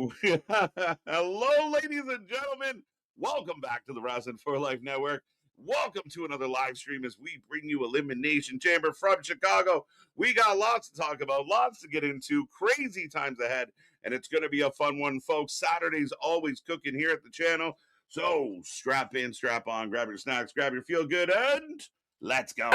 Hello, ladies and gentlemen. Welcome back to the Wrestling for Life Network. Welcome to another live stream as we bring you Elimination Chamber from Chicago. We got lots to talk about, lots to get into, crazy times ahead, and it's going to be a fun one, folks. Saturday's always cooking here at the channel. So strap in, strap on, grab your snacks, grab your feel good, and let's go.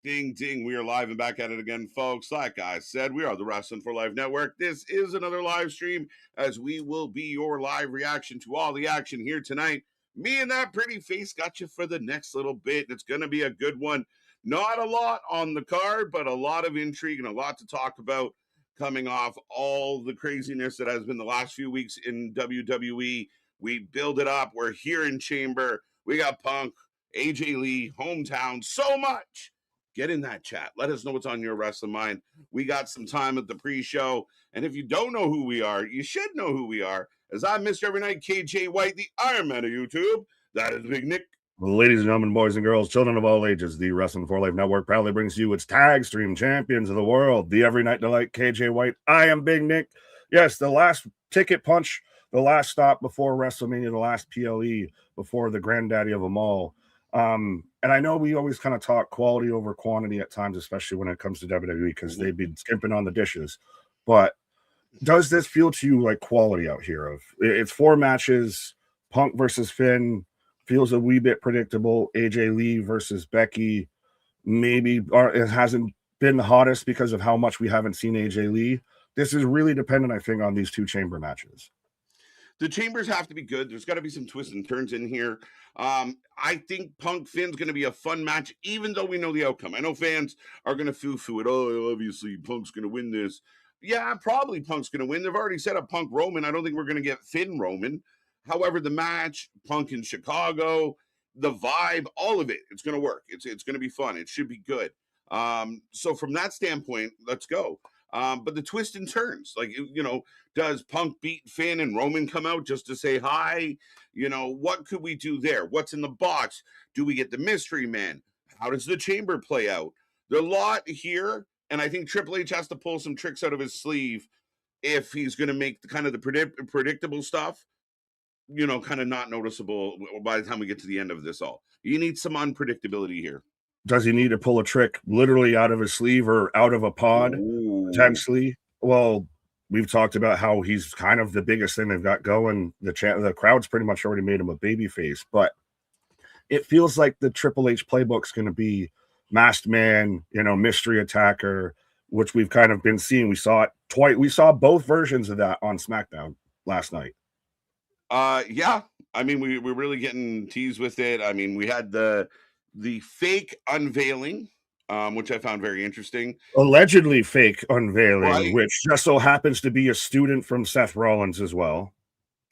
Ding, ding. We are live and back at it again, folks. Like I said, we are the Wrestling for Life Network. This is another live stream as we will be your live reaction to all the action here tonight. Me and that pretty face got you for the next little bit. It's going to be a good one. Not a lot on the card, but a lot of intrigue and a lot to talk about coming off all the craziness that has been the last few weeks in WWE. We build it up. We're here in Chamber. We got Punk, AJ Lee, hometown, so much. Get in that chat. Let us know what's on your wrestling mind. We got some time at the pre-show. And if you don't know who we are, you should know who we are. As I'm Mr. Every Night, KJ White, the Iron Man of YouTube. That is Big Nick. Ladies and gentlemen, boys and girls, children of all ages, the Wrestling for Life Network proudly brings you its tag stream champions of the world, the Every Night Delight, KJ White. I am Big Nick. Yes, the last ticket punch, the last stop before WrestleMania, the last PLE before the granddaddy of them all. And I know we always kind of talk quality over quantity at times, especially when it comes to WWE, because they've been skimping on the dishes. But does this feel to you like quality out here? It's 4 matches, Punk versus Finn, feels a wee bit predictable. AJ Lee versus Becky, maybe it hasn't been the hottest because of how much we haven't seen AJ Lee. This is really dependent, I think, on these 2 chamber matches. The chambers have to be good. There's got to be some twists and turns in here. I think Punk Finn's going to be a fun match, even though we know the outcome. I know fans are going to foo-foo it. Oh, obviously Punk's going to win this. Yeah, probably Punk's going to win. They've already set up Punk Roman. I don't think we're going to get Finn Roman. However, the match, Punk in Chicago, the vibe, all of it, it's going to work. It's going to be fun. It should be good. So from that standpoint, let's go. But the twist and turns, like, does Punk beat Finn and Roman come out just to say hi? What could we do there? What's in the box? Do we get the mystery man? How does the chamber play out? There's a lot here, and I think Triple H has to pull some tricks out of his sleeve if he's going to make the predictable stuff, kind of not noticeable by the time we get to the end of this all. You need some unpredictability here. Does he need to pull a trick literally out of his sleeve or out of a pod, potentially? Well, we've talked about how he's kind of the biggest thing they've got going. The crowd's pretty much already made him a babyface, but it feels like the Triple H playbook's going to be masked man, mystery attacker, which we've kind of been seeing. We saw it twice. We saw both versions of that on SmackDown last night. Yeah. I mean, we're really getting teased with it. I mean, we had the fake unveiling, which I found very interesting. Allegedly fake unveiling, right, which just so happens to be a student from Seth Rollins as well.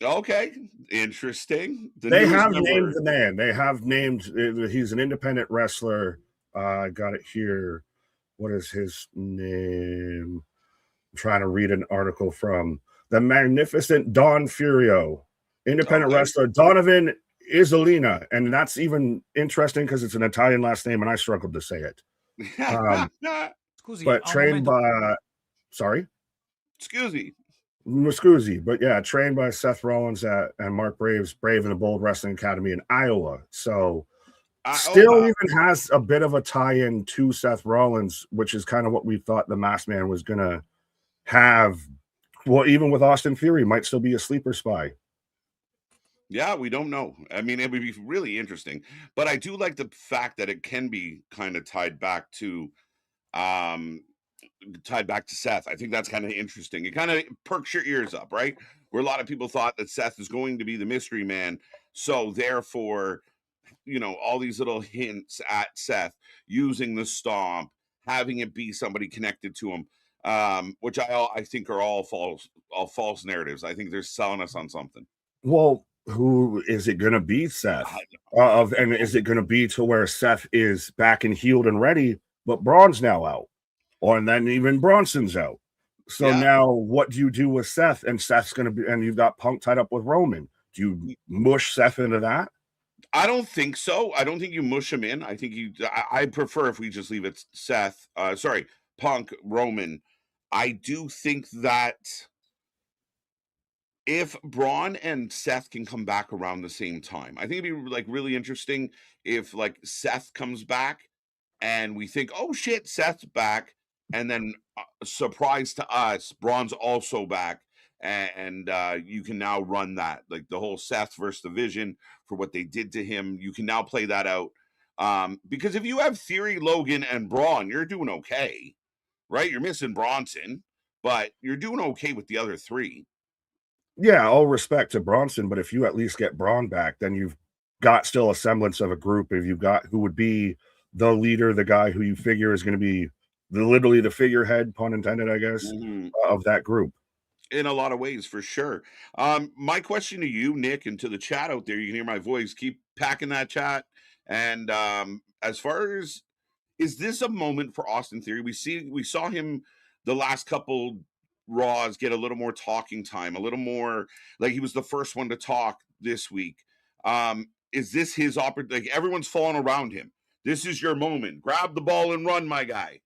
Okay, interesting. They have named the man. They have named, he's an independent wrestler. I got it here. What is his name? I'm trying to read an article from the magnificent Don Furio, independent wrestler Donovan Isolina, and that's even interesting because it's an Italian last name, and I struggled to say it. But trained by, Scusi, but yeah, trained by Seth Rollins and Mark Brave's Brave and the Bold Wrestling Academy in Iowa. So still even has a bit of a tie-in to Seth Rollins, which is kind of what we thought the Masked Man was gonna have. Well, even with Austin Theory, might still be a sleeper spy. Yeah, we don't know. I mean, it would be really interesting. But I do like the fact that it can be kind of tied back to Seth. I think that's kind of interesting. It kind of perks your ears up, right? Where a lot of people thought that Seth is going to be the mystery man. So therefore, all these little hints at Seth using the stomp, having it be somebody connected to him, which I think are all false narratives. I think they're selling us on something. Well, Who is it going to be, Seth? I- And is it going to be to where Seth is back and healed and ready, but Braun's now out, or and then even Bronson's out? So yeah, now, what do you do with Seth? And Seth's going to be, and you've got Punk tied up with Roman. Do you mush Seth into that? I don't think so. I don't think you mush him in. I think I prefer if we just leave it Seth. Sorry, Punk, Roman. I do think that if Braun and Seth can come back around the same time, I think it'd be like really interesting if like Seth comes back and we think, oh shit, Seth's back, and then surprise to us, Braun's also back, and you can now run that like the whole Seth versus division for what they did to him. You can now play that out because if you have Theory, Logan, and Braun, you're doing okay, right? You're missing Bronson, but you're doing okay with the other three. Yeah, all respect to Bronson, but if you at least get Braun back, then you've got still a semblance of a group. If you've got who would be the leader, the guy who you figure is going to be literally the figurehead, pun intended, I guess, Mhm. of that group. In a lot of ways, for sure. My question to you, Nick, and to the chat out there, you can hear my voice. Keep packing that chat. And as far as is this a moment for Austin Theory? We saw him the last couple Raws get a little more talking time, a little more like he was the first one to talk this week. Is this his opportunity? Like everyone's falling around him. This is your moment. Grab the ball and run, my guy.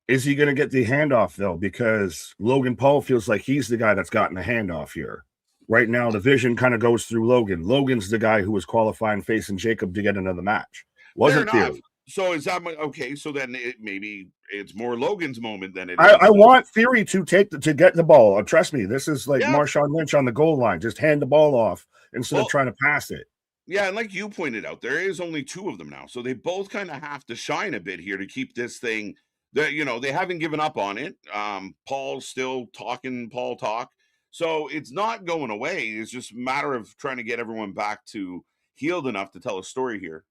Is he going to get the handoff though? Because Logan Paul feels like he's the guy that's gotten the handoff here. Right now, the vision kind of goes through Logan. Logan's the guy who was qualifying facing Jacob to get another match. Fair Wasn't enough. Theory. So is that okay? So then maybe it's more Logan's moment than it I is. want Theory to to get the ball. Trust me, this is like Yeah. Marshawn Lynch on the goal line. Just hand the ball off instead of Well, trying to pass it. yeah, and like you pointed out, there is only two of them now, so they both kind of have to shine a bit here to keep this thing. That they haven't given up on it. Paul's still talking Paul talk, so it's not going away. It's just a matter of trying to get everyone back to healed enough to tell a story here.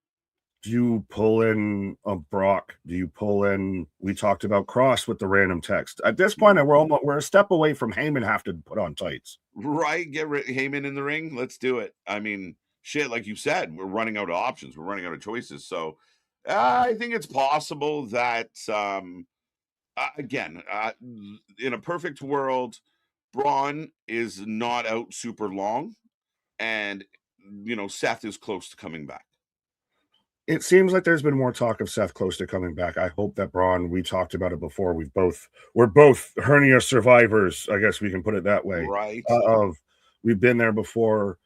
Do you pull in a Brock? Do you pull in? We talked about Cross with the random text. At this point, we're a step away from Heyman have to put on tights. Right, get Heyman in the ring. Let's do it. I mean, shit, like you said, we're running out of options. We're running out of choices. So I think it's possible that again, in a perfect world, Braun is not out super long, and Seth is close to coming back. It seems like there's been more talk of Seth close to coming back. I hope that Braun. We talked about it before. We're both hernia survivors. I guess we can put it that way. Right. Of we've been there before.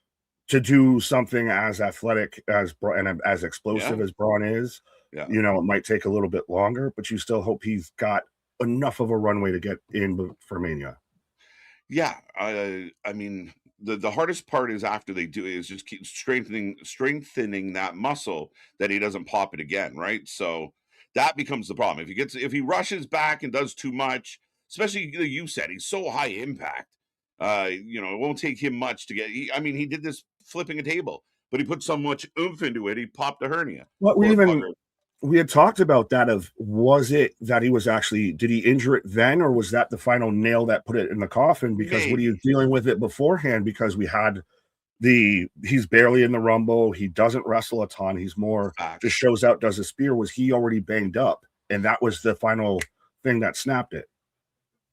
To do something as athletic as and as explosive Yeah. as Braun is, Yeah. it might take a little bit longer, but you still hope he's got enough of a runway to get in for Mania. Yeah. I mean, the hardest part is after they do it is just keep strengthening that muscle that he doesn't pop it again, right? So that becomes the problem. If he rushes back and does too much, especially you said he's so high impact. It won't take him much to get. He did this flipping a table, but he put so much oomph into it, he popped a hernia. What Poor fucker. we had talked about that of was it that he was actually did he injure it then or was that the final nail that put it in the coffin? Because what are you Maybe. dealing with it beforehand? Because we had he's barely in the Rumble, he doesn't wrestle a ton, he's more Facts. just shows out, does a spear. Was he already banged up? And that was the final thing that snapped it.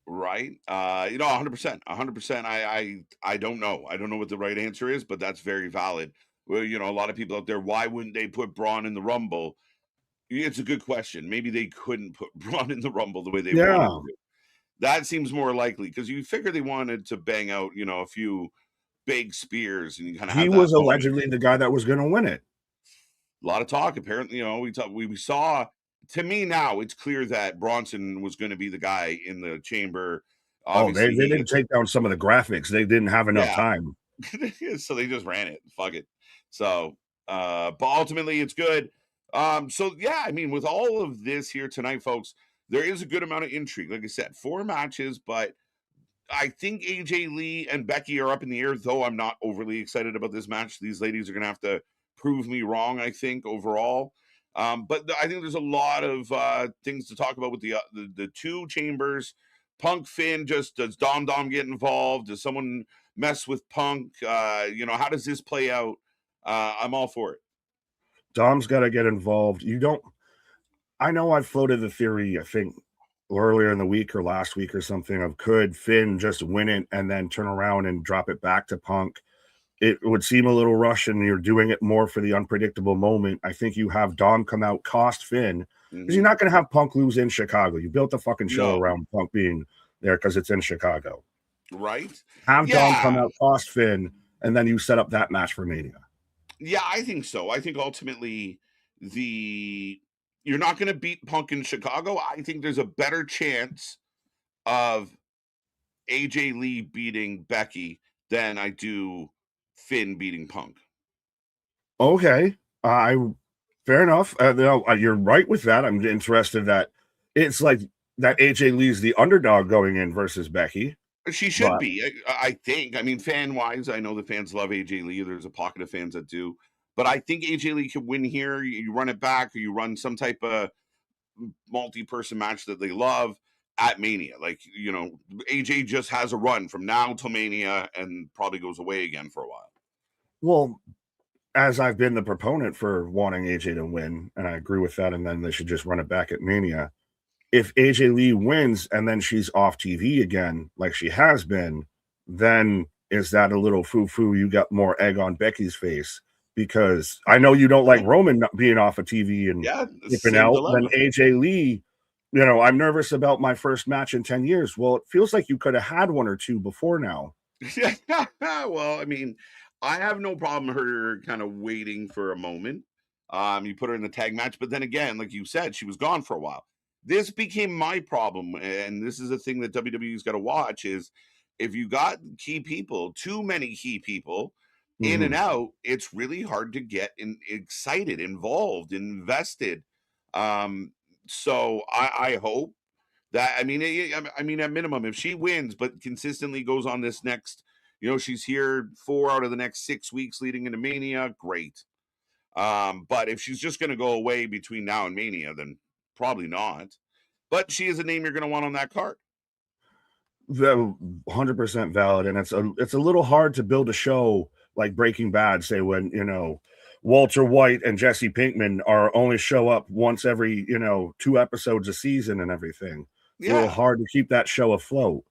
Right. 100%. 100%. I don't know. I don't know what the right answer is, but that's very valid. Well, a lot of people out there, why wouldn't they put Braun in the Rumble? It's a good question. Maybe they couldn't put Braun in the Rumble the way they wanted Yeah. to. That seems more likely because you figure they wanted to bang out, a few big spears and you kind of He have that was moment. allegedly the guy that was going to win it. A lot of talk. Apparently, we saw. To me now, it's clear that Bronson was going to be the guy in the chamber. Oh, they Obviously, didn't take down some of the graphics. They didn't have enough yeah. time. So they just ran it. Fuck it. So, but ultimately, it's good. So yeah, I mean, with all of this here tonight, folks, there is a good amount of intrigue. Like I said, 4 matches, but I think AJ Lee and Becky are up in the air, though I'm not overly excited about this match. These ladies are going to have to prove me wrong, I think, overall. But I think there's a lot of things to talk about with the two chambers. Punk Finn, just does Dom get involved? Does someone mess with Punk? How does this play out? I'm all for it. Dom's got to get involved. I know I've floated the theory, I think earlier in the week or last week or something, of could Finn just win it and then turn around and drop it back to Punk? It would seem a little rushed, and you're doing it more for the unpredictable moment. I think you have Dom come out, cost Finn, because you're not going to have Punk lose in Chicago. You built the fucking show around Punk being there because it's in Chicago. Right. Have Dom come out, cost Finn, and then you set up that match for Mania. Yeah, I think so. I think ultimately you're not going to beat Punk in Chicago. I think there's a better chance of AJ Lee beating Becky than I do Finn beating Punk. Okay. Fair enough. You're right with that. I'm interested that it's like that AJ Lee's the underdog going in versus Becky. She should be, I think. I mean, fan-wise, I know the fans love AJ Lee. There's a pocket of fans that do. But I think AJ Lee could win here. You run it back, or you run some type of multi-person match that they love at Mania. Like, AJ just has a run from now till Mania and probably goes away again for a while. Well, as I've been the proponent for wanting AJ to win, and I agree with that, and then they should just run it back at Mania. If AJ Lee wins and then she's off TV again, like she has been, then is that a little foo-foo? You got more egg on Becky's face, because I know you don't like Roman being off of TV and dipping out. Then AJ Lee, I'm nervous about my first match in 10 years. Well, it feels like you could have had one or two before now. Well, I mean, I have no problem her kind of waiting for a moment. You put her in the tag match, but then again, like you said, she was gone for a while. This became my problem, and this is a thing that WWE's got to watch, is if you got key people, too many key people in and out, it's really hard to get excited, involved, invested. So I hope that, I mean, at minimum, if she wins, but consistently goes on this next, she's here 4 out of the next 6 weeks leading into Mania, great. But if she's just going to go away between now and Mania, then probably not. But she is a name you're going to want on that card. 100% valid, and it's a little hard to build a show like Breaking Bad, say, when Walter White and Jesse Pinkman only show up once every 2 episodes a season and everything. It's a little hard to keep that show afloat.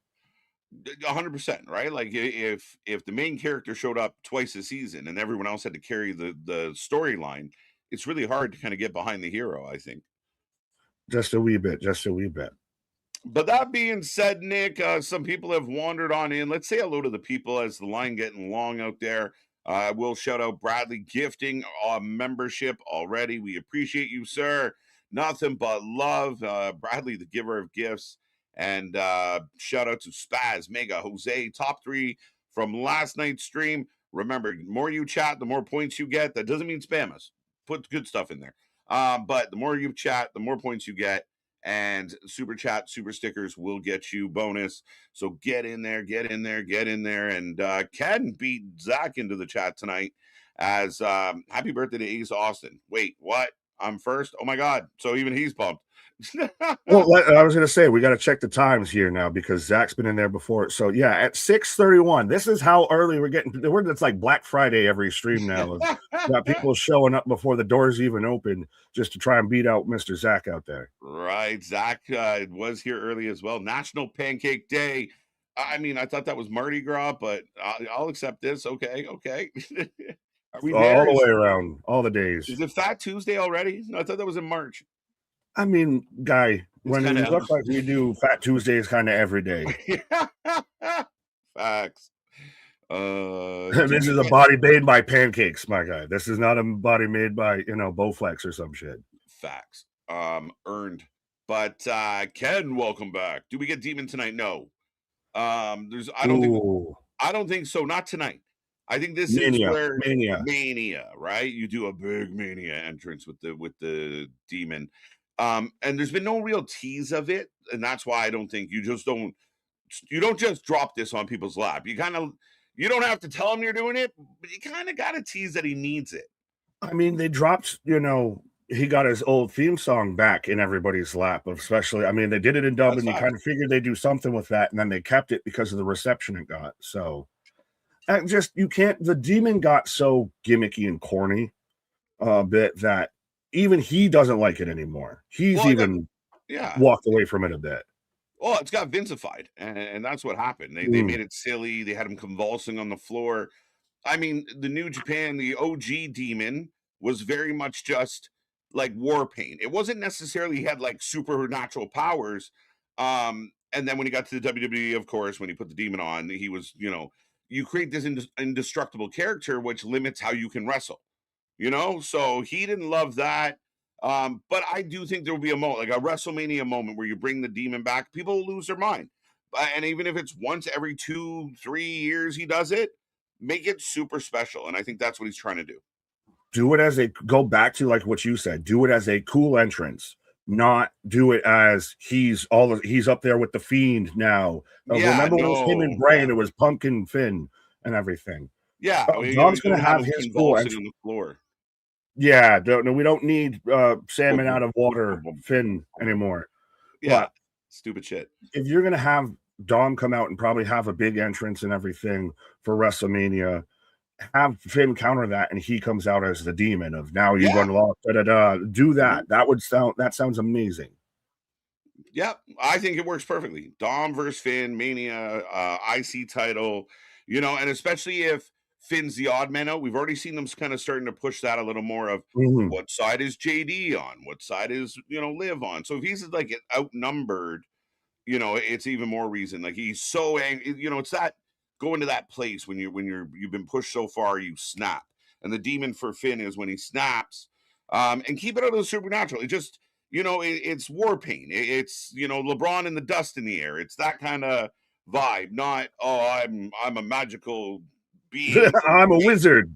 100%, right? Like if the main character showed up twice a season and everyone else had to carry the storyline, it's really hard to kind of get behind the hero, I think. Just a wee bit. But that being said, Nick, some people have wandered on in. Let's say hello to the people as the line getting long out there. We'll shout out Bradley gifting a membership already. We appreciate you, sir. Nothing but love. Bradley, the giver of gifts. And shout out to Spaz, Mega, Jose, top 3 from last night's stream. Remember, the more you chat, the more points you get. That doesn't mean spam us. Put good stuff in there. But the more you chat, the more points you get. And super chat, super stickers will get you bonus. So get in there. And Ken beat Zach into the chat tonight as happy birthday to Ace Austin. Wait, what? I'm first? Oh my God. So even he's pumped. Well, I was going to say, we got to check the times here now because Zach's been in there before. So yeah, at 6:31, this is how early we're getting. It's like Black Friday every stream now. Got people showing up before the doors even open just to try and beat out Mr. Zach out there. Right. Zach was here early as well. National Pancake Day. I mean, I thought that was Mardi Gras, but I'll accept this. Okay. Are we there? All the way around, all the days. Is it Fat Tuesday already? No, I thought that was in March. I mean, Guy, when it looks like we do Fat Tuesdays kind of every day. Facts. This is a body made by pancakes, my guy. This is not a body made by, Bowflex or some shit. Facts. Earned. But Ken, welcome back. Do we get Demon tonight? No. I don't think so. Not tonight. I think this is where Mania, right? You do a big Mania entrance with the Demon. And there's been no real tease of it, and that's why I don't think you don't just drop this on people's lap. You don't have to tell him you're doing it, but you kind of got to tease that he needs it. I mean, they dropped, he got his old theme song back in everybody's lap, especially, I mean, they did it in dub, and you kind of figured they'd do something with that, and then they kept it because of the reception it got. So just you can't. The demon got so gimmicky and corny a bit that even he doesn't like it anymore. He's even yeah. walked away from it a bit. Well, it's got Vincified, and that's what happened. They made it silly. They had him convulsing on the floor. I mean, the New Japan, the OG demon was very much just like war paint. It wasn't necessarily he had like supernatural powers. And then when he got to the WWE, of course, when he put the demon on, he was, you create this indestructible character, which limits how you can wrestle, So he didn't love that. But I do think there will be a moment, like a WrestleMania moment, where you bring the demon back. People will lose their mind. And even if it's once every 2-3 years he does it, make it super special. And I think that's what he's trying to do. Do it as go back to like what you said. Do it as a cool entrance, not do it as he's up there with the Fiend now. Remember when it was him and Bray and it was Pumpkin Finn and everything. Yeah, Dom's going to have his cool entrance on the floor. Yeah, we don't need salmon out of water Finn anymore. Yeah, but stupid shit. If you're going to have Dom come out and probably have a big entrance and everything for WrestleMania, have Finn counter that and he comes out as the demon of now you run lost, do that. That sounds amazing. Yeah, I think it works perfectly. Dom versus Finn, Mania, IC title, and especially if Finn's the odd man out. We've already seen them kind of starting to push that a little more of what side is JD on, what side is Liv on. So if he's like outnumbered, it's even more reason. Like he's so angry, it's that going to that place when you've been pushed so far you snap. And the demon for Finn is when he snaps. And keep it out of the supernatural. It just it's war paint. It's LeBron and the dust in the air. It's that kind of vibe. Not I'm a magical being. I'm a wizard.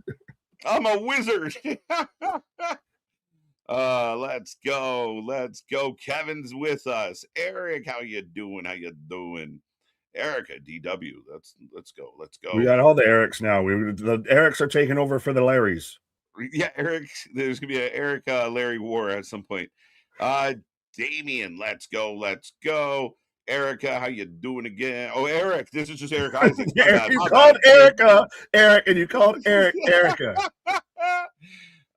I'm a wizard. Let's go. Kevin's with us. Eric, how you doing? Erica, DW. Let's go. We got all the Erics now. The Erics are taking over for the Larrys. Yeah, Eric. There's gonna be an Eric Larry war at some point. Damien, let's go. Erica, how you doing again? Oh, Eric, this is just Eric Isaac. You called Erica Eric, and you called Eric Erica.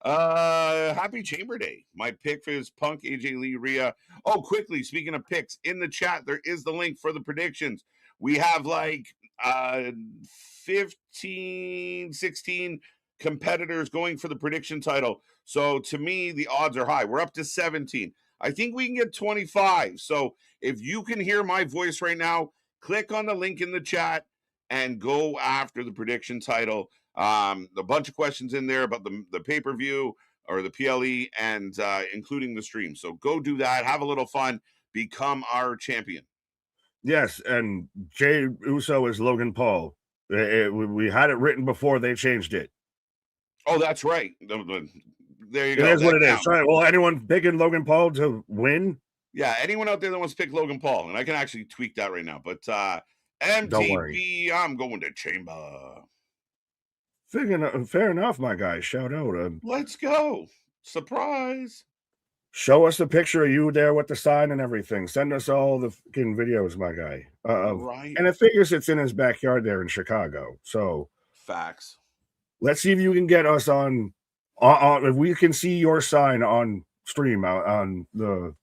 Happy Chamber Day. My pick for his Punk, AJ Lee, Rhea. Oh, quickly, speaking of picks, in the chat, there is the link for the predictions. We have like 15, 16 competitors going for the prediction title. So to me, the odds are high. We're up to 17. I think we can get 25. So if you can hear my voice right now, click on the link in the chat and go after the prediction title. A bunch of questions in there about the pay-per-view or the PLE and including the stream. So go do that. Have a little fun. Become our champion. Yes, and Jay Uso is Logan Paul. We had it written before they changed it. Oh, that's right. There you go. It is what it is. Right. Well, anyone picking Logan Paul to win? Yeah, anyone out there that wants to pick Logan Paul, and I can actually tweak that right now. But MTV, I'm going to Chamber. Fair enough, my guy. Shout out. Let's go. Surprise. Show us the picture of you there with the sign and everything. Send us all the fucking videos, my guy. Right. And it figures it's in his backyard there in Chicago. So facts. Let's see if you can get us on if we can see your sign on stream on the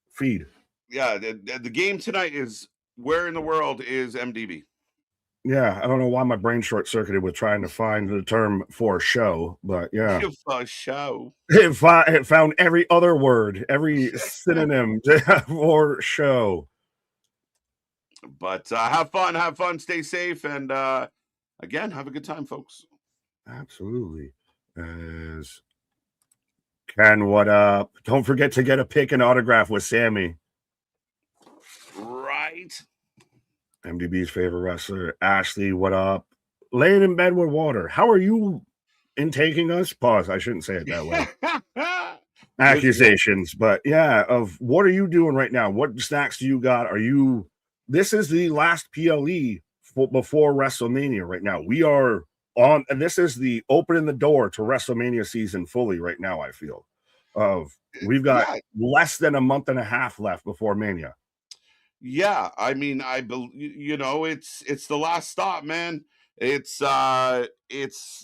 feed. Yeah, the game tonight is where in the world is MDB? Yeah, I don't know why my brain short-circuited with trying to find the term for show, but yeah. For show. It found every other word, every synonym for show. But have fun, stay safe, and again, have a good time, folks. Absolutely. As Ken, what up? Don't forget to get a pic and autograph with Sami. Right. MDB's favorite wrestler, Ashley, what up? Laying in bed with water. How are you intaking us? Pause. I shouldn't say it that way. Accusations, but yeah, of what are you doing right now? What snacks do you got? This is the last PLE before WrestleMania right now. We are on, and this is the opening the door to WrestleMania season fully right now, I feel. We've got less than a month and a half left before Mania. Yeah, I mean, it's the last stop, man. It's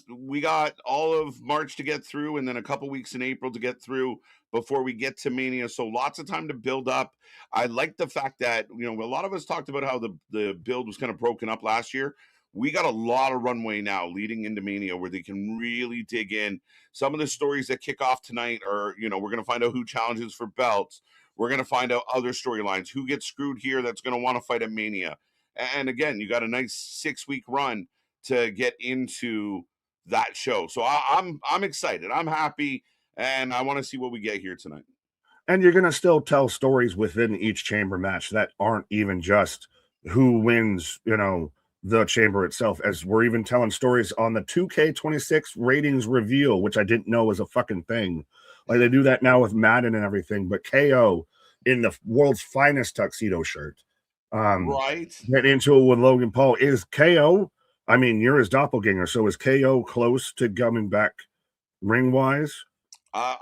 we got all of March to get through, and then a couple weeks in April to get through before we get to Mania. So lots of time to build up. I like the fact that a lot of us talked about how the build was kind of broken up last year. We got a lot of runway now leading into Mania where they can really dig in. Some of the stories that kick off tonight are, we're going to find out who challenges for belts. We're going to find out other storylines, who gets screwed here that's going to want to fight at Mania. And again, you got a nice 6-week run to get into that show. So I'm excited. I'm happy, and I want to see what we get here tonight. And you're going to still tell stories within each chamber match that aren't even just who wins, the chamber itself, as we're even telling stories on the 2K26 ratings reveal, which I didn't know was a fucking thing. Like they do that now with Madden and everything, but KO in the world's finest tuxedo shirt. Right. Get into it with Logan Paul. Is KO, I mean, you're his doppelganger, so is KO close to coming back ring-wise?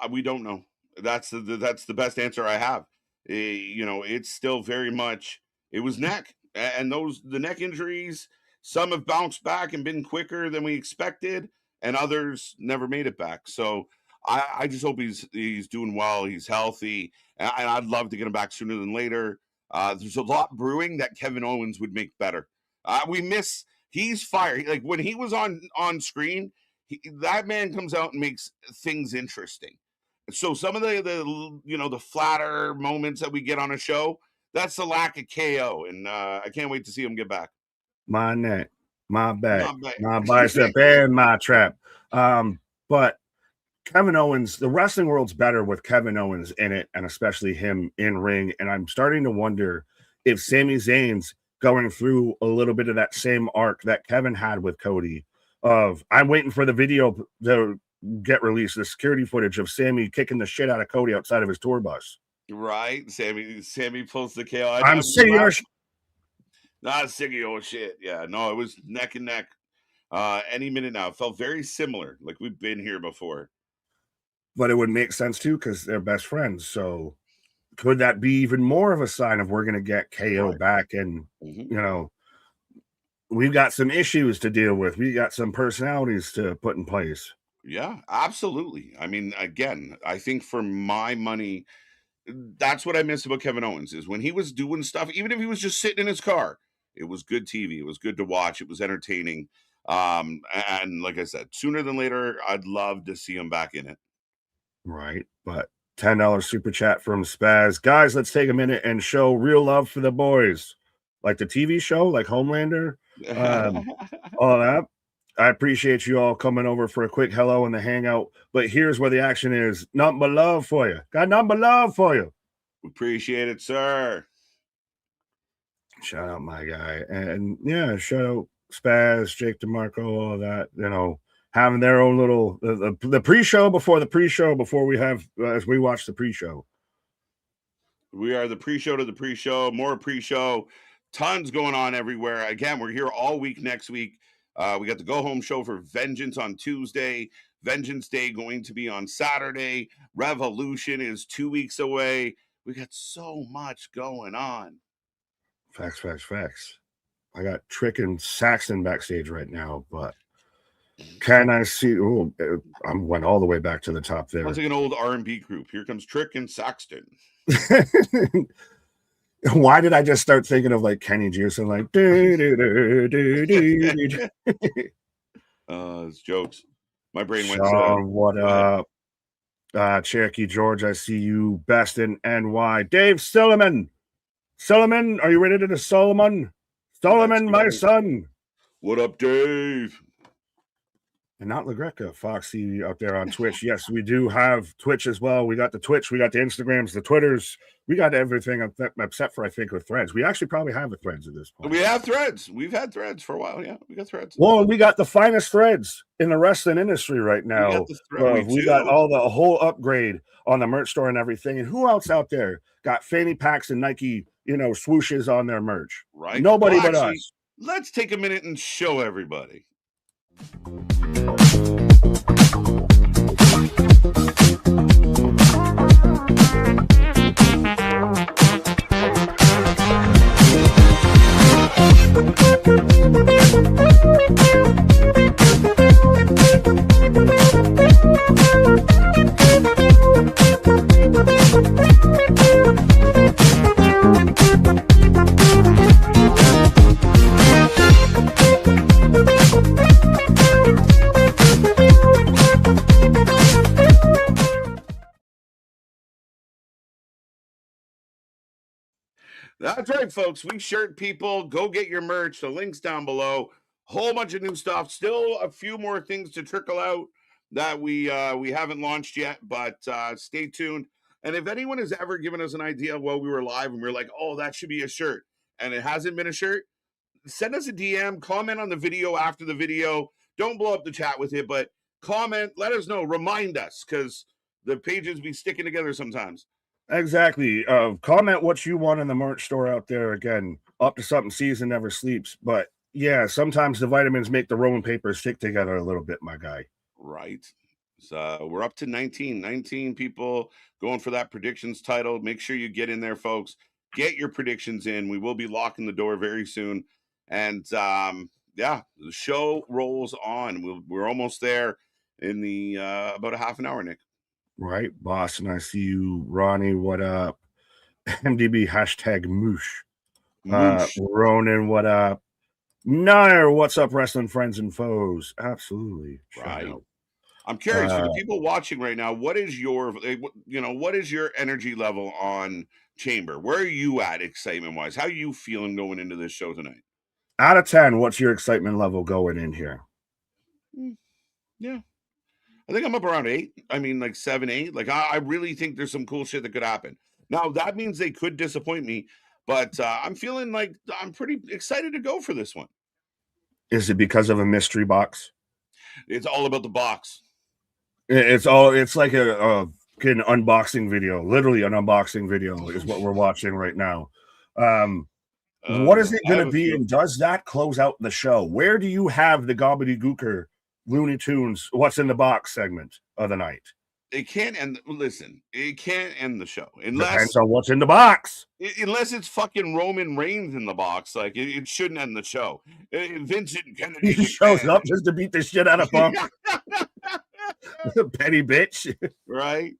We don't know. That's the best answer I have. It's still very much, it was neck. And the neck injuries, some have bounced back and been quicker than we expected, and others never made it back. So I just hope he's doing well. He's healthy, and I'd love to get him back sooner than later. There's a lot brewing that Kevin Owens would make better. He's fire. Like when he was on screen, that man comes out and makes things interesting. So some of the flatter moments that we get on a show, that's the lack of KO, and I can't wait to see him get back. My neck, my back, my bicep, and my trap. But Kevin Owens, the wrestling world's better with Kevin Owens in it, and especially him in ring. And I'm starting to wonder if Sami Zayn's going through a little bit of that same arc that Kevin had with Cody. I'm waiting for the video to get released, the security footage of Sami kicking the shit out of Cody outside of his tour bus. Right, Sami pulls the KO. I'm sick of your shit. Not sick of your shit. Yeah, no, it was neck and neck. Any minute now, it felt very similar, like we've been here before. But it would make sense too because they're best friends. So could that be even more of a sign of we're going to get KO back? And we've got some issues to deal with. We got some personalities to put in place. Yeah, absolutely. I mean, again, I think for my money, that's what I miss about Kevin Owens is when he was doing stuff, even if he was just sitting in his car, it was good TV. It was good to watch. It was entertaining. And like I said, sooner than later, I'd love to see him back in it. Right. But $10 super chat from Spaz. Guys, let's take a minute and show real love for the boys. Like the TV show, like Homelander, all that. I appreciate you all coming over for a quick hello and the hangout. But here's where the action is. Nothing but love for you. Got nothing but love for you. Appreciate it, sir. Shout out my guy. And yeah, shout out Spaz, Jake DeMarco, all that, having their own little the pre-show before the pre-show before we have as we watch the pre-show. We are the pre-show to the pre-show, more pre-show, tons going on everywhere. Again, we're here all week next week. We got the go-home show for Vengeance on Tuesday. Vengeance Day going to be on Saturday. Revolution is 2 weeks away. We got so much going on. Facts. I got Trick and Saxton backstage right now, but can I see? Oh, I went all the way back to the top there. Sounds like an old R&B group. Here comes Trick and Saxton. Why did I just start thinking of like Kenny G or something like it's jokes. My brain went Sean, what up? Cherokee George, I see you best in NY. Dave Silliman, are you ready to Solomon, my son? What up, Dave? And not LaGreca, Foxy out there on Twitch. Yes, we do have Twitch as well. We got the Twitch, we got the Instagrams, the Twitters. We got everything except for, I think, with Threads. We actually probably have the Threads at this point. We have Threads. We've had Threads for a while. Yeah, we got Threads. Well, we got the finest Threads in the wrestling industry right now. We got a whole upgrade on the merch store and everything. And who else out there got fanny packs and Nike, swooshes on their merch? Right. Nobody but us. Let's take a minute and show everybody. That's right, folks. We shirt people. Go get your merch. The link's down below. Whole bunch of new stuff. Still a few more things to trickle out that we haven't launched yet, but stay tuned. And if anyone has ever given us an idea while we were live and we are like, oh, that should be a shirt, and it hasn't been a shirt, send us a DM, comment on the video after the video. Don't blow up the chat with it, but comment, let us know, remind us, because the pages be sticking together sometimes. Exactly. Comment what you want in the merch store out there. Again, up to something season never sleeps. But yeah, sometimes the vitamins make the rolling paper stick together a little bit, my guy. Right. So we're up to 19 people going for that predictions title. Make sure you get in there, folks. Get your predictions in. We will be locking the door very soon. And yeah, the show rolls on. We're almost there in the about a half an hour, Nick. Right, boss. And I see you, Ronnie. What up? MDB hashtag moosh. Ronan, what up? Nair, what's up, wrestling friends and foes? Absolutely. Right. I'm curious for the people watching right now. What is your energy level on Chamber? Where are you at excitement wise? How are you feeling going into this show tonight? Out of 10, what's your excitement level going in here? Yeah, I think I'm up around 8. I mean, like 7, 8. Like I really think there's some cool shit that could happen. Now that means they could disappoint me, but I'm feeling like I'm pretty excited to go for this one. Is it because of a mystery box? It's all about the box. It's like a unboxing video. Literally an unboxing video is what we're watching right now. What is it going to be, and does that close out the show? Where do you have the gobbledygooker Looney Tunes what's in the box segment of the night? It can't end. Listen, it can't end the show unless depends on what's in the box. Unless it's fucking Roman Reigns in the box, like it shouldn't end the show. Vincent Kennedy he shows up just to beat the shit out of Punk. Petty bitch, right?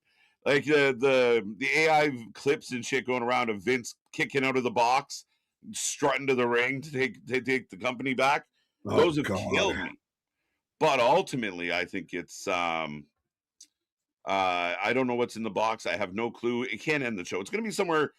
Like the AI clips and shit going around of Vince kicking out of the box, strutting to the ring to take the company back. Those have killed me. But ultimately, I think it's I don't know what's in the box. I have no clue. It can't end the show. It's going to be somewhere,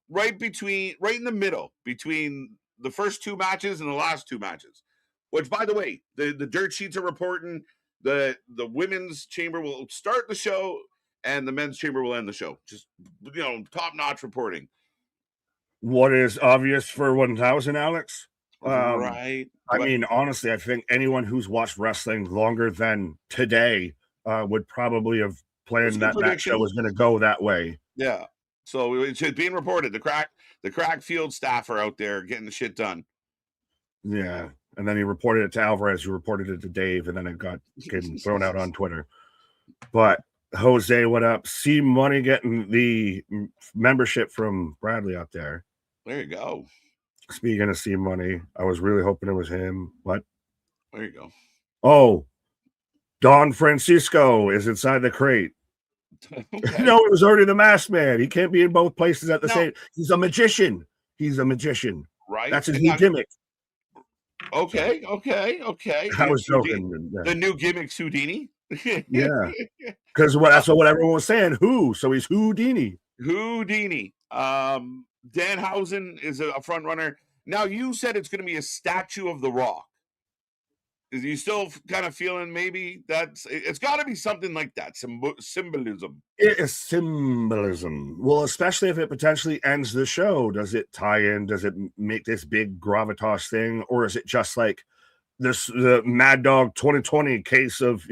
right in the middle between the first 2 matches and the last 2 matches. Which, by the way, the dirt sheets are reporting the women's chamber will start the show and the men's chamber will end the show. Just top-notch reporting. What is obvious for 1000, Alex? Right. I mean, honestly, I think anyone who's watched wrestling longer than today would probably have planned that show was going to go that way. Yeah. So it's being reported. The crack field staff are out there getting the shit done. Yeah. And then he reported it to Alvarez, who reported it to Dave, and then it got getting thrown out on Twitter. But Jose, what up? See Money getting the membership from Bradley out there. There you go. Speaking of C Money, I was really hoping it was him. What? There you go. Oh, Don Francisco is inside the crate. Okay. No, it was already the Masked Man. He can't be in both places at the same. He's a magician. Right. That's his new gimmick. Okay. I was joking. The new gimmick's Houdini. Yeah, because that's what everyone was saying. So he's Houdini. Danhausen is a front runner. Now you said it's going to be a statue of the Rock. Is you still kind of feeling maybe it's got to be something like that? Symbolism. It is symbolism. Well, especially if it potentially ends the show. Does it tie in? Does it make this big gravitas thing, or is it just like the Mad Dog 2020 case of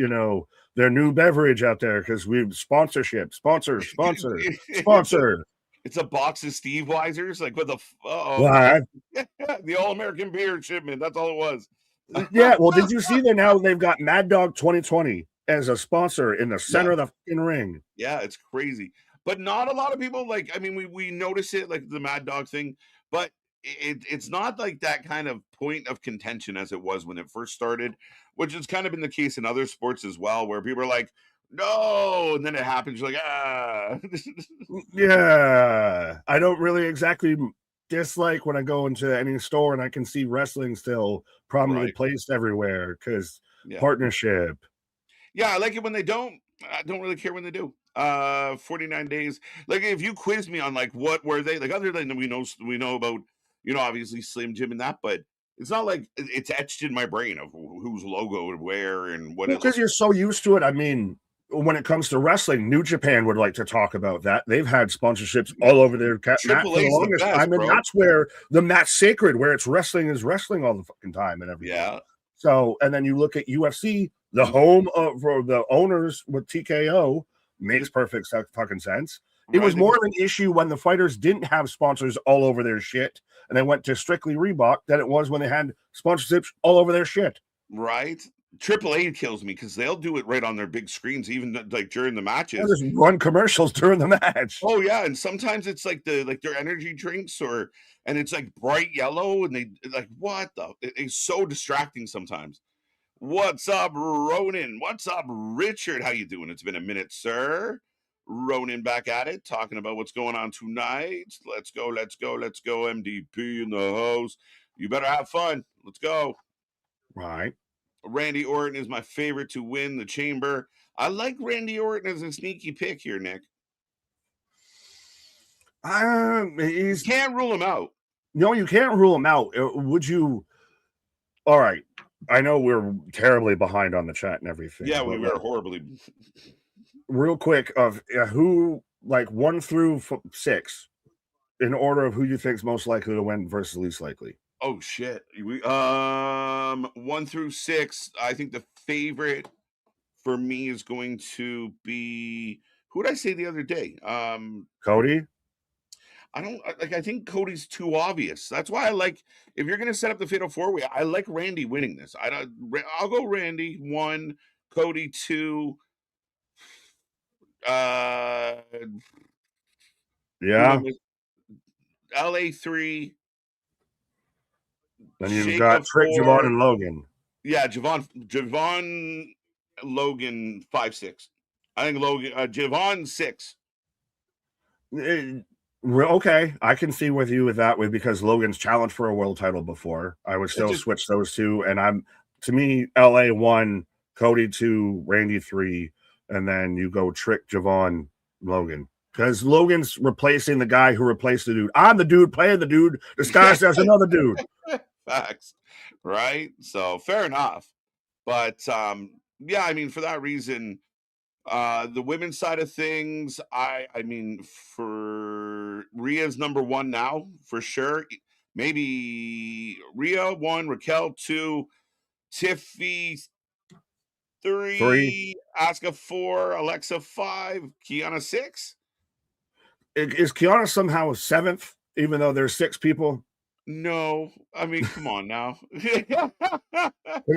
their new beverage out there because we've sponsor. It's a box of Steve Weisers, like with the All-American beer shipment. That's all it was. Yeah, well, did you see that now they've got Mad Dog 2020 as a sponsor in the center of the fucking ring? Yeah, it's crazy. But not a lot of people we notice it, like the Mad Dog thing, but it's not like that kind of point of contention as it was when it first started, which has kind of been the case in other sports as well, where people are like, no, and then it happens, you're like, Yeah, I don't really exactly dislike when I go into any store and I can see wrestling still prominently placed everywhere because partnership. Yeah, I like it when they don't. I don't really care when they do. 49 days. Like, if you quiz me on like what were they like, other than we know about, obviously Slim Jim and that, but it's not like it's etched in my brain of whose logo and where and what Well, it looks. because you're so used to it. I mean, when it comes to wrestling, New Japan would like to talk about that. They've had sponsorships all over their mat for Triple the A's the longest best, time, and bro. that's where the match sacred, where it's wrestling is wrestling all the fucking time and everything. Yeah. So, and then you look at UFC, the home of for the owners with TKO makes perfect fucking sense. It was more of an issue when the fighters didn't have sponsors all over their shit and they went to strictly Reebok than it was when they had sponsorships all over their shit. Right. Triple A kills me because they'll do it right on their big screens, even like during the matches. Or just run commercials during the match. Oh yeah, and sometimes it's like their energy drinks and it's like bright yellow, and they like what the? It's so distracting sometimes. What's up, Ronan? What's up, Richard? How you doing? It's been a minute, sir. Ronan back at it, talking about what's going on tonight. Let's go, let's go, let's go. MDP in the house. You better have fun. Let's go. Right. Randy Orton is my favorite to win the chamber. I like Randy Orton as a sneaky pick here, Nick. You can't rule him out. No, you can't rule him out. Would you? All right. I know we're terribly behind on the chat and everything. Yeah, we were horribly. Real quick, of who, like 1 through 6, in order of who you think is most likely to win versus least likely. Oh shit. 1 through 6. I think the favorite for me is going to be, who did I say the other day? Cody. I think Cody's too obvious. That's why I like, if you're going to set up the Fatal 4-Way, I like Randy winning this. I'll go Randy 1, Cody 2. Yeah. LA 3. Then you've got Trick, Javon, and Logan. Yeah, Javon, Logan 5, 6. I think Javon 6. Okay, I can see with you with that way because Logan's challenged for a world title before. I would still switch those two, and to me, LA 1, Cody 2, Randy 3, and then you go Trick, Javon, Logan. Because Logan's replacing the guy who replaced the dude. I'm the dude playing the dude disguised as another dude. Facts, right? So fair enough. But yeah, I mean, for that reason, the women's side of things, I mean, for Rhea's number 1 now, for sure. Maybe Rhea 1, Raquel 2, Tiffy 3, Asuka 4, Alexa 5, Kiana 6. Is Kiana somehow 7th, even though there's 6 people? No, I mean, come on now. Can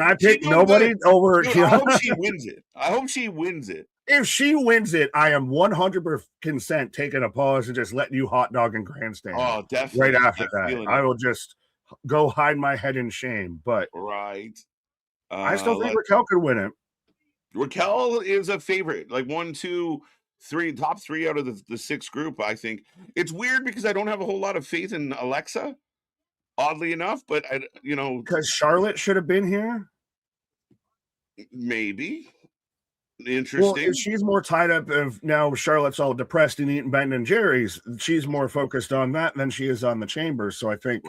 I pick nobody over Dude, I hope she wins it. I hope she wins it. If she wins it, I am 100% taking a pause and just letting you hot dog and grandstand. Oh, definitely. Right after that, I will just go hide my head in shame. But right, I still think Raquel could win it. Raquel is a favorite, like 1, 2, 3, top 3 out of the 6 group. I think it's weird because I don't have a whole lot of faith in Alexa, oddly enough. But because Charlotte should have been here. Maybe. Interesting. Well, she's more tied up of now Charlotte's all depressed and eating Ben and Jerry's. She's more focused on that than she is on the chamber. So I think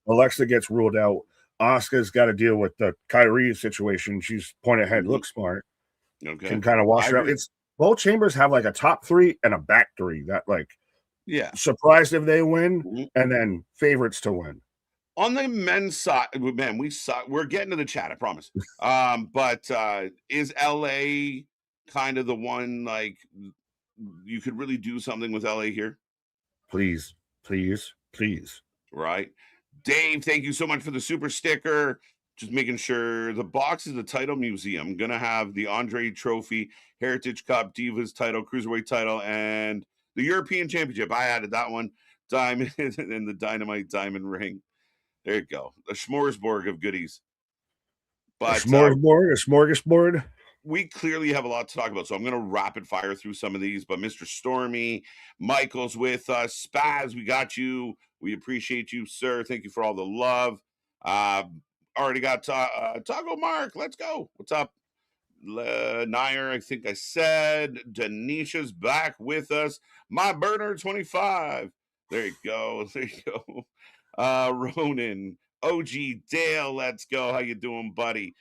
Alexa gets ruled out. Asuka's got to deal with the Kyrie situation. She's point ahead, looks smart. Okay. Can kind of wash it out. It's both chambers have like a top 3 and a back 3 that surprised if they win and then favorites to win. On the men's side, man, we're getting to the chat, I promise. But is LA kind of the one, like, you could really do something with LA here? Please. Right. Dave, thank you so much for the super sticker. Just making sure the box is the title museum. Gonna have the Andre Trophy, Heritage Cup, Divas title, Cruiserweight title, and the European Championship. I added that one. Diamond and the Dynamite Diamond ring. There you go. A smorgasbord of goodies. But a smorgasbord. We clearly have a lot to talk about, so I'm going to rapid fire through some of these. But Mr. Stormy, Michael's with us. Spaz, we got you. We appreciate you, sir. Thank you for all the love. Already got Taco Mark. Let's go. What's up? Nair, I think I said. Denisha's back with us. My burner 25. There you go. There you go. Ronan, OG Dale, let's go. How you doing, buddy?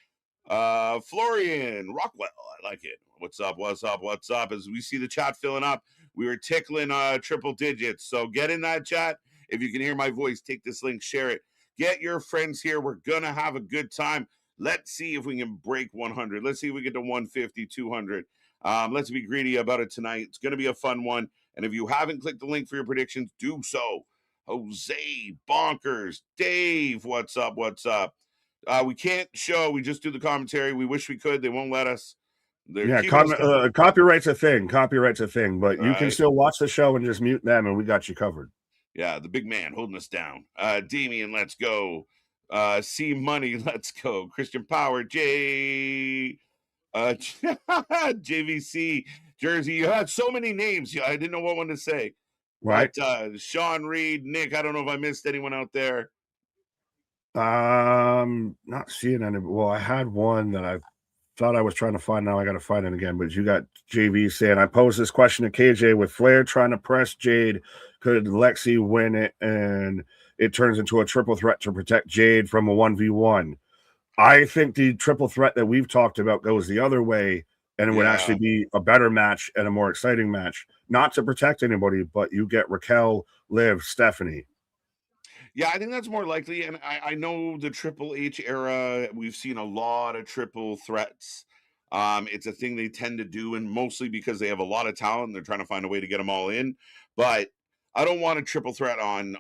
Florian Rockwell, I like it. What's up? What's up? What's up? As we see the chat filling up, we were tickling triple digits. So get in that chat. If you can hear my voice, take this link, share it. Get your friends here. We're gonna have a good time. Let's see if we can break 100. Let's see if we get to 150, 200. Let's be greedy about it tonight. It's going to be a fun one. And if you haven't clicked the link for your predictions, do so. Jose, Bonkers, Dave, what's up? What's up? We can't show. We just do the commentary. We wish we could. They won't let us. They're keeping us copyright's a thing. Copyright's a thing. But you can right. still watch the show and just mute them, and we got you covered. Yeah, the big man holding us down. Damien, let's go. C Money, let's go. Christian Power, JVC, Jersey. You had so many names. I didn't know what one to say. Right. But Sean Reed, Nick, I don't know if I missed anyone out there. Not seeing any. Well, I had one that I thought I was trying to find. Now I got to find it again. But you got JV saying, I posed this question to KJ with Flair trying to press Jade. Could Lexi win it? And it turns into a triple threat to protect Jade from a 1v1. I think the triple threat that we've talked about goes the other way, and it would actually be a better match and a more exciting match. Not to protect anybody, but you get Raquel, Liv, Stephanie. Yeah, I think that's more likely. And I know the Triple H era, we've seen a lot of triple threats. It's a thing they tend to do, and mostly because they have a lot of talent and they're trying to find a way to get them all in. But I don't want a triple threat on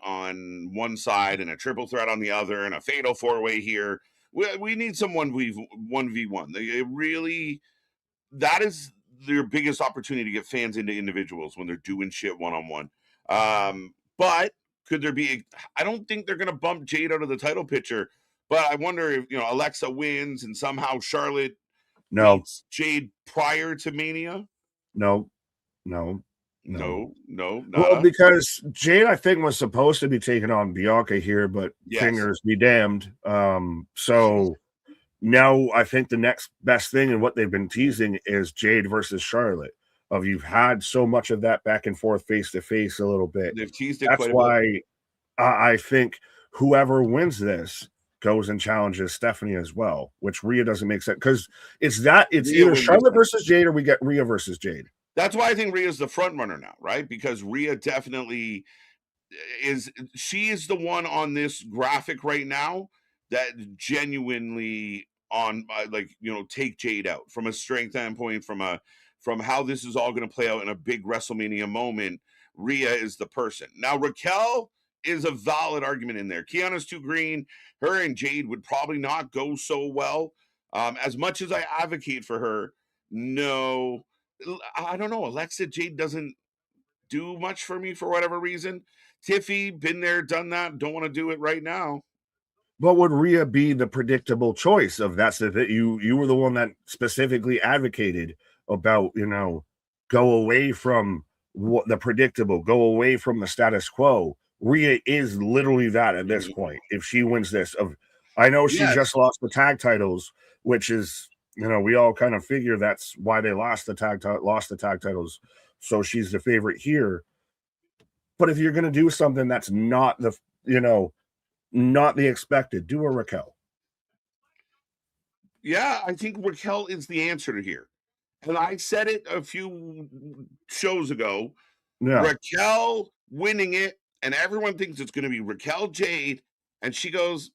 one side and a triple threat on the other and a fatal four-way here. We need some 1v1. They really, that is their biggest opportunity to get fans into individuals when they're doing shit one-on-one. But could there be I don't think they're going to bump Jade out of the title picture, but I wonder if, Alexa wins and somehow Charlotte beats Jade prior to Mania. No. Well, because Jade, I think, was supposed to be taking on Bianca here, but fingers be damned. So now I think the next best thing and what they've been teasing is Jade versus Charlotte. You've had so much of that back and forth, face to face, a little bit. They've teased it. That's why I think whoever wins this goes and challenges Stephanie as well, which Rhea doesn't make sense because it's either Charlotte versus Jade or we get Rhea versus Jade. That's why I think Rhea's the front runner now, right? Because Rhea definitely she is the one on this graphic right now that genuinely take Jade out from a strength standpoint, from how this is all going to play out in a big WrestleMania moment. Rhea is the person. Now, Raquel is a valid argument in there. Kiana's too green. Her and Jade would probably not go so well. As much as I advocate for her, no, I don't know. Alexa Jade doesn't do much for me for whatever reason. Tiffy, been there, done that. Don't want to do it right now. But would Rhea be the predictable choice of that's the thing? You were the one that specifically advocated about, go away from what the predictable, go away from the status quo. Rhea is literally that at this point. If she wins this, I know she just lost the tag titles, which is, we all kind of figure that's why they lost the tag titles. So she's the favorite here. But if you're going to do something that's not the, not the expected, do a Raquel. Yeah, I think Raquel is the answer to here. And I said it a few shows ago. Yeah. Raquel winning it, and everyone thinks it's going to be Raquel Jade, and she goes,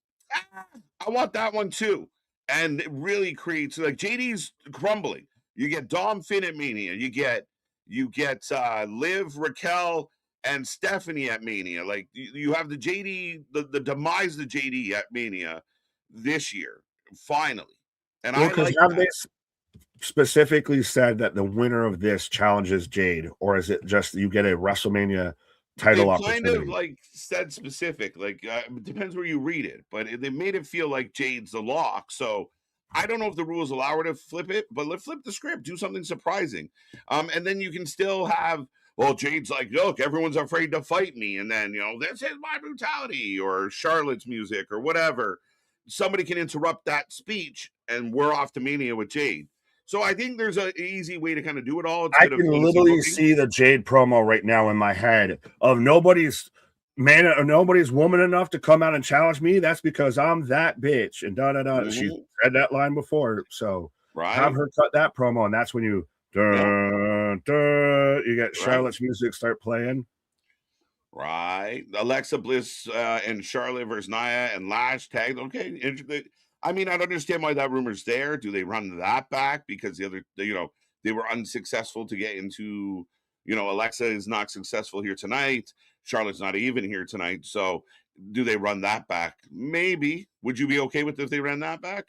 I want that one too. And it really creates, like, JD's crumbling. You get Dom Finn at Mania. You get Liv, Raquel, and Stephanie at Mania. Like, you have the JD, the demise of JD at Mania this year, finally. And I like that. They specifically said that the winner of this challenges Jade, or is it just you get a WrestleMania title opportunity? Kind of like said specific, like it depends where you read it, but they made it feel like Jade's the lock. So I don't know if the rules allow her to flip it, but let's flip the script, do something surprising. And then you can still have, well, Jade's like, look, everyone's afraid to fight me. And then, this is my brutality, or Charlotte's music or whatever. Somebody can interrupt that speech and we're off to Mania with Jade. So I think there's an easy way to kind of do it all. It's a I bit of can fantasy literally booking. see the Jade promo right now in my head of nobody's man or nobody's woman enough to come out and challenge me. That's because I'm that bitch. And da da da. She Mhm. said that line before. So have Right? her cut that promo, and that's when you Yeah. you get Right. Charlotte's music start playing. Right. Alexa Bliss and Charlotte versus Nia and Lash tagged. Okay. I mean, I don't understand why that rumor's there. Do they run that back because they were unsuccessful to get into, Alexa is not successful here tonight. Charlotte's not even here tonight. So do they run that back? Maybe. Would you be okay with if they ran that back?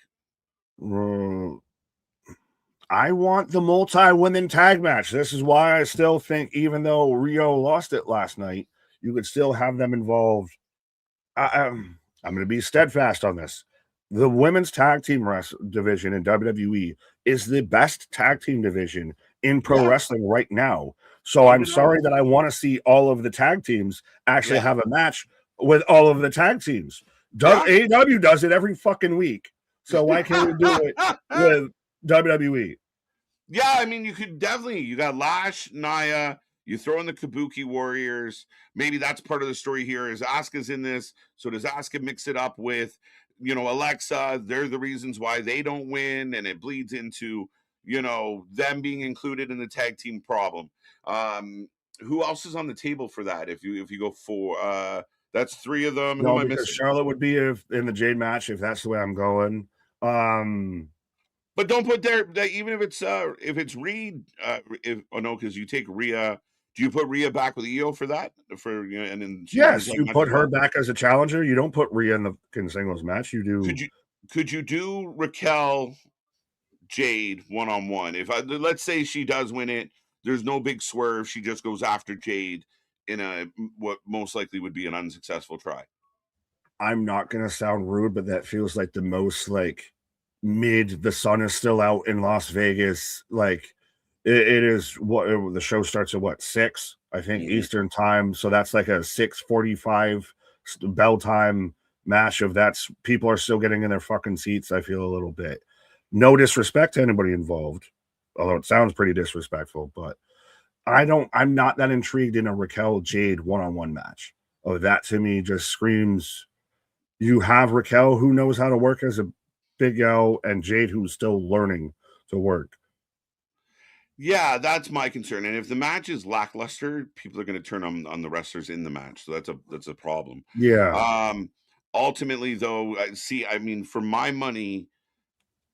I want the multi-women tag match. This is why I still think, even though Rio lost it last night, you could still have them involved. I'm going to be steadfast on this. The women's tag team division in WWE is the best tag team division in pro Yeah. wrestling right now. So I'm sorry that I want to see all of the tag teams actually Yeah. have a match with all of the tag teams. Yeah. AEW does it every fucking week. So why can't we do it with WWE? Yeah, I mean, you got Lash, Naya, you throw in the Kabuki Warriors. Maybe that's part of the story here is Asuka's in this. So does Asuka mix it up with, Alexa? They're the reasons why they don't win, and it bleeds into, them being included in the tag team problem. Um, who else is on the table for that? If you go for that's three of them. Who am No, I because missing? Charlotte would be in the Jade match if that's the way I'm going. But don't put there that even if it's Reed, if oh no, because you take Rhea. Do you put Rhea back with Io for that? And then she wins Yes, that you match put as her well. back as a challenger. You don't put Rhea in the singles match. You Could do. you could you do Raquel Jade 1-on-1? If let's say she does win it, there's no big swerve. She just goes after Jade in what most likely would be an unsuccessful try. I'm not gonna sound rude, but that feels like the most like mid. The sun is still out in Las Vegas. Like it is. What the show starts at? What 6? I think Mhm. Eastern time. So that's like a 6:45 bell time match. Of that's people are still getting in their fucking seats. I feel a little bit. No disrespect to anybody involved, although it sounds pretty disrespectful, but I'm not that intrigued in a Raquel Jade one-on-one match. Oh, that to me just screams you have Raquel who knows how to work as a big L and Jade who's still learning to work. Yeah, that's my concern. And if the match is lackluster, people are going to turn on the wrestlers in the match. So that's a problem. Yeah. Um, Ultimately, though, see, I mean, for my money,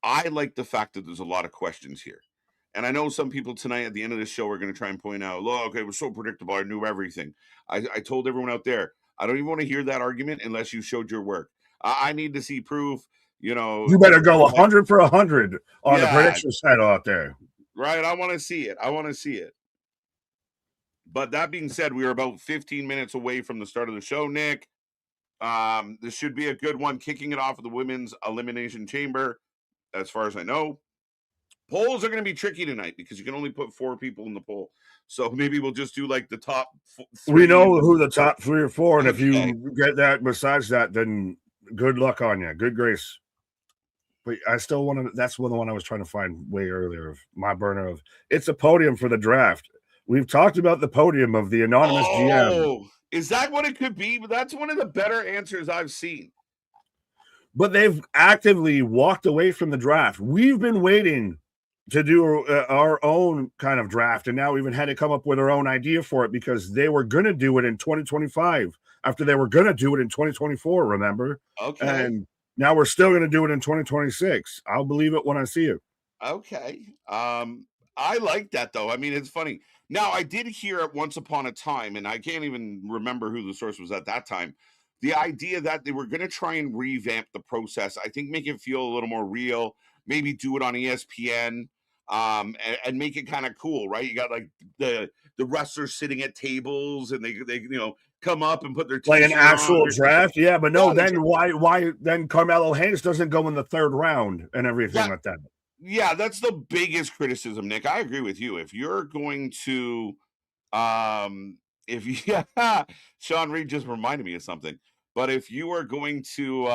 I like the fact that there's a lot of questions here. And I know some people tonight at the end of the show are going to try and point out, look, it was so predictable. I knew everything. I told everyone out there, I don't even want to hear that argument unless you showed your work. I need to see proof, You better go 100 for 100 on the yeah, prediction side out there. right. I want to see it. I want to see it. But that being said, we are about 15 minutes away from the start of the show, Nick. This should be a good one, kicking it off with the women's elimination chamber, as far as I know. Polls are going to be tricky tonight because you can only put 4 people in the poll. So maybe we'll just do like the top We three. know who the top 3 or 4, and if Okay. you get that besides that, then good luck on you. Good grace. But I still want to. That's one the one I was trying to find way earlier. Of my burner of it's a podium for the draft. We've talked about the podium of the anonymous GM, Oh, is that what it could be? But that's one of the better answers I've seen. but they've actively walked away from the draft. We've been waiting to do our own kind of draft, and now we even had to come up with our own idea for it because they were going to do it in 2025 after they were going to do it in 2024. Remember, Okay. and now we're still going to do it in 2026. I'll believe it when I see it. Okay. I like that though. I mean, it's funny. Now, I did hear it once upon a time, and I can't even remember who the source was at that time. The idea that they were going to try and revamp the process, I think, make it feel a little more real. Maybe do it on ESPN, and make it kind of cool, right? You got like the wrestlers sitting at tables, and they come up and put their Like an T-shirt on. actual draft, yeah, but no. Yeah, Then why then Carmelo Hayes doesn't go in the 3rd round and everything yeah, like that? yeah. That's the biggest criticism, Nick. I agree with you. If you're going to if you yeah, Sean Reed just reminded me of something. But if you are going to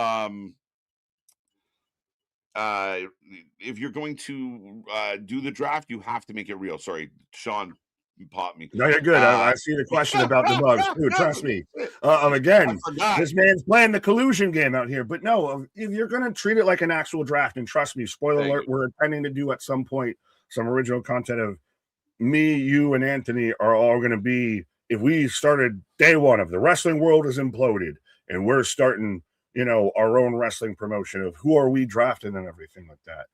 if you're going to do the draft, you have to make it real. Sorry, Sean popped me. No, you're good. I see the question about the mugs too. Trust me. Again, this man's playing the collusion game out here. But no, if you're going to treat it like an actual draft, and trust me, spoiler alert, we're intending to do at some point some original content of me, you, and Anthony are all going to be. If we started day one of the wrestling world is imploded, and we're starting, our own wrestling promotion of who are we drafting and everything like that,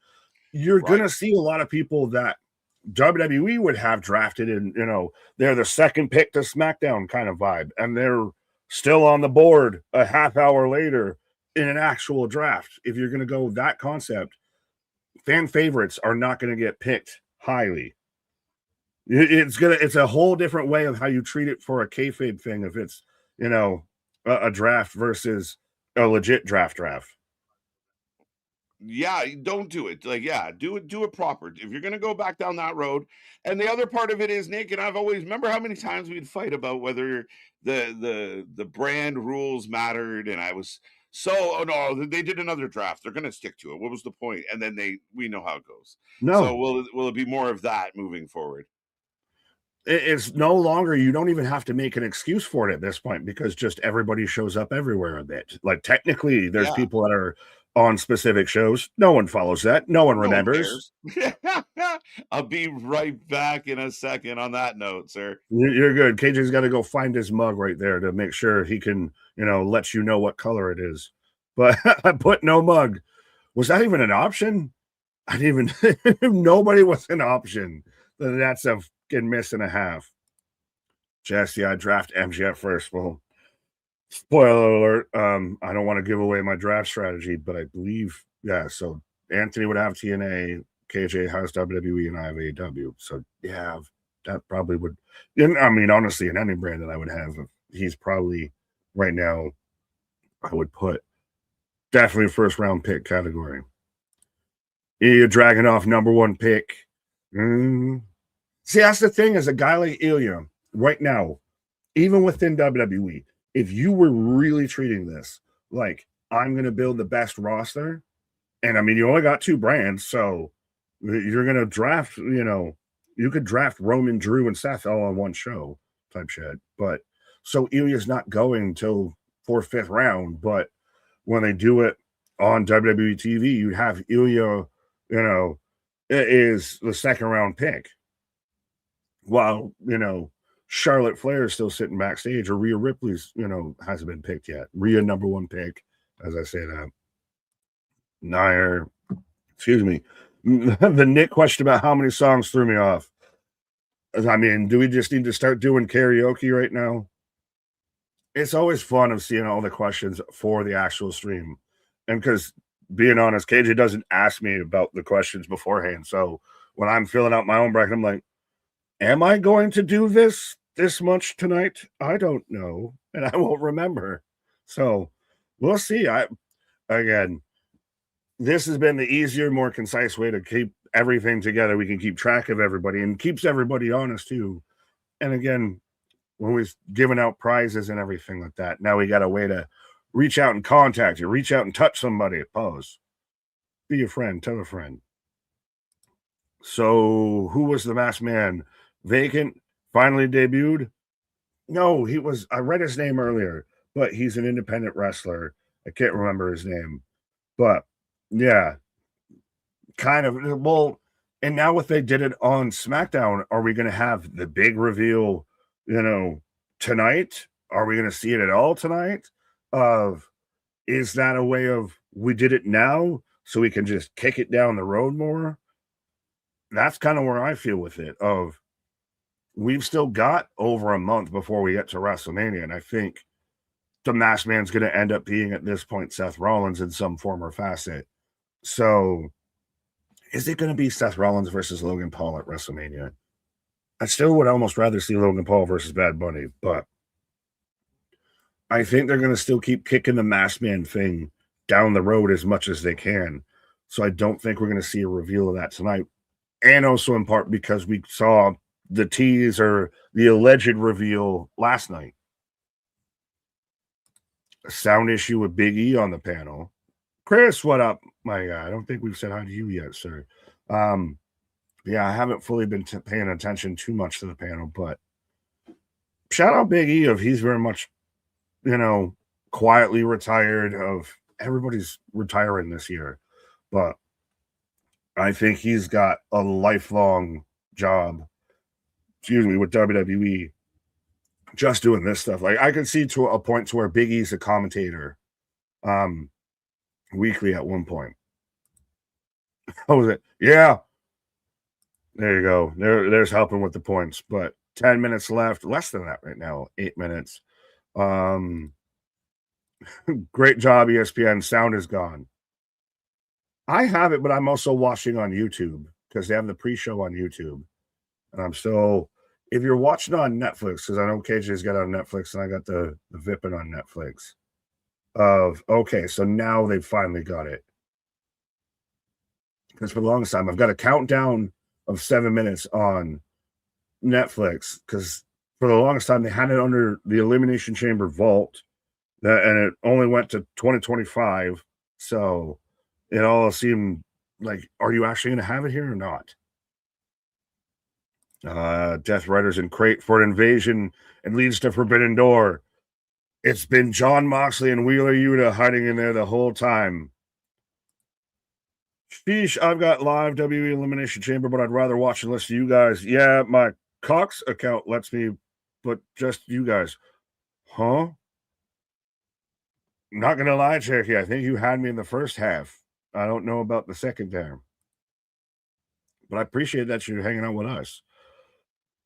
you're going to see a lot of people that WWE would have drafted, and they're the second pick to SmackDown kind of vibe, and they're still on the board a half hour later in an actual draft. If you're going to go that concept, fan favorites are not going to get picked highly. It's a whole different way of how you treat it for a kayfabe thing. If it's a draft versus a legit draft. Yeah, don't do it. Do it proper. If you're gonna go back down that road. And the other part of it is, Nick, and I've always remember how many times we'd fight about whether the brand rules mattered, and I was oh no, they did another draft. They're gonna stick to it. What was the point? And then we know how it goes. No. So will it be more of that moving forward? It's no longer, you don't even have to make an excuse for it at this point, because just everybody shows up everywhere a bit. Like, technically, there's people that are on specific shows. No one follows that. No one remembers. I'll be right back in a second on that note, sir. You're good. KJ's got to go find his mug right there to make sure he can, let you know what color it is. But I put no mug. Was that even an option? I didn't even, nobody was an option. That's a miss and a half. Jesse, I draft MJF first. Well, spoiler alert. I don't want to give away my draft strategy, but I believe, so Anthony would have TNA, KJ has WWE, and I have AEW. So that probably would, honestly, in any brand that I would have, he's probably right now, I would put definitely first round pick category. Ilya Dragunov, number one pick. See, that's the thing, as a guy like Ilya right now, even within WWE, if you were really treating this like, I'm going to build the best roster, and you only got two brands, so you're going to draft, you could draft Roman, Drew, and Seth all on one show type shit. But so Ilya's not going until 4th, 5th round, but when they do it on WWE TV, you have Ilya, is the 2nd round pick. While, Charlotte Flair is still sitting backstage, or Rhea Ripley's, hasn't been picked yet. Rhea, number one pick, as I say that. Nair, excuse me. The Nick question about how many songs threw me off. Do we just need to start doing karaoke right now? It's always fun of seeing all the questions for the actual stream. And because, being honest, KJ doesn't ask me about the questions beforehand. So when I'm filling out my own bracket, I'm like, am I going to do this much tonight? I don't know, and I won't remember. So we'll see. Again, this has been the easier, more concise way to keep everything together. We can keep track of everybody and keeps everybody honest too. And again, when we've given out prizes and everything like that, now we got a way to reach out and contact you, reach out and touch somebody. Pause. Be a friend. Tell a friend. So who was the masked man? Vacant finally debuted. No, I read his name earlier, but he's an independent wrestler. I can't remember his name, but kind of. Well, and now what they did it on SmackDown, are we going to have the big reveal, tonight? Are we going to see it at all tonight? Is that a way of, we did it now so we can just kick it down the road more? That's kind of where I feel with it, of, we've still got over a month before we get to WrestleMania, and I think the masked man's going to end up being, at this point, Seth Rollins in some form or facet. So is it going to be Seth Rollins versus Logan Paul at WrestleMania? I still would almost rather see Logan Paul versus Bad Bunny, but I think they're going to still keep kicking the masked man thing down the road as much as they can. So I don't think we're going to see a reveal of that tonight. And also in part because we saw the tease or the alleged reveal last night. A sound issue with Big E on the panel. Chris, what up, my guy? I don't think we've said hi to you yet, sir. Yeah, I haven't fully been paying attention too much to the panel, but shout out Big E if he's very much, quietly retired. Of everybody's retiring this year, but I think he's got a lifelong job. Excuse me, with WWE, just doing this stuff. Like I could see to a point to where Big E's a commentator, weekly at one point. What was it? Yeah. There you go. There's helping with the points, but 10 minutes left. Less than that right now. 8 minutes. Great job, ESPN. Sound is gone. I have it, but I'm also watching on YouTube because they have the pre-show on YouTube. And I'm still, if you're watching on Netflix, because I know KJ's got it on Netflix and I got the Vipin on Netflix. Okay, so now they've finally got it. Because for the longest time, I've got a countdown of 7 minutes on Netflix because for the longest time they had it under the Elimination Chamber vault, and it only went to 2025. So it all seemed like, are you actually going to have it here or not? Death Riders in crate for an invasion and leads to Forbidden Door. It's been John Moxley and Wheeler Yuta hiding in there the whole time. Sheesh, I've got live WWE Elimination Chamber, but I'd rather watch and listen to you guys. Yeah, my Cox account lets me, but just you guys. Huh? Not going to lie, Cherokee. I think you had me in the first half. I don't know about the second there. But I appreciate that you're hanging out with us.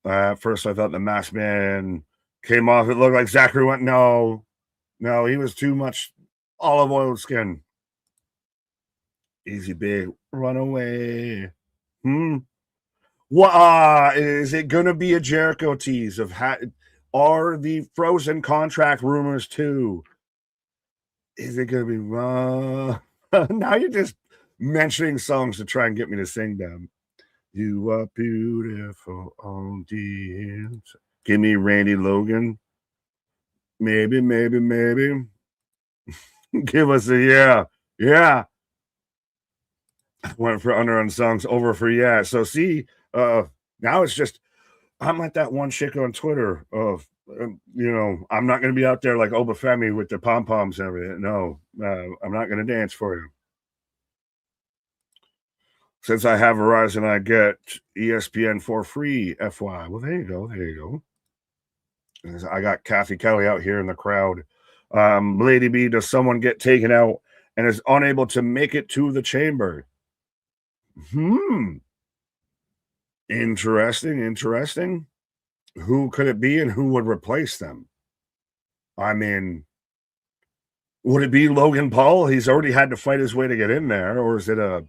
At first, I thought the Masked Man came off. It looked like Zachary went, no, he was too much olive oil skin. Easy big runaway. What is it going to be a Jericho tease of are the frozen contract rumors too? Is it going to be now you're just mentioning songs to try and get me to sing them. You are beautiful on the inside. Give me Randy Logan. Maybe. Give us a yeah. Went for under on songs, over for yeah. So see, now it's just I'm like that one chick on Twitter of I'm not going to be out there like Obafemi with the pom poms and everything. No, I'm not going to dance for you. Since I have Verizon, I get ESPN for free. FY. Well, there you go. I got Kathy Kelly out here in the crowd. Lady B, does someone get taken out and is unable to make it to the chamber? Interesting. Who could it be and who would replace them? I mean, would it be Logan Paul? He's already had to fight his way to get in there. Or is it a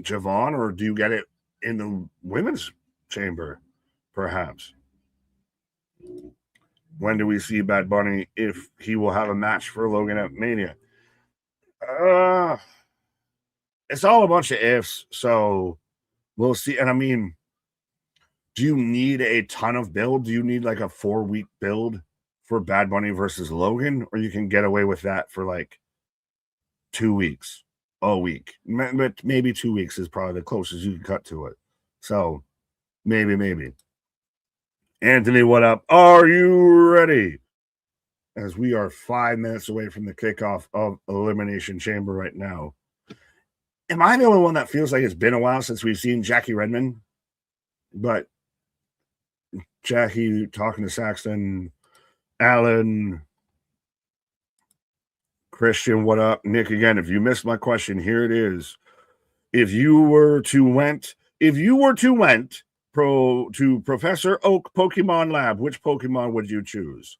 Javon? Or do you get it in the women's chamber, perhaps? When do we see Bad Bunny, if he will have a match for Logan at Mania? It's all a bunch of ifs, so we'll see. And I mean, do you need a ton of build? Do you need like a 4-week build for Bad Bunny versus Logan? Or you can get away with that for like 2 weeks, a week. But maybe 2 weeks is probably the closest you can cut to it. So maybe. Anthony, what up? Are you ready? As we are 5 minutes away from the kickoff of Elimination Chamber right now. Am I the only one that feels like it's been a while since we've seen Jackie Redmond? But Jackie talking to Saxton, Alan, Christian, what up? Nick, again, if you missed my question, here it is. If you were to went to Professor Oak Pokemon Lab, which Pokemon would you choose?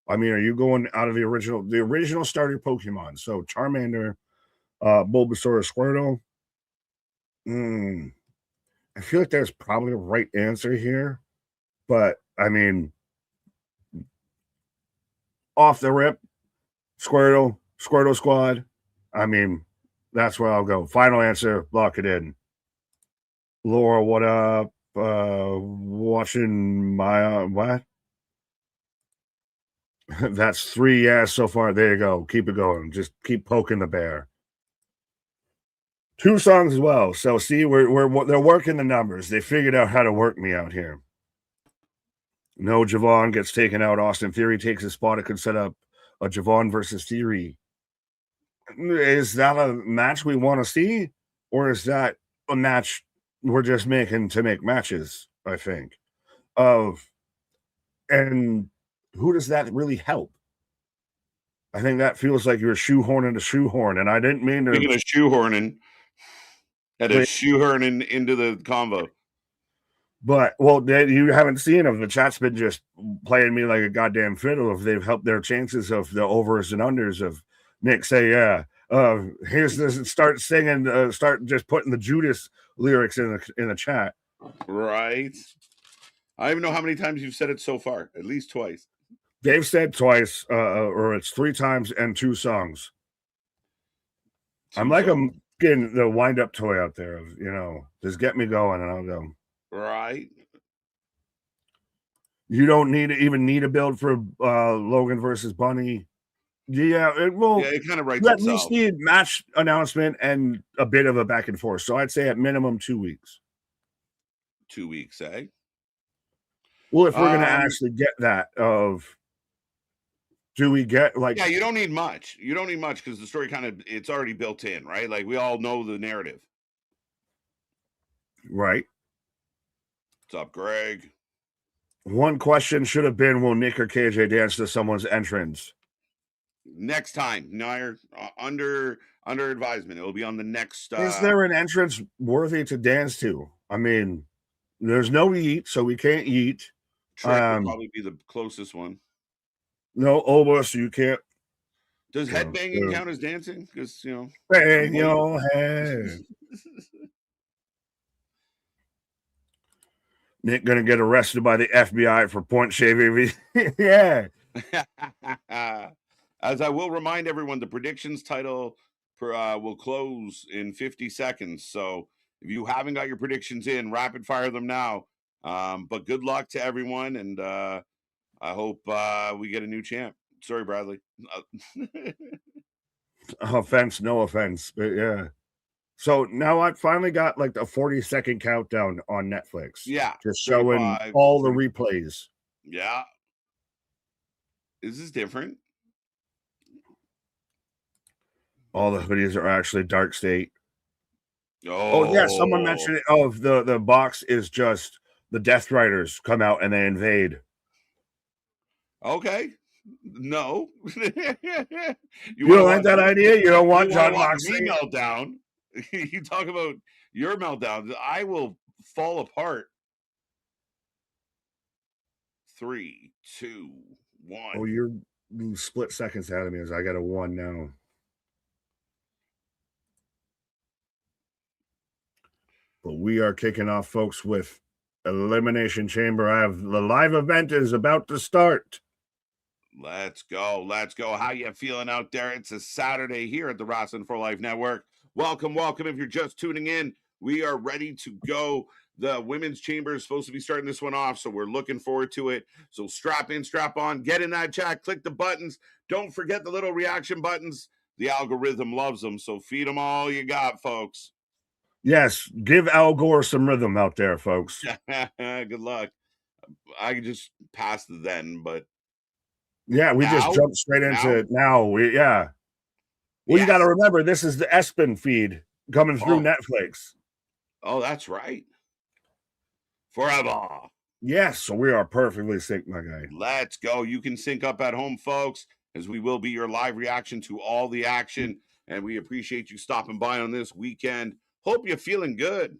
I mean, are you going out of the original starter Pokemon? So Charmander, Bulbasaur, Squirtle. I feel like there's probably a right answer here, but I mean, off the rip, Squirtle Squad. I mean, that's where I'll go. Final answer, lock it in. Laura, what up? Watching my what? That's 3 yes so far. There you go. Keep it going. Just keep poking the bear. 2 songs as well. So see, they're working the numbers. They figured out how to work me out here. No, Javon gets taken out. Austin Theory takes his spot. It could set up a Javon versus Theory. Is that a match we want to see? Or is that a match we're just making to make matches, I think? And who does that really help? I think that feels like you're shoehorning a shoehorn, and I didn't mean to. Speaking of shoehorning, had a shoehorning into the convo. But, well, you haven't seen them. The chat's been just playing me like a goddamn fiddle if they've helped their chances of the overs and unders of Nick say, yeah, here's this, start singing, start just putting the Judas lyrics in the chat. Right. I don't even know how many times you've said it so far. At least twice. They've said twice, or it's 3 times and 2 songs. I'm like I'm getting the wind-up toy out there of, just get me going and I'll go. Right. You don't even need a build for Logan versus Bunny. Yeah, it will. Yeah, it kind of writes Let itself. me see match announcement and a bit of a back and forth. So I'd say at minimum 2 weeks. 2 weeks, eh? Well, if we're going to actually get that do we get like... Yeah, you don't need much. You don't need much because the story it's already built in, right? Like we all know the narrative. Right. What's up, Greg? One question should have been, will Nick or KJ dance to someone's entrance? Next time, Nair, under advisement. It'll be on the next. Is there an entrance worthy to dance to? I mean, there's no yeet, so we can't yeet. Trick would probably be the closest one. No Oba, so you can't. Does headbanging count as dancing? Because bang your head. Nick gonna get arrested by the FBI for point shaving. Yeah. As I will remind everyone, the predictions title will close in 50 seconds. So if you haven't got your predictions in, rapid fire them now. But good luck to everyone, and I hope we get a new champ. Sorry, Bradley. Offense, no offense, but yeah. So now I finally got like a 40-second countdown on Netflix. Yeah, just showing all the replays. Yeah. Is this different? All the hoodies are actually Dark State. Oh yeah, someone mentioned it. Oh, the box is just the Death Riders come out and they invade. Okay. No. You don't like that idea? You don't want John Moxley? Meltdown. You talk about your meltdown. I will fall apart. 3, 2, 1. Oh, you're split seconds out of me as I got a 1 now. But we are kicking off, folks, with Elimination Chamber. The live event is about to start. Let's go. Let's go. How you feeling out there? It's a Saturday here at the Wrestling for Life Network. Welcome, welcome. If you're just tuning in, we are ready to go. The Women's Chamber is supposed to be starting this one off, so we're looking forward to it. So strap in, strap on, get in that chat, click the buttons. Don't forget the little reaction buttons. The algorithm loves them, so feed them all you got, folks. Yes, give Al Gore some rhythm out there, folks. Good luck. I could just pass the then, but yeah, we just jumped straight into it now. Well, yes. You got to remember, this is the ESPN feed coming through Netflix. Oh, that's right. Forever. Yes, so we are perfectly synced, my guy. Let's go. You can sync up at home, folks, as we will be your live reaction to all the action, and we appreciate you stopping by on this weekend. Hope you're feeling good.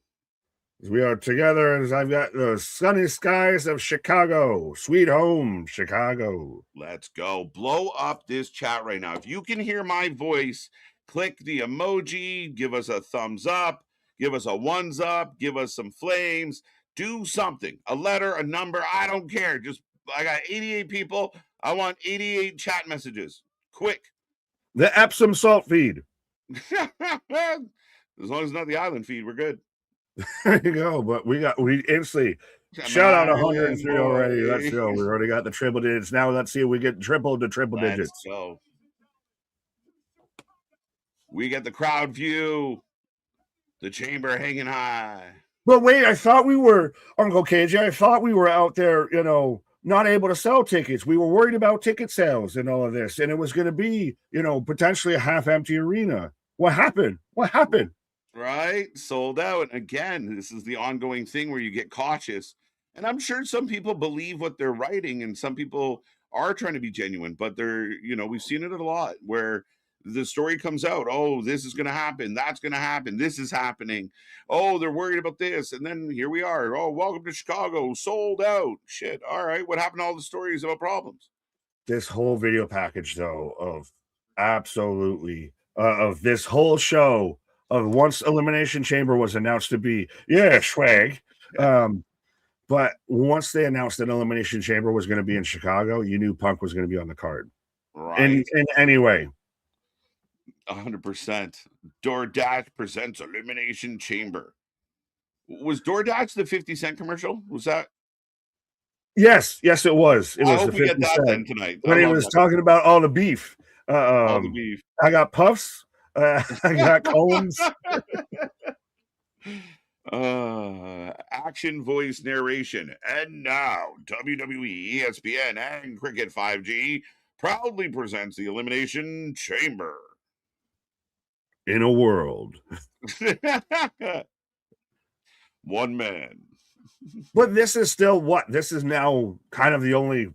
We are together as I've got the sunny skies of Chicago. Sweet home, Chicago. Let's go. Blow up this chat right now. If you can hear my voice, click the emoji, give us a thumbs up, give us a ones up, give us some flames, do something. A letter, a number, I don't care. I got 88 people. I want 88 chat messages. Quick. The Epsom salt feed. As long as it's not the island feed, we're good. There you go. But we instantly shout out 103 already. Let's go. We already got the triple digits. Now let's see if we get triple to triple digits. So we get the crowd view. The chamber hanging high. But wait, I thought we were, Uncle KJ, I thought we were out there, not able to sell tickets. We were worried about ticket sales and all of this. And it was going to be, potentially a half empty arena. What happened? What happened? Right? Sold out. And again, this is the ongoing thing where you get cautious. And I'm sure some people believe what they're writing, and some people are trying to be genuine, but we've seen it a lot where the story comes out. Oh, this is going to happen. That's going to happen. This is happening. Oh, they're worried about this. And then here we are. Oh, welcome to Chicago. Sold out. Shit. All right. What happened to all the stories about problems? This whole video package, though, of absolutely, of this whole show, of once Elimination Chamber was announced to be, swag. But once they announced that Elimination Chamber was going to be in Chicago, you knew Punk was going to be on the card. Right. In any way. 100%. DoorDash presents Elimination Chamber. Was DoorDash the 50 Cent commercial? Was that? Yes, it was. It I was hope the we get 50 that then Cent. tonight. When he was talking about all the beef. All the beef. I got Puffs. I got Owens. Action voice narration. And now, WWE, ESPN, and Cricket 5G proudly presents the Elimination Chamber. In a world. One man. But this is still what? This is now kind of the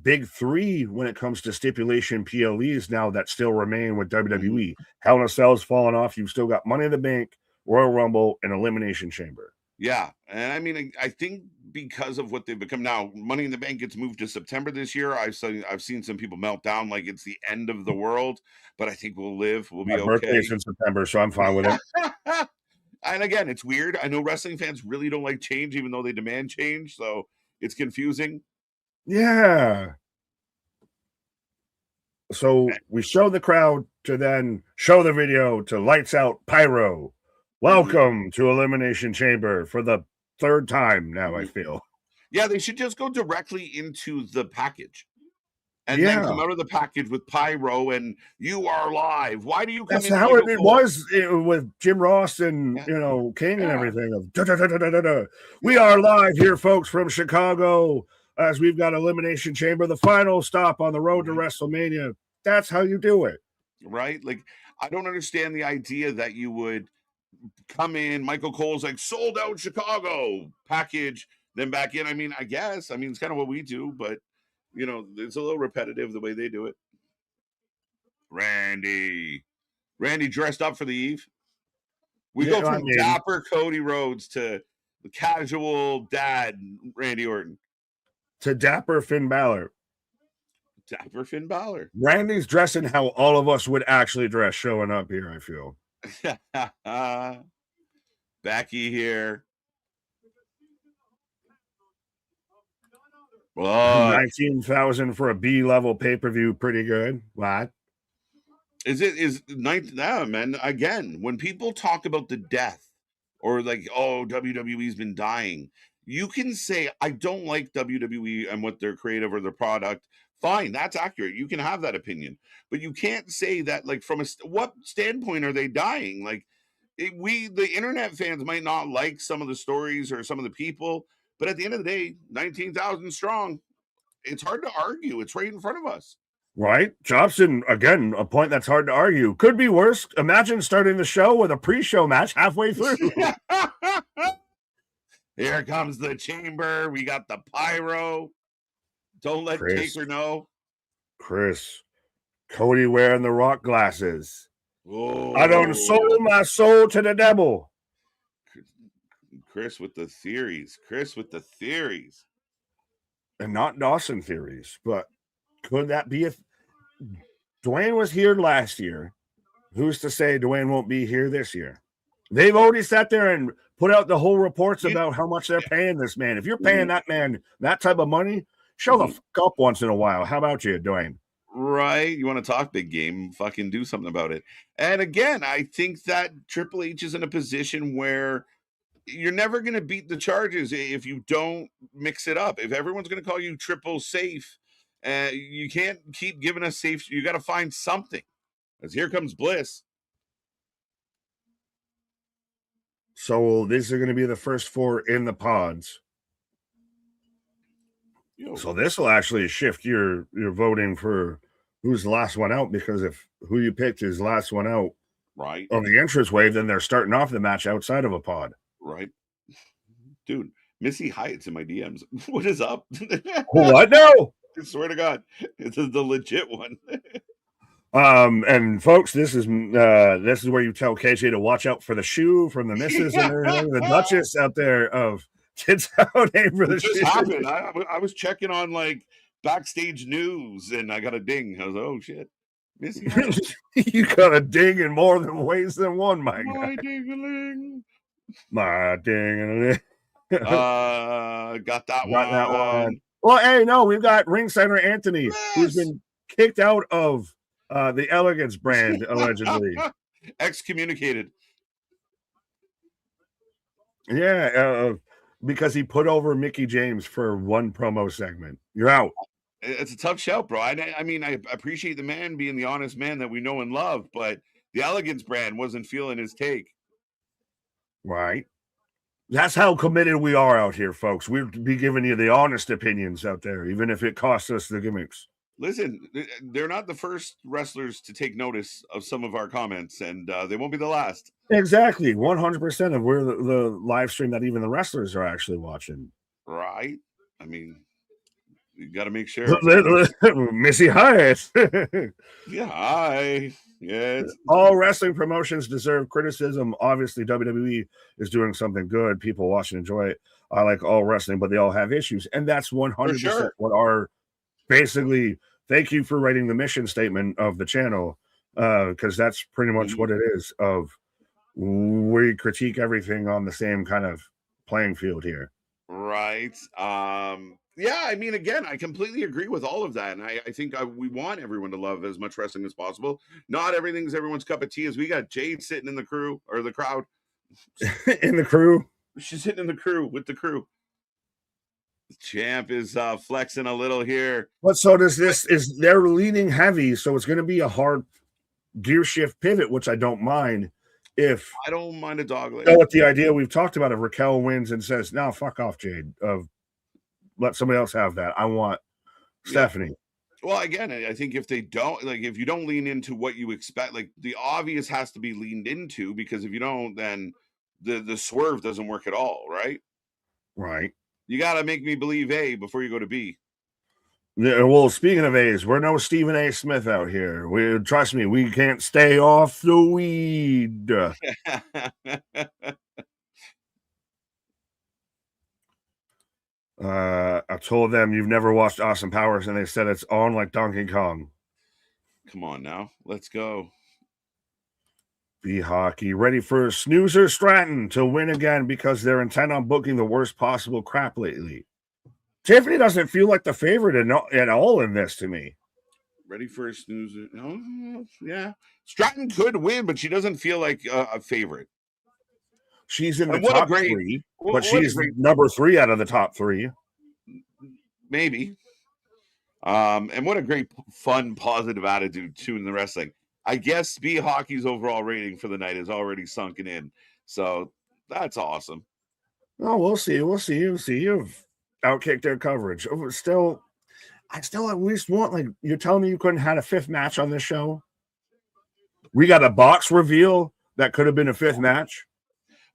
big three when it comes to stipulation PLEs now that still remain with WWE. Hell in a Cell's fallen off. You've still got Money in the Bank, Royal Rumble, and Elimination Chamber. Yeah. And I mean, I think because of what they've become now, Money in the Bank gets moved to September this year. I've seen some people melt down like it's the end of the world, but I think we'll live. We'll be okay. My birthday's in September, so I'm fine with it. And again, it's weird. I know wrestling fans really don't like change, even though they demand change. So it's confusing. Yeah. So we show the crowd to then show the video to lights out pyro. Welcome to Elimination Chamber for the third time now, I feel. Yeah, they should just go directly into the package. And then come out of the package with pyro and you are live. Why do you come in? That's how it was with Jim Ross and King and everything. We are live here, folks, from Chicago, as we've got Elimination Chamber, the final stop on the road to WrestleMania. That's how you do it. Right? Like, I don't understand the idea that you would come in, Michael Cole's like, sold out Chicago, package, then back in. I mean, I guess. I mean, it's kind of what we do, but it's a little repetitive the way they do it. Randy dressed up for the Eve. We go from dapper Cody Rhodes to the casual dad Randy Orton to dapper Finn Balor. Randy's dressing how all of us would actually dress showing up here, I feel. Becky here. 19,000 for a B-level pay-per-view, pretty good. What? Is 19? Yeah, man. Again, when people talk about the death or like, oh, WWE's been dying, you can say, I don't like WWE and what their creative or their product. Fine, that's accurate. You can have that opinion, but you can't say that like from what standpoint are they dying? Like the internet fans might not like some of the stories or some of the people, but at the end of the day, 19,000 strong. It's hard to argue. It's right in front of us. Right. Jobson, again, a point that's hard to argue. Could be worse. Imagine starting the show with a pre-show match halfway through. Here comes the chamber. We got the pyro. Don't let Taker know. Chris, Cody wearing the rock glasses. Oh. I don't sold my soul to the devil. Chris with the theories. And not Dawson theories, but could that be if Dwayne was here last year? Who's to say Dwayne won't be here this year? They've already sat there and put out the whole reports about how much they're paying this man. If you're paying that man that type of money, show the fuck up once in a while. How about you, Dwayne? Right. You want to talk big game? Fucking do something about it. And again, I think that Triple H is in a position where you're never going to beat the charges if you don't mix it up. If everyone's going to call you triple safe, you can't keep giving us safe. You got to find something. As here comes Bliss. So these are going to be the first 4 in the pods. Yo. So this will actually shift your voting for who's the last one out, because if who you picked is last one out right on the entrance wave, then they're starting off the match outside of a pod. Right. Dude, Missy Hyatt's in my DMs. What is up? What? No. I swear to God, this is the legit one. And folks, this is where you tell KJ to watch out for the shoe from the missus and everything. The Duchess out there of kids out aim for the It just shoe. happened. I was checking on like backstage news and I got a ding. I was like, oh shit. Missy Hyatt. You got a ding in more than ways than one, my guy. Ding-a-ling. My ding-a-ling. Got that one. Well, hey, no, we've got Ringside Anthony, who's been kicked out of the Elegance brand, allegedly. Excommunicated. Yeah, because he put over Mickie James for one promo segment. You're out. It's a tough shout, bro. I mean, I appreciate the man being the honest man that we know and love, but the Elegance brand wasn't feeling his take. Right. That's how committed we are out here, folks. We'll be giving you the honest opinions out there, even if it costs us the gimmicks. Listen, they're not the first wrestlers to take notice of some of our comments, and they won't be the last. Exactly. 100% of we're the live stream that even the wrestlers are actually watching. Right. I mean, you got to make sure. Missy Hyatt. Yeah, hi. Yeah. All wrestling promotions deserve criticism. Obviously, WWE is doing something good. People watch and enjoy it. I like all wrestling, but they all have issues. And that's 100% what our basically, thank you for writing the mission statement of the channel, because that's pretty much what it is. Of we critique everything on the same kind of playing field here. Right. Yeah, I mean, again, I completely agree with all of that. And I think we want everyone to love as much wrestling as possible. Not everything's everyone's cup of tea. As we got Jade sitting in the crew or the crowd. In the crew. She's sitting in the crew with the crew. The champ is flexing a little here. But so does this, is they're leaning heavy. So it's going to be a hard gear shift pivot, which I don't mind. If I don't mind a dog leg. So with the idea we've talked about, if Raquel wins and says, no, fuck off, Jade, of let somebody else have that. I want Stephanie. Well, again, I think if they don't, like, if you don't lean into what you expect, like the obvious has to be leaned into, because if you don't, then the swerve doesn't work at all, right? Right. You got to make me believe A before you go to B. Yeah, well, speaking of A's, we're no Stephen A. Smith out here. Trust me, we can't stay off the weed. I told them you've never watched Austin Powers, and they said it's on like Donkey Kong. Come on now, let's go. B Hockey ready for Snoozer Stratton to win again because they're intent on booking the worst possible crap lately. Tiffany doesn't feel like the favorite at all in this to me. Ready for a snoozer? Oh, yeah. Stratton could win, but she doesn't feel like a favorite. She's in the top 3, but she's number 3 out of the top 3. Maybe. And what a great, fun, positive attitude too in the wrestling. I guess B Hockey's overall rating for the night is already sunken in, so that's awesome. Oh, we'll see. You've outkicked their coverage. I still at least want, like, you're telling me you couldn't have had a 5th match on this show? We got a box reveal that could have been a 5th match.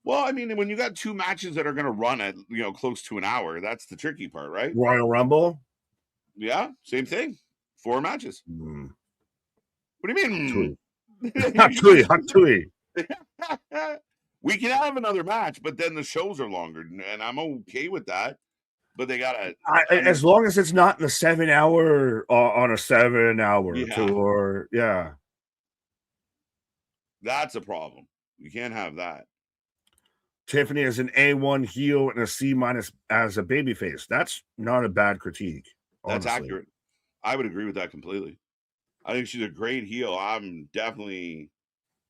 Well, I mean, when you got 2 matches that are going to run at, close to an hour, that's the tricky part, right? Royal Rumble. Yeah, same thing. 4 matches. What do you mean? Hot tui. We can have another match, but then the shows are longer, and I'm okay with that. But they gotta, as long as it's not the 7-hour on a 7-hour tour. Yeah, that's a problem. You can't have that. Tiffany is an A1 heel and a C- as a babyface. That's not a bad critique. Honestly. That's accurate. I would agree with that completely. I think she's a great heel.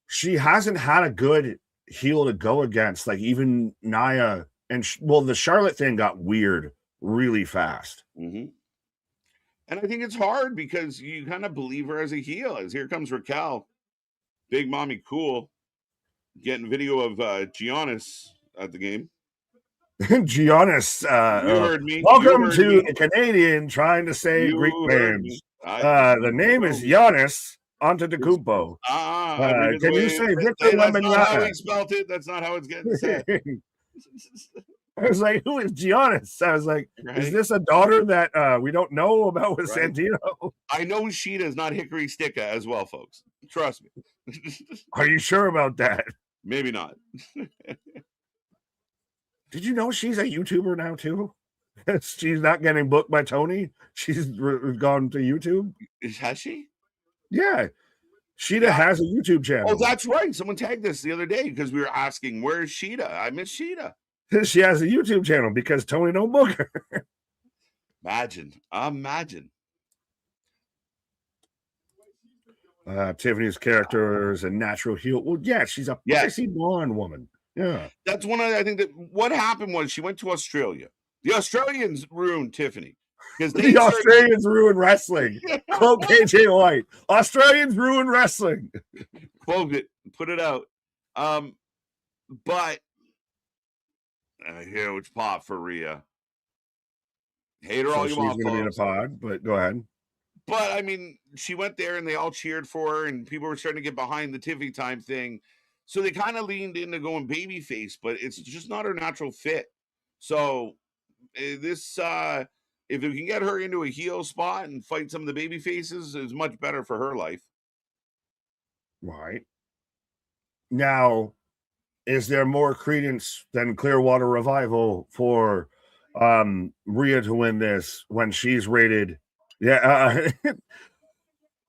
She hasn't had a good heel to go against, like even Nia. And the Charlotte thing got weird really fast. Mm-hmm. And I think it's hard because you kind of believe her as a heel. As here comes Raquel, Big Mommy Cool. Getting video of Giannis at the game. Giannis, You heard me. welcome to the Canadian trying to say Greek names. The name is Giannis Antetokounmpo. Can you say Victor That's not how Wembanyama? he spelled it. That's not how it's getting said. I was like, who is Giannis? I was like, Right? is this a daughter that we don't know about with Right. Santino? I know Sheeta is not Hickory Sticka as well, folks. Trust me. Are you sure about that? Maybe not. Did you know she's a YouTuber now too? She's not getting booked by Tony. She's gone to YouTube. Has she? Yeah. Sheeta has a YouTube channel. Oh, that's right. Someone tagged us the other day because we were asking, where's Sheeta? I miss Sheeta. She has a YouTube channel because Tony don't book her. Imagine. Tiffany's character is a natural heel. Well, yeah, she's a spicy blonde woman. Yeah. That's one of I think that what happened was she went to Australia. The Australians ruined Tiffany. Because the Australians ruin wrestling. Quote KJ White. Australians ruin wrestling. Quote it. Put it out. But a huge pop for Rhea. Hate her all you want, she's going to be in a pod, but go ahead. But, I mean, she went there and they all cheered for her and people were starting to get behind the Tiffany time thing. So they kind of leaned into going babyface, but it's just not her natural fit. So this, if we can get her into a heel spot and fight some of the baby faces, is much better for her life. Right. Now, is there more credence than Clearwater Revival for Rhea to win this when she's rated? Yeah.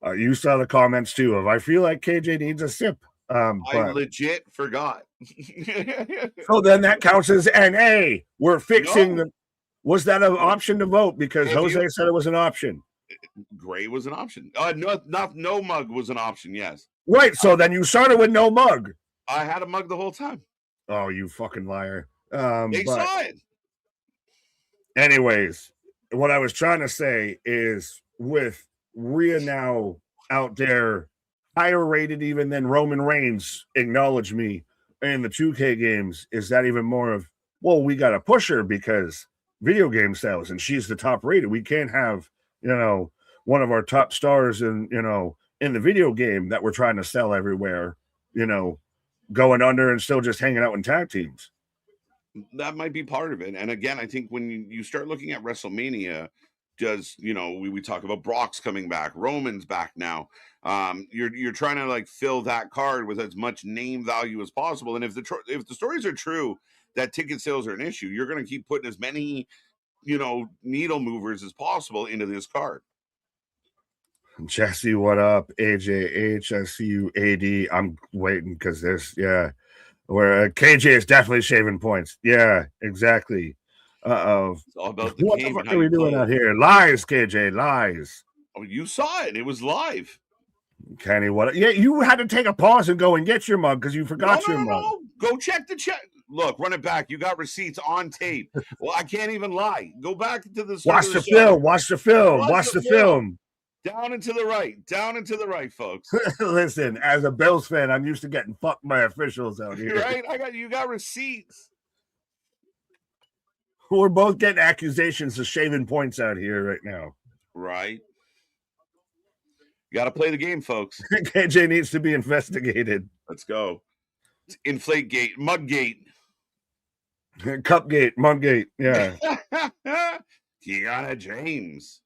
You saw the comments too of, I feel like KJ needs a sip. I legit forgot. So then that counts as NA. We're fixing the. Was that an option to vote? Because Jose said it was an option. Gray was an option. No mug was an option. Yes. Right. So then you started with no mug. I had a mug the whole time. Oh, you fucking liar. They saw it. Anyways, what I was trying to say is with Rhea now out there, higher rated even than Roman Reigns, acknowledge me, in the 2K games, is that even more of, well, we got to push her because video game sales and she's the top rated. We can't have, one of our top stars in the video game that we're trying to sell everywhere, going under and still just hanging out in tag teams. That might be part of it. And again, I think when you start looking at WrestleMania, we talk about Brock's coming back, Roman's back now. You're trying to like fill that card with as much name value as possible. And if the stories are true that ticket sales are an issue, you're going to keep putting as many, needle movers as possible into this card. Jesse, what up? AJH, I see you. AD, I'm waiting because where KJ is definitely shaving points. Yeah, exactly. It's all about the what game. What the fuck are we doing out here? Lies, KJ, lies. Oh, you saw it. It was live. Kenny, what? Yeah, you had to take a pause and go and get your mug because you forgot your mug. No. Go check the check. Look, run it back. You got receipts on tape. Well, I can't even lie. Go back to the Watch the film. Watch the film. Watch the film. Down and to the right. Down and to the right, folks. Listen, as a Bills fan, I'm used to getting fucked by officials out here. Right? You got receipts. We're both getting accusations of shaving points out here right now. Right. You got to play the game, folks. KJ needs to be investigated. Let's go. It's Inflategate, Mudgate. Cupgate, Mudgate, yeah. Kiana James.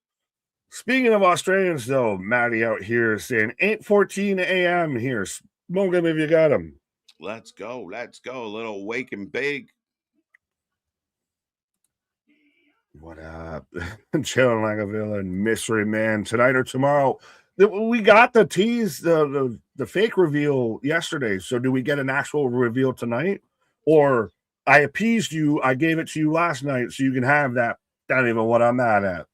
Speaking of Australians, though, Maddie out here saying 8:14 a.m. here. Smoke him if you got him. Let's go. A little wake and bake. What up? Chilling like a villain. Mystery man. Tonight or tomorrow. We got the tease, the fake reveal yesterday. So do we get an actual reveal tonight? Or I appeased you. I gave it to you last night so you can have that. That's even what I'm mad at.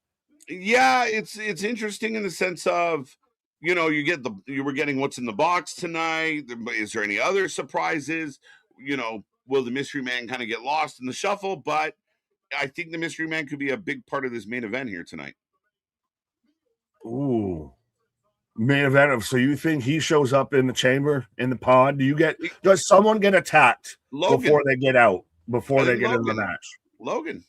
Yeah, it's interesting in the sense of, you were getting what's in the box tonight. Is there any other surprises? Will the mystery man kind of get lost in the shuffle? But I think the mystery man could be a big part of this main event here tonight. Ooh, main event. So you think he shows up in the chamber, in the pod? Does someone get attacked before they get out? Before they get into the match? Logan.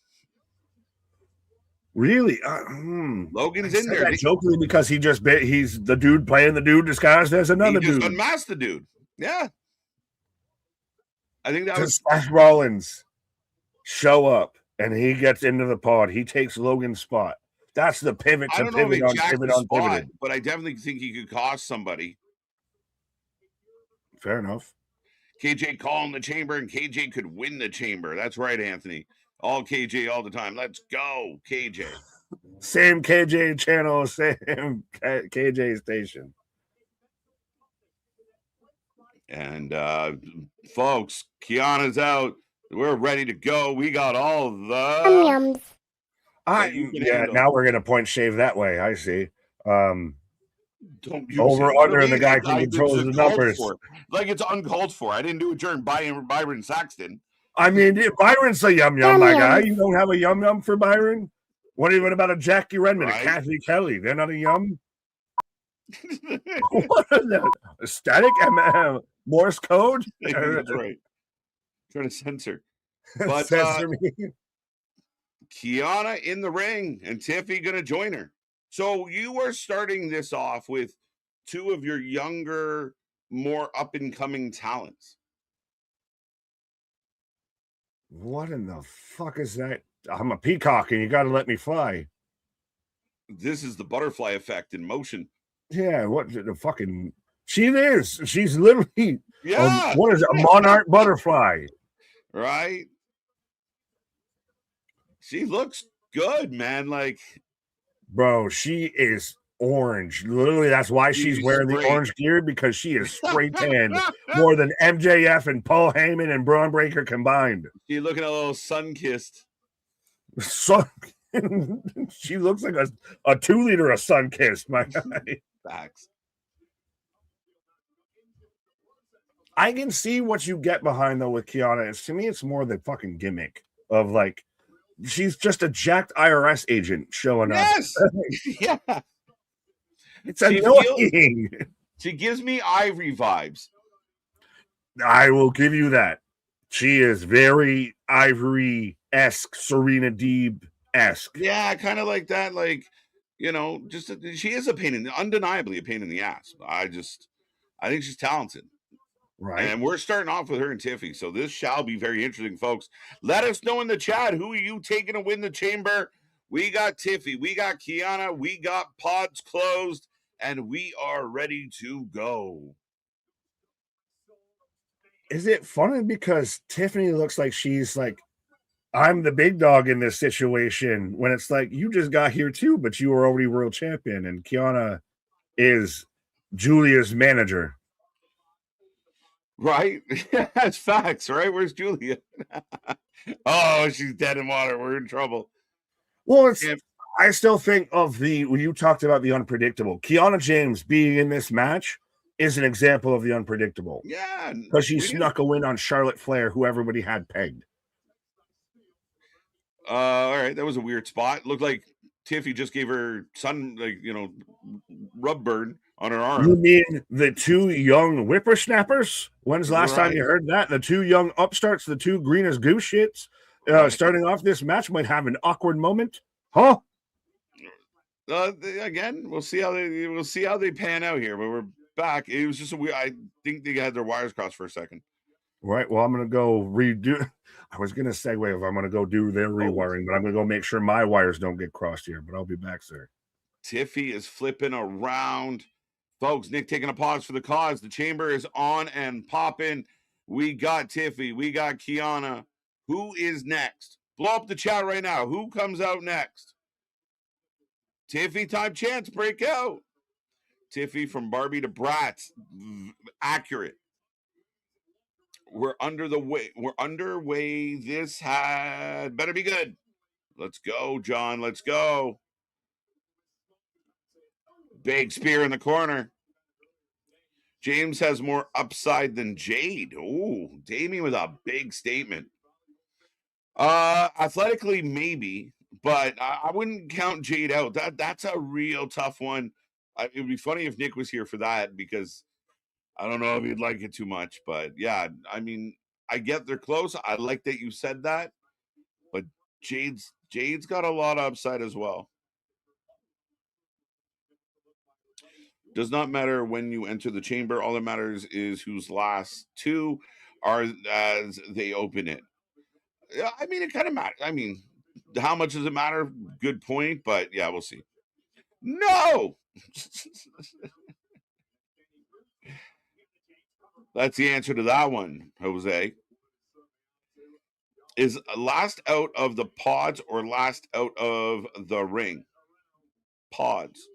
Really? Logan's I in said there. That jokingly because he's the dude playing the dude disguised as another dude. Unmasked the dude. Yeah. I think that was Seth Rollins show up and he gets into the pod. He takes Logan's spot. That's the pivot to pivot on pivot. But I definitely think he could cost somebody. Fair enough. KJ calling the chamber, and KJ could win the chamber. That's right, Anthony. All KJ all the time. Let's go, KJ. Same KJ channel, same KJ station. And folks, Kiana's out. We're ready to go. We got all the yums. Now we're gonna point shave that way. I see. Don't over under, and the guy can control the numbers. Like it's uncalled for. I didn't do it during Byron Saxton. I mean, Byron's a yum my guy. You don't have a yum for Byron? What about a Jackie Redmond, a Kathy Kelly? They're not a yum. What is that? Static Morse code? That's right. Trying to censor. But censor me. Kiana in the ring, and Tiffy gonna join her. So you are starting this off with two of your younger, more up-and-coming talents. What in the fuck is that? I'm a peacock, and you got to let me fly. This is the butterfly effect in motion. Yeah, what the fucking... She is. She's literally... Yeah. What is it? A monarch butterfly. Right? She looks good, man. Like... Bro, she is orange. Literally, that's why she's wearing the orange gear, because she is spray tanned more than MJF and Paul Heyman and Braun Breaker combined. She's looking a little sun-kissed. She looks like a 2-liter of sun-kissed, my guy. Facts. I can see what you get behind, though, with Kiana. To me, it's more the fucking gimmick of, like, she's just a jacked IRS agent showing up. Yes. Yeah. It's annoying. She gives me Ivory vibes. I will give you that. She is very Ivory-esque, Serena Deeb-esque. Yeah, kind of like that. Like, she is undeniably a pain in the ass. I think she's talented. Right. And we're starting off with her and Tiffy. So this shall be very interesting, folks. Let us know in the chat, who are you taking to win the chamber? We got Tiffy. We got Kiana. We got pods closed. And we are ready to go. Is it funny because Tiffany looks like she's like, I'm the big dog in this situation, when it's like, you just got here too, but you were already world champion. And Kiana is Julia's manager. Right? That's facts, right? Where's Julia? Oh, she's dead in water. We're in trouble. Well, I still think of when you talked about the unpredictable. Kiana James being in this match is an example of the unpredictable. Yeah. Because she snuck a win on Charlotte Flair, who everybody had pegged. All right. That was a weird spot. Looked like Tiffy just gave her rub burn on her arm. You mean the two young whippersnappers? When's the last time you heard that? The two young upstarts, the two green as goose shits, starting off this match might have an awkward moment. Huh? Again, we'll see how they pan out here. But we're back. It was just I think they had their wires crossed for a second. Right. Well, I'm gonna go redo. I was gonna segue if I'm gonna go do their rewiring, but I'm gonna go make sure my wires don't get crossed here. But I'll be back, sir. Tiffy is flipping around. Folks, Nick taking a pause for the cause. The chamber is on and popping. We got Tiffy. We got Kiana. Who is next? Blow up the chat right now. Who comes out next? Tiffy time chance breakout. Tiffy from Barbie to Bratz. Accurate. We're underway. This had better be good. Let's go, John. Let's go. Big spear in the corner. James has more upside than Jade. Ooh, Damien with a big statement. Athletically, maybe, but I wouldn't count Jade out. That's a real tough one. It would be funny if Nick was here for that, because I don't know if he'd like it too much. But yeah, I mean, I get they're close. I like that you said that, but Jade's got a lot of upside as well. Does not matter when you enter the chamber. All that matters is whose last two are as they open it. Yeah, I mean, it kind of matters. I mean, how much does it matter? Good point, but yeah, we'll see. No, that's the answer to that one, Jose. Is last out of the pods or last out of the ring? Pods.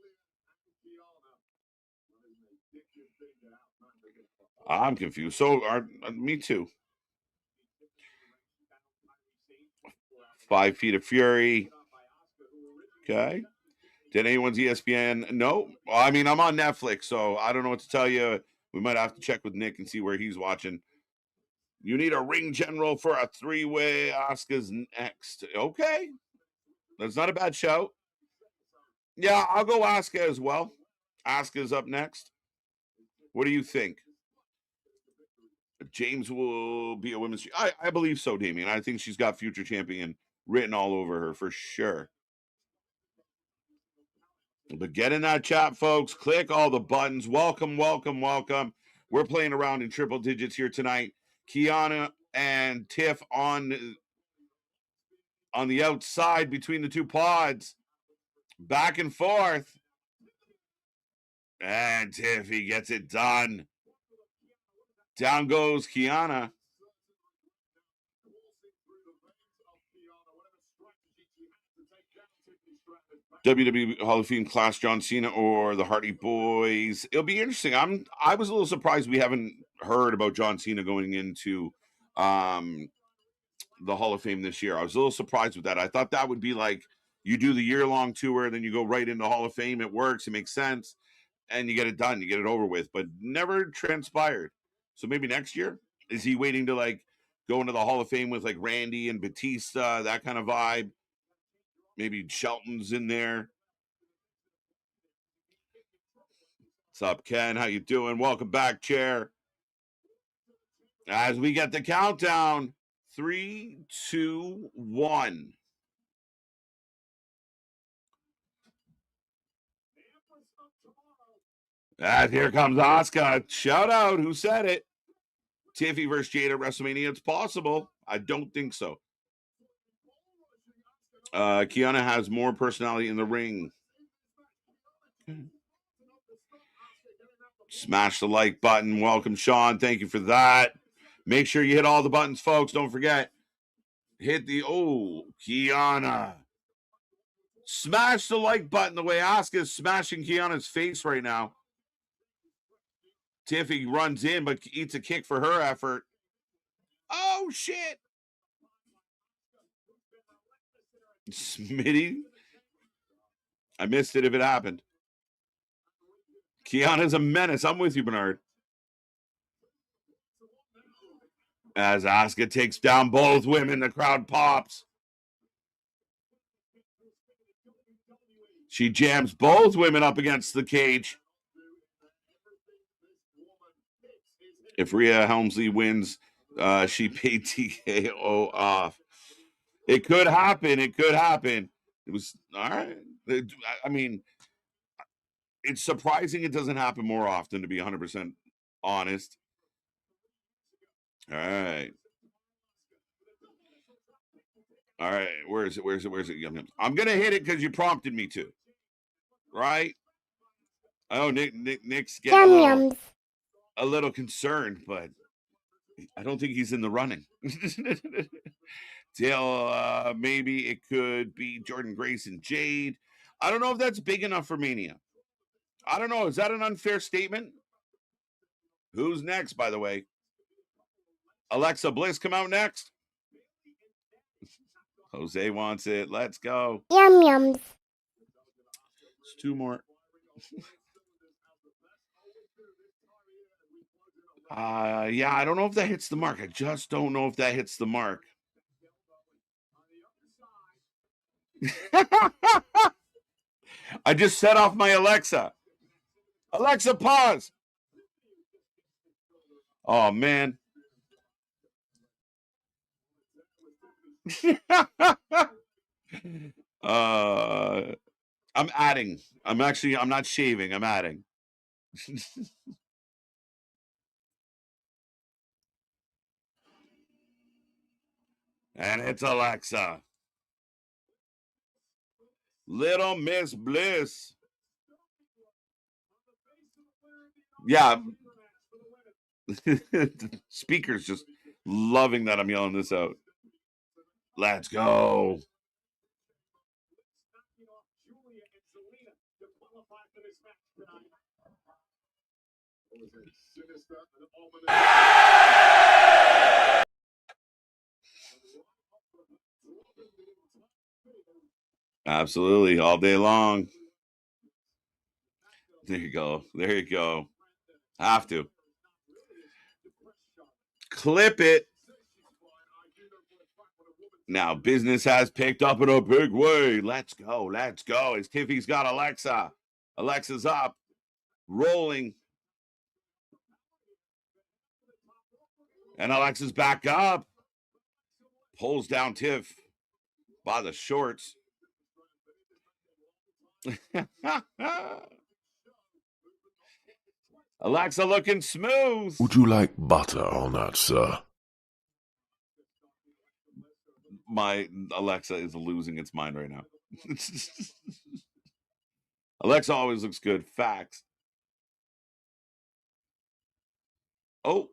I'm confused. So are me too. 5 feet of fury. Okay. Did anyone's ESPN? No. Well, I mean, I'm on Netflix, so I don't know what to tell you. We might have to check with Nick and see where he's watching. You need a ring general for a 3-way. Asuka's next. Okay. That's not a bad shout. Yeah, I'll go Asuka as well. Asuka's up next. What do you think? James will be a women's. I believe so, Damien. I think she's got future champion written all over her for sure. But get in that chat, folks. Click all the buttons. Welcome, welcome, welcome. We're playing around in triple digits here tonight. Kiana and Tiff on the outside between the two pods. Back and forth. And Tiffy gets it done. Down goes Kiana. WWE Hall of Fame class, John Cena or the Hardy Boys. It'll be interesting. I was a little surprised we haven't heard about John Cena going into the Hall of Fame this year. I was a little surprised with that. I thought that would be like you do the year-long tour, then you go right into Hall of Fame. It works. It makes sense. And you get it done. You get it over with. But never transpired. So maybe next year? Is he waiting to like go into the Hall of Fame with like Randy and Batista, that kind of vibe? Maybe Shelton's in there. What's up, Ken? How you doing? Welcome back, Chair. As we get the countdown, 3, 2, 1. And here comes Asuka. Shout out. Who said it? Tiffy versus Jade at WrestleMania. It's possible. I don't think so. Kiana has more personality in the ring. Smash the like button. Welcome, Sean. Thank you for that. Make sure you hit all the buttons, folks. Don't forget. Hit the Kiana. Smash the like button the way Asuka is smashing Kiana's face right now. Tiffy runs in, but eats a kick for her effort. Oh, shit. Smitty. I missed it if it happened. Kiana's a menace. I'm with you, Bernard. As Asuka takes down both women, the crowd pops. She jams both women up against the cage. If Rhea Helmsley wins, she paid TKO off. It could happen. It could happen. It was all right. I mean, it's surprising it doesn't happen more often, to be 100% honest. All right. All right. Where is it? Where is it? Where is it? I'm going to hit it because you prompted me to. Right? Oh, Nick's getting a little concerned, but I don't think he's in the running. Till maybe it could be Jordan Grace and Jade. I don't know if that's big enough for Mania. I don't know. Is that an unfair statement? Who's next, by the way? Alexa Bliss come out next? Jose wants it. Let's go. Yum yums. It's 2 more. Yeah, I don't know if that hits the mark. I just don't know if that hits the mark. I just set off my Alexa. Alexa, pause. Oh, man. I'm adding. I'm not shaving. I'm adding. And it's Alexa. Little Miss Bliss. Yeah. Speaker's just loving that I'm yelling this out. Let's go. Absolutely, all day long. There you go. There you go. Have to. Clip it. Now, business has picked up in a big way. Let's go. Let's go. As Tiffy's got Alexa. Alexa's up. Rolling. And Alexa's back up. Pulls down Tiff by the shorts. Alexa looking smooth. Would you like butter on that, sir? My Alexa is losing its mind right now. Alexa always looks good. Facts. Oh,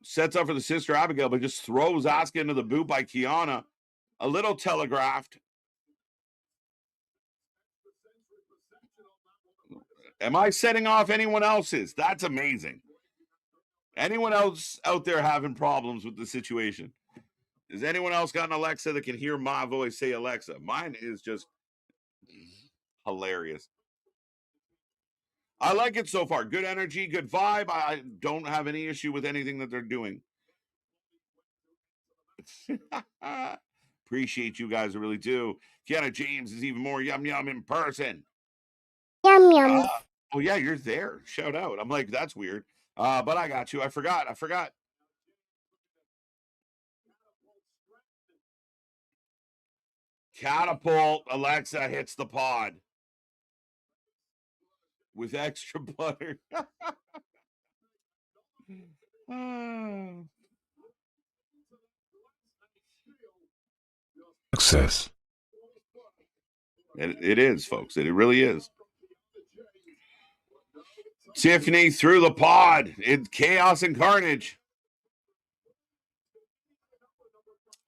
sets up for the sister Abigail, but just throws Asuka into the boot by Kiana. A little telegraphed. Am I setting off anyone else's? That's amazing. Anyone else out there having problems with the situation? Has anyone else got an Alexa that can hear my voice say Alexa? Mine is just hilarious. I like it so far. Good energy, good vibe. I don't have any issue with anything that they're doing. Appreciate you guys, I really do. Kiana James is even more yum yum in person. Yum yum. Oh yeah, you're there. Shout out. I'm like, that's weird. But I got you. I forgot. Catapult. Alexa hits the pod with extra butter. Success. It is, folks. It really is. Tiffany through the pod. It's chaos and carnage.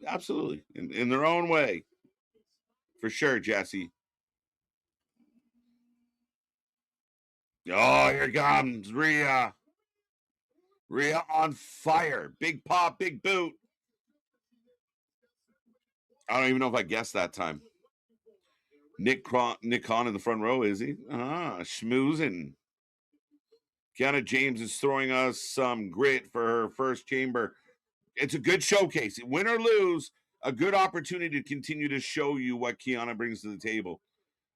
Absolutely. In their own way. For sure, Jesse. Oh, here comes Rhea. Rhea on fire. Big pop, big boot. I don't even know if I guessed that time. Nick Khan in the front row, is he? Schmoozing. Kiana James is throwing us some grit for her first chamber. It's a good showcase. Win or lose, a good opportunity to continue to show you what Kiana brings to the table.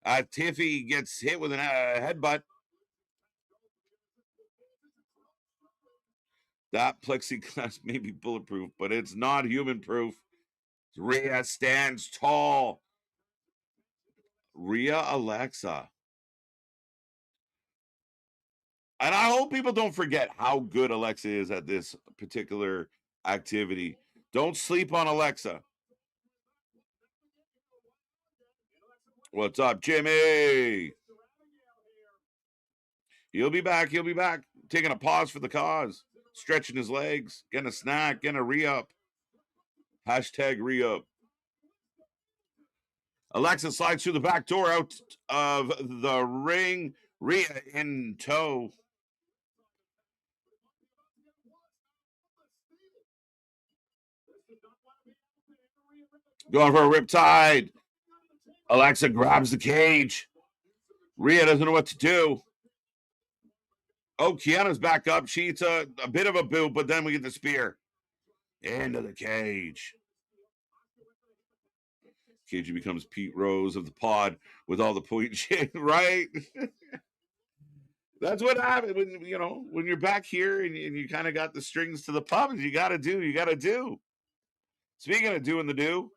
Tiffy gets hit with a headbutt. That plexiglass may be bulletproof, but it's not human proof. Rhea stands tall. Rhea Alexa. And I hope people don't forget how good Alexa is at this particular activity. Don't sleep on Alexa. What's up, Jimmy? He'll be back. Taking a pause for the cause. Stretching his legs. Getting a snack. Getting a re-up. Hashtag re-up. Alexa slides through the back door out of the ring. Rhea in tow. Going for a riptide. Alexa grabs the cage. Rhea doesn't know what to do. Oh, Kiana's back up. She eats a bit of a boot, but then we get the spear. Into the cage. KG becomes Pete Rose of the pod with all the point shit, right? That's what happened when you're back here and you kind of got the strings to the puppets. You got to do. Speaking of doing the do,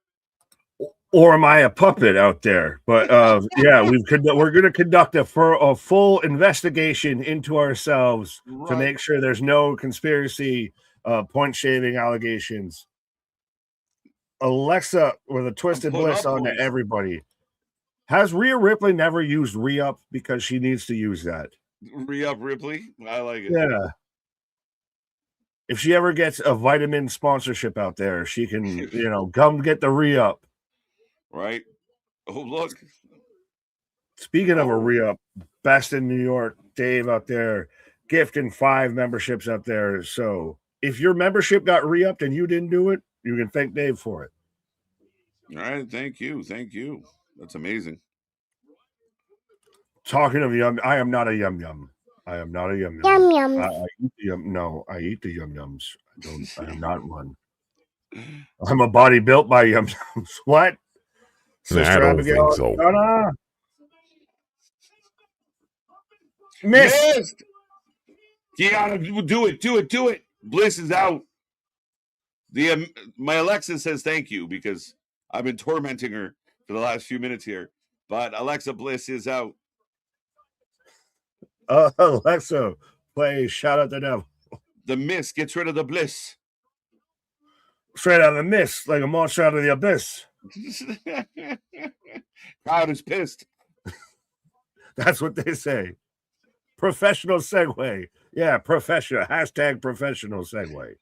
or am I a puppet out there? But yeah, we're going to conduct a full investigation into ourselves to make sure there's no conspiracy, point shaving allegations. Alexa with a twisted bliss on to everybody. Has Rhea Ripley never used re-up because she needs to use that? Re-up Ripley? I like it. Yeah. If she ever gets a vitamin sponsorship out there, she can, come get the re-up. Right. Oh, look. Speaking of a re-up, best in New York, Dave out there, gifting 5 memberships out there. So if your membership got re-upped and you didn't do it, you can thank Dave for it. All right. Thank you. That's amazing. Talking of yum, I am not a yum yum. I am not a yum yum. Yum yum. I eat the yum. No, I eat the yum yums. I am not one. I'm a body built by yum yums. What? Sister I don't Abigail, think so. No. Missed. Kiana, do it. Bliss is out. My Alexa says thank you because I've been tormenting her for the last few minutes here. But Alexa Bliss is out. Alexa, play Shout Out the Devil. The Miss gets rid of the Bliss. Straight out of the mist, like a monster out of the abyss. Crowd is pissed. That's what they say. Professional segue. Yeah, professional. Hashtag professional segue.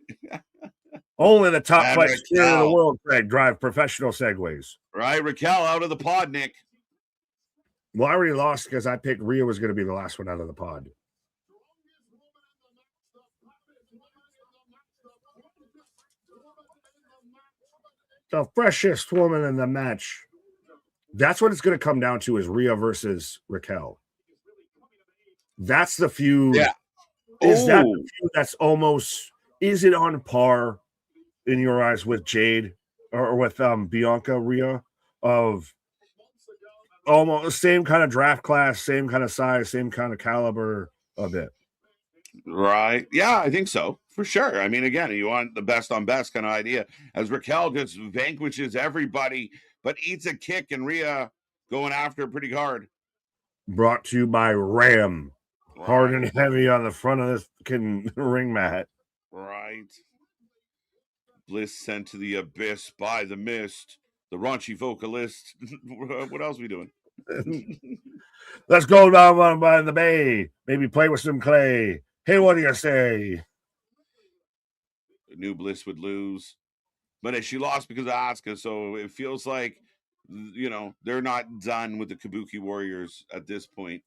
Only the top flight spirit in the world, Craig, drive professional segues. Right, Raquel out of the pod, Nick. Well, I already lost because I picked Rhea was going to be the last one out of the pod. The freshest woman in the match. That's what it's going to come down to is Rhea versus Raquel. That's the feud. Yeah. Is that the feud that's almost, is it on par in your eyes with Jade or with Bianca Rhea of almost the same kind of draft class, same kind of size, same kind of caliber of it? Right. Yeah, I think so. For sure. I mean, again, you want the best on best kind of idea. As Raquel just vanquishes everybody, but eats a kick and Rhea going after pretty hard. Brought to you by Ram. Right. Hard and heavy on the front of this ring mat. Right. Bliss sent to the abyss by the mist. The raunchy vocalist. What else are we doing? Let's go down by the bay. Maybe play with some clay. Hey, what do you say? The new Bliss would lose. But she lost because of Asuka, so it feels like, they're not done with the Kabuki Warriors at this point.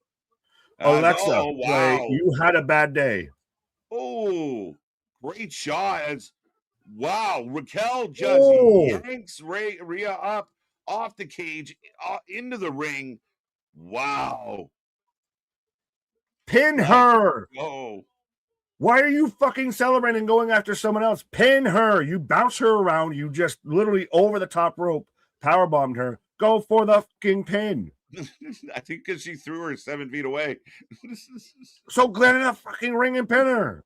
Alexa, wow. You had a bad day. Oh, great shot. Wow, Raquel just yanks Rhea up off the cage, into the ring. Wow. Pin her. Oh. Why are you fucking celebrating going after someone else? Pin her. You bounce her around. You just literally over the top rope, powerbombed her. Go for the fucking pin. I think because she threw her 7 feet away. So get in a fucking ring and pin her.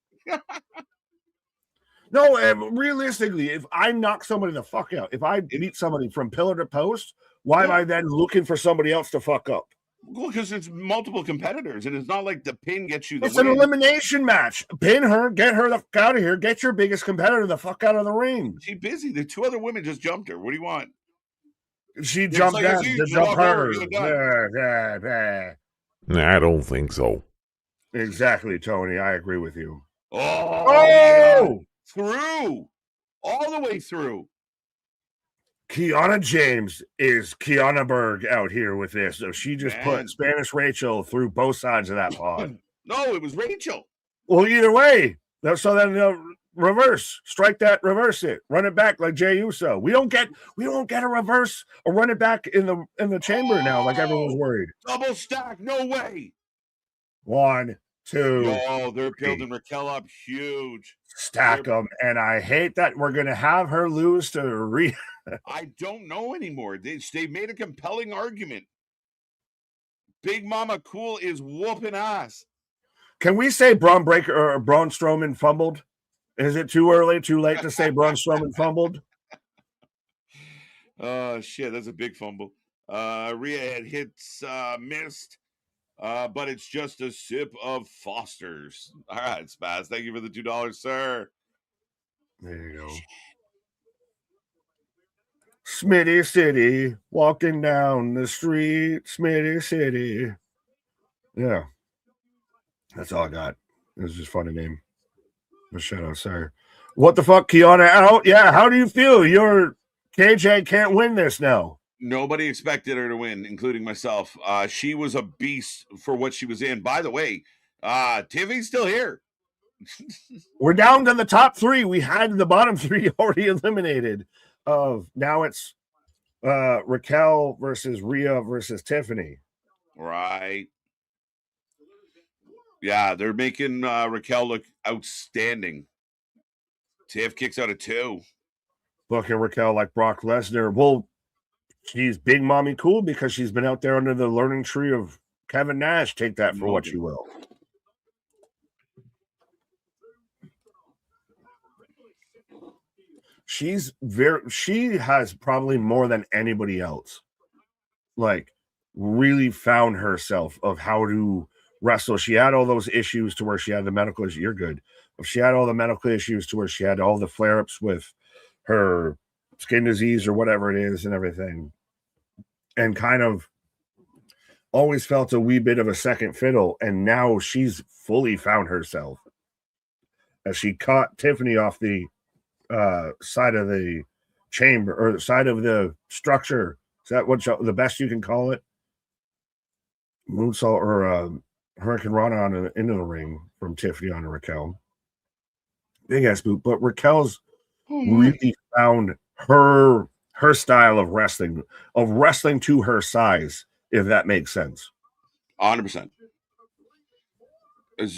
No, realistically, if I knock somebody the fuck out, if I beat somebody from pillar to post, why am I then looking for somebody else to fuck up? Well, because it's multiple competitors, and it's not like the pin gets you the win. It's an elimination match. Pin her, get her the fuck out of here, get your biggest competitor the fuck out of the ring. She's busy. The 2 other women just jumped her. What do you want? She jumped down to jump her. I don't think so. Exactly, Tony. I agree with you. Oh! Through. All the way through. Kiana James is Kiana Berg out here with this. So she just put Spanish Rachel through both sides of that pod. No, it was Rachel. Well, either way. So then reverse. Strike that, reverse it. Run it back like Jey Uso. We don't get a reverse or run it back in the chamber now like everyone's worried. Double stack, no way. 1, 2. Oh, they're building Raquel up huge. Stack them. And I hate that we're going to have her lose to Rhea. I don't know anymore. They made a compelling argument. Big Mama Cool is whooping ass. Can we say Braun Strowman fumbled? Is it too early, too late to say Braun Strowman fumbled? Oh, shit, that's a big fumble. Rhea had hits missed, but it's just a sip of Foster's. All right, Spaz, thank you for the $2, sir. There you go. Smitty City, walking down the street, Smitty City. Yeah. That's all I got. It was just a funny name. A shout out, sorry. What the fuck, Kiana out? Yeah, how do you feel? Your KJ can't win this now. Nobody expected her to win, including myself. She was a beast for what she was in. By the way, Tiffany's still here. We're down to the top three. We had the bottom three already eliminated. Now it's Raquel versus Rhea versus Tiffany. Right. Yeah, they're making Raquel look outstanding. Tiff kicks out of 2. Looking Raquel like Brock Lesnar. Well, she's big mommy cool because she's been out there under the learning tree of Kevin Nash. Take that for what you will. She has probably more than anybody else, like, really found herself of how to wrestle. She had all those issues to where she had the medical issue. You're good. She had all the medical issues to where she had all the flare-ups with her skin disease or whatever it is and everything. And kind of always felt a wee bit of a second fiddle. And now she's fully found herself. As she caught Tiffany off the side of the chamber or the side of the structure. Is that what the best you can call it? Moonsault or Hurricane Rana into the ring from Tiffany on Raquel. Big ass boot, but Raquel's really found her style of wrestling to her size, if that makes sense. 100%.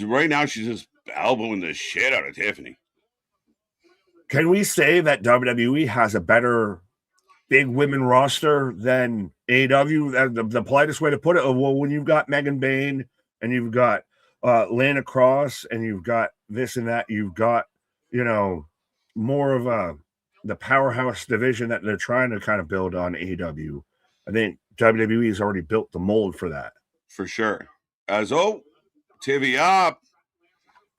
Right now, she's just elbowing the shit out of Tiffany. Can we say that WWE has a better big women roster than AEW? The politest way to put it, well, when you've got Megan Bain and you've got Lana Cross and you've got this and that, you've got, more of the powerhouse division that they're trying to kind of build on AEW. I think WWE has already built the mold for that. For sure. Tivy up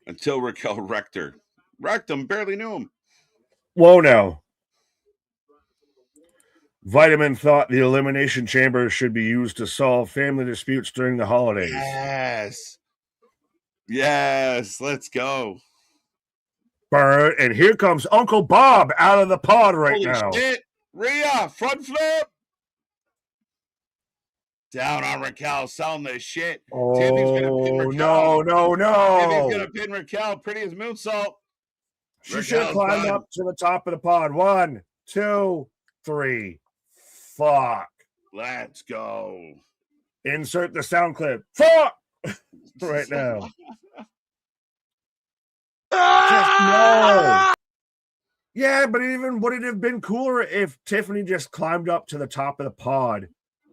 until Raquel wrecked her. Wrecked him, barely knew him. Whoa now. Vitamin thought the Elimination Chamber should be used to solve family disputes during the holidays. Yes, let's go. Burn, and here comes Uncle Bob out of the pod Holy now. Shit. Rhea, front flip. Down on Raquel, selling the shit. Oh, Tiffany's gonna pin Raquel. No. Tiffany's going to pin Raquel. Pretty as moonsault. She should have climbed up to the top of the pod. 1, 2, 3. Fuck. Let's go. Insert the sound clip. Fuck. Right now. Just no. Yeah, but even would it have been cooler if Tiffany just climbed up to the top of the pod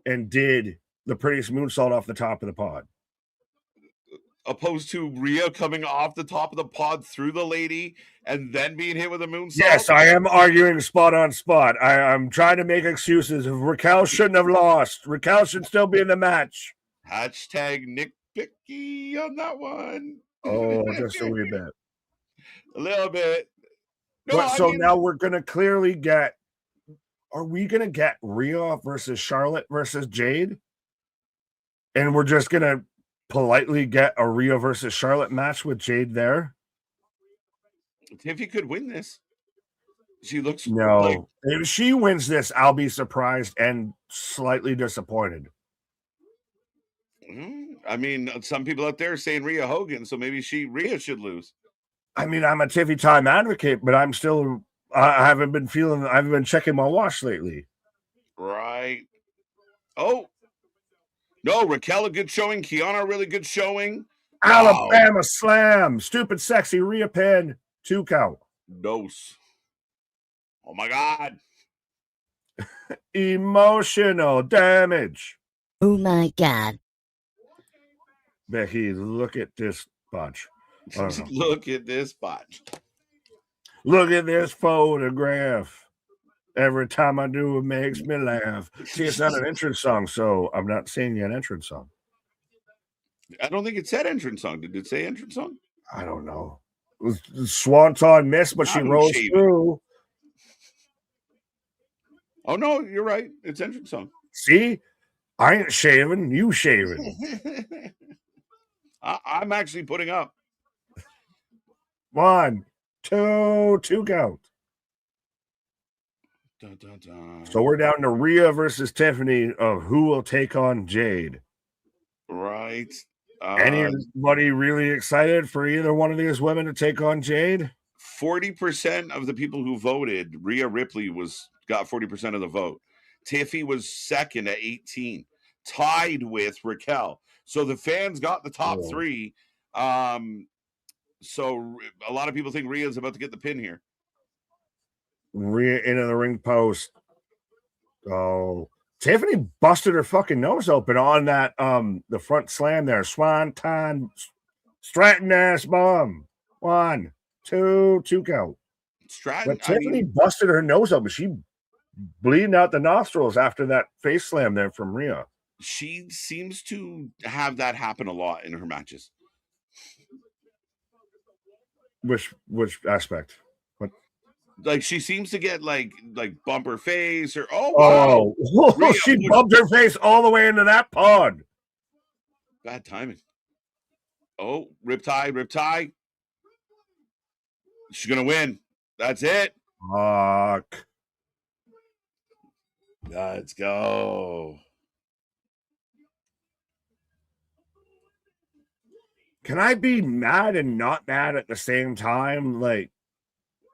and did the prettiest moonsault off the top of the pod? Opposed to Rhea coming off the top of the pod through the lady and then being hit with a moonsault? Yes, I am arguing spot on spot. I'm trying to make excuses. Raquel shouldn't have lost. Raquel should still be in the match. Hashtag Nick Picky on that one. Oh, just a wee bit. A little bit. No, now we're going to clearly get, are we going to get Rhea versus Charlotte versus Jade? And we're just going to politely get a Rhea versus Charlotte match with Jade there? If you could win this. She looks if she wins this, I'll be surprised and slightly disappointed. I mean, some people out there are saying Rhea Hogan, so maybe Rhea should lose. I mean, I'm a Tiffy time advocate, but I'm still, I haven't been checking my watch lately. Right. Oh. No, Raquel, a good showing. Kiana, really good showing. Alabama slam. Stupid sexy Rhea pin. 2 count. Dose. Oh, my God. Emotional damage. Oh, my God. Becky, look at this Botch. I don't know. Look at this botch. Look at this photograph. Every time I do, it makes me laugh. See, it's not an entrance song, so I'm not singing an entrance song. I don't think it said entrance song. Did it say entrance song? I don't know. Swanton missed, but she rolls through. Oh, no, you're right. It's entrance song. See? I ain't shaving. You shaving. I'm actually putting up. 1, 2 count. Dun, dun, dun. So we're down to Rhea versus Tiffany of who will take on Jade. Right. Anybody really excited for either one of these women to take on Jade? 40% of the people who voted, Rhea Ripley got 40% of the vote. Tiffy was second at 18, tied with Raquel. So the fans got the top three. So a lot of people think Rhea's about to get the pin here. Rhea into the ring post. Oh, Tiffany busted her fucking nose open on that the front slam there. Swanton Stratton ass bomb. 1, 2 count. Stratton. But Tiffany busted her nose open. She bleeding out the nostrils after that face slam there from Rhea. She seems to have that happen a lot in her matches. Which aspect? What? Like she seems to get like bump her face or wow. Rhea, she bumped her face all the way into that pod. Bad timing. Oh, riptie. She's gonna win. That's it. Fuck. Let's go. Can I be mad and not mad at the same time? Like,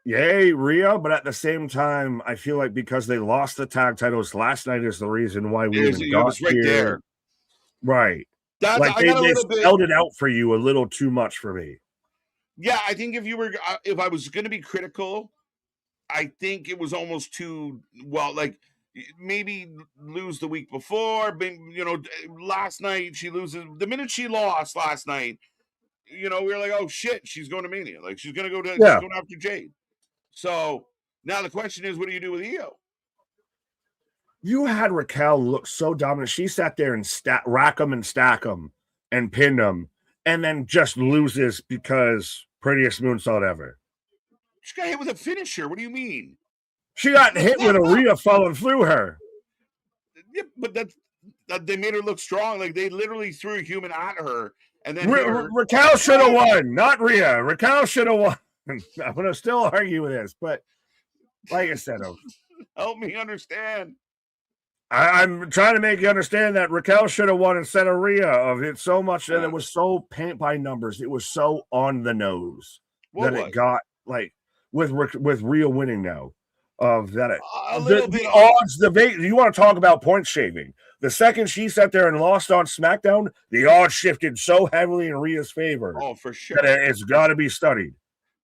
yay, Rhea, but at the same time, I feel like because they lost the tag titles last night is the reason why we even got right here. There. Right. That's like they spelled it out for you a little too much for me. Yeah, I think if I was going to be critical, I think it was almost too, like maybe lose the week before, but, last night she loses. The minute she lost last night, we were like, oh shit, she's going to Mania. Like she's going to she's going after Jade. So now the question is, what do you do with Io? You had Raquel look so dominant. She sat there and rack them and stack them and pin them, and then just loses because prettiest moonsault ever. She got hit with a finisher. What do you mean? She got hit with a Rhea falling through her. Yeah, but they made her look strong. Like they literally threw a human at her, and then Raquel should have won, not Rhea. Raquel should have won. I'm going to still argue with this, but like I said, help me understand. I'm trying to make you understand that Raquel should have won instead of Rhea. Of it so much that it was so paint by numbers. It was so on the nose it got like with Rhea winning now. Of that, the odds. You want to talk about point shaving? The second she sat there and lost on SmackDown, the odds shifted so heavily in Rhea's favor. Oh, for sure. That it's got to be studied.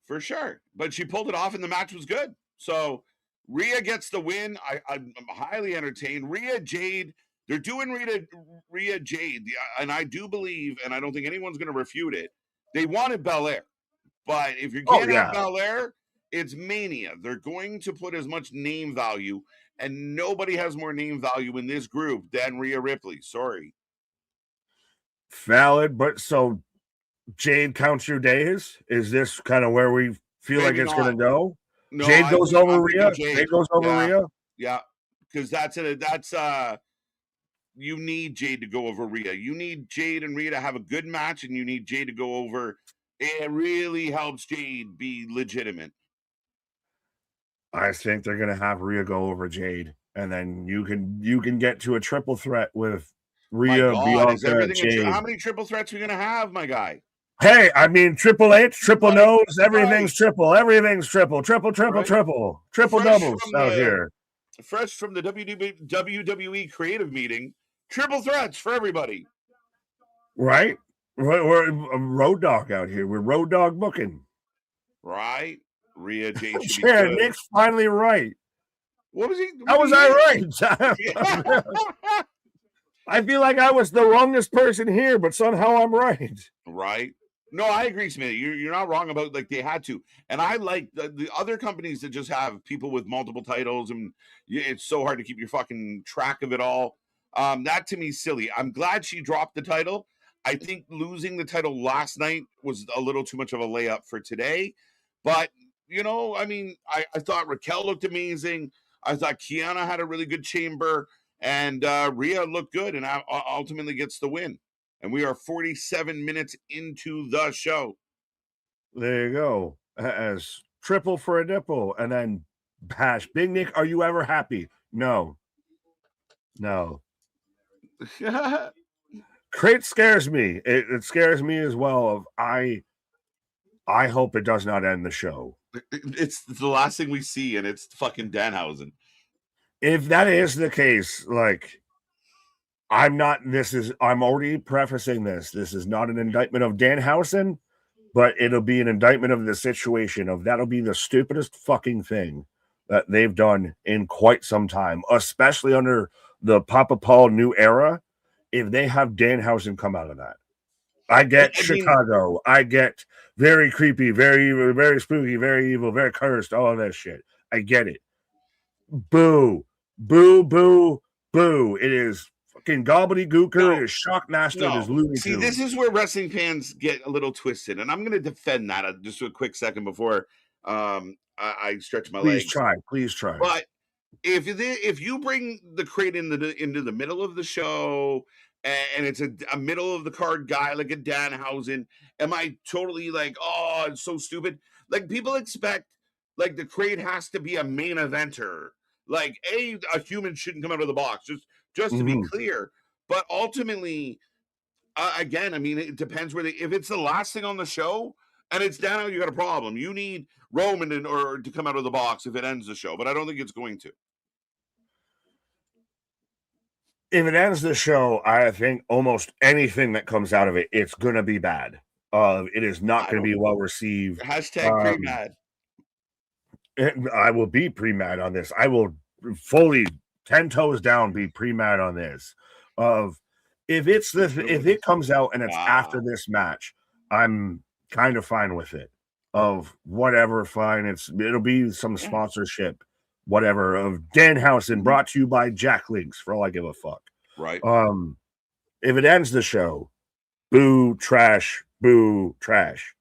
For sure, but she pulled it off, and the match was good. So. Rhea gets the win. I'm highly entertained. Rhea Jade, they're doing Rhea Jade, and I do believe, and I don't think anyone's going to refute it. They wanted Belair, but if you're getting Belair, it's Mania. They're going to put as much name value, and nobody has more name value in this group than Rhea Ripley. Sorry. Valid, but so Jade counts your days. Is this kind of where we feel like it's going to go? No, Jade goes over Rhea. Jade goes over Rhea. Yeah, because you need Jade to go over Rhea. You need Jade and Rhea to have a good match, and you need Jade to go over. It really helps Jade be legitimate. I think they're gonna have Rhea go over Jade, and then you can get to a triple threat with Rhea, Bianca, Jade. How many triple threats are we gonna have, my guy? Hey, I mean, Triple H, triple nose, everything's triple. Everything's triple doubles out here. Fresh from the WWE creative meeting, triple threats for everybody. Right? We're a road dog out here. We're road dog booking. Right? Rhea Jade. Yeah, Nick's finally right. What was he? How was I right? I feel like I was the wrongest person here, but somehow I'm right. Right? No, I agree, Smith. You're not wrong about like they had to, and I like the other companies that just have people with multiple titles, and it's so hard to keep your fucking track of it all. That to me is silly. I'm glad she dropped the title. I think losing the title last night was a little too much of a layup for today, but I mean, I thought Raquel looked amazing. I thought Kiana had a really good chamber, and Rhea looked good, and ultimately gets the win. And we are 47 minutes into the show. There you go. As triple for a nipple, and then bash. Big Nick, are you ever happy? No. Crate scares me. It scares me as well. I hope it does not end the show. It's the last thing we see, and it's fucking Danhausen. If that is the case, like, I'm already prefacing this. This is not an indictment of Danhausen, but it'll be an indictment of the situation of that'll be the stupidest fucking thing that they've done in quite some time, especially under the Papa Paul new era. If they have Danhausen come out of that, I get Chicago. I get very creepy, very evil, very spooky, very evil, very cursed, all of that shit. I get it. Boo, boo, boo, boo. It is fucking gobbledygooker. It is Shockmaster. It is Looney Tunes. See, this is where wrestling fans get a little twisted, and I'm going to defend that just for a quick second before I stretch my legs. Please try. But if you bring the crate into the middle of the show, and it's a middle of the card guy like a Danhausen, am I totally like, oh, it's so stupid? Like, people expect like the crate has to be a main eventer. Like a human shouldn't come out of the box, just to be clear. But ultimately, again, I mean, it depends if it's the last thing on the show and it's down, you got a problem. You need Roman or to come out of the box if it ends the show, but I don't think it's going to. If it ends the show, I think almost anything that comes out of it, it's going to be bad. It is not going to be well received. Hashtag pre-mad. I will be pre-mad on this. I will fully 10 toes down be pre-mad on this. If it comes out and it's after this match, I'm kind of fine with it. Of whatever, fine. It'll be some sponsorship, whatever, of Danhausen, brought to you by Jack Links, for all I give a fuck. Right. If it ends the show, boo, trash, boo, trash.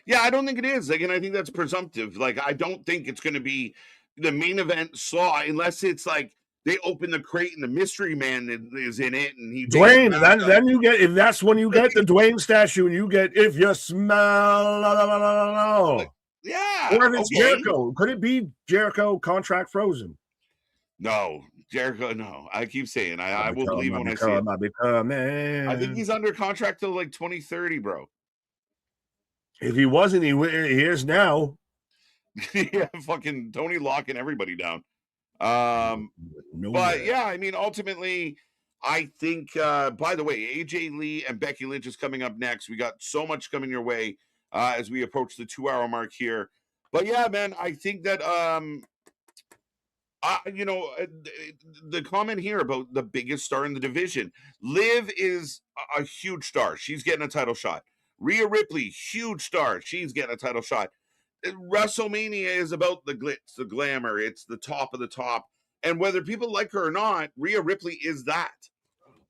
Yeah, I don't think it is. Like, and I think that's presumptive. Like, I don't think it's going to be the main event Saw unless it's like they open the crate and the mystery man is in it, and he Dwayne. Then you get, if that's when you get the Dwayne statue, and you get if you smell. Like, yeah. Or if it's Jericho, could it be Jericho contract frozen? No, Jericho. No, I keep saying I will believe when I see it. I think he's under contract till like 2030, bro. If he wasn't, he is now. Yeah, fucking Tony locking everybody down. But yeah, I mean, ultimately, I think. By the way, AJ Lee and Becky Lynch is coming up next. We got so much coming your way as we approach the 2-hour mark here. But yeah, man, I think that the comment here about the biggest star in the division, Liv is a huge star. She's getting a title shot. Rhea Ripley, huge star. She's getting a title shot. WrestleMania is about the glitz, the glamour. It's the top of the top. And whether people like her or not, Rhea Ripley is that.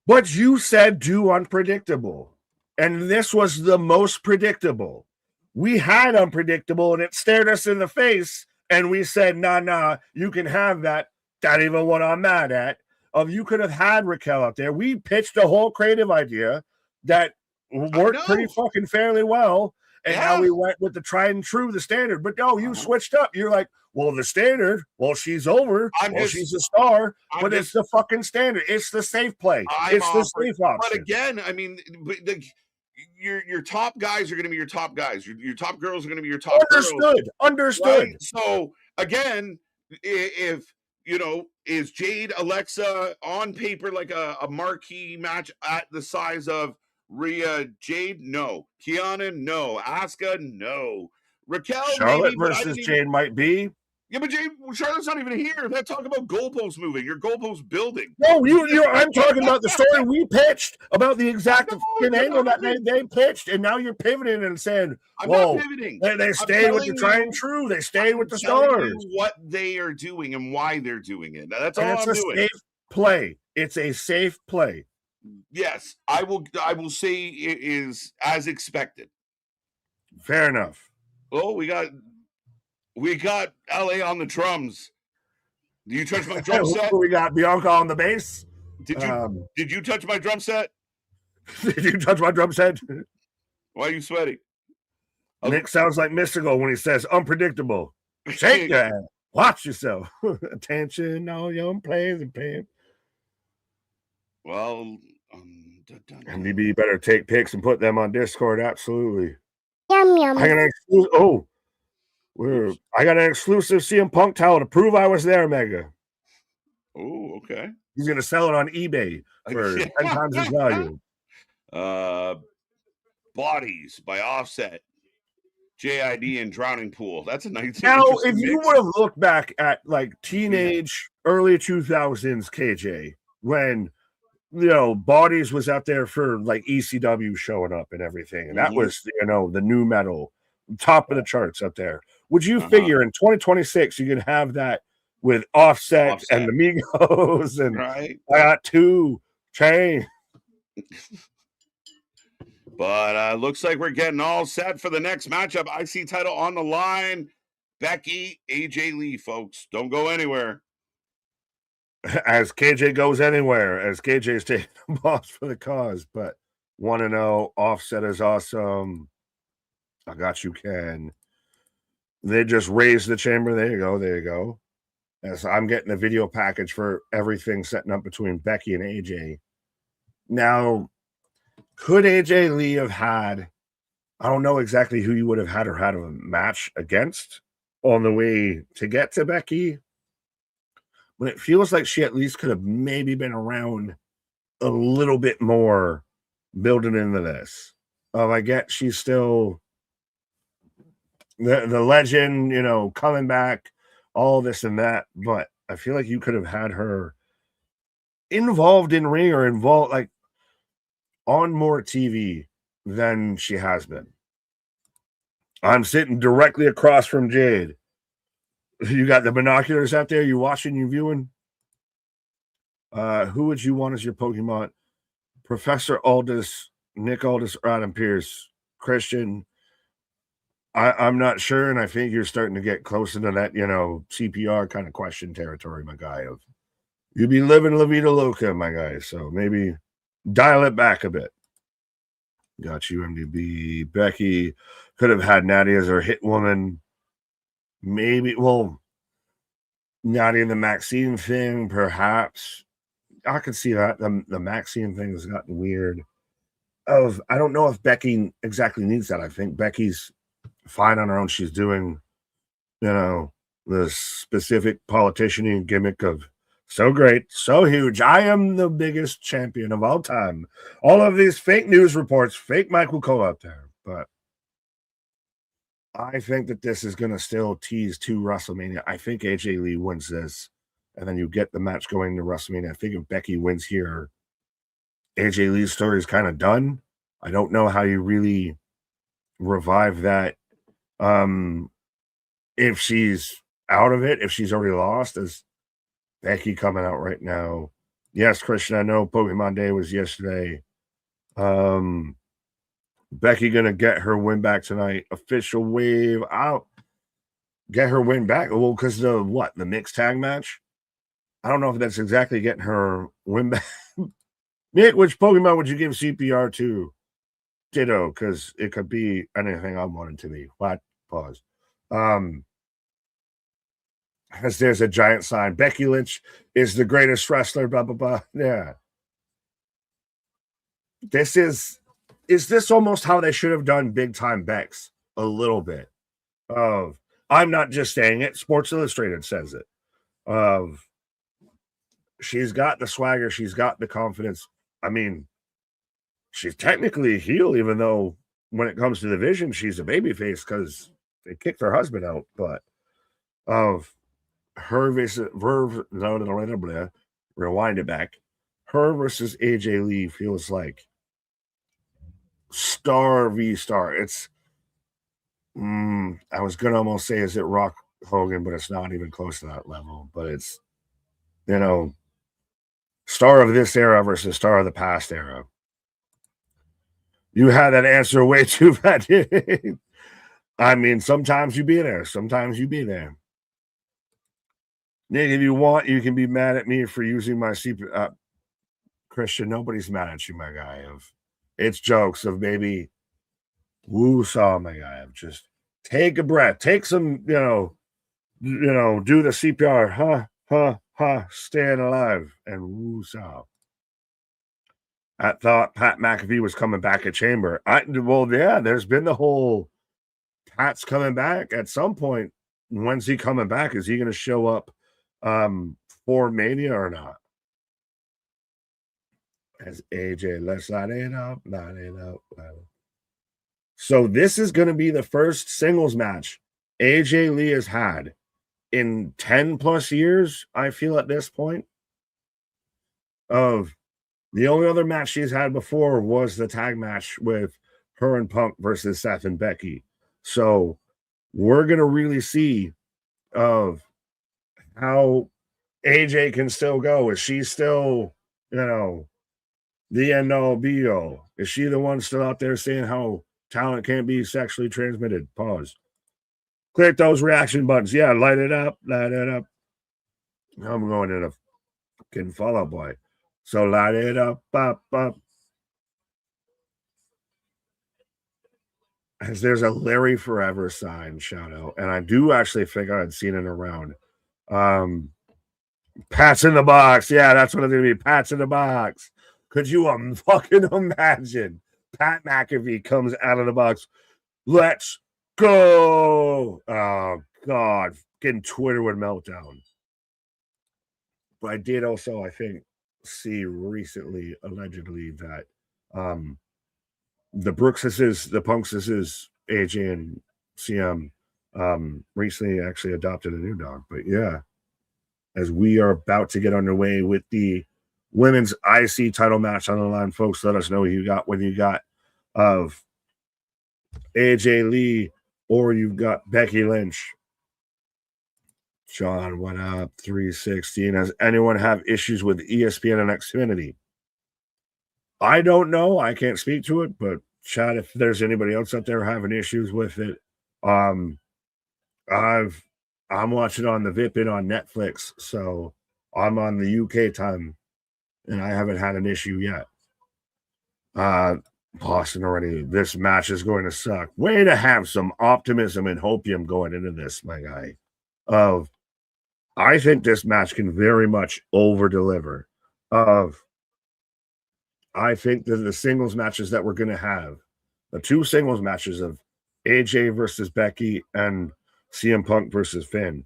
But you said do unpredictable. And this was the most predictable. We had unpredictable, and it stared us in the face. And we said, nah, you can have that. Not even what I'm mad at. You could have had Raquel out there. We pitched a whole creative idea that worked pretty fucking fairly well, and how we went with the tried and true, the standard. But no, you switched up. You're like, well, the standard, she's over. She's a star, but it's the fucking standard. It's the safe play. It's the safe option. But again, I mean, your top guys are going to be your top guys. Your top girls are going to be your top girls. Understood. Right? So again, if is Jade Alexa on paper like a marquee match at the size of Rhea Jade? No. Kiana? No. Asuka? No. Raquel? Charlotte maybe, versus Jade might be. Yeah, but Charlotte's not even here. They're talking about goalposts moving. Your goalposts building. No, I'm talking about the story we pitched about the exact angle that they pitched, and now you're pivoting and saying, "Whoa, not pivoting. They stayed with the tried and true. They stayed with the stars." What they are doing and why they're doing it. That's all I'm doing. Safe play. It's a safe play. Yes, I will say it is as expected. Fair enough. Oh, we got LA on the drums. Do you touch my drum set? We got Bianca on the bass. Did you touch my drum set? Did you touch my drum set? Why are you sweating? Nick sounds like Mystical when he says unpredictable. Shake your ass. Watch yourself. Attention, all young players and playing. Well, MDB better take pics and put them on Discord. Absolutely. Yum yum. I got an exclusive CM Punk towel to prove I was there, Mega. Oh, okay. He's gonna sell it on eBay for 10 times its value. Bodies by Offset, JID, and Drowning Pool. That's a nice. Now, if you would have looked back at like teenage, early 2000s KJ, when Bodies was out there for like ECW showing up and everything, and that was the new metal top of the charts up there. Would you figure in 2026 you can have that with Offset and the Migos and right? I got 2 Chainz. But looks like we're getting all set for the next matchup. IC title on the line. Becky, AJ Lee, folks. Don't go anywhere. As KJ goes anywhere, as KJ's taking the boss for the cause. But 1-0, Offset is awesome. I got you, Ken. They just raised the chamber. There you go. As I'm getting a video package for everything setting up between Becky and AJ. Now, could AJ Lee have had, I don't know exactly who you would have had her had a match against on the way to get to Becky, but it feels like she at least could have maybe been around a little bit more building into this. I get she's still the legend, coming back, all this and that, but I feel like you could have had her involved in ring or involved like on more TV than she has been. I'm sitting directly across from Jade. You got the binoculars out there. You watching, you viewing? Who would you want as your Pokemon? Professor Aldous, Nick Aldis, or Adam Pierce? Christian? I'm not sure, and I think you're starting to get close into that, CPR kind of question territory, my guy. Of you be living La Vida Loca, my guy. So maybe dial it back a bit. Got you, MDB. Becky could have had Natty as her hit woman. Maybe, Natty and the Maxine thing, perhaps. I could see that. The Maxine thing has gotten weird. I don't know if Becky exactly needs that. I think Becky's fine on her own. She's doing, the specific politician gimmick of so great, so huge. I am the biggest champion of all time. All of these fake news reports, fake Michael Cole out there. But I think that this is going to still tease to WrestleMania. I think AJ Lee wins this, and then you get the match going to WrestleMania. I think if Becky wins here, AJ Lee's story is kind of done. I don't know how you really revive that. If she's out of it, if she's already lost, as Becky coming out right now. Yes, Christian, I know Pokemon Day was yesterday. Becky gonna get her win back tonight. Official wave out. Get her win back. Well, because the mixed tag match? I don't know if that's exactly getting her win back. Nick, which Pokemon would you give CPR to? Ditto, because it could be anything I wanted to be. What? Pause. As there's a giant sign. Becky Lynch is the greatest wrestler, blah, blah, blah. Yeah. Is this almost how they should have done Big Time Bex? A little bit. I'm not just saying it. Sports Illustrated says it. She's got the swagger. She's got the confidence. I mean, she's technically a heel, even though when it comes to the division, she's a babyface because they kicked her husband out. But her versus rewind it back. Her versus AJ Lee feels like star v star. It's I was gonna almost say, is it Rock Hogan, but it's not even close to that level. But it's, you know, star of this era versus star of the past era. You had that answer way too fast. I mean, sometimes you be there, sometimes you be there. Nick, if you want, you can be mad at me for using my CP. Christian, nobody's mad at you, my guy. It's jokes of maybe woo saw, my guy. Of just take a breath, take some, do the CPR, staying alive, and woo saw. I thought Pat McAfee was coming back at Chamber. There's been the whole Pat's coming back at some point. When's he coming back? Is he going to show up for Mania or not? As AJ, let's line it up. So this is going to be the first singles match AJ Lee has had in 10 plus years, I feel, at this point. Of the only other match she's had before was the tag match with her and Punk versus Seth and Becky. So we're going to really see of how AJ can still go. Is she still, the end all be all? Is she the one still out there saying how talent can't be sexually transmitted? Pause. Click those reaction buttons. Yeah, light it up. I'm going in a fucking Fall Out Boy. So light it up. As there's a Larry Forever sign, shout out. And I do actually think I had seen it around. Pats in the box. Yeah, that's what it's going to be. Pats in the box. Could you fucking imagine? Pat McAfee comes out of the box. Let's go. Oh, God. Getting Twitter would melt down. But I did also, I think, see recently, allegedly, that the Brookses, the Punkses, AJ and CM recently actually adopted a new dog. But yeah, as we are about to get underway with the women's IC title match on the line, folks, let us know who you got, whether you got of AJ Lee or you've got Becky Lynch. John, what up? 316. Has anyone have issues with ESPN and Xfinity? I don't know. I can't speak to it, but chat if there's anybody else out there having issues with it. I'm watching on the Vipin on Netflix, so I'm on the UK time, and I haven't had an issue yet. Boston already. This match is going to suck. Way to have some optimism and hopium going into this, my guy. I think this match can very much over deliver. I think that the singles matches that we're going to have, the two singles matches of AJ versus Becky and CM Punk versus Finn,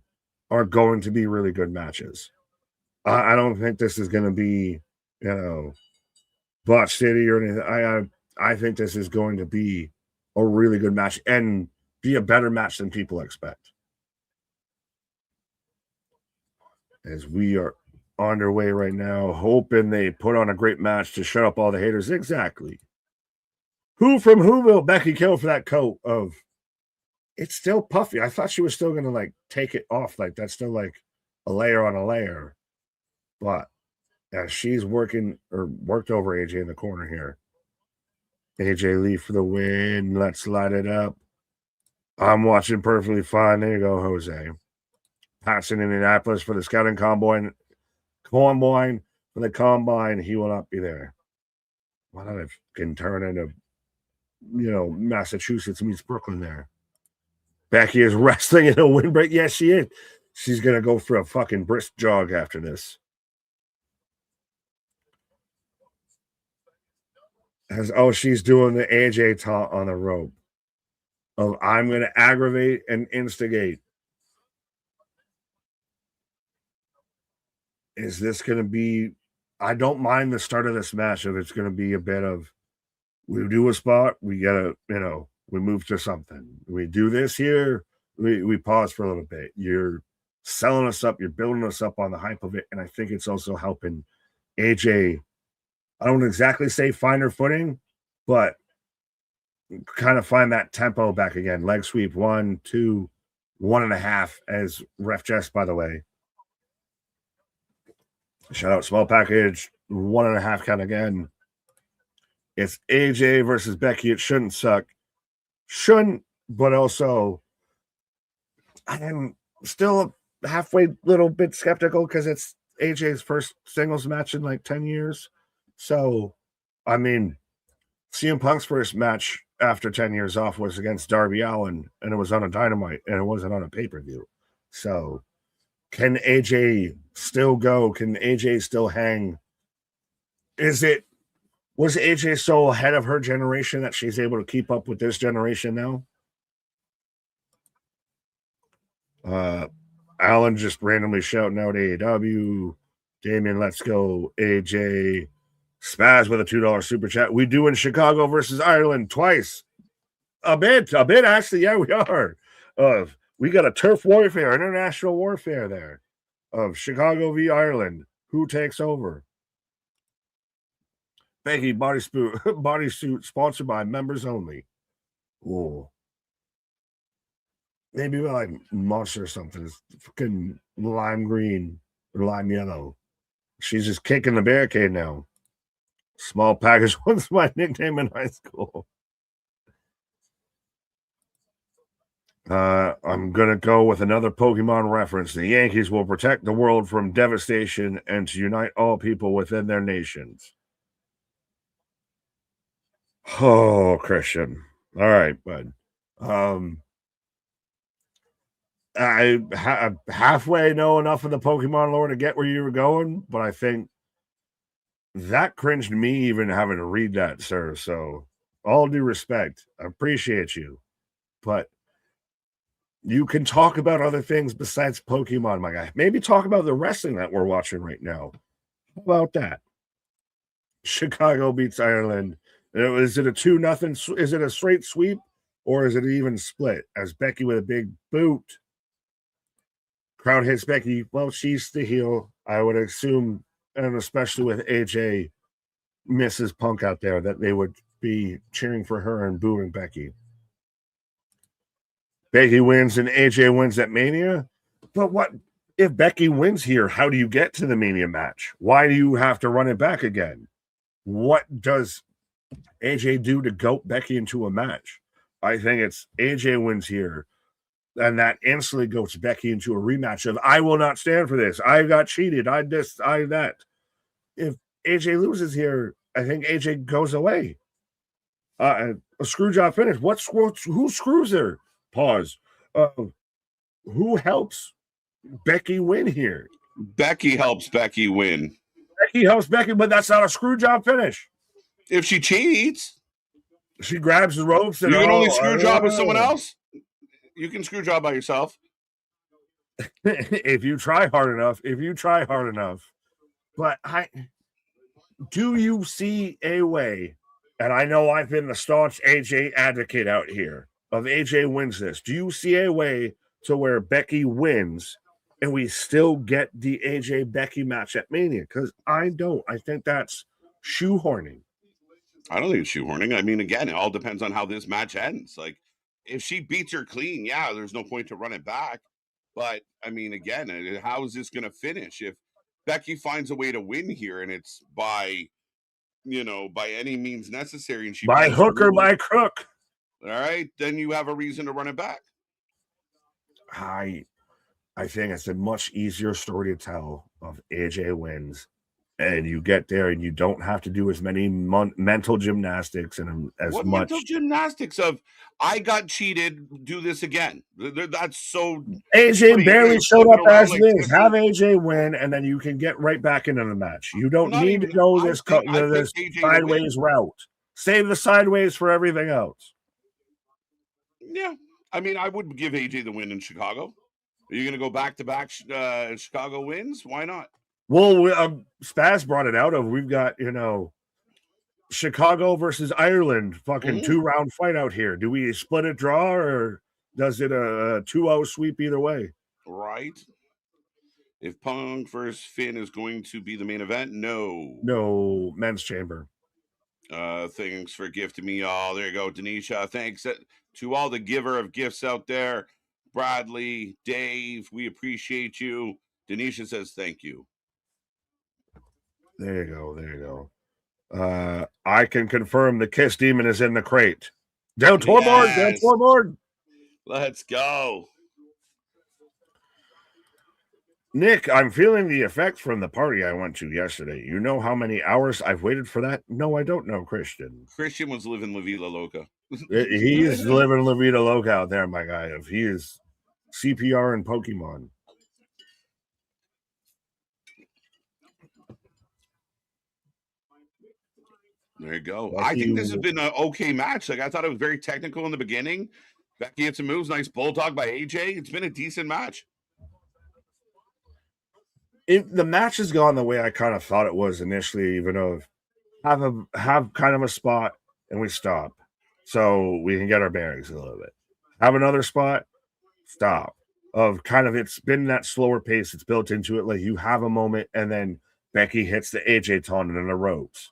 are going to be really good matches. I don't think this is going to be, Botch City or anything. I think this is going to be a really good match and be a better match than people expect. As we are underway right now, hoping they put on a great match to shut up all the haters. Exactly. Who from Whoville Becky killed for that coat of it's still puffy. I thought she was still going to take it off. That's still a layer on a layer. But as she's worked over AJ in the corner here. AJ Lee for the win. Let's light it up. I'm watching perfectly fine. There you go, Jose. Pat's in Indianapolis for the scouting combine. For the combine, he will not be there. Why not can turn into, Massachusetts meets Brooklyn there. Becky is wrestling in a windbreak. Yes, she is. She's going to go for a fucking brisk jog after this. She's doing the AJ taunt on the rope. I'm going to aggravate and instigate. Is this going to be... I don't mind the start of this match if it's going to be a bit of, we do a spot, we get a, we move to something. We do this here, we pause for a little bit. You're selling us up. You're building us up on the hype of it. And I think it's also helping AJ, I don't exactly say find her footing, but kind of find that tempo back again. Leg sweep 1, 2, 1.5 as ref Jess, by the way. Shout out small package, 1.5 count again. It's AJ versus Becky. It shouldn't suck. Shouldn't, but also I am still halfway little bit skeptical because it's AJ's first singles match in like 10 years. So, I mean, CM Punk's first match after 10 years off was against Darby Allin, and it was on a Dynamite, and it wasn't on a pay-per-view. So, can AJ still go? Can AJ still hang? Was AJ so ahead of her generation that she's able to keep up with this generation now? Alan just randomly shouting out AEW. Damien, let's go. AJ. Spaz with a $2 super chat. We doing Chicago versus Ireland twice. A bit actually. Yeah, we are. We got a turf warfare, international warfare there of Chicago v Ireland. Who takes over? Becky bodysuit sponsored by members only. Oh, maybe like Monster or something. It's fucking lime green or lime yellow. She's just kicking the barricade now. Small package was my nickname in high school. I'm going to go with another Pokemon reference. The Yankees will protect the world from devastation and to unite all people within their nations. Oh, Christian. All right, bud. I halfway know enough of the Pokemon lore to get where you were going, but I think that cringed me even having to read that, sir. So, all due respect, I appreciate you, but you can talk about other things besides Pokemon, my guy. Maybe talk about the wrestling that we're watching right now. How about that? Chicago beats Ireland. Is it a 2-0? Is it a straight sweep or is it even split? As Becky with a big boot. Crowd hits Becky. Well, she's the heel. I would assume, and especially with AJ, Mrs. Punk out there, that they would be cheering for her and booing Becky. Becky wins and AJ wins at Mania. But what if Becky wins here? How do you get to the Mania match? Why do you have to run it back again? What does AJ do to goat Becky into a match? I think it's AJ wins here, and that instantly goes Becky into a rematch of I will not stand for this. I got cheated. I that. If AJ loses here, I think AJ goes away. A screw job finish. Who screws her? Pause. Who helps Becky win here? Becky helps Becky win. Becky helps Becky, but that's not a screw job finish. If she cheats, she grabs the ropes. And you can only screw job with someone else. You can screw job by yourself. If you try hard enough. But do you see a way? And I know I've been the staunch AJ advocate out here of AJ wins this. Do you see a way to where Becky wins and we still get the AJ Becky match at Mania? Because I don't. I think that's shoehorning. I don't think it's shoehorning. I mean, again, it all depends on how this match ends. Like, if she beats her clean, yeah, there's no point to run it back. But, I mean, again, how is this going to finish? If Becky finds a way to win here and it's by any means necessary, and she by hook or by crook, all right, then you have a reason to run it back. I think it's a much easier story to tell of AJ wins, and you get there and you don't have to do as many mental gymnastics and as what much mental gymnastics of I got cheated, do this again. That's so AJ barely showed up as like this. Have AJ win, and then you can get right back into the match. You don't need to go this sideways route. Save the sideways for everything else. Yeah, I mean, I would give AJ the win in Chicago. Are you going to go back-to-back Chicago wins? Why not? Well, Spaz brought it out of we've got, Chicago versus Ireland, fucking 2-round fight out here. Do we split a draw or does it a 2-0 sweep either way? Right. If Punk versus Finn is going to be the main event, no men's chamber. Thanks for gifting me all. There you go, Denisha. Thanks to all the giver of gifts out there. Bradley, Dave, we appreciate you. Denisha says thank you. There you go. I can confirm the Kiss Demon is in the crate. Down Torborg. Let's go. Nick, I'm feeling the effects from the party I went to yesterday. You know how many hours I've waited for that? No, I don't know, Christian. Christian was living La Vida Loca. He is living La Vida Loca out there, my guy. If he is CPR and Pokemon. There you go. I think this has been an okay match. Like, I thought it was very technical in the beginning. Becky hit some moves. Nice bulldog by AJ. It's been a decent match. The match has gone the way I kind of thought it was initially, even of have kind of a spot and we stop so we can get our bearings a little bit. Have another spot, stop. Of kind of, it's been that slower pace. It's built into it. Like, you have a moment and then Becky hits the AJ taunt in the ropes.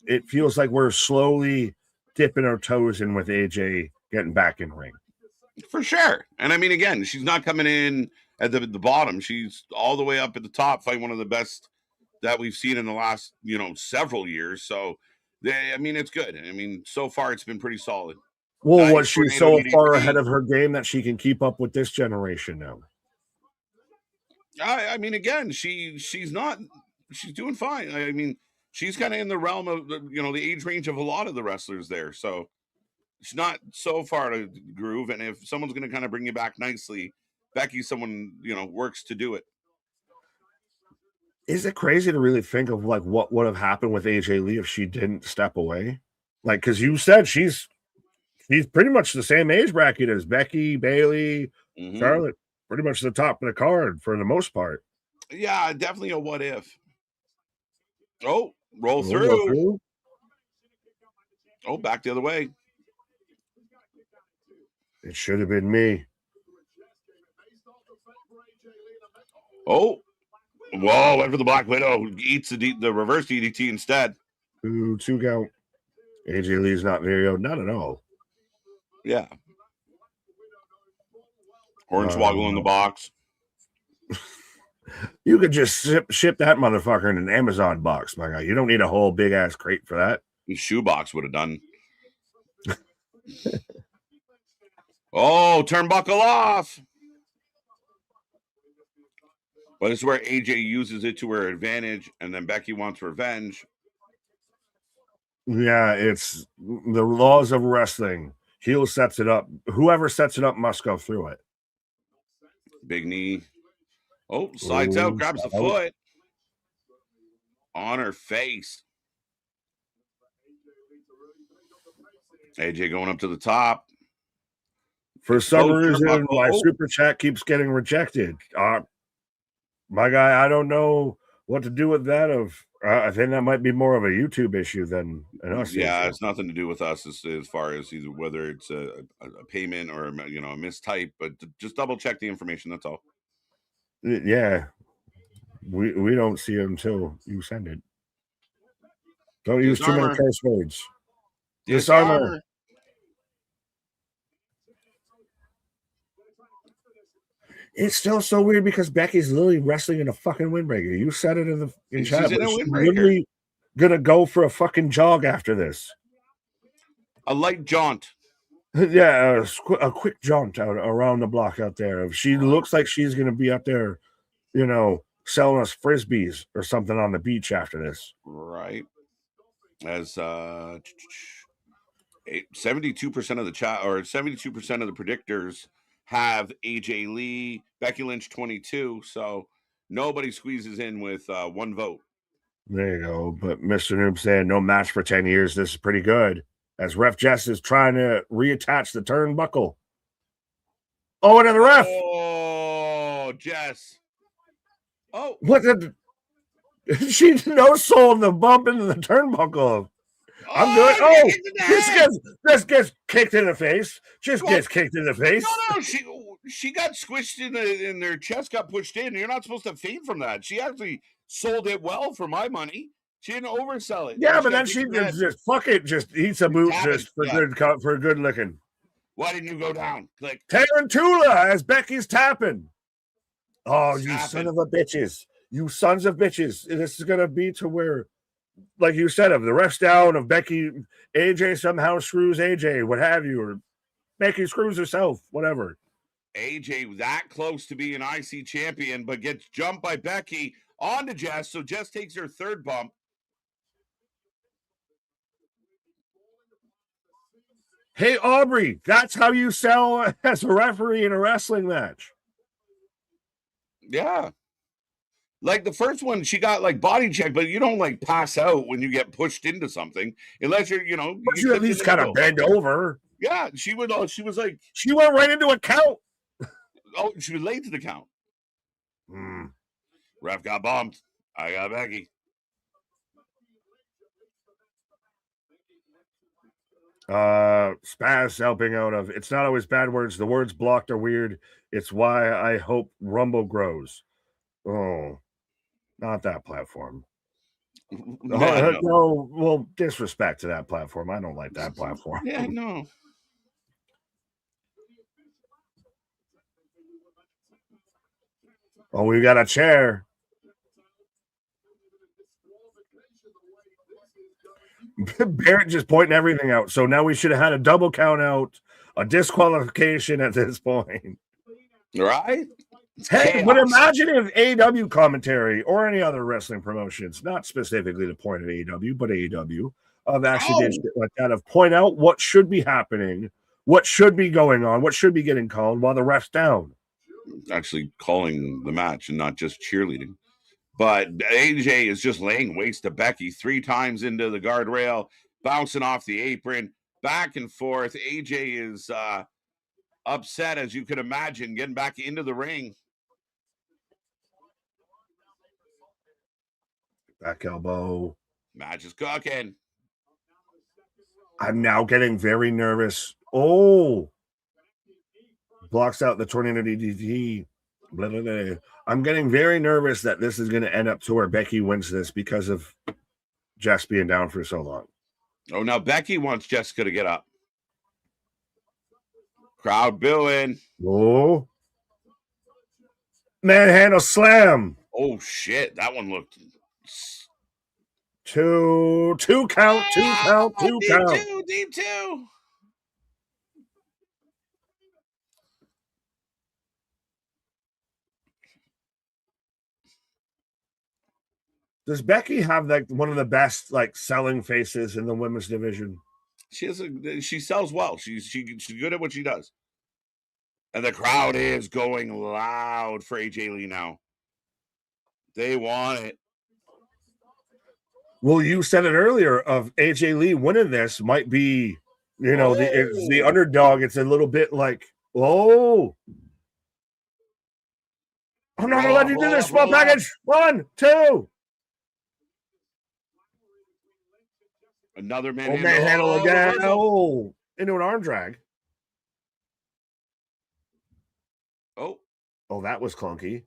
It feels like we're slowly dipping our toes in with AJ getting back in ring. For sure. And I mean, again, she's not coming in at the bottom. She's all the way up at the top, fighting one of the best that we've seen in the last, several years. So, it's good. I mean, so far it's been pretty solid. Well, was she so far ahead of her game that she can keep up with this generation now? I mean, again, she's doing fine. I mean, she's kind of in the realm of, the age range of a lot of the wrestlers there. So it's not so far to groove. And if someone's going to kind of bring you back nicely, Becky, someone, works to do it. Is it crazy to really think of like what would have happened with AJ Lee if she didn't step away? Like, because you said she's pretty much the same age bracket as Becky, Bailey, Charlotte, pretty much the top of the card for the most part. Yeah, definitely a what if. Oh, roll through. Oh, back the other way. It should have been me. Oh, whoa, went for the Black Widow. Eats the reverse DDT instead. Ooh, 2 count. AJ Lee's not very old. Not at all. Yeah. Hornswoggle in the box. You could just ship that motherfucker in an Amazon box, my guy. You don't need a whole big ass crate for that. The shoebox would have done. Oh, turnbuckle off. But this is where AJ uses it to her advantage, and then Becky wants revenge. Yeah, it's the laws of wrestling. Heel sets it up. Whoever sets it up must go through it. Big knee. Oh, slides out, grabs the foot. On her face. AJ going up to the top. For some reason, my super chat keeps getting rejected. My guy, I don't know what to do with that. I think that might be more of a YouTube issue than an us. Yeah, it's nothing to do with us as far as either whether it's a payment or a mistype, but just double check the information. That's all. Yeah, we don't see it until you send it. Don't use too many curse words. Disarmor. It's still so weird because Becky's literally wrestling in a fucking windbreaker. You said it in chat. She's literally gonna go for a fucking jog after this. A light jaunt. Yeah, a quick jaunt out around the block out there. She looks like she's gonna be up there, selling us frisbees or something on the beach after this. Right. As 72% of the chat or 72% of the predictors have AJ Lee, Becky Lynch 22, so nobody squeezes in with one vote. There you go. But Mr. Noob saying no match for 10 years. This is pretty good. As Ref Jess is trying to reattach the turnbuckle. Oh, and the ref. Oh, Jess. Oh. What did she no sold the bump into the turnbuckle? I'm good. Oh, this gets kicked in the face. Just gets kicked in the face. No, she got squished in their chest, got pushed in. You're not supposed to faint from that. She actually sold it well for my money. She didn't oversell it. Yeah, but then she just fuck it, just eats a boot just for good looking. Why didn't you go down? Click. Tarantula as Becky's tapping. Oh, you son of a bitches. You sons of bitches. This is gonna be to where, like you said, of the rest down of Becky, AJ somehow screws AJ, what have you, or Becky screws herself, whatever. AJ that close to being IC champion, but gets jumped by Becky onto Jess, so Jess takes her third bump. Hey, Aubrey, that's how you sell as a referee in a wrestling match. Yeah. Like the first one, she got like body checked, but you don't like pass out when you get pushed into something unless you're, you at least kind of bend over. Yeah, she was like, she went right into a count. Oh, she was late to the count. Ref got bumped. I got Becky. Spaz helping out of it's not always bad words. The words blocked are weird. It's why I hope Rumble grows. Oh, not that platform. No, well, disrespect to that platform. I don't like that platform. Yeah, no. Oh, we got a chair. Barrett just pointing everything out. So now we should have had a double count out, a disqualification at this point. Right? Hey, but imagine if AEW commentary or any other wrestling promotions, not specifically the point of AEW, but AEW, of actually did shit like that, of point out what should be happening, what should be going on, what should be getting called while the ref's down. Actually calling the match and not just cheerleading. But AJ is just laying waste to Becky 3 times into the guardrail, bouncing off the apron, back and forth. AJ is upset, as you could imagine, getting back into the ring. Back elbow. Match is cooking. I'm now getting very nervous. Oh. Blocks out the tornado DDT. Blah, blah, blah. I'm getting very nervous that this is going to end up to where Becky wins this because of Jess being down for so long. Oh, now Becky wants Jessica to get up. Crowd booing. Oh. Manhandle slam. Oh, shit. That one looked... Two count. Deep two. Does Becky have like one of the best like selling faces in the women's division? She sells well. She's good at what she does. And the crowd is going loud for AJ Lee now. They want it. Well, you said it earlier of AJ Lee winning this might be, it's the underdog. It's a little bit like, I'm not going to let you do this, small package. 1, 2. Another man handle again. Oh, into an arm drag. Oh, that was clunky.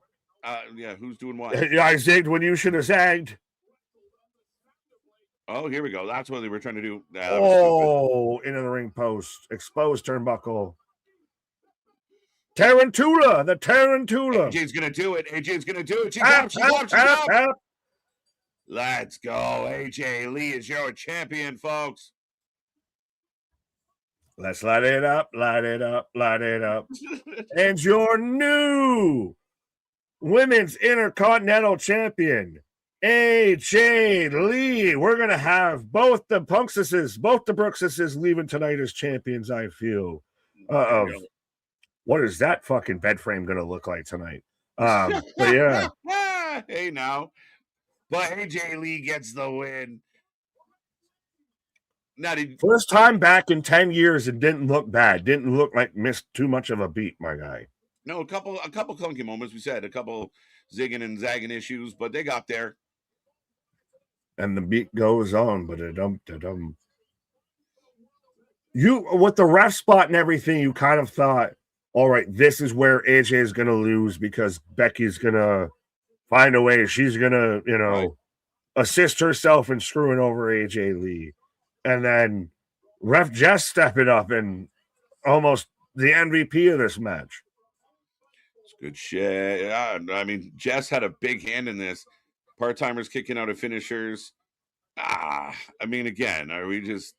Yeah, who's doing what? Yeah, I zigged when you should have zagged. Oh, here we go. That's what they were trying to do. Into the ring post. Exposed turnbuckle. Tarantula. The Tarantula. AJ's going to do it. She's up. Let's go. AJ Lee is your champion, folks. Let's light it up. And your new Women's Intercontinental Champion, AJ Lee. We're going to have both the Brookses leaving tonight as champions, I feel. What is that fucking bed frame going to look like tonight? But yeah. Hey, now. But AJ Lee gets the win. First time back in 10 years, it didn't look bad. Didn't look like missed too much of a beat, my guy. No, a couple clunky moments. We said a couple zigging and zagging issues, but they got there. And the beat goes on, but you with the ref spot and everything, you kind of thought, all right, this is where AJ is going to lose because Becky's going to find a way. She's going to, assist herself in screwing over AJ Lee. And then Ref Jess stepping up and almost the MVP of this match. It's good shit. Yeah, I mean, Jess had a big hand in this. Part-timers kicking out of finishers. I mean, again, are we just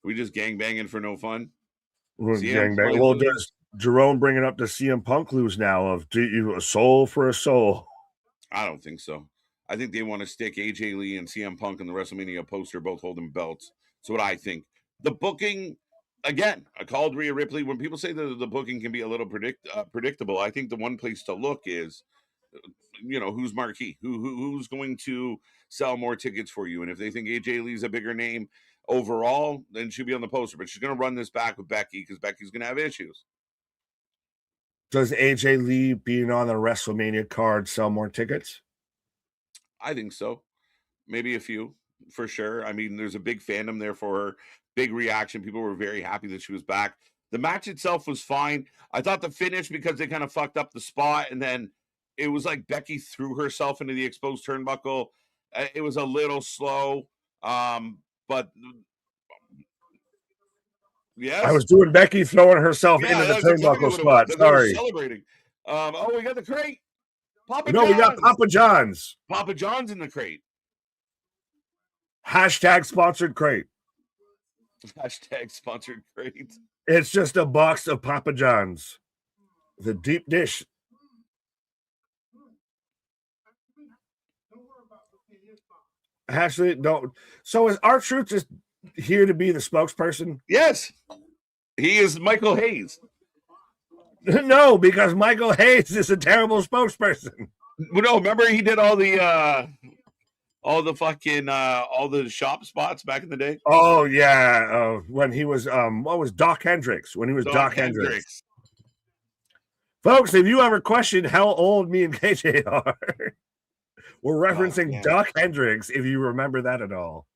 gangbanging for no fun? Gangbang. Well, does Jerome bring it up to CM Punk lose now of do you a soul for a soul? I don't think so. I think they want to stick AJ Lee and CM Punk in the WrestleMania poster, both holding belts. That's what I think. The booking, again, I called Rhea Ripley. When people say that the booking can be a little predictable, I think the one place to look is, who's marquee, who's going to sell more tickets for you. And if they think AJ Lee's a bigger name overall, then she'll be on the poster. But she's going to run this back with Becky because Becky's going to have issues. Does AJ Lee being on the WrestleMania card sell more tickets? I think so. Maybe a few, for sure. I mean, there's a big fandom there for her. Big reaction. People were very happy that she was back. The match itself was fine. I thought the finish, because they kind of fucked up the spot, and then it was like Becky threw herself into the exposed turnbuckle. It was a little slow. But yes. I was doing Becky throwing herself into the turnbuckle spot. Sorry. Celebrating. We got the crate. We got Papa John's. Papa John's in the crate. Hashtag sponsored crate. Hashtag sponsored crate. It's just a box of Papa John's. The deep dish. Actually, don't. So is R-Truth just here to be the spokesperson? Yes. He is Michael Hayes. No, because Michael Hayes is a terrible spokesperson. No, remember he did all the shop spots back in the day? Oh yeah, when he was what was Doc Hendricks? When he was Doc Hendricks. Folks, if you ever questioned how old me and KJ are, we're referencing Doc Hendricks, if you remember that at all.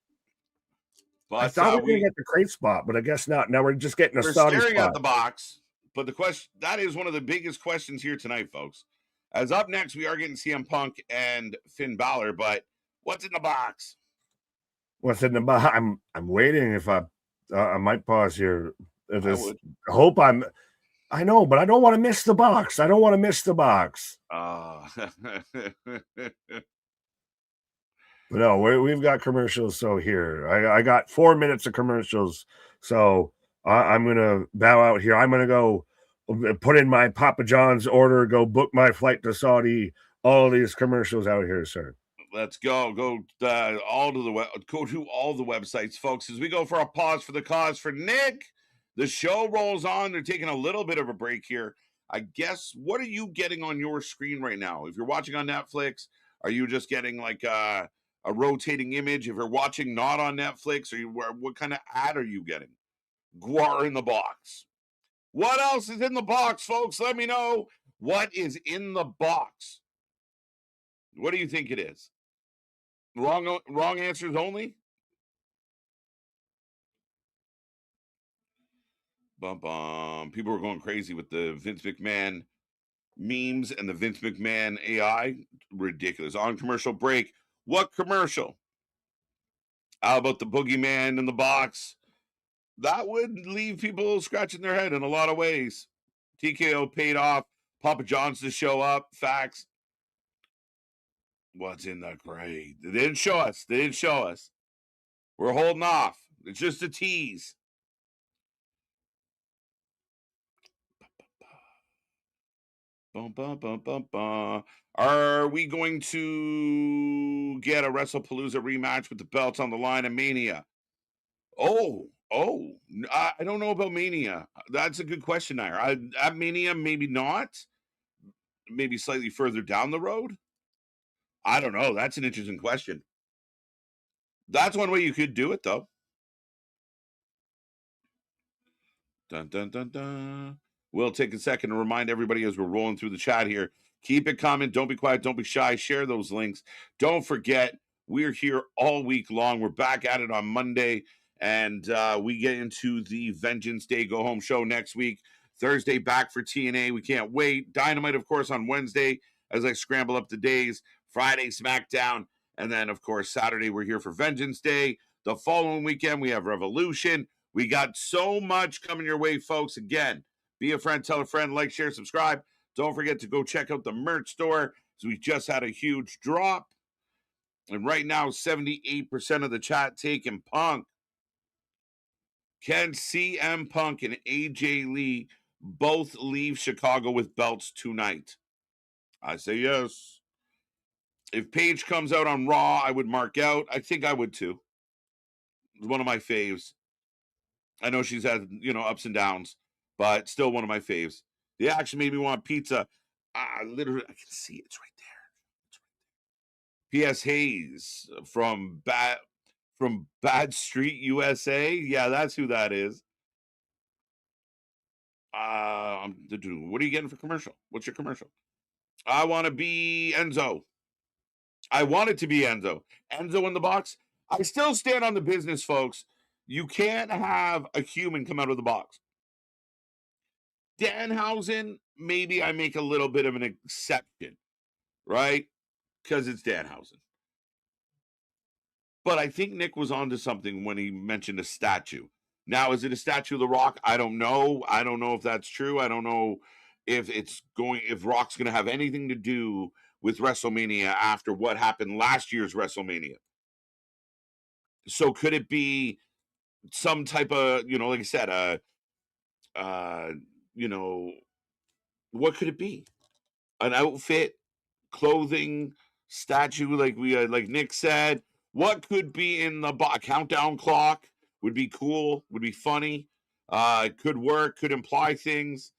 But I thought we were going to get the crate spot, but I guess not. Now we're just getting a Saudi staring spot. At the box. But the question, that is one of the biggest questions here tonight, folks. As up next, we are getting CM Punk and Finn Balor, but what's in the box? What's in the box? I'm waiting. If I might pause here. I know, but I don't want to miss the box. I don't want to miss the box. No, we've got commercials. So here, I got 4 minutes of commercials. So I'm going to bow out here. I'm going to go put in my Papa John's order, go book my flight to Saudi. All of these commercials out here, sir. Let's go. Go to all the websites, folks, as we go for a pause for the cause for Nick. The show rolls on. They're taking a little bit of a break here. I guess, what are you getting on your screen right now? If you're watching on Netflix, are you just getting like a rotating image? If you're watching not on Netflix, what kind of ad are you getting? Guar in the box. What else is in the box, folks? Let me know. What is in the box? What do you think it is? Wrong answers only? People were going crazy with the Vince McMahon memes and the Vince McMahon AI. Ridiculous. On commercial break. What commercial? How about the boogeyman in the box? That would leave people scratching their head in a lot of ways. TKO paid off. Papa John's to show up. Facts. What's in the crate? They didn't show us. We're holding off. It's just a tease. Are we going to get a WrestlePalooza rematch with the belts on the line of Mania? I don't know about Mania. That's a good question, Nair. At Mania, maybe not. Maybe slightly further down the road. I don't know. That's an interesting question. That's one way you could do it, though. Dun, dun, dun, dun. We'll take a second to remind everybody as we're rolling through the chat here. Keep it coming. Don't be quiet. Don't be shy. Share those links. Don't forget, we're here all week long. We're back at it on Monday, and we get into the Vengeance Day Go Home show next week. Thursday back for TNA. We can't wait. Dynamite, of course, on Wednesday as I scramble up the days. Friday, SmackDown. And then, of course, Saturday, we're here for Vengeance Day. The following weekend, we have Revolution. We got so much coming your way, folks. Again, be a friend, tell a friend, like, share, subscribe. Don't forget to go check out the merch store. So we just had a huge drop. And right now, 78% of the chat taking Punk. Can CM Punk and AJ Lee both leave Chicago with belts tonight? I say yes. If Paige comes out on Raw, I would mark out. I think I would too. It's one of my faves. I know she's had, ups and downs, but still one of my faves. The action made me want pizza. Literally, I can see it. It's right there. P.S. Hayes from Bad Street, USA. Yeah, that's who that is. What are you getting for commercial? What's your commercial? I want to be Enzo. I want it to be Enzo. Enzo in the box. I still stand on the business, folks. You can't have a human come out of the box. Danhausen, maybe I make a little bit of an exception, right? Because it's Danhausen. But I think Nick was onto something when he mentioned a statue. Now, is it a statue of The Rock? I don't know. I don't know if that's true. I don't know if Rock's going to have anything to do with WrestleMania after what happened last year's WrestleMania. So could it be some type of, like I said, what could it be? An outfit, clothing, statue, like Nick said. What could be in the countdown clock? Would be cool, would be funny, could work, could imply things.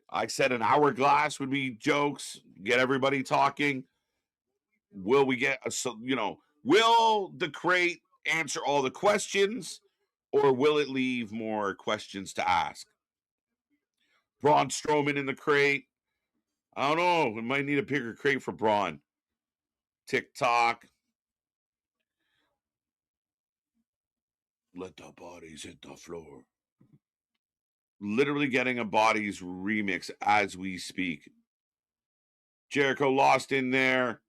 I said an hourglass would be jokes, get everybody talking. Will we get will the crate answer all the questions, or will it leave more questions to ask? Braun Strowman in the crate. I don't know. We might need a bigger crate for Braun. TikTok. Let the bodies hit the floor. Literally getting a bodies remix as we speak. Jericho lost in there.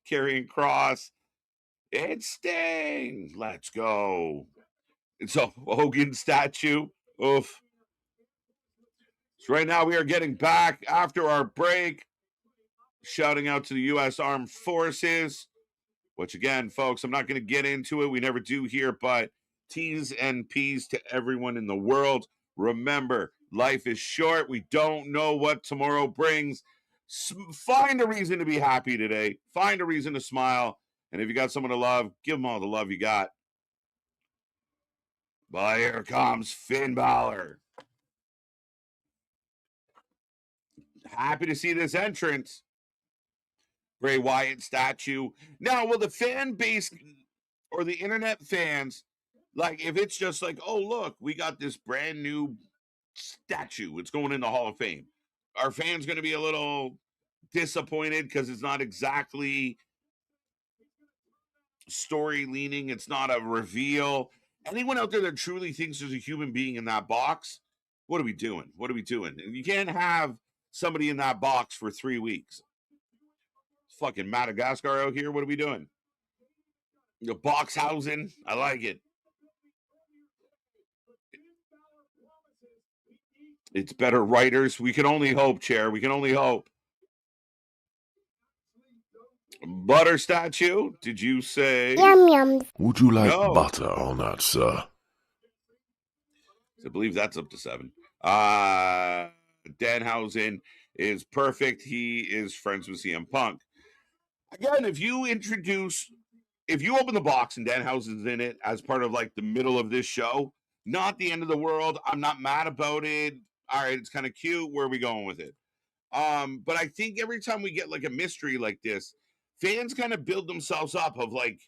Karrion Kross. It's Sting. Let's go. It's a Hogan statue. Oof. So right now we are getting back after our break. Shouting out to the U.S. Armed Forces. Which again, folks, I'm not going to get into it. We never do here, but T's and P's to everyone in the world. Remember, life is short. We don't know what tomorrow brings. Find a reason to be happy today. Find a reason to smile. And if you got someone to love, give them all the love you got. Well, here comes Finn Balor. Happy to see this entrance. Bray Wyatt statue. Now, will the fan base or the internet fans, like, if it's just like, oh, look, we got this brand new statue. It's going in the Hall of Fame. Are fans going to be a little disappointed because it's not exactly story leaning? It's not a reveal. Anyone out there that truly thinks there's a human being in that box? What are we doing? What are we doing? You can't have somebody in that box for 3 weeks. Fucking Madagascar out here. What are we doing? The box housing. I like it. It's better writers. We can only hope, Chair. We can only hope. Butter statue. Did you say? Yum yum. Would you like butter on that, sir? I believe that's up to 7. Danhausen is perfect. He is friends with CM Punk. Again, if you open the box and Danhausen's in it as part of like the middle of this show, not the end of the world. I'm not mad about it. All right, it's kind of cute. Where are we going with it? But I think every time we get like a mystery like this, fans kind of build themselves up of like,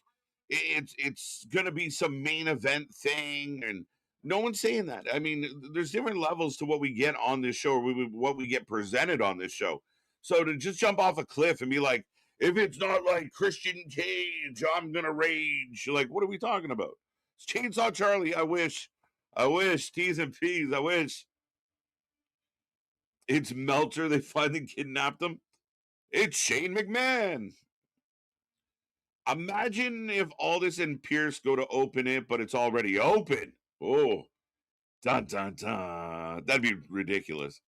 it's going to be some main event thing. And no one's saying that. I mean, there's different levels to what we get on this show, or what we get presented on this show. So to just jump off a cliff and be like, if it's not like Christian Cage, I'm going to rage. Like, what are we talking about? It's Chainsaw Charlie, I wish. I wish. T's and P's. I wish. It's Meltzer. They finally kidnapped him. It's Shane McMahon. Imagine if Aldis and Pierce go to open it, but it's already open. Oh, dun dun dun. That'd be ridiculous.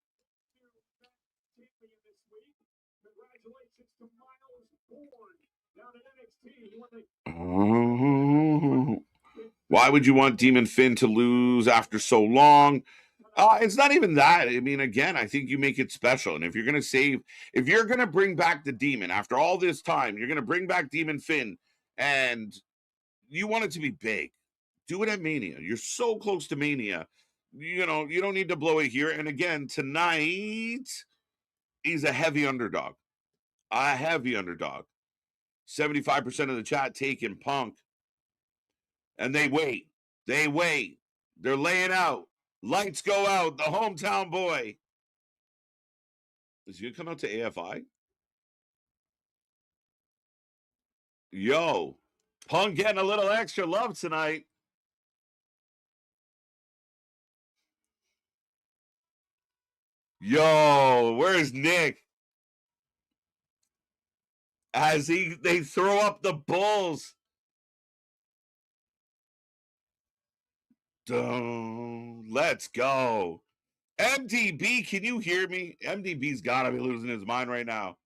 Why would you want Demon Finn to lose after so long? It's not even that. I mean, again, I think you make it special. And if you're going to bring back the Demon after all this time, you're going to bring back Demon Finn and you want it to be big. Do it at Mania. You're so close to Mania. You don't need to blow it here. And again, tonight, he's a heavy underdog. 75% of the chat taking Punk. And they wait. They're laying out. Lights go out. The hometown boy. Is he going to come out to AFI? Yo, Punk getting a little extra love tonight. Yo, where's Nick? As they throw up the bulls. Let's go. MDB, can you hear me? MDB's got to be losing his mind right now.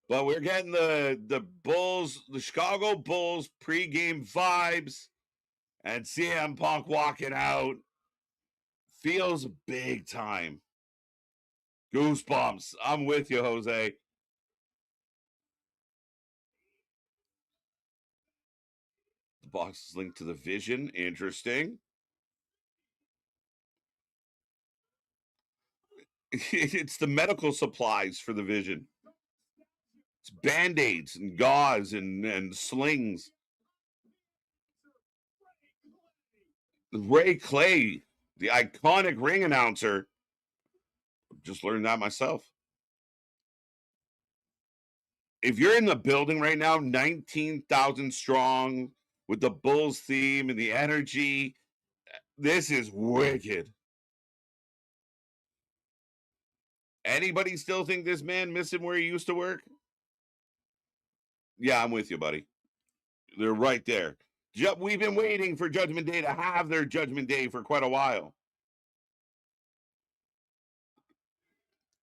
But we're getting the Bulls, the Chicago Bulls pregame vibes, and CM Punk walking out. Feels big time. Goosebumps. I'm with you, Jose. The box is linked to the Vision. Interesting. It's the medical supplies for the Vision. It's Band-Aids and gauze and slings. Ray Clay, the iconic ring announcer. Just learned that myself. If you're in the building right now, 19,000 strong with the Bulls theme and the energy, this is wicked. Anybody still think this man missing where he used to work? Yeah, I'm with you, buddy. They're right there. We've been waiting for Judgment Day to have their Judgment Day for quite a while.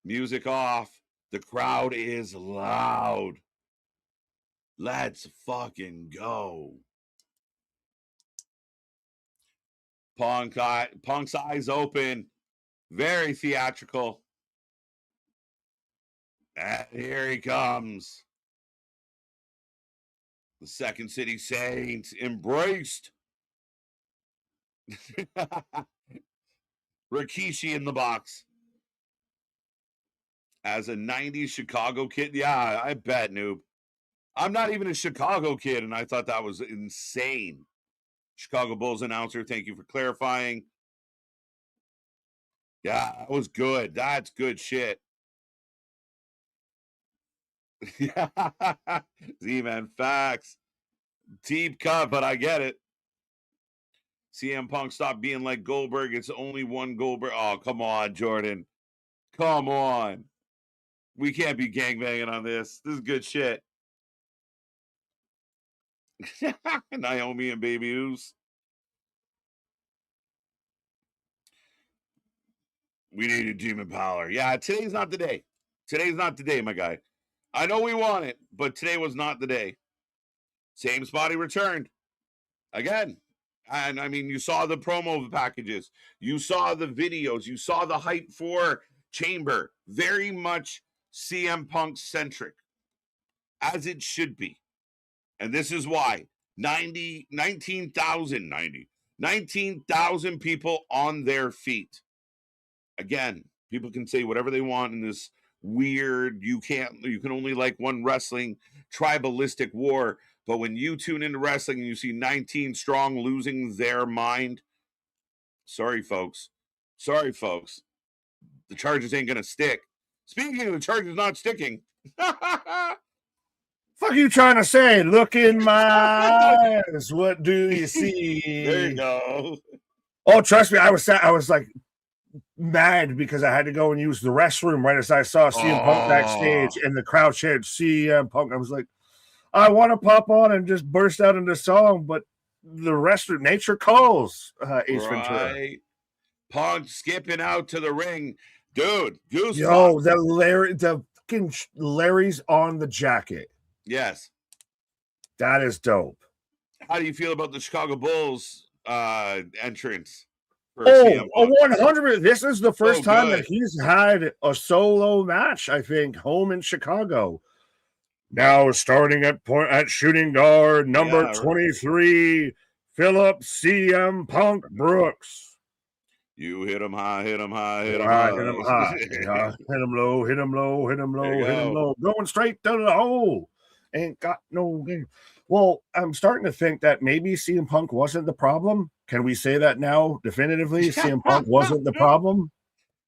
Music off. The crowd is loud. Let's fucking go. Punk's eyes open. Very theatrical. And here he comes. The Second City Saints embraced. Rikishi in the box. As a 90s Chicago kid, yeah, I bet, noob. I'm not even a Chicago kid, and I thought that was insane. Chicago Bulls announcer, thank you for clarifying. Yeah, that was good. That's good shit. Yeah, Z-Man, facts. Deep cut, but I get it. CM Punk, stop being like Goldberg. It's only one Goldberg. Oh, come on, Jordan. Come on. We can't be gangbanging on this. This is good shit. Naomi and Baby Oos. We need a Demon Power. Yeah, today's not the day. Today's not the day, my guy. I know we want it, but today was not the day. Same spot he returned. Again. And I mean, you saw the promo packages. You saw the videos. You saw the hype for Chamber. Very much CM Punk centric. As it should be. And this is why 19,000 people on their feet. Again, people can say whatever they want in this weird, you can only like one wrestling tribalistic war. But when you tune into wrestling and you see 19 strong losing their mind, sorry, folks. The charges ain't going to stick. Speaking of the charges not sticking, Fuck you trying to say? Look in my eyes. What do you see? There you go. Oh, trust me, I was like mad because I had to go and use the restroom right as I saw CM Punk backstage and the crowd chanted CM Punk. I was like, I want to pop on and just burst out into song, but the restroom, nature calls. Ace Ventura. Punk skipping out to the ring, dude. Goosebumps. Yo, the fucking Larry's on the jacket. Yes, that is dope. How do you feel about the Chicago Bulls entrance? Oh, 100. This is the first time that he's had a solo match, I think, home in Chicago. Now starting at shooting guard, number 23, Philip CM Punk Brooks. You hit him high, hit him high, hit him high, high. Hit him high. Yeah. Hit him low, hit him low, hit him low, hit him low. Going straight to the hole. Ain't got no game. Well, I'm starting to think that maybe CM Punk wasn't the problem. Can we say that now definitively? CM Punk wasn't the problem?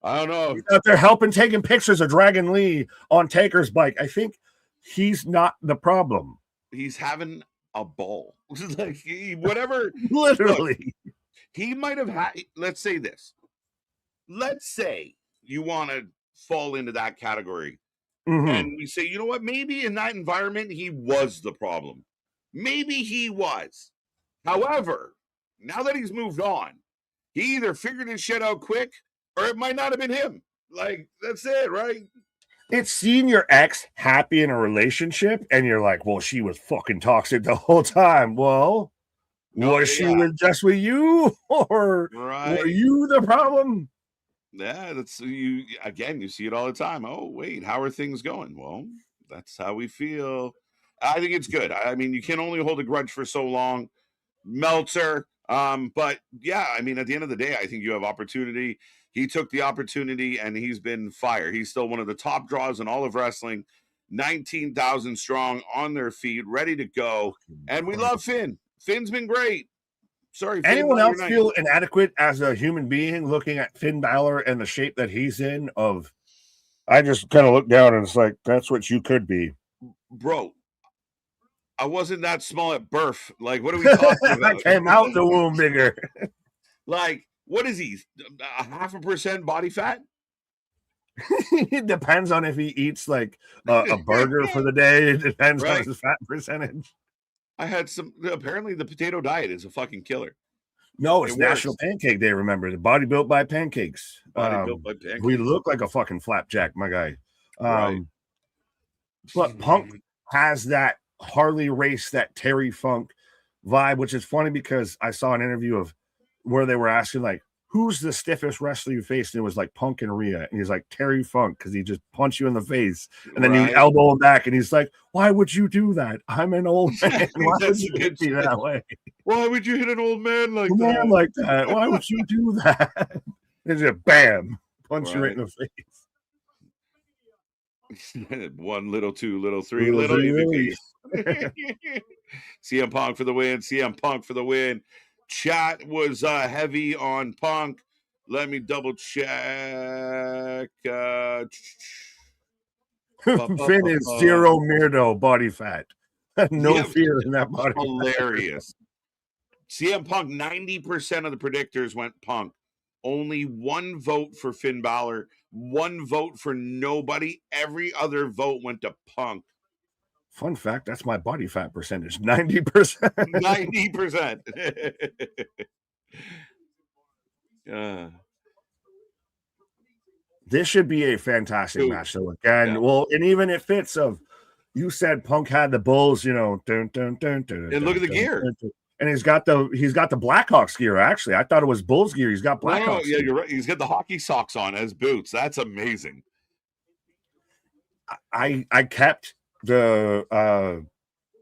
I don't know. He's out there helping, taking pictures of Dragon Lee on Taker's bike. I think he's not the problem. He's having a ball. Like whatever. Literally. Look, he might have had, let's say this. Let's say you want to fall into that category. Mm-hmm. And we say, you know what? Maybe in that environment, he was the problem. Maybe he was. However, now that he's moved on, he either figured his shit out quick or it might not have been him. Like, that's it, right? It's seeing your ex happy in a relationship and you're like, well, she was fucking toxic the whole time. Well, was she just with you or were you the problem? Yeah, that's you. Again, you see it all the time. Oh, wait, how are things going? Well, that's how we feel. I think it's good. I mean, you can only hold a grudge for so long. Meltzer. But yeah, I mean, at the end of the day, I think you have opportunity. He took the opportunity and he's been fire. He's still one of the top draws in all of wrestling. 19,000 strong on their feet, ready to go. And we love Finn. Finn's been great. Sorry. Anyone else feel inadequate as a human being looking at Finn Balor and the shape that he's in? I just kind of look down and it's like, that's what you could be. Bro, I wasn't that small at birth. Like, what are we talking about? I came out the womb bigger. Like, what is he? 0.5% body fat? It depends on if he eats like a burger for the day. It depends on his fat percentage. I had apparently the potato diet is a fucking killer. No, it's National Pancake Day, remember. The body built by pancakes. Built by pancakes. We look like a fucking flapjack, my guy. But Punk has that Harley race, that Terry Funk vibe, which is funny because I saw an interview of where they were asking, like, who's the stiffest wrestler you faced? And it was like Punk and Rhea. And he's like, Terry Funk, because he just punched you in the face. And then you elbow him back. And he's like, why would you do that? I'm an old man. Why would you hit me that way? Why would you hit an old man like that? Man like that? Why would you do that? And just bam, punch you right in the face. 1, little 2, little 3, little CM Punk for the win. CM Punk for the win. Chat was heavy on Punk. Let me double check. Finn is zero Mirdo body fat. No fear in that body. Hilarious. CM Punk, 90% of the predictors went Punk. Only 1 vote for Finn Balor. 1 vote for nobody. Every other vote went to Punk. Fun fact, that's my body fat percentage, 90%. 90%. This should be a fantastic match. So again, well, and even it fits of, you said Punk had the Bulls, you know, and look at the gear. And he's got the Blackhawks gear, actually. I thought it was Bulls gear. He's got Blackhawks. Oh, yeah, you're right. He's got the hockey socks on as boots. That's amazing. I kept the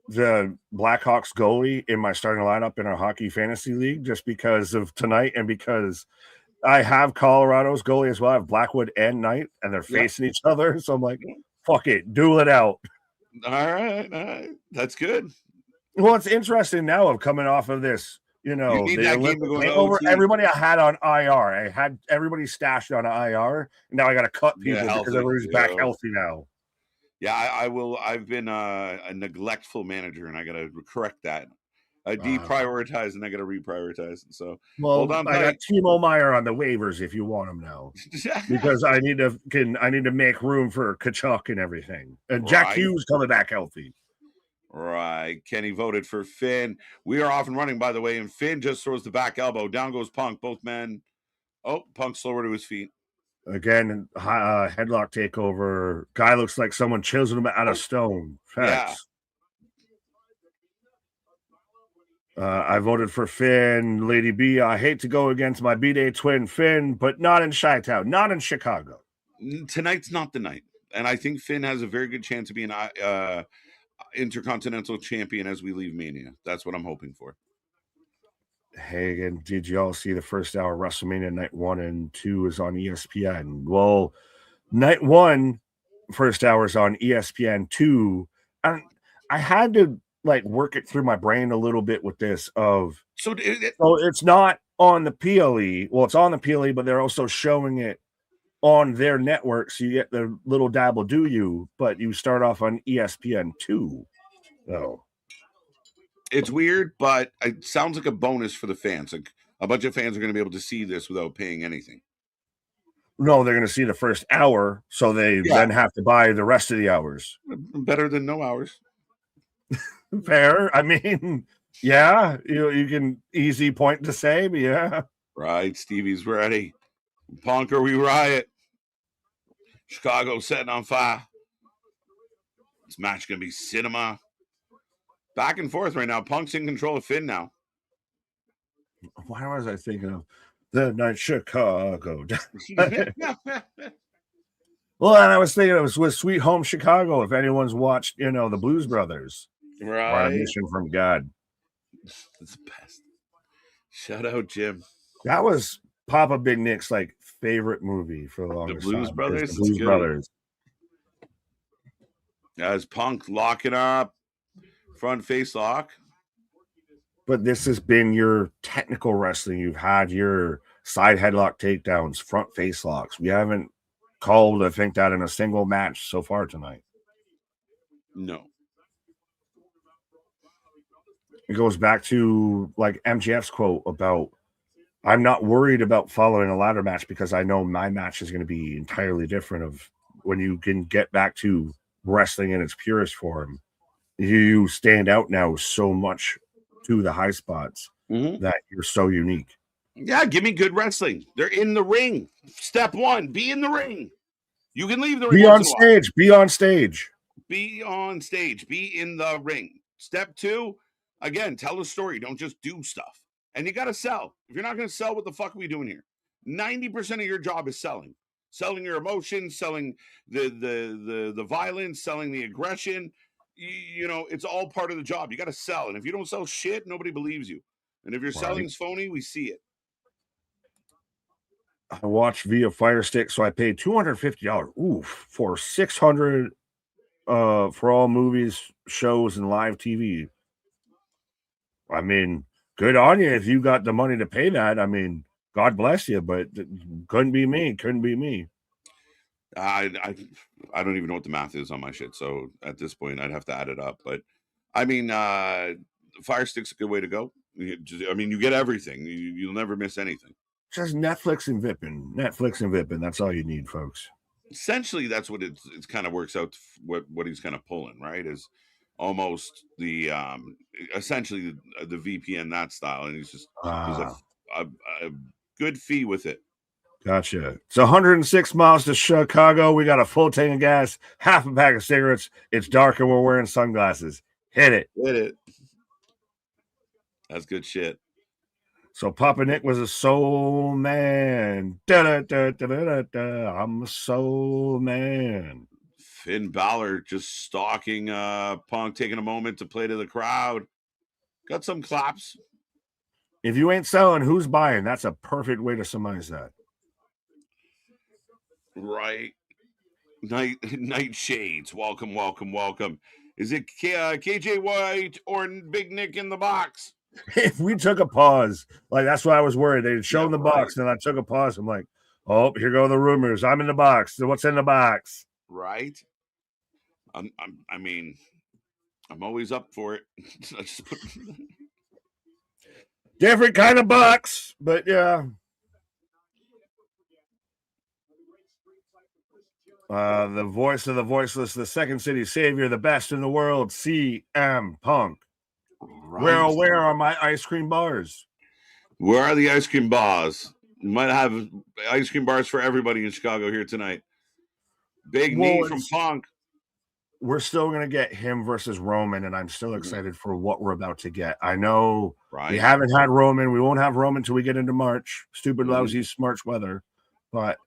Blackhawks goalie in my starting lineup in our hockey fantasy league just because of tonight and because I have Colorado's goalie as well. I have Blackwood and Knight, and they're facing each other. So I'm like, fuck it, duel it out. All right. That's good. Well, it's interesting now of coming off of this, you know, over everybody I had on IR. I had everybody stashed on IR. And now I got to cut people because everybody's back healthy now. Yeah, I will. I've been a neglectful manager, and I got to correct that. I deprioritize, and I got to reprioritize. So hold Well, on I got tight. Timo Meyer on the waivers if you want him now, because I need to make room for Kachuk and everything, and Jack Right. Hughes coming back healthy. Right. Kenny voted for Finn. We are off and running, by the way, and Finn just throws the back elbow. Down goes Punk. Both men. Oh, Punk slower to his feet. Again, headlock takeover. Guy looks like someone chiseled him out of stone. Facts. Yeah. I voted for Finn. Lady B, I hate to go against my B-Day twin Finn, but not in Chi-Town, not in Chicago. Tonight's not the night. And I think Finn has a very good chance of being Intercontinental Champion as we leave Mania. That's what I'm hoping for. Hey, again, did you all see the first hour WrestleMania night 1 and 2 is on ESPN? Well, night 1, first hour is on ESPN 2. And I had to work it through my brain a little bit with this so it's not on the PLE. Well, it's on the PLE, but they're also showing it on their network. So you get the little dabble do you, but you start off on ESPN 2. Oh. It's weird, but it sounds like a bonus for the fans. Like a bunch of fans are going to be able to see this without paying anything. No, they're going to see the first hour, so they then have to buy the rest of the hours. Better than no hours. Fair. I mean, yeah, you can easy point to say, but yeah. Right. Stevie's ready. Punk or we riot. Chicago setting on fire. This match going to be cinema. Back and forth right now. Punk's in control of Finn now. Why was I thinking of the night Chicago? Well, and I was thinking it was with Sweet Home Chicago. If anyone's watched, the Blues Brothers. Right. On a mission from God. That's the best. Shout out, Jim. That was Papa Big Nick's favorite movie for the longest time. The Blues Brothers? The Blues Brothers. As Punk locking up. Front face lock. But this has been your technical wrestling. You've had your side headlock takedowns, front face locks. We haven't called, I think, that in a single match so far tonight. No. It goes back to MJF's quote about, I'm not worried about following a ladder match because I know my match is going to be entirely different of when you can get back to wrestling in its purest form. You stand out now so much to the high spots that you're so unique. Yeah, give me good wrestling. They're in the ring. Step 1, be in the ring. You can leave the ring. Be on stage. Be on stage. Be on stage. Be in the ring. Step 2, again, tell a story. Don't just do stuff. And you got to sell. If you're not going to sell, what the fuck are we doing here? 90% of your job is selling. Selling your emotions, selling the violence, selling the aggression. It's all part of the job. You got to sell. And if you don't sell shit, nobody believes you. And if your selling's phony, we see it. I watched via Fire Stick, so I paid $250 for 600 for all movies, shows, and live TV. I mean, good on you if you got the money to pay that. I mean, God bless you, but couldn't be me. I don't even know what the math is on my shit. So at this point, I'd have to add it up. But I mean, Fire Stick's a good way to go. You get everything. You'll never miss anything. Just Netflix and Vippin. That's all you need, folks. Essentially, that's what it kind of works out. What he's kind of pulling, right, is almost the essentially the VPN, that style, and he's just a good fee with it. Gotcha. It's 106 miles to Chicago. We got a full tank of gas, half a pack of cigarettes. It's dark and we're wearing sunglasses. Hit it. That's good shit. So Papa Nick was a soul man. I'm a soul man. Finn Balor just stalking Punk, taking a moment to play to the crowd. Got some claps. If you ain't selling, who's buying? That's a perfect way to surmise that. Right. Night Shades. Welcome. Is it KJ White or Big Nick in the box? If we took a pause, that's why I was worried. They'd show the box, and I took a pause. I'm like, oh, here go the rumors. I'm in the box. So what's in the box? Right. I mean, I'm always up for it. I just put... Different kind of box, but yeah. The voice of the voiceless, the Second City Savior, the best in the world, CM Punk. Right. Where are my ice cream bars? Where are the ice cream bars? We might have ice cream bars for everybody in Chicago here tonight. Big knee from Punk. We're still going to get him versus Roman, and I'm still excited for what we're about to get. I know we haven't had Roman. We won't have Roman until we get into March. Stupid, lousy March weather. But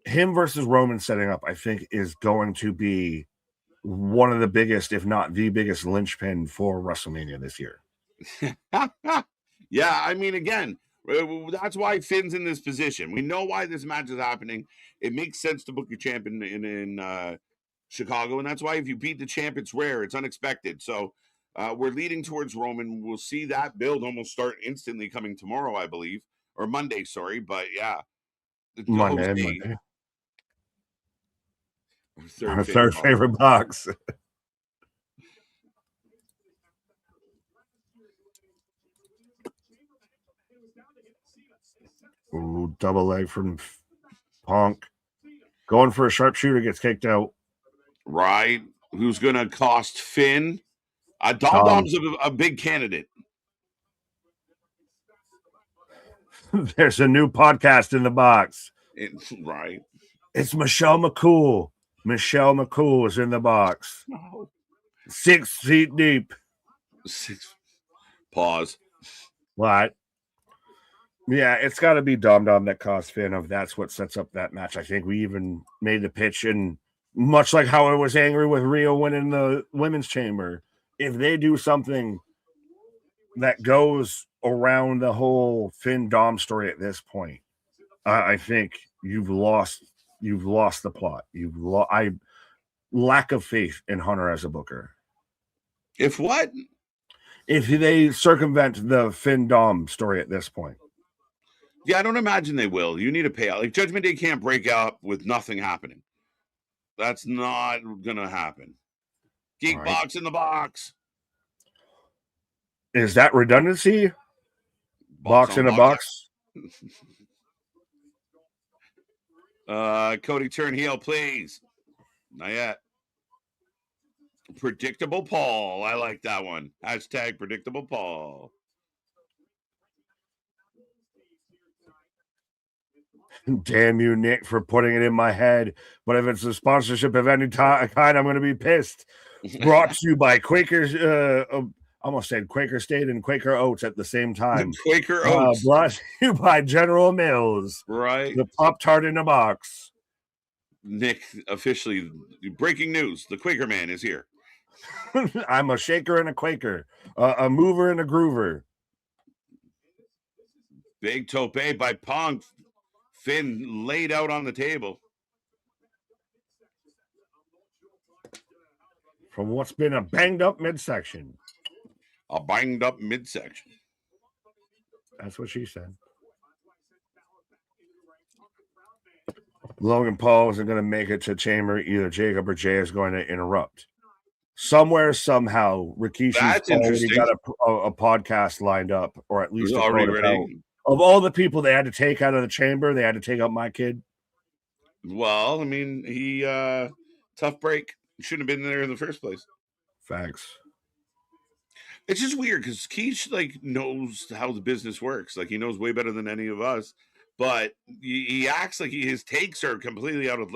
him versus Roman setting up, I think, is going to be one of the biggest, if not the biggest, linchpin for WrestleMania this year. Yeah, I mean, again, that's why Finn's in this position. We know why this match is happening. It makes sense to book your champ in Chicago, and that's why if you beat the champ, it's rare, it's unexpected. So we're leading towards Roman. We'll see that build almost start instantly coming tomorrow, I believe, or Monday. Sorry, but yeah, Monday. Our third favorite box. Ooh, double leg from Punk. Going for a sharpshooter, gets kicked out. Right. Who's going to cost Finn? Dom's a big candidate. There's a new podcast in the box. Right. It's Michelle McCool. Michelle McCool is in the box. No. 6 feet deep. Pause. What? Yeah, it's got to be Dom that costs Finn. That's what sets up that match. I think we even made the pitch, and much like how I was angry with Rio winning the women's chamber, if they do something that goes around the whole Finn Dom story at this point, I think you've lost the plot. I lack of faith in Hunter as a booker. If what? If they circumvent the Finn Dom story at this point. Yeah, I don't imagine they will. You need a payout. Like Judgment Day can't break out with nothing happening. That's not gonna happen. Geek box in the box. Is that redundancy? Box in a box. Cody, turn heel, please. Not yet. Predictable Paul. I like that one. Hashtag predictable Paul. Damn you, Nick, for putting it in my head. But if it's a sponsorship of any kind, I'm going to be pissed. Brought to you by Quaker's, almost said Quaker State and Quaker Oats at the same time. Quaker Oats. Brought to you by General Mills. Right. The Pop-Tart in a box. Nick, officially, breaking news. The Quaker man is here. I'm a shaker and a Quaker. A mover and a groover. Big tope by Punk. Finn laid out on the table. From what's been a banged up midsection. A banged up midsection. That's what she said. Logan Paul isn't going to make it to Chamber. Either Jacob or Jay is going to interrupt. Somewhere, somehow, Rikishi's already got a podcast lined up, or at least already ready. Of all the people they had to take out of the Chamber, they had to take out my kid. Well, I mean, he tough break. Shouldn't have been there in the first place. Facts. It's just weird because Keish knows how the business works. Like he knows way better than any of us. But he acts like his takes are completely out of.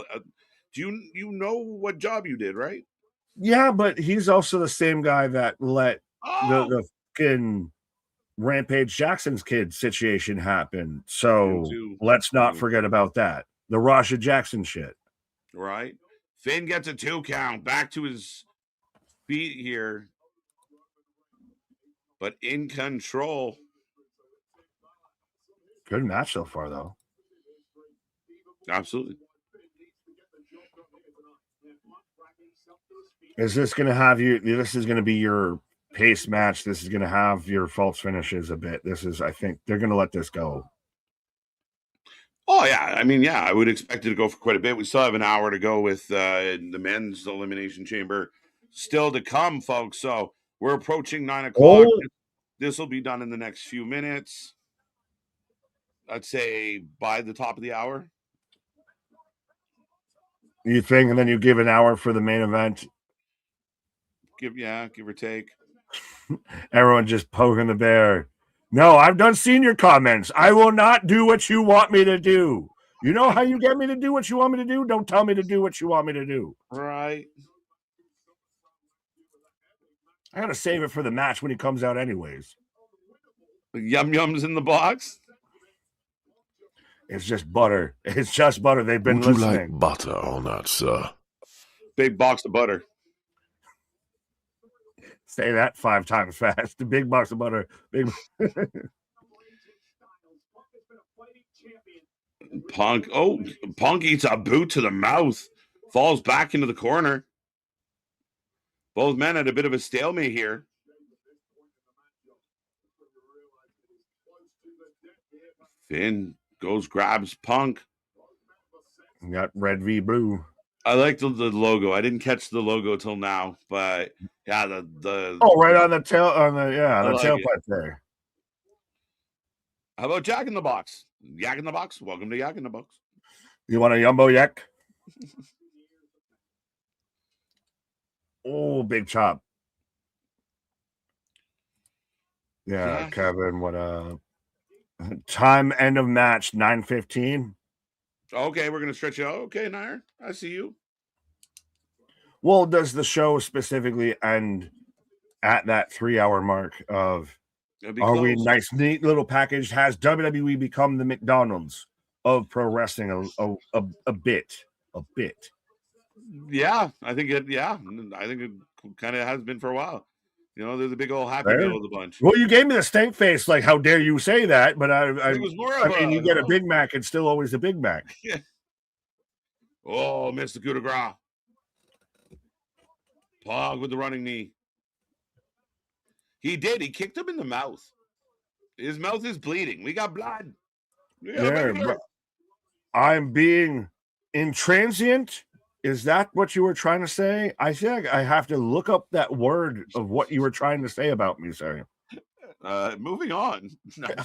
Do you know what job you did, right? Yeah, but he's also the same guy that let the fucking Rampage Jackson's kid situation happen. So let's not forget about that. The Rasha Jackson shit. Right. Finn gets a 2 count. Back to his feet here. But in control. Good match so far, though. Absolutely. Is this going to have you? This is going to be your pace match. This is going to have your false finishes a bit. I think they're going to let this go. Oh, yeah. I mean, yeah, I would expect it to go for quite a bit. We still have an hour to go with the men's elimination chamber still to come, folks. So we're approaching 9 o'clock. Oh, This will be done in the next few minutes. I'd say by the top of the hour. you think, and then you give an hour for the main event. Give or take. Everyone just poking the bear. No, I've done senior comments. I will not do what you want me to do. You know how you get me to do what you want me to do? Don't tell me to do what you want me to do. Right. I gotta save it for the match when he comes out anyways. Yum yums in the box. It's just butter. It's just butter. They've been Would listening. you like butter or not, sir? Big box of butter. Say that 5 times fast. The big box of butter. Big. Punk. Oh, Punk eats a boot to the mouth. Falls back into the corner. Both men had a bit of a stalemate here. Finn goes, grabs Punk. Got red v blue. I like the logo. I didn't catch the logo till now, but yeah, the right on the tail tailpipe there. How about Jack in the Box? Yak in the Box. Welcome to Yak in the Box. You want a Yumbo Yak? Oh, big chop. Yeah, Kevin, what time end of match 9:15. Okay, we're gonna stretch it out. Okay, Nair, I see you. Well, does the show specifically end at that 3-hour mark of are we nice, neat little package? Has WWE become the McDonald's of pro wrestling a bit? Yeah, I think it kind of has been for a while. You know, there's a big old happy meal of the bunch. Well, you gave me the stank face, like how dare you say that? But it was more of you get a Big Mac, it's still always a Big Mac. Yeah. Oh, Mr. Coup de grace. Pog with the running knee. He did. He kicked him in the mouth. His mouth is bleeding. We got blood. I'm being intransient. Is that what you were trying to say? I think I have to look up that word of what you were trying to say about me, sir. Moving on.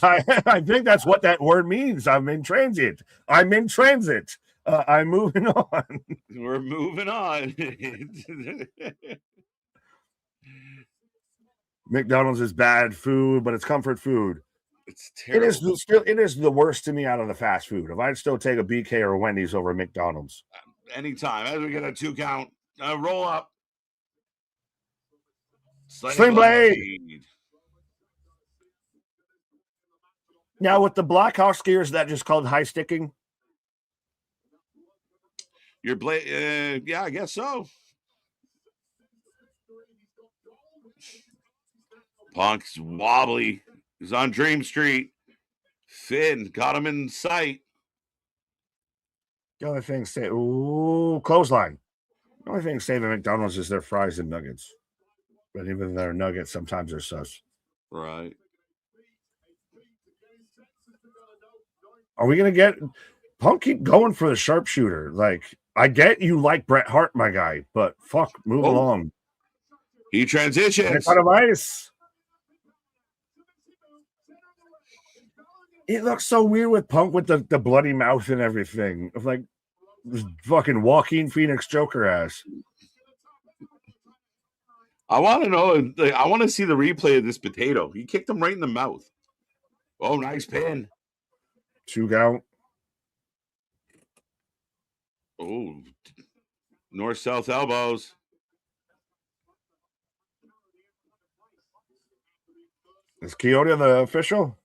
I think that's what that word means. I'm in transit. I'm in transit. I'm moving on. We're moving on. McDonald's is bad food, but it's comfort food. It's terrible. It is the worst to me out of the fast food. If I'd still take a BK or a Wendy's over McDonald's. Anytime. As we get a 2 count. Roll up. Sling blade. Now with the Blackhawks gear, is that just called high sticking? Your blade, yeah, I guess so. Punk's wobbly. He's on Dream Street. Finn got him in sight. The only thing clothesline. The only thing saving McDonald's is their fries and nuggets. But even their nuggets sometimes are sus. Right. Are we gonna get Punk keep going for the sharpshooter? Like, I get you like Bret Hart, my guy, but fuck, move along. He transitions out of ice. It looks so weird with Punk with the bloody mouth and everything. Of like fucking Joaquin Phoenix Joker ass. I want to know. I want to see the replay of this potato. He kicked him right in the mouth. Oh, nice pin. 2 count. Oh, north-south elbows. Is Kyoto the official?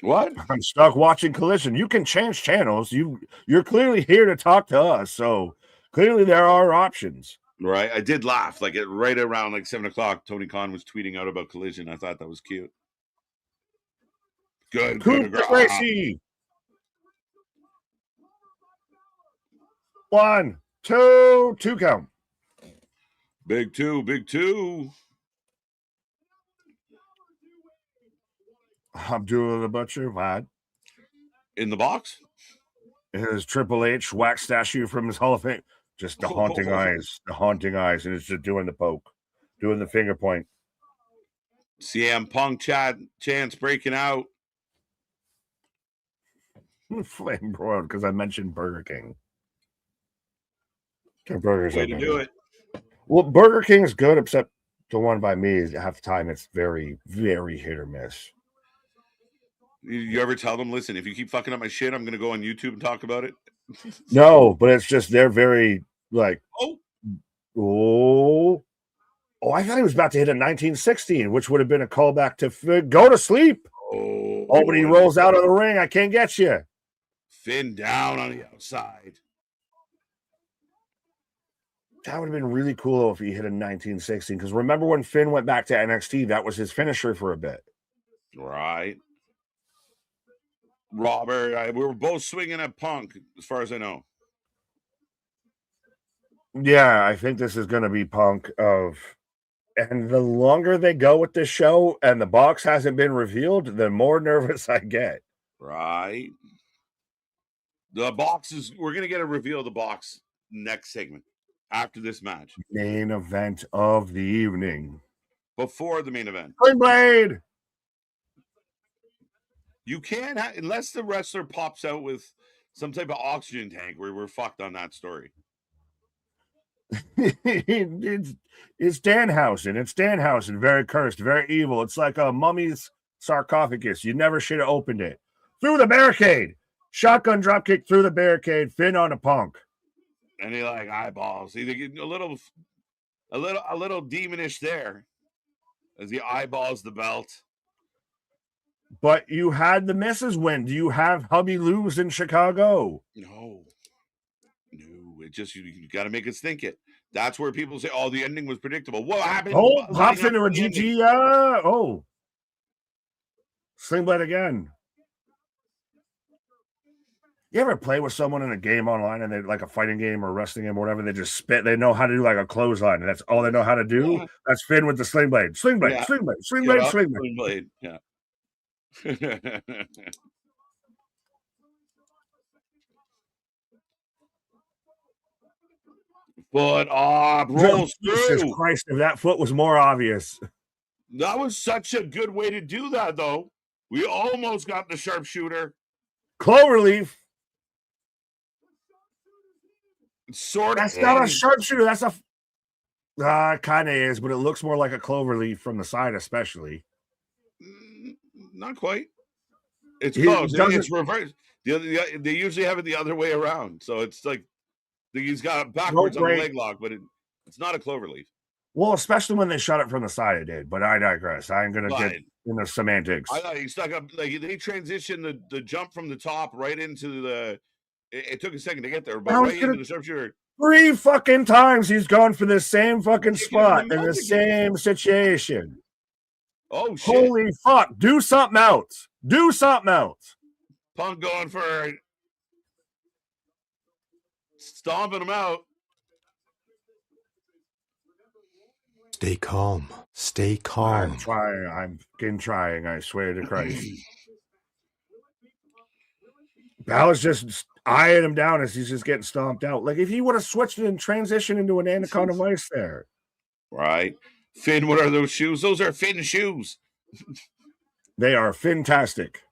What? I'm stuck watching Collision. You can change channels. You're clearly here to talk to us, so clearly there are options. Right. I did laugh. Like right around like 7 o'clock, Tony Khan was tweeting out about Collision. I thought that was cute. Good. Gracie. 1, 2, 2 count. Big two. Abdullah the Butcher, what? In the box? His Triple H wax statue from his Hall of Fame. Just the haunting eyes, and it's just doing the poke, doing the finger point. CM Punk chance breaking out. Flame broiled because I mentioned Burger King. Their burgers Way are to better. do it. Well, Burger King is good, except the one by me is half the time it's very, very hit or miss. You ever tell them, listen, if you keep fucking up my shit, I'm going to go on YouTube and talk about it? No, but it's just they're very like, oh, I thought he was about to hit a 1916, which would have been a callback to Go to Sleep. Oh, but he rolls out of the ring. I can't get you. Finn down on the outside. That would have been really cool if he hit a 1916. Because remember when Finn went back to NXT, that was his finisher for a bit. Right. Robert, we were both swinging at Punk, as far as I know. Yeah, I think this is going to be Punk and the longer they go with this show and the box hasn't been revealed, the more nervous I get. Right. The box we're going to get a reveal of the box next segment after this match. Main event of the evening. Before the main event. Sling Blade! You can't, unless the wrestler pops out with some type of oxygen tank, we're fucked on that story. It's Danhausen. It's Danhausen. Very cursed, very evil. It's like a mummy's sarcophagus. You never should have opened it. Through the barricade. Shotgun dropkick through the barricade. Finn on a Punk. And he like eyeballs. Either a little demonish there as he eyeballs the belt. But you had the misses win. Do you have Hubby lose in Chicago? No. It just you got to make us think it. That's where people say, "Oh, the ending was predictable." What happened? Oh, pops into a GG. Sling Blade again. You ever play with someone in a game online and they like a fighting game or wrestling game or whatever? They just spit. They know how to do like a clothesline, and that's all they know how to do. Yeah. That's Finn with the Sling Blade. Sling Blade. Yeah. Sling Blade. Sling Blade. Sling Blade. Sling Blade. Yeah. Foot off, rolls through. Jesus Christ, if that foot was more obvious. That was such a good way to do that, though. We almost got the sharpshooter. Cloverleaf. Sort of. That's not a sharpshooter. That's a. Kind of is, but it looks more like a cloverleaf from the side, especially. Not quite. It's close. It's reversed. They usually have it the other way around, so it's like he's got it backwards on the leg lock, but it's not a cloverleaf. Well, especially when they shot it from the side, it did. But I digress. I ain't gonna get into semantics. I thought he stuck up like they transitioned the jump from the top right into the. It took a second to get there, but right into the sharpshooter. 3 fucking times he's gone for the same fucking spot in the same situation. Oh shit! Holy fuck! Do something else. Do something else. Punk going for stomping him out. Stay calm. Stay calm. I'm trying. I'm fucking trying. I swear to Christ. Balor's just eyeing him down as he's just getting stomped out. Like if he would have switched it and transitioned into an Anaconda Vice there. Right. Finn, what are those shoes? Those are Finn shoes. They are fantastic.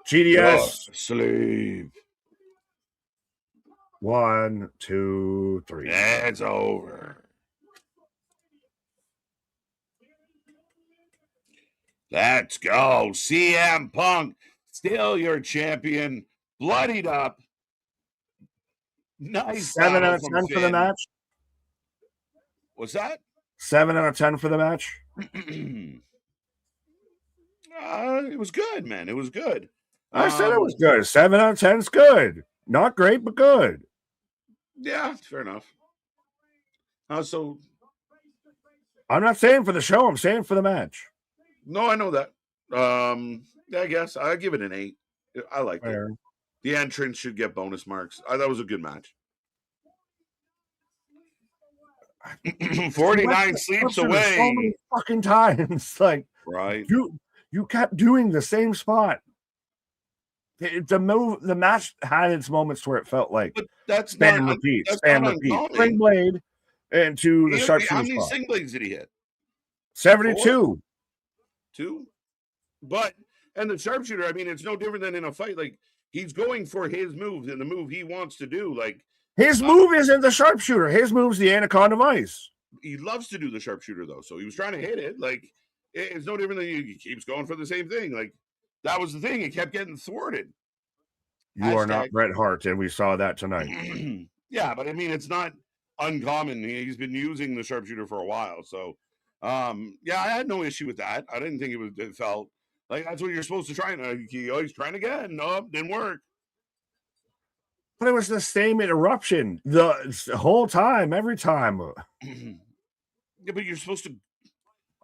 GDS. Sleep. 1, 2, 3. It's over. Let's go. CM Punk, still your champion. Bloodied up. Nice. 7 out of 10 for the match. What's that? 7 out of 10 for the match. It was good, man. It was good. I said it was good. 7 out of 10 is good. Not great, but good. Yeah, fair enough. So I'm not saying for the show. I'm saying for the match. No, I know that. I guess I give it an 8. I like it. The entrance should get bonus marks. That was a good match. 49 sleeps away. So many fucking times. Like, right. You kept doing the same spot. The match had its moments where it felt like but that's spam not repeat, that's spam not repeat. uncommon. Spring blade into the sharpshooter. How many sling blades did he hit? 72. 2. But and the sharpshooter, I mean, it's no different than in a fight. Like, he's going for his moves and the move he wants to do. Like, his move isn't the sharpshooter. His move's the anaconda vice. He loves to do the sharpshooter though, so he was trying to hit it. Like, it's no different than he keeps going for the same thing. Like, that was the thing. He kept getting thwarted. You are not Bret Hart, and we saw that tonight. Yeah, but I mean, it's not uncommon. He's been using the sharpshooter for a while, so yeah, I had no issue with that. I didn't think it felt like that's what you're supposed to try. And he's trying again. No, didn't work. But it was the same interruption the whole time, every time. Yeah, but you're supposed to.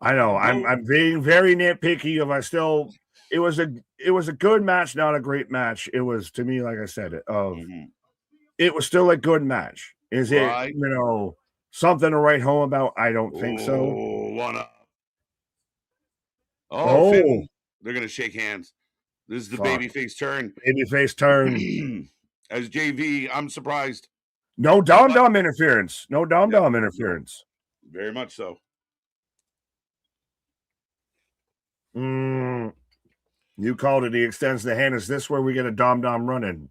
I know. I'm being very nitpicky. It was a good match, not a great match. It was, to me, like I said, it was still a good match. Is it something to write home about? I don't think so. One up. Oh, Finn. They're gonna shake hands. This is the babyface turn. Babyface turn. As JV, I'm surprised. No dom interference. No dom interference. Very much so. You called it. He extends the hand. Is this where we get a dom running?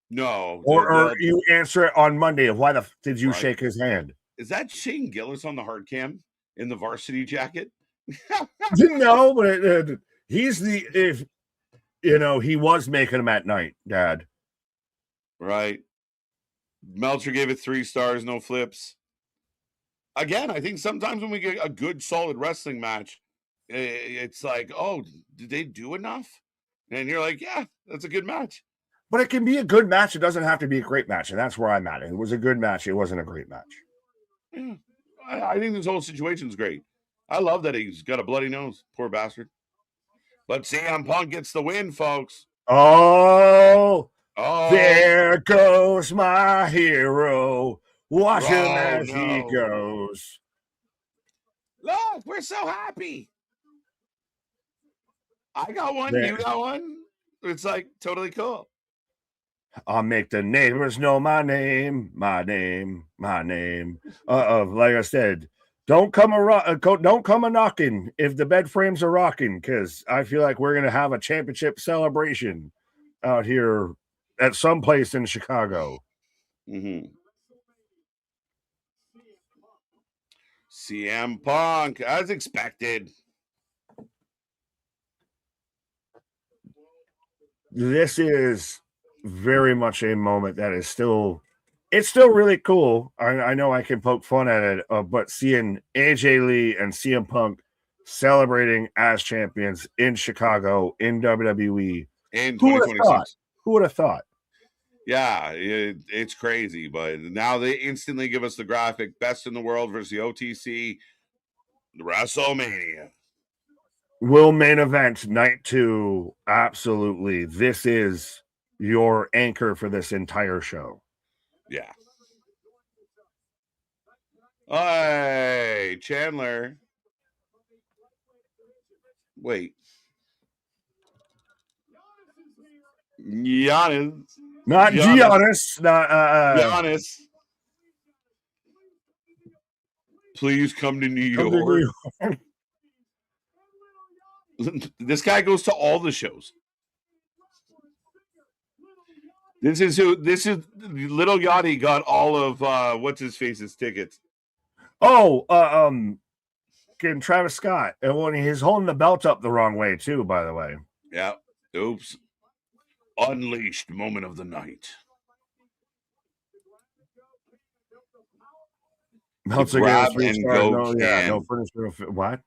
No. Or you answer it on Monday of why did you shake his hand? Is that Shane Gillis on the hard cam in the varsity jacket? No, but he was making them at night, Dad. Right. Meltzer gave it 3 stars, no flips. Again, I think sometimes when we get a good, solid wrestling match, it's like, oh, did they do enough? And you're like, yeah, that's a good match. But it can be a good match. It doesn't have to be a great match. And that's where I'm at. It was a good match. It wasn't a great match. Yeah. I think this whole situation's great. I love that he's got a bloody nose. Poor bastard. But CM Punk gets the win, folks. Oh, there goes my hero. Watch him as he goes. Look, we're so happy. I got one. You got one. It's like totally cool. I'll make the neighbors know my name. Like I said, don't come a knocking if the bed frames are rocking, because I feel like we're gonna have a championship celebration out here at some place in Chicago. CM Punk, as expected. This is very much a moment that is still really cool. I know I can poke fun at it, but seeing AJ Lee and CM Punk celebrating as champions in Chicago in WWE in 2026. Who would have thought? Yeah, it's crazy, but now they instantly give us the graphic: best in the world versus the OTC, WrestleMania. Will main event night 2. Absolutely. This is your anchor for this entire show. Yeah. Hey, Chandler. Wait. Giannis. Not Giannis. Not Giannis. Please come to New York. This guy goes to all the shows. This is Little Yachty got all of what's his face's tickets. Travis Scott. And when he's holding the belt up the wrong way too, by the way. Yeah. Oops. Unleashed moment of the night. Meltzer grab and go can. Yeah, no finisher. What?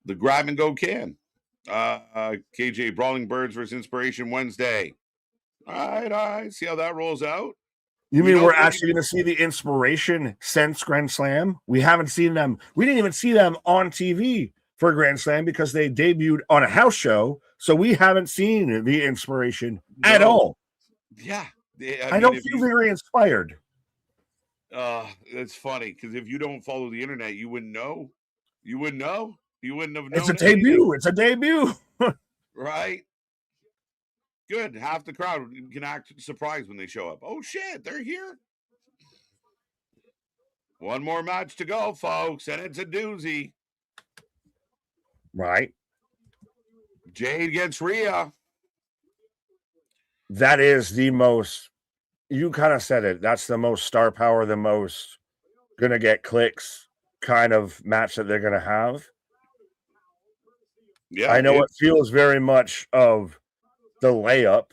The grab and go can. KJ Brawling Birds versus Inspiration Wednesday. All right. See how that rolls out. You mean we're actually going to see the Inspiration since Grand Slam? We haven't seen them. We didn't even see them on TV for Grand Slam because they debuted on a house show. So we haven't seen the Inspiration at all. Yeah. I don't feel very inspired. It's funny because if you don't follow the internet, you wouldn't know. You wouldn't know. You wouldn't have known. It's a debut. It's a debut. Right? Good. Half the crowd can act surprised when they show up. Oh, shit. They're here. One more match to go, folks, and it's a doozy. Right. Jade against Rhea. That is the most, you kind of said it, that's the most star power, the most going to get clicks kind of match that they're going to have. Yeah, I know it feels very much of the layup.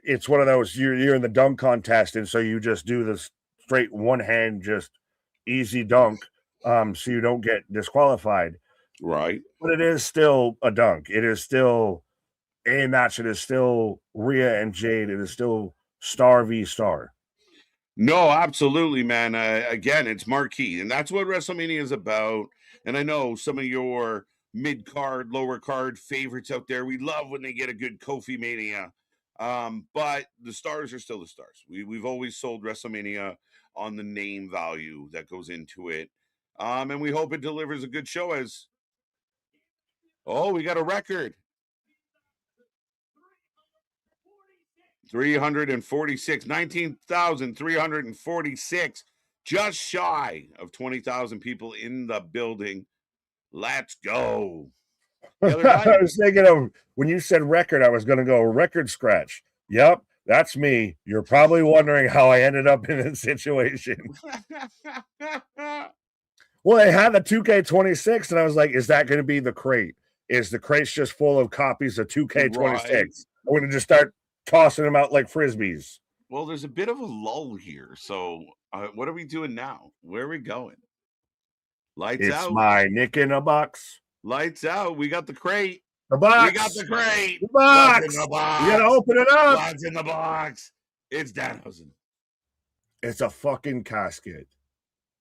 It's one of those, you're in the dunk contest, and so you just do this straight one hand, just easy dunk, so you don't get disqualified. Right. But it is still a dunk. It is still a match. It is still Rhea and Jade. It is still star v star. No, absolutely, man. Again, it's marquee, and that's what WrestleMania is about. And I know some of your mid-card, lower card favorites out there, we love when they get a good Kofi Mania. But the stars are still the stars. We've always sold WrestleMania on the name value that goes into it. And we hope it delivers a good show as, we got a record. 346, 19,346, just shy of 20,000 people in the building. Let's go. I was thinking of, when you said record, I was going to go record scratch. Yep, that's me. You're probably wondering how I ended up in this situation. Well, they had the 2K26, and I was like, is that going to be the crate? Is the crate's just full of copies of 2K26? Right. I'm going to just start tossing them out like Frisbees. Well, there's a bit of a lull here. So what are we doing now? Where are we going? Lights out. It's my Nick in a box. Lights out. We got the crate. The box. We got the crate. The box. What's in the box? You got to open it up. What's in the box? It's Danhausen. It's a fucking casket.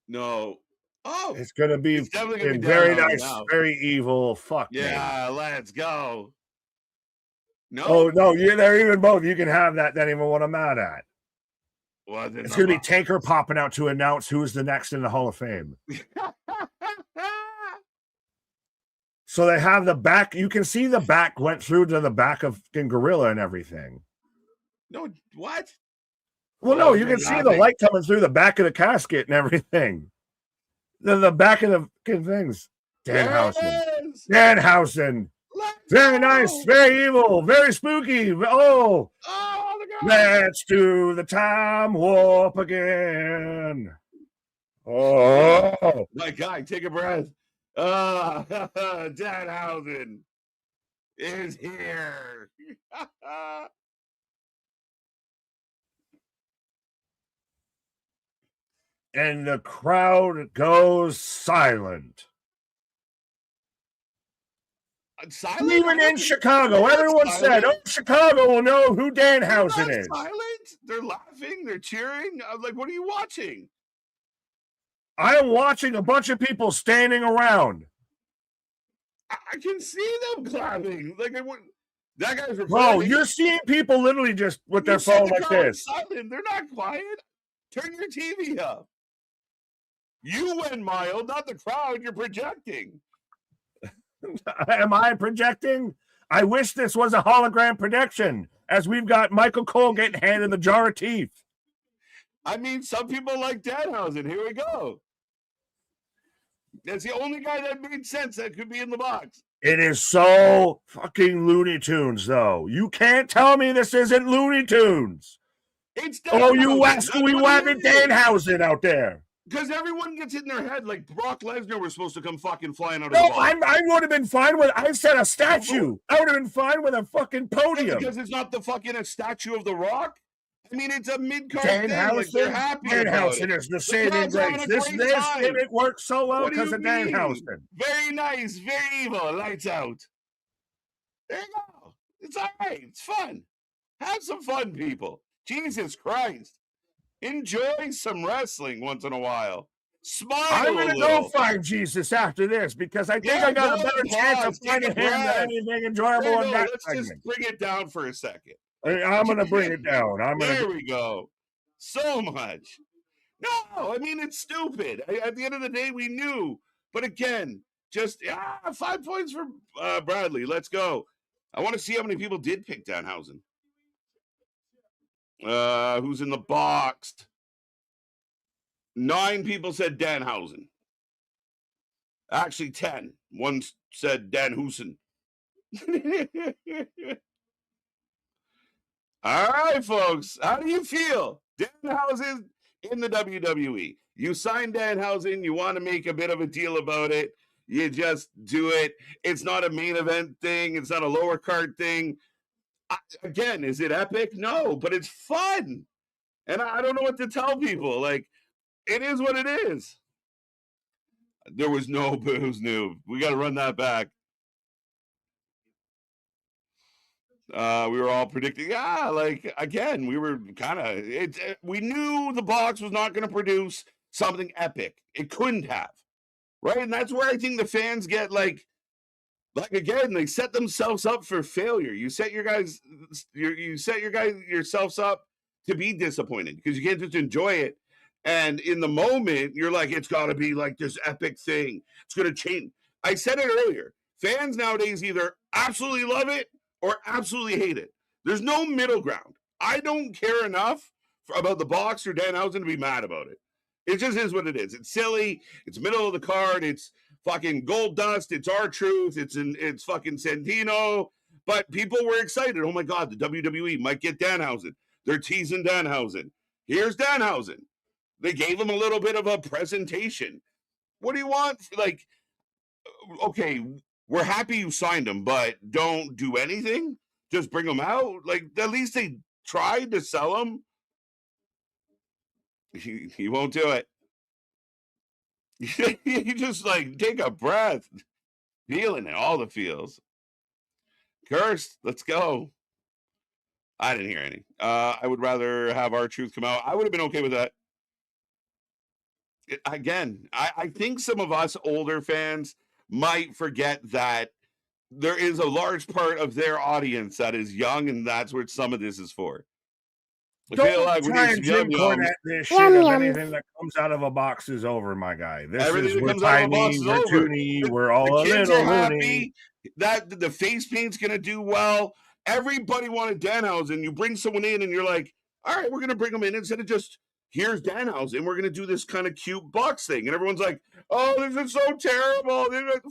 No. Oh. It's going to be very nice, now. Very evil. Fuck yeah, me. Let's go. No. Oh, no, they're even both. You can have that. That even what I'm mad at. It's going to be Taker popping out to announce who is the next in the Hall of Fame. So they have the back. You can see the back went through to the back of Gorilla and everything. No, what? Well, no, you can see the light coming through the back of the casket and everything. The back of the things. Danhausen. Very nice, very evil, very spooky. Oh, let's do the time warp again. Oh, my God, take a breath. Danhausen is here. And the crowd goes silent. Silent? Even in Chicago, everyone said, "Oh, Chicago will know who Danhausen is." Silent? They're laughing. They're cheering. I'm like, what are you watching? I am watching a bunch of people standing around. I can see them clapping. Like that guy's recording. Bro, you're seeing people literally just with their phone like this. Silent. They're not quiet. Turn your TV up. You went mild, not the crowd. You're projecting. Am I projecting? I wish this was a hologram projection, as we've got Michael Cole getting handed the jar of teeth. I mean, some people like Danhausen. Here we go. That's the only guy that made sense that could be in the box. It is so fucking Looney Tunes, though. You can't tell me this isn't Looney Tunes. It's you wascally wabbit Danhausen out there. Because everyone gets it in their head like Brock Lesnar was supposed to come fucking flying out of the box. I would have been fine with, I said a statue. I would have been fine with a fucking podium. Because it's not the fucking a statue of The Rock. I mean, it's a mid-card thing. Like, they're happy Danhausen is the saving grace. This gimmick works so well because of Danhausen. Very nice, very evil. Lights out. There you go. It's all right. It's fun. Have some fun, people. Jesus Christ. Enjoy some wrestling once in a while. Smile. I'm going to go find Jesus after this because I think I got a better chance of finding him than anything enjoyable in that segment. Just bring it down for a second. I'm going to bring it down. There we go. So much. No, I mean, it's stupid. At the end of the day, we knew. But again, just 5 points for Bradley. Let's go. I want to see how many people did pick Danhausen. Who's in the box? 9 people said Danhausen. Actually, 10. One said Danhausen. All right, folks. How do you feel? Danhausen in the WWE. You signed Danhausen. You want to make a bit of a deal about it. You just do it. It's not a main event thing. It's not a lower card thing. Again, is it epic? No, but it's fun. And I don't know what to tell people. Like, it is what it is. There was no booze new. We got to run that back. We were all predicting, like, again, we were kind of, we knew the box was not going to produce something epic. It couldn't have, right? And that's where I think the fans get like again, they set themselves up for failure. You set yourselves up to be disappointed because you can't just enjoy it. And in the moment, you're like, it's got to be like this epic thing. It's going to change. I said it earlier. Fans nowadays either absolutely love it or absolutely hate it. There's no middle ground. I don't care enough about the box or Danhausen to be mad about it. It just is what it is. It's silly. It's middle of the card. It's fucking gold dust. It's R-Truth. It's fucking Santino. But people were excited. Oh my God, the WWE might get Danhausen. They're teasing Danhausen. Here's Danhausen. They gave him a little bit of a presentation. What do you want? Like, okay, we're happy you signed him, but don't do anything. Just bring him out. Like, at least they tried to sell him. He won't do it. You just like take a breath, feeling it, all the feels. Cursed, let's go. I didn't hear any. I would rather have R-Truth come out. I would have been okay with that. Again, I think some of us older fans might forget that there is a large part of their audience that is young, and that's what some of this is for. I feel like try and Jim Cornette this shit of anything that comes out of a box is over, my guy. This everything is that we're comes out of a box tiny, is we're over. toony, we're all the a kids little are happy. loony. That the face paint's gonna do well. Everybody wanted Danhausen. You bring someone in, and you're like, all right, we're gonna bring them in instead of just here's Danhausen. We're gonna do this kind of cute box thing, and everyone's like, oh, this is so terrible.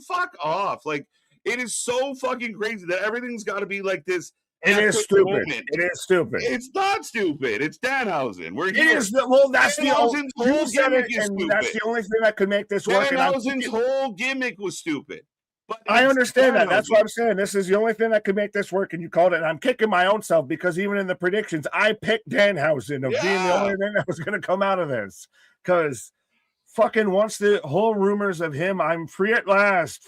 Fuck off! Like, it is so fucking crazy that everything's got to be like this. It is stupid. Moment. It is stupid. It's not stupid. It's Danhausen. We're here. It is well, that's Danhausen's the whole gimmick is stupid. That's the only thing that could make this work. Danhausen's whole gimmick was stupid. But I understand that. That's what I'm saying. This is the only thing that could make this work, and you called it. And I'm kicking my own self because even in the predictions, I picked Danhausen of being the only thing that was going to come out of this. Because fucking once the whole rumors of him, I'm free at last.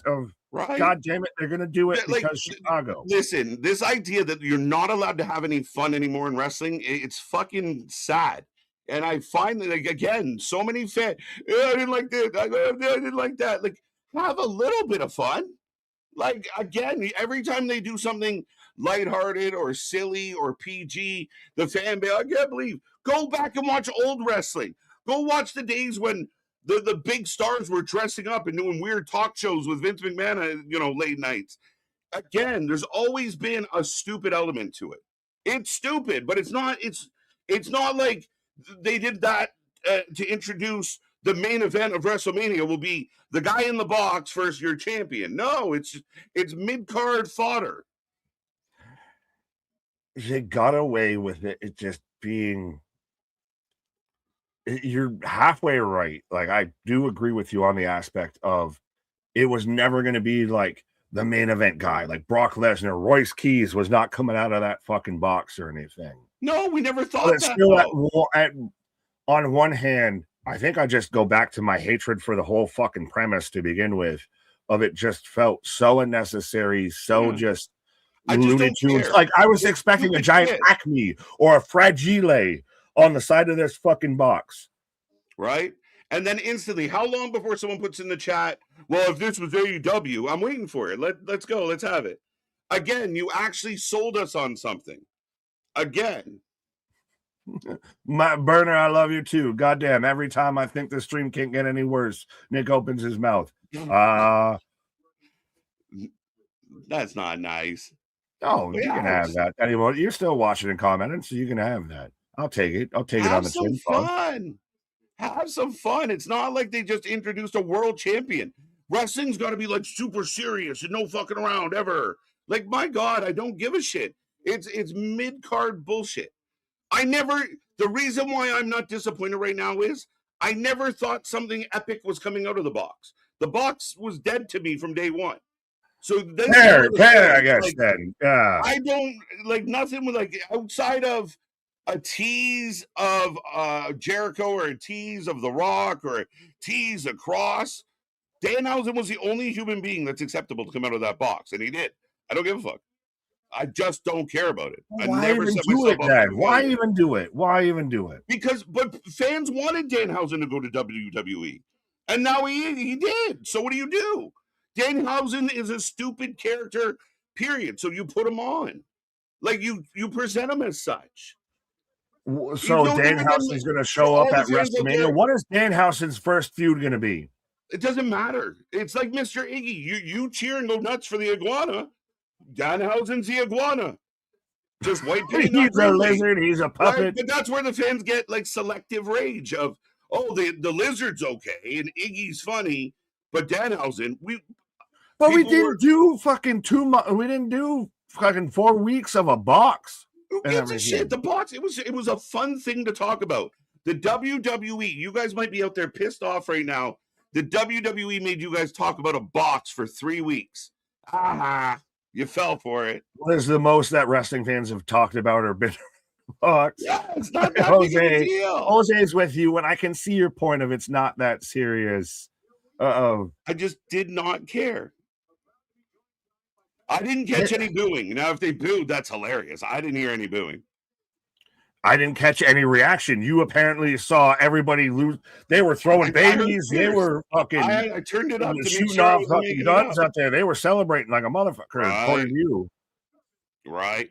Of right. God damn it, they're gonna do it because Chicago. Listen, this idea that you're not allowed to have any fun anymore in wrestling, it's fucking sad. And I find that, like, again, so many fans, I didn't like this, I didn't like that. Like, have a little bit of fun. Like, again, every time they do something lighthearted or silly or PG, the fan base, I can't believe. Go back and watch old wrestling. Go watch the days when the big stars were dressing up and doing weird talk shows with Vince McMahon, late nights. Again, there's always been a stupid element to it. It's stupid, but it's not like they did that to introduce the main event of WrestleMania will be the guy in the box versus your champion. No, it's mid-card fodder. They got away with it just being... You're halfway right. Like, I do agree with you on the aspect of it was never going to be like the main event guy, like Brock Lesnar. Royce Keys was not coming out of that fucking box or anything. No, we never thought that. Still on one hand, I think I just go back to my hatred for the whole fucking premise to begin with. Of it just felt so unnecessary, just Looney Tunes. Like, I was expecting a giant Acme or a Fragile on the side of this fucking box. Right? And then instantly, how long before someone puts in the chat, well, if this was AEW, I'm waiting for it. Let's go. Let's have it. Again, you actually sold us on something. Again. My Burner, I love you too. Goddamn, every time I think the stream can't get any worse, Nick opens his mouth. That's not nice. Oh, But you can yeah, have that. Anyway, you're still watching and commenting, so you can have that. I'll take it. I'll take it on have the some chin, Punk. fun. Have some fun. It's not like they just introduced a world champion. Wrestling's got to be like super serious and no fucking around ever. Like, my God, I don't give a shit. It's mid-card bullshit. The reason why I'm not disappointed right now is I never thought something epic was coming out of the box. The box was dead to me from day one. So then I guess like, then. I don't like nothing with like outside of a tease of Jericho or a tease of The Rock or a tease of Cross. Danhausen was the only human being that's acceptable to come out of that box, and he did. I don't give a fuck. I just don't care about it. I never set myself up for Why even do it? Why even do it? But fans wanted Danhausen to go to WWE, and now he did. So what do? Danhausen is a stupid character, period. So you put him on, like you present him as such. So Danhausen's going to show up at WrestleMania. What is Danhausen's first feud going to be? It doesn't matter. It's like Mr. Iggy. You cheer and go nuts for the iguana. Danhausen's the iguana. Just white paint. He's a lizard. He's a puppet. Right? But that's where the fans get like selective rage of, oh, the lizard's okay and Iggy's funny, but Danhausen, we didn't do fucking 2 months. We didn't do fucking 4 weeks of a box. Who gives a shit? The box. It was a fun thing to talk about. The WWE. You guys might be out there pissed off right now. The WWE made you guys talk about a box for 3 weeks. You fell for it. What is the most that wrestling fans have talked about or been box? Yeah, it's not that big of a deal. Jose's with you, and I can see your point of it's not that serious. I just did not care. I didn't catch any booing. Now, if they booed, that's hilarious. I didn't hear any booing. I didn't catch any reaction. You apparently saw everybody lose. They were throwing babies. They were fucking. I turned it up to shooting sure off guns out there. They were celebrating like a motherfucker. According to you, right?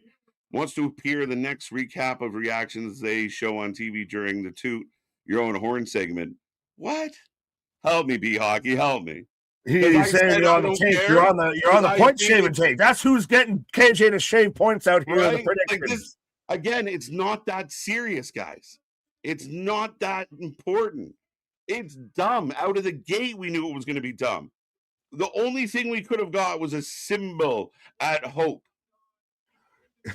Wants to appear in the next recap of reactions they show on TV during the Toot Your Own Horn segment. What? Help me, B Hockey. Help me. He's saying you're on the tape. You're on the point shaving tape. That's who's getting KJ to shave points out here. Right? In the predictions. Again, it's not that serious, guys. It's not that important. It's dumb. Out of the gate, we knew it was going to be dumb. The only thing we could have got was a symbol at hope.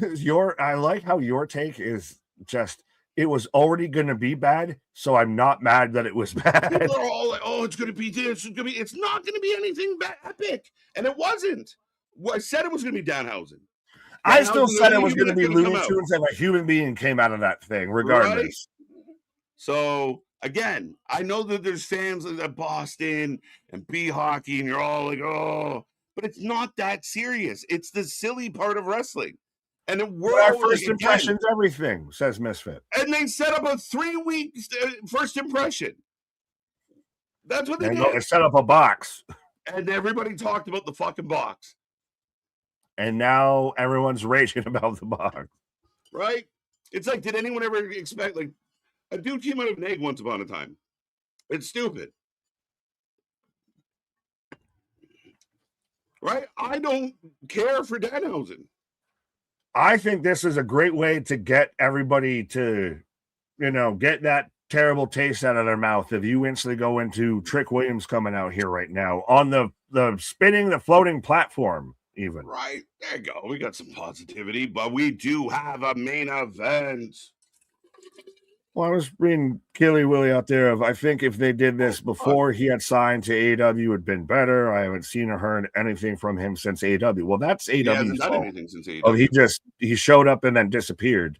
I like how your take is just, it was already going to be bad, so I'm not mad that it was bad. People are all like, oh, it's going to be this. It's not going to be anything epic. And it wasn't. I said it was going to be Danhausen. I still said it was going to be Looney Tunes and a human being came out of that thing, regardless. Right? So, again, I know that there's fans at Boston and B Hockey, and you're all like, oh, but it's not that serious. It's the silly part of wrestling. And our first impression's everything, says Misfit. And they set up a 3-week first impression. That's what they did. They set up a box. And everybody talked about the fucking box. And now everyone's raging about the box. Right? It's like, did anyone ever expect, like, a dude came out of an egg once upon a time? It's stupid. Right? I don't care for Danhausen. I think this is a great way to get everybody to, get that terrible taste out of their mouth. If you instantly go into Trick Williams coming out here right now on the spinning, the floating platform. Even right there you go. We got some positivity, but we do have a main event. Well, I was reading Killy Willie out there. I think if they did this before he had signed to AEW, it'd been better. I haven't seen or heard anything from him since AEW. Well, that's AEW. He hasn't done anything since AEW. Oh, he showed up and then disappeared.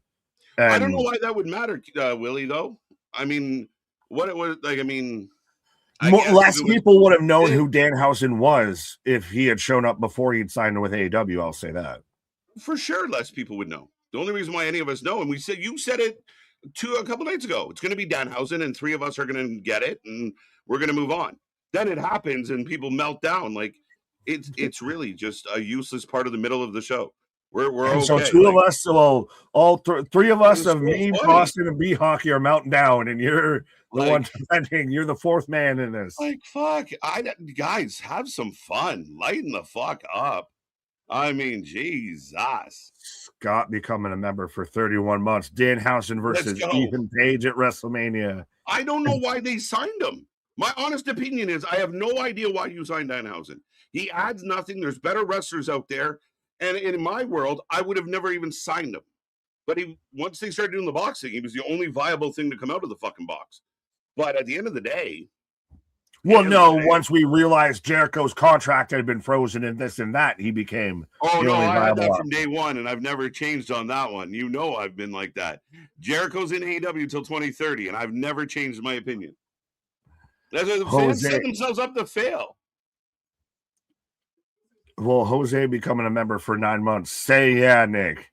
And I don't know why that would matter, Willie. Though I mean, what it was like. I mean. Less people would have known who Danhausen was if he had shown up before he'd signed with AEW. I'll say that. For sure, less people would know. The only reason why any of us know, and you said it a couple nights ago, it's going to be Danhausen, and 3 of us are going to get it, and we're going to move on. Then it happens, and people melt down. Like it's really just a useless part of the middle of the show. We're And okay. so two of us, well, three of us of It's me, funny. Boston, and B Hockey are mounting down, and you're the Like- one defending. You're the fourth man in this. Like, fuck. Guys, have some fun. Lighten the fuck up. I mean, Jesus. Scott becoming a member for 31 months. Danhausen versus go. Ethan Page at WrestleMania. I don't know why they signed him. My honest opinion is I have no idea why you signed Danhausen. He adds nothing. There's better wrestlers out there. And in my world, I would have never even signed him. But once they started doing the boxing, he was the only viable thing to come out of the fucking box. But at the end of the day, well, no, once we realized Jericho's contract had been frozen and this and that, he became I had that from day one, and I've never changed on that one. You know I've been like that. Jericho's in AEW until 2030, and I've never changed my opinion. That's why the fans set themselves up to fail. Well, Jose becoming a member for 9 months. Say yeah, Nick.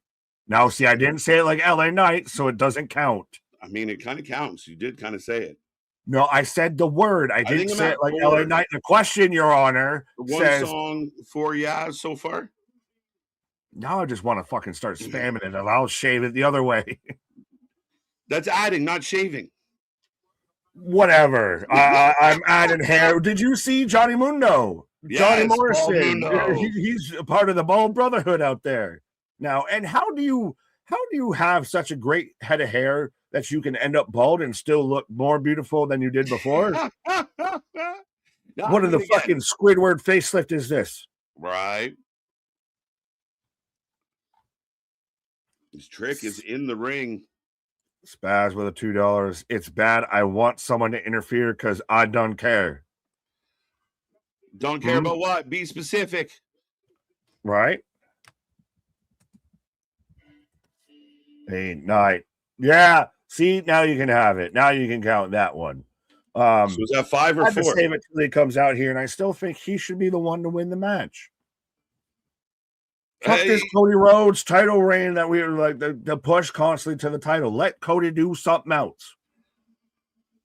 Now, see, I didn't say it like LA Knight, so it doesn't count. I mean, it kind of counts. You did kind of say it. No, I said the word. I didn't say it like LA Knight. The question, Your Honor, says, song for so far. Now I just want to fucking start spamming it, and I'll shave it the other way. That's adding, not shaving. Whatever. I'm adding hair. Did you see Johnny Mundo? Yes, Johnny Morrison. Mundo. He's a part of the Bald Brotherhood out there now. And how do you have such a great head of hair that you can end up bald and still look more beautiful than you did before? What are the fucking Squidward facelift is this? Right. His trick is in the ring. Spaz with a $2. It's bad. I want someone to interfere because I don't care. Don't care about what? Be specific. Right? 8, 9. Yeah. See, now you can have it. Now you can count that one. So is that 5 or 4? Save it till he comes out here, and I still think he should be the one to win the match. Fuck this Cody Rhodes title reign that we were like the push constantly to the title. Let Cody do something else.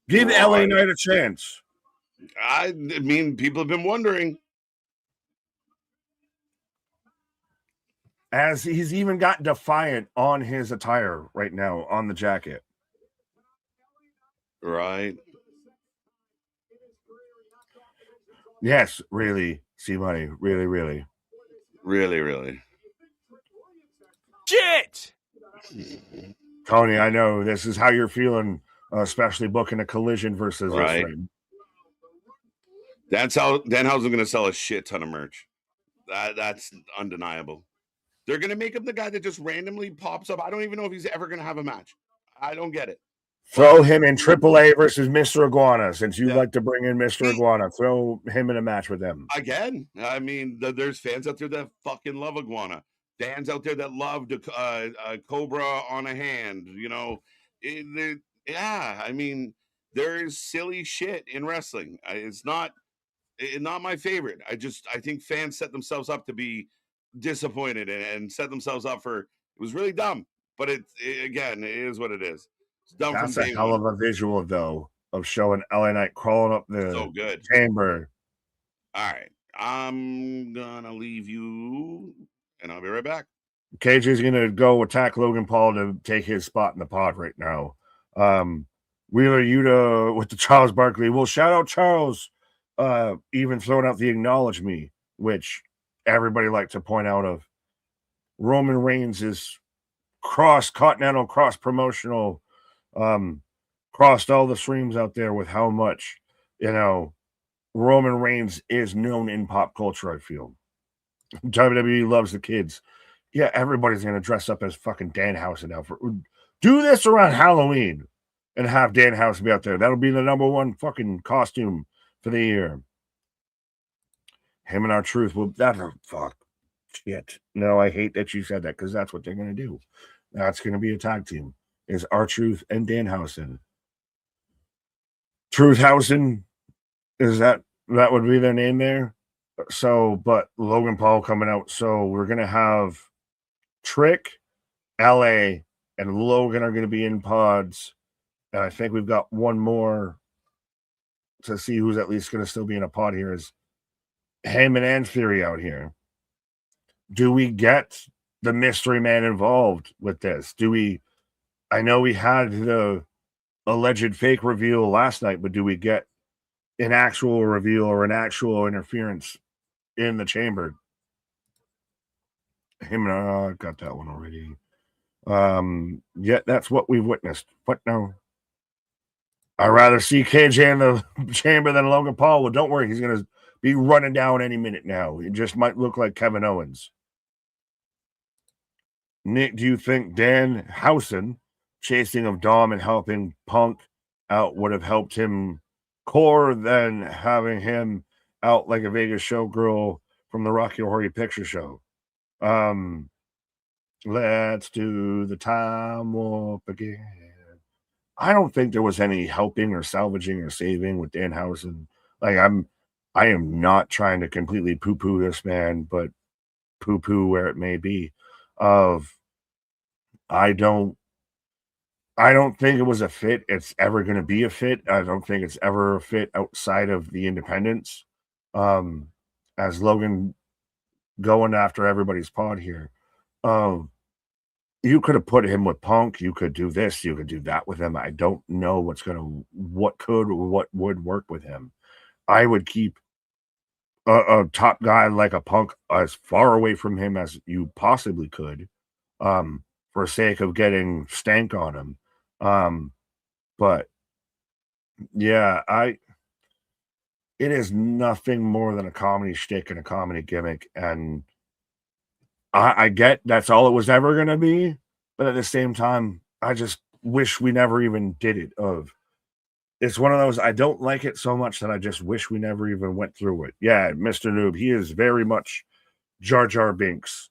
Give LA Knight a chance. I mean, people have been wondering. As he's even got Defiant on his attire right now on the jacket. Right. Yes, really. See money. Really, really. Really, really. Shit! Tony, I know this is how you're feeling, especially booking a Collision versus right. That's how Danhausen's going to sell a shit ton of merch. That's undeniable. They're going to make him the guy that just randomly pops up. I don't even know if he's ever going to have a match. I don't get it. Throw him in AAA versus Mr. Iguana, since you like to bring in Mr. Iguana. Throw him in a match with them. Again, I mean, there's fans out there that fucking love Iguana. Fans out there that love a cobra on a hand. You know, I mean, there is silly shit in wrestling. It's not my favorite. I think fans set themselves up to be disappointed and set themselves up for, it was really dumb. But it is what it is. That's a hell of a visual, though, of showing LA Knight crawling up the chamber. All right. I'm going to leave you, and I'll be right back. KJ's going to go attack Logan Paul to take his spot in the pod right now. Wheeler Yuta with the Charles Barkley. Well, shout out Charles, even throwing out the acknowledge me, which everybody liked to point out of. Roman Reigns is cross-continental, cross-promotional, crossed all the streams out there with how much, Roman Reigns is known in pop culture, I feel. WWE loves the kids. Yeah, everybody's going to dress up as fucking Danhausen now. Do this around Halloween and have Danhausen be out there. That'll be the #1 fucking costume for the year. Him and R-Truth. Well, fuck. Shit. No, I hate that you said that because that's what they're going to do. That's going to be a tag team. Is R-Truth and Danhausen. Truthhausen, is that would be their name there? So, but Logan Paul coming out. So we're going to have Trick, LA, and Logan are going to be in pods. And I think we've got one more to see who's at least going to still be in a pod here is Heyman and Theory out here. Do we get the mystery man involved with this? I know we had the alleged fake reveal last night, but do we get an actual reveal or an actual interference in the chamber? Him and I got that one already. Yeah, that's what we've witnessed. What now? I'd rather see KJ in the chamber than Logan Paul. Well, don't worry, he's gonna be running down any minute now. It just might look like Kevin Owens. Nick, do you think Danhausen chasing of Dom and helping Punk out would have helped him core than having him out like a Vegas showgirl from the Rocky Horror Picture Show? Let's do the time warp again. I don't think there was any helping or salvaging or saving with Danhausen. Like I am not trying to completely poo-poo this man, but poo-poo where it may be. I don't think it was a fit. It's ever going to be a fit. I don't think it's ever a fit outside of the independents. As Logan going after everybody's pod here. You could have put him with Punk. You could do this. You could do that with him. I don't know what could or what would work with him. I would keep a top guy like a Punk as far away from him as you possibly could, for sake of getting stank on him. But yeah, it is nothing more than a comedy shtick and a comedy gimmick, and I get that's all it was ever going to be, but at the same time, I just wish we never even did it. It's one of those, I don't like it so much that I just wish we never even went through it. Yeah, Mr. Noob, he is very much Jar Jar Binks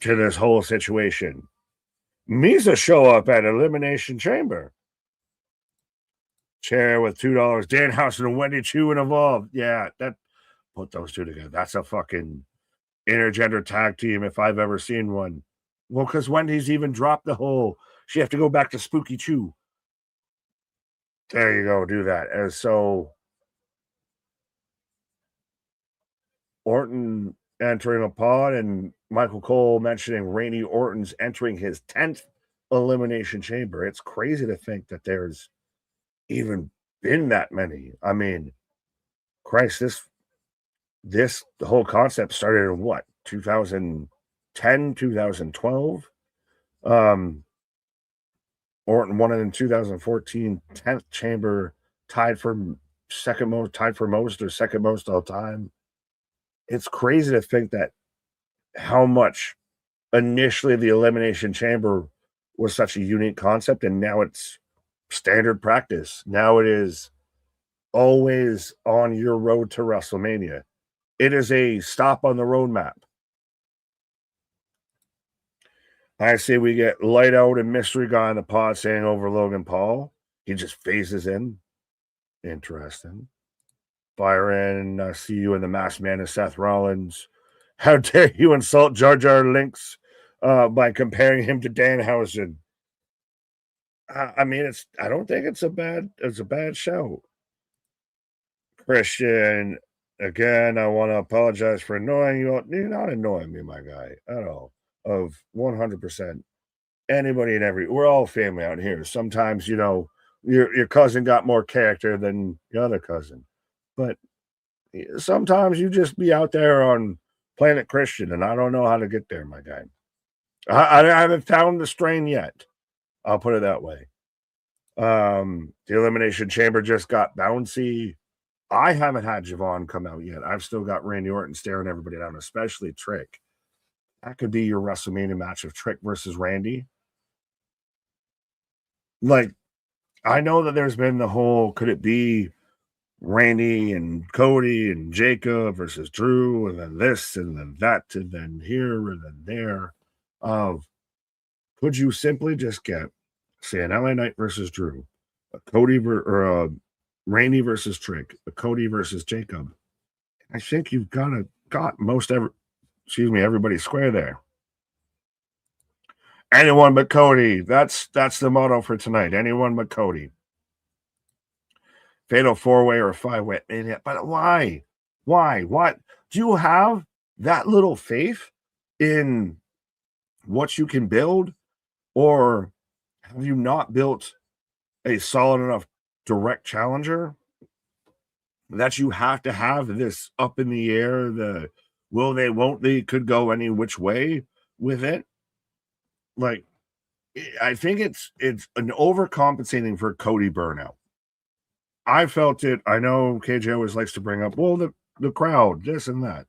to this whole situation. Misa show up at Elimination Chamber. Chair with $2. Danhausen and Wendy Chu and Evolve. Yeah, put those two together. That's a fucking intergender tag team if I've ever seen one. Well, because Wendy's even dropped the whole, she have to go back to Spooky Chew. There you go, do that. And so Orton entering a pod and Michael Cole mentioning Randy Orton's entering his 10th Elimination Chamber. It's crazy to think that there's even been that many. I mean, Christ, the whole concept started in what, 2010, 2012? Orton won it in 2014, 10th chamber, tied for most or second most all time. It's crazy to think that how much initially the Elimination Chamber was such a unique concept, and now it's standard practice. Now it is always on your road to WrestleMania. It is a stop on the roadmap. I say we get Light Out and Mystery Guy in the pod saying over Logan Paul. He just phases in. Interesting. Byron, I see you in the Masked Man and Seth Rollins. How dare you insult Jar Jar Links by comparing him to Danhausen? I mean, I don't think it's a bad show. Christian, again, I want to apologize for annoying you. You're not annoying me, my guy, at all. Of 100%. Anybody and we're all family out here. Sometimes, your cousin got more character than your other cousin. But sometimes you just be out there on Planet Christian, and I don't know how to get there, my guy. I haven't found the strain yet. I'll put it that way. The Elimination Chamber just got bouncy. I haven't had Javon come out yet. I've still got Randy Orton staring everybody down, especially Trick. That could be your WrestleMania match of Trick versus Randy. Like, I know that there's been the whole, could it be Randy and Cody and Jacob versus Drew, and then this, and then that, and then here, and then there. Could you simply just get, say, an LA Knight versus Drew, a Randy versus Trick, a Cody versus Jacob? I think you've got everybody square there. Anyone but Cody. That's the motto for tonight. Anyone but Cody. Fatal 4-way or 5-way. But why? Why? What? Do you have that little faith in what you can build, or have you not built a solid enough direct challenger that you have to have this up in the air, the will they, won't they, could go any which way with it? Like, I think it's an overcompensating for Cody burnout. I felt it. I know KJ always likes to bring up, well, the crowd, this and that.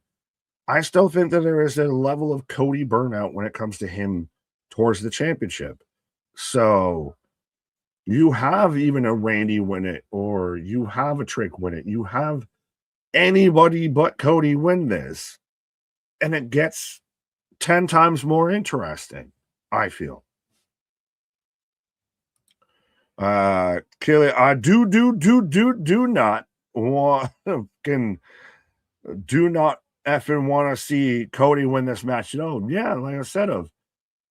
I still think that there is a level of Cody burnout when it comes to him towards the championship. So you have even a Randy win it, or you have a Trick win it. You have anybody but Cody win this, and it gets 10 times more interesting, I feel. Kelly, I do not want do not effing want to see Cody win this match. Yeah, like I said,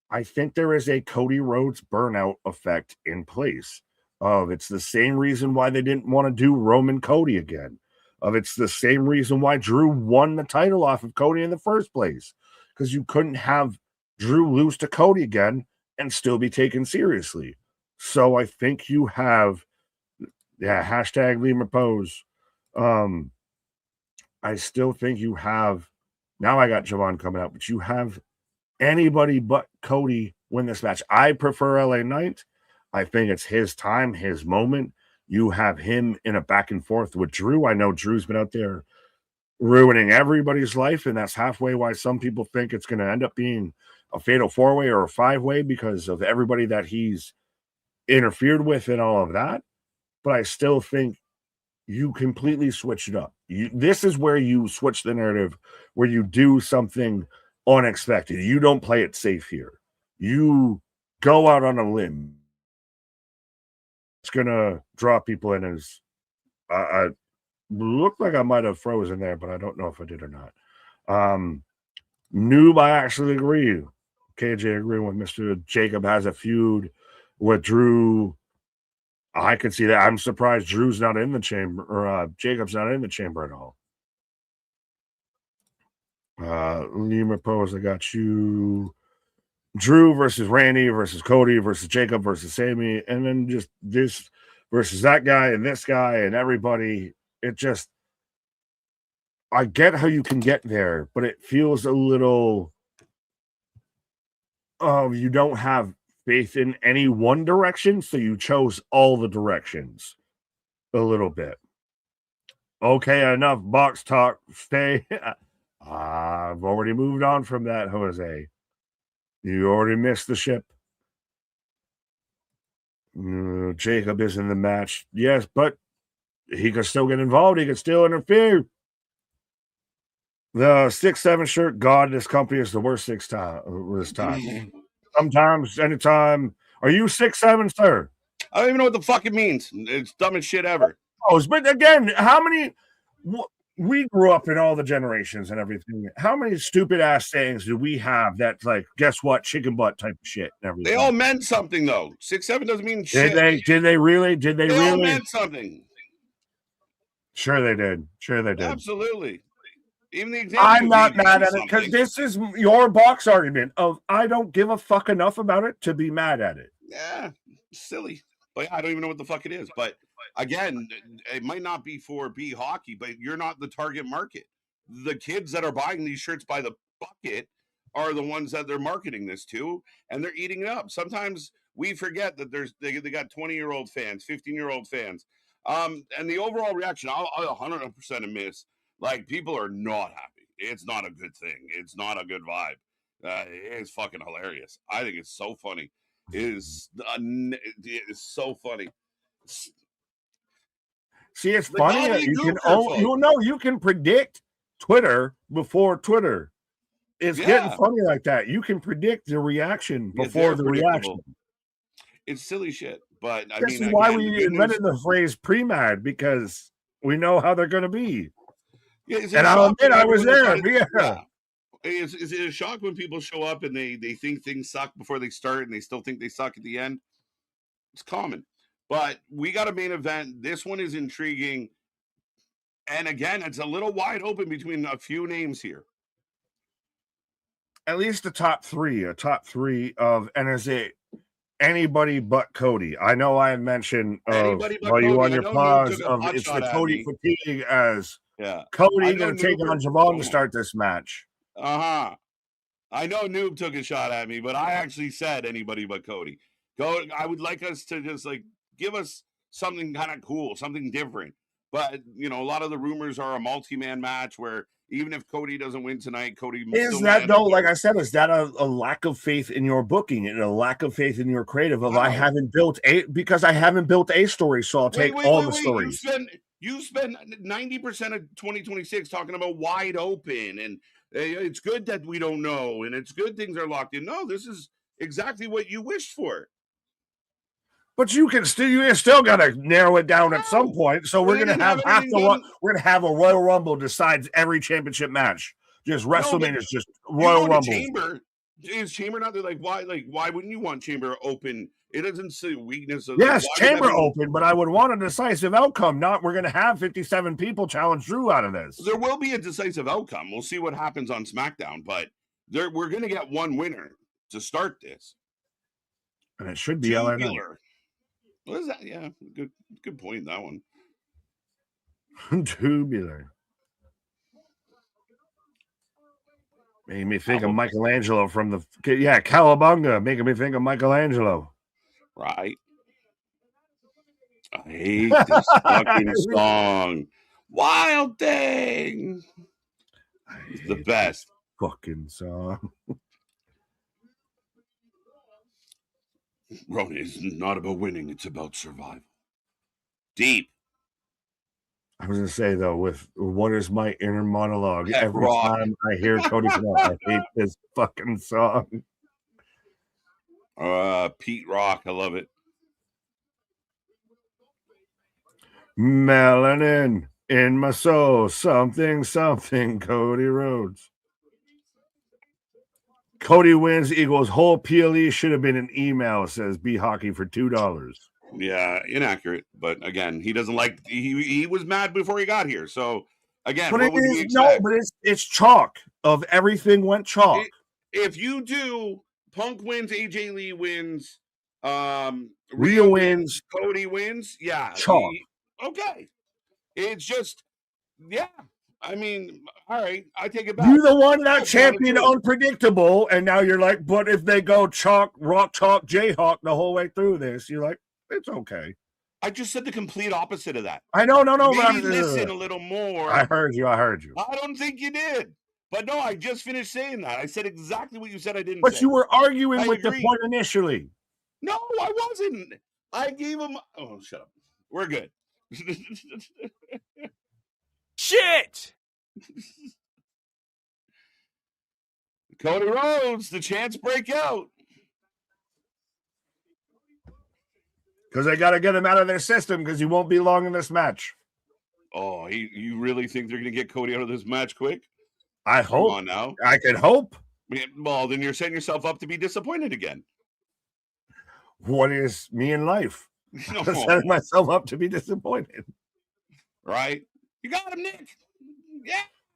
I think there is a Cody Rhodes burnout effect in place. It's the same reason why they didn't want to do Roman Cody again. It's the same reason why Drew won the title off of Cody in the first place, because you couldn't have Drew lose to Cody again and still be taken seriously. So I think you have, hashtag Lima Pose. I still think you have, now I got Javon coming out, but you have anybody but Cody win this match. I prefer LA Knight. I think it's his time, his moment. You have him in a back and forth with Drew. I know Drew's been out there ruining everybody's life, and that's halfway why some people think it's going to end up being a fatal 4-way or a 5-way because of everybody that he's interfered with and all of that. But I still think you completely switch it up. This is where you switch the narrative, where you do something unexpected. You don't play it safe here. You go out on a limb. It's gonna draw people in as I looked like I might have frozen there, but I don't know if I did or not. Noob, I actually agree. KJ agreeing with Mr. Jacob has a feud with Drew. I could see that. I'm surprised Drew's not in the chamber, or Jacob's not in the chamber at all. Lima Pose, I got you. Drew versus Randy versus Cody versus Jacob versus Sami, and then just this versus that guy and this guy and everybody. It just, I get how you can get there, but it feels a little, you don't have faith in any one direction, so you chose all the directions a little bit. Okay, enough box talk. Stay. I've already moved on from that, Jose. You already missed the ship. Jacob is in the match. Yes, but he could still get involved. He could still interfere. The 6'7" shirt god in this company is the worst this time. Sometimes, anytime. Are you 6'7", sir? I don't even know what the fuck it means. It's dumbest shit ever. Oh, but again, how many... We grew up in all the generations and everything. How many stupid ass sayings do we have that, like, guess what, chicken butt type of shit and everything? They all meant something though. 6'7" doesn't mean shit. Did they really? They all meant something. Sure they did. Absolutely. Even the example. I'm not mad at it because this is your box argument of I don't give a fuck enough about it to be mad at it. Yeah, silly. But I don't even know what the fuck it is. But again, it might not be for B hockey, but you're not the target market. The kids that are buying these shirts by the bucket are the ones that they're marketing this to, and they're eating it up. Sometimes we forget that they got 20-year-old fans, 15-year-old fans. And the overall reaction, I'll 100% admit, like, people are not happy. It's not a good thing. It's not a good vibe. It's fucking hilarious. I think it's so funny. It is so funny. See, it's funny that you can predict Twitter before Twitter. It's getting funny like that. You can predict the reaction before the reaction. It's silly shit, but this is why we invented the phrase pre-mad, because we know how they're going to be. Yeah, and I'll admit I was there. Yeah. Is it a shock when people show up and they think things suck before they start and they still think they suck at the end? It's common. But we got a main event. This one is intriguing. And again, it's a little wide open between a few names here. at least a top three of, and is it anybody but Cody? I know I mentioned Anybody but while you Cody. on I your know Noob pause took a of pot it's shot the at Cody me. fatigue as Yeah. Cody I know going to take Noob- on Javon to start this match. Uh-huh. I know Noob took a shot at me, but I actually said anybody but Cody. I would like us to just like give us something kind of cool, something different. But you know, a lot of the rumors are a multi-man match where even if Cody doesn't win tonight, Cody Is still that might though? Like I said, is that a lack of faith in your booking and a lack of faith in your creative? Of I haven't built a story, so I'll take all the stories. You spend 90% of 2026 talking about wide open, and it's good that we don't know, and it's good things are locked in. No, this is exactly what you wished for. But you still got to narrow it down at some point. So we're gonna have we're gonna have a Royal Rumble decides every championship match. Just WrestleMania is just Royal Rumble. Is Chamber not there? Like why wouldn't you want Chamber open? It doesn't say weakness. Yes, Chamber open, but I would want a decisive outcome. Not we're gonna have 57 people challenge Drew out of this. There will be a decisive outcome. We'll see what happens on SmackDown, but we're gonna get one winner to start this. And it should be LA Knight. What is that? Yeah, good point. That one. Tubular. Made me think of Michelangelo from Cowabunga, making me think of Michelangelo. Right. I hate this fucking song. Wild Thing. It's the best fucking song. Ron, it's not about winning, it's about survival. Deep. I was gonna say though, with what is my inner monologue every time I hear Cody come out, I hate this fucking song. Pete Rock, I love it. Melanin in my soul, something, Cody Rhodes. Cody wins equals whole PLE should have been an email, says B Hockey for $2. Yeah, inaccurate. But again, he doesn't like he was mad before he got here. So again, but it's chalk of everything went chalk. If you do Punk wins, AJ Lee wins, Rhea wins, Cody wins, yeah. Chalk. Okay. It's just I mean, all right, I take it back. You're the one that championed unpredictable, and now you're like, but if they go chalk, Jayhawk the whole way through this, you're like, it's okay. I just said the complete opposite of that. I know, Maybe listen a little more. I heard you. I don't think you did. But no, I just finished saying that. I said exactly what you said I didn't say. But you were arguing with the point initially. No, I wasn't. I gave him... Oh, shut up. We're good. Shit! Cody Rhodes, the chance break out. Because they got to get him out of their system because he won't be long in this match. Oh, you really think they're going to get Cody out of this match quick? I hope. Come on now. I can hope. Well, then you're setting yourself up to be disappointed again. What is me in life? I'm setting myself up to be disappointed. Right? You got him, Nick. Yeah,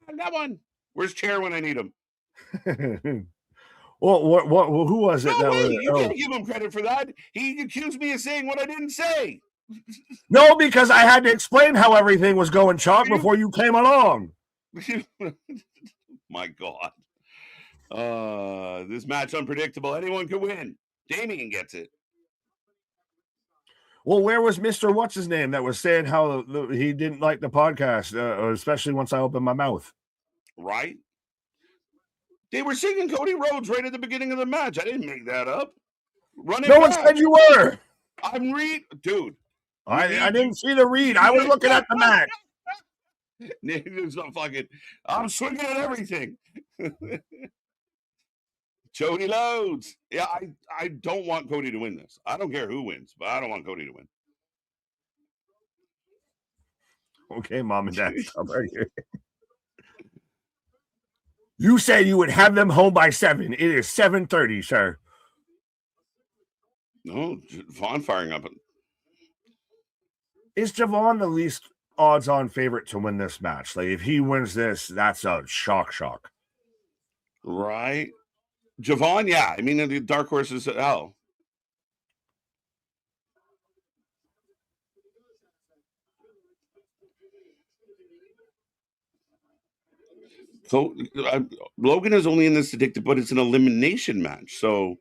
I got one. Where's Chair when I need him? Well, who was it? You can't give him credit for that. He accused me of saying what I didn't say. No, because I had to explain how everything was going chalk before you came along. My God. This match unpredictable. Anyone can win. Damien gets it. Well, where was Mr. What's his name that was saying how he didn't like the podcast, especially once I opened my mouth? Right? They were singing Cody Rhodes right at the beginning of the match. I didn't make that up. No one said you were. I'm dude. I didn't see the read. I was looking at the match. It's not fucking. I'm swinging at everything. Cody Rhodes. Yeah, I don't want Cody to win this. I don't care who wins, but I don't want Cody to win. Okay, Mom and Dad, stop right here. You said you would have them home by 7. It is 7:30, sir. No, Vaughn firing up. Is Javon the least odds-on favorite to win this match? Like, if he wins this, that's a shock. Right. Javon, yeah. I mean, the dark horse is hell. So Logan is only in this to dictate, but it's an elimination match. So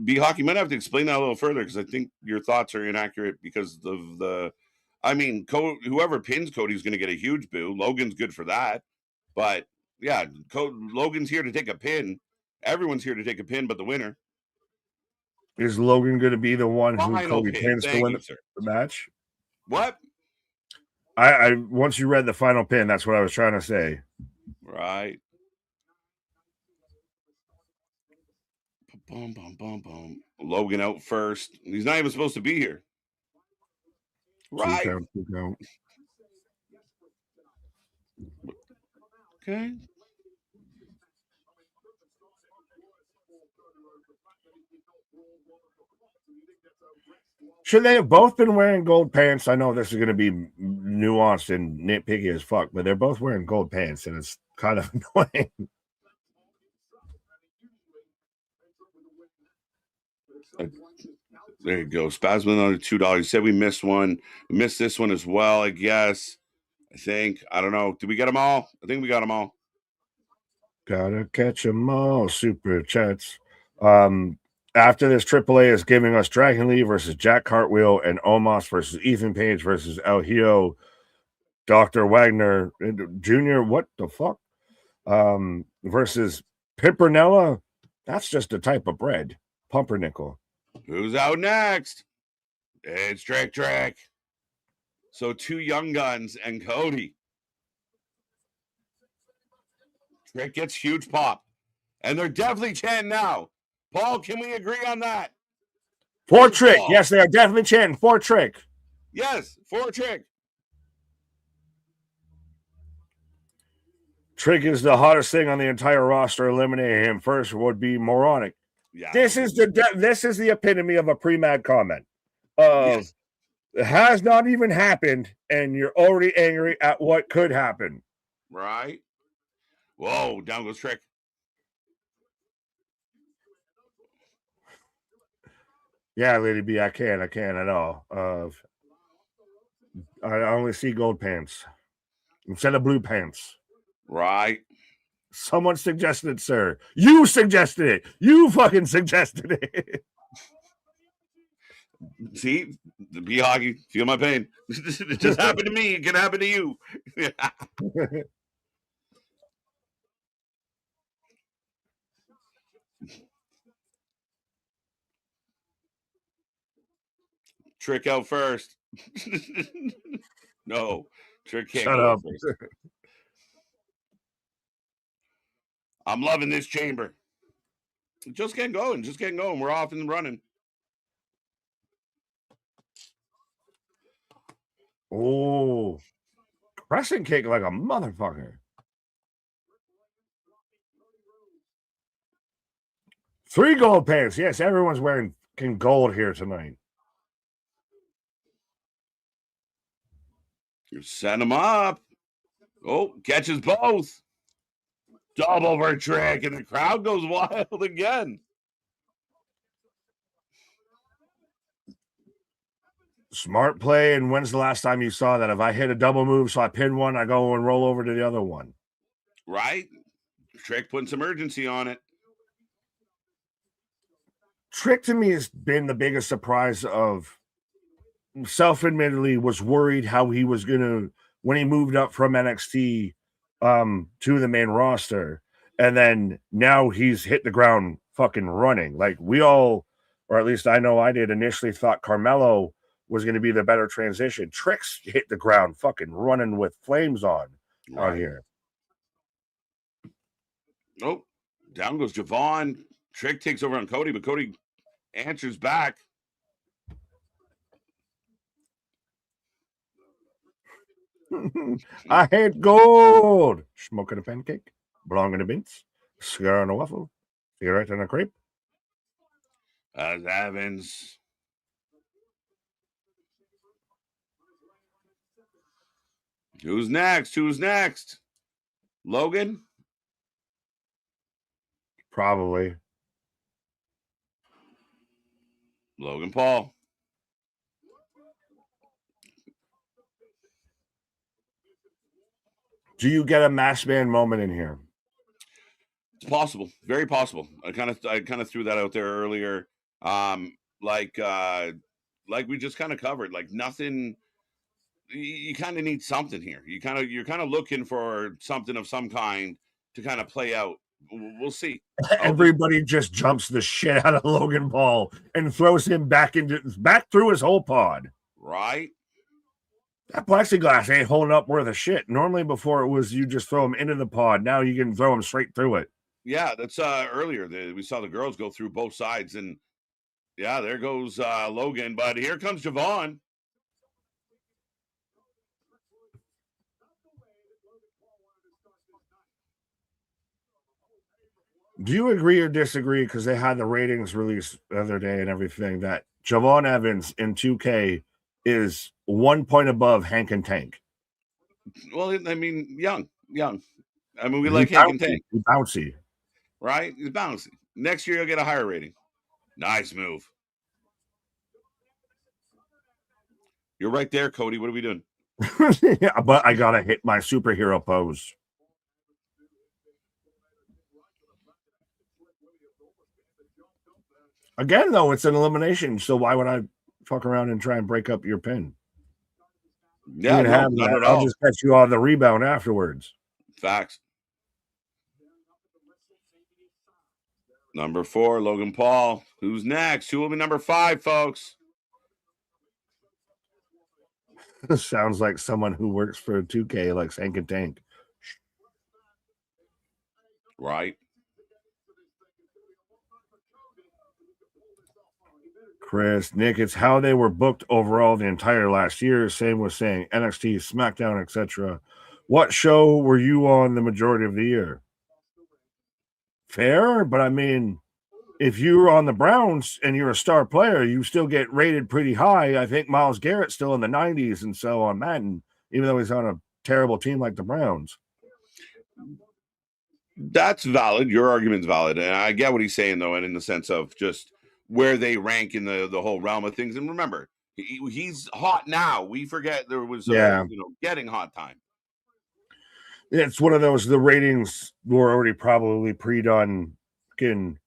B-Hawk, you might have to explain that a little further because I think your thoughts are inaccurate because of the. I mean, whoever pins Cody's going to get a huge boo. Logan's good for that, but yeah, Logan's here to take a pin. Everyone's here to take a pin, but the winner. Is Logan going to be the one who Final Cody pin. pins to Thank win you, sir. the match? What? I once you read the final pin, that's what I was trying to say. Right. Boom, boom, boom, boom. Logan out first. He's not even supposed to be here. Right. 2 count, 2 count. Okay. Should they have both been wearing gold pants? I know this is going to be nuanced and nitpicky as fuck, but they're both wearing gold pants, and it's kind of annoying. There you go. Spasm another $2. You said we missed one. We missed this one as well, I guess. I think. I don't know. Did we get them all? I think we got them all. Gotta catch them all. Super chats. After this, AAA is giving us Dragon Lee versus Jack Cartwheel and Omos versus Ethan Page versus El Hijo, Dr. Wagner Jr. What the fuck? Versus Pimpernella. That's just a type of bread. Pumpernickel. Who's out next? It's Trick. So 2 young guns and Cody. Trick gets huge pop. And they're definitely 10 now. Paul, can we agree on that? For Trick. Yes, they are definitely chanting for Trick. Yes, for Trick. Trick is the hottest thing on the entire roster. Eliminating him first would be moronic. Yeah. This is the epitome of a pre-mad comment. Yes. It has not even happened, and you're already angry at what could happen. Right. Whoa, down goes Trick. Yeah, Lady B, I can at all. I only see gold pants instead of blue pants. Right. Someone suggested it, sir. You suggested it. You fucking suggested it. See, the B-Hockey, feel my pain. It just happened to me. It can happen to you. Trick out first. No, Trick can't Shut go up. first. I'm loving this chamber. Just getting going. We're off and running. Oh, crescent kick like a motherfucker. 3 gold pants. Yes, everyone's wearing gold here tonight. You set him up. Oh, catches both. Double for Trick, and the crowd goes wild again. Smart play. And when's the last time you saw that? If I hit a double move, so I pin one, I go and roll over to the other one. Right? Trick putting some urgency on it. Trick to me has been the biggest surprise of self-admittedly was worried how he was going to, when he moved up from NXT to the main roster. And then now he's hit the ground fucking running. Like we all, or at least I know I did, initially thought Carmelo was going to be the better transition. Trick's hit the ground fucking running with flames on out here. Oh, down goes Javon. Trick takes over on Cody, but Cody answers back. I hate gold. Smoking a pancake, belonging to mince, cigar on a waffle, cigarette and a crepe. As Evans. Who's next? Logan? Probably. Logan Paul. Do you get a masked man moment in here? It's possible, very possible. I kind of threw that out there earlier. Like we just kind of covered. Like nothing. You kind of need something here. You're kind of looking for something of some kind to kind of play out. We'll see. Everybody just jumps the shit out of Logan Paul and throws him back through his whole pod. Right. That plexiglass ain't holding up worth a shit. Normally, before it was you just throw him into the pod. Now you can throw him straight through it. Yeah, that's earlier. We saw the girls go through both sides, and yeah, there goes Logan. But here comes Javon. Do you agree or disagree? Because they had the ratings released the other day and everything that Javon Evans in 2K is 1 point above Hank and Tank. Well, I mean, young. I mean, we like Hank and Tank. He's bouncy. Right? He's bouncy. Next year, he'll get a higher rating. Nice move. You're right there, Cody. What are we doing? Yeah, but I got to hit my superhero pose. Again, though, it's an elimination, so why would I fuck around and try and break up your pin? Yeah, not at all. I'll just catch you on the rebound afterwards. Facts. Number 4, Logan Paul. Who's next? Who will be number 5, folks? Sounds like someone who works for 2K, like Hank and Tank. Right. Chris, Nick, it's how they were booked overall the entire last year. Same with saying NXT, SmackDown, etc. What show were you on the majority of the year? Fair, but I mean, if you're on the Browns and you're a star player, you still get rated pretty high. I think Myles Garrett's still in the 90s and so on Madden, even though he's on a terrible team like the Browns. That's valid. Your argument's valid. And I get what he's saying, though, and in the sense of just where they rank in the whole realm of things. And remember, he's hot now. We forget there was getting hot time. It's one of those, the ratings were already probably pre-done in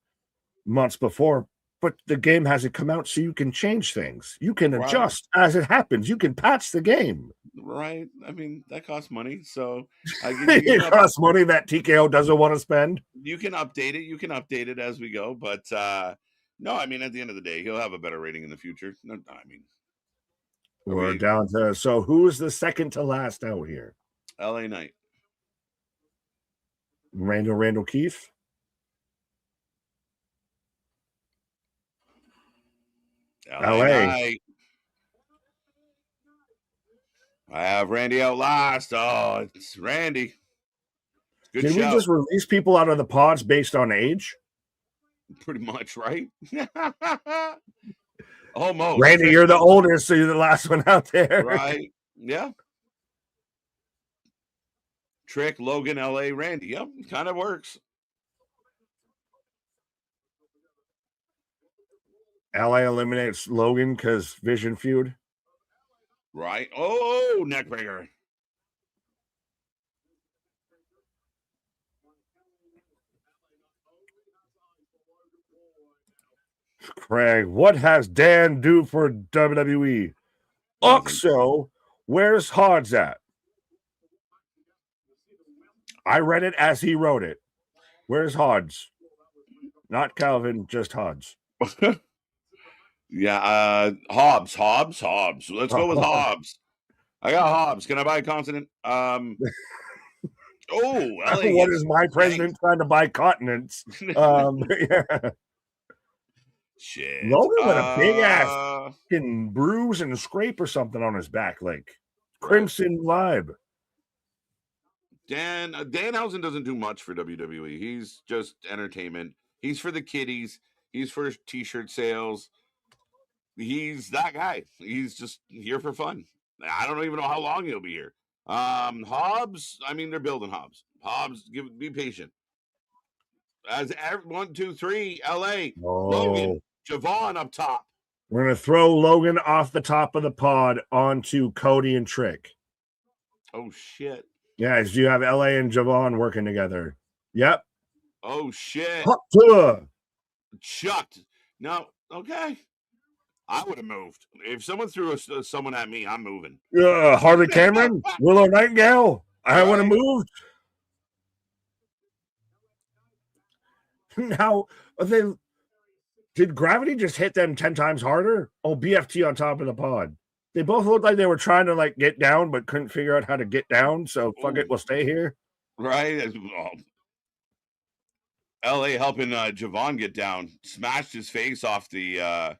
months before, but the game hasn't come out, so you can change things. You can adjust as it happens. You can patch the game. Right. I mean, that costs money. So it costs money that TKO doesn't want to spend. You can update it. You can update it as we go. But no, I mean, at the end of the day, he'll have a better rating in the future. No, I mean, we're down to, so who is the second to last out here? LA Knight. Randall Keith. LA. Knight. I have Randy out last. Oh, it's Randy. Good Did show. We just release people out of the pods based on age? Pretty much, right? Almost. Randy, you're the oldest, so you're the last one out there. Right. Yeah. Trick, Logan, LA, Randy. Yep, kind of works. LA eliminates Logan because Vision feud. Right. Oh, neckbreaker. Craig, what has Dan do for WWE? Oxo, where's Hodge at? I read it as he wrote it. Where's Hodge? Not Calvin, just Hodge. Yeah, Hobbs. Let's go with Hobbs. I got Hobbs. Can I buy a continent? LA what is my president trying to buy continents? Yeah. Shit. Logan with a big ass fucking bruise and scrape or something on his back, like Crimson vibe. Danhausen doesn't do much for WWE. He's just entertainment. He's for the kiddies. He's for t-shirt sales. He's that guy. He's just here for fun. I don't even know how long he'll be here. Hobbs, I mean, they're building Hobbs. Hobbs, be patient. As 1, 2, 3, LA. Oh. Logan, Javon up top. We're going to throw Logan off the top of the pod onto Cody and Trick. Oh, shit. Yes, you have LA and Javon working together. Yep. Oh, shit. Chucked. No, okay. I would have moved. If someone threw someone at me, I'm moving. Harley Cameron, Willow Nightingale. I would have moved. Now, did gravity just hit them 10 times harder? Oh, BFT on top of the pod. They both looked like they were trying to like get down, but couldn't figure out how to get down. So fuck it, we'll stay here. Right. LA helping Javon get down, smashed his face off the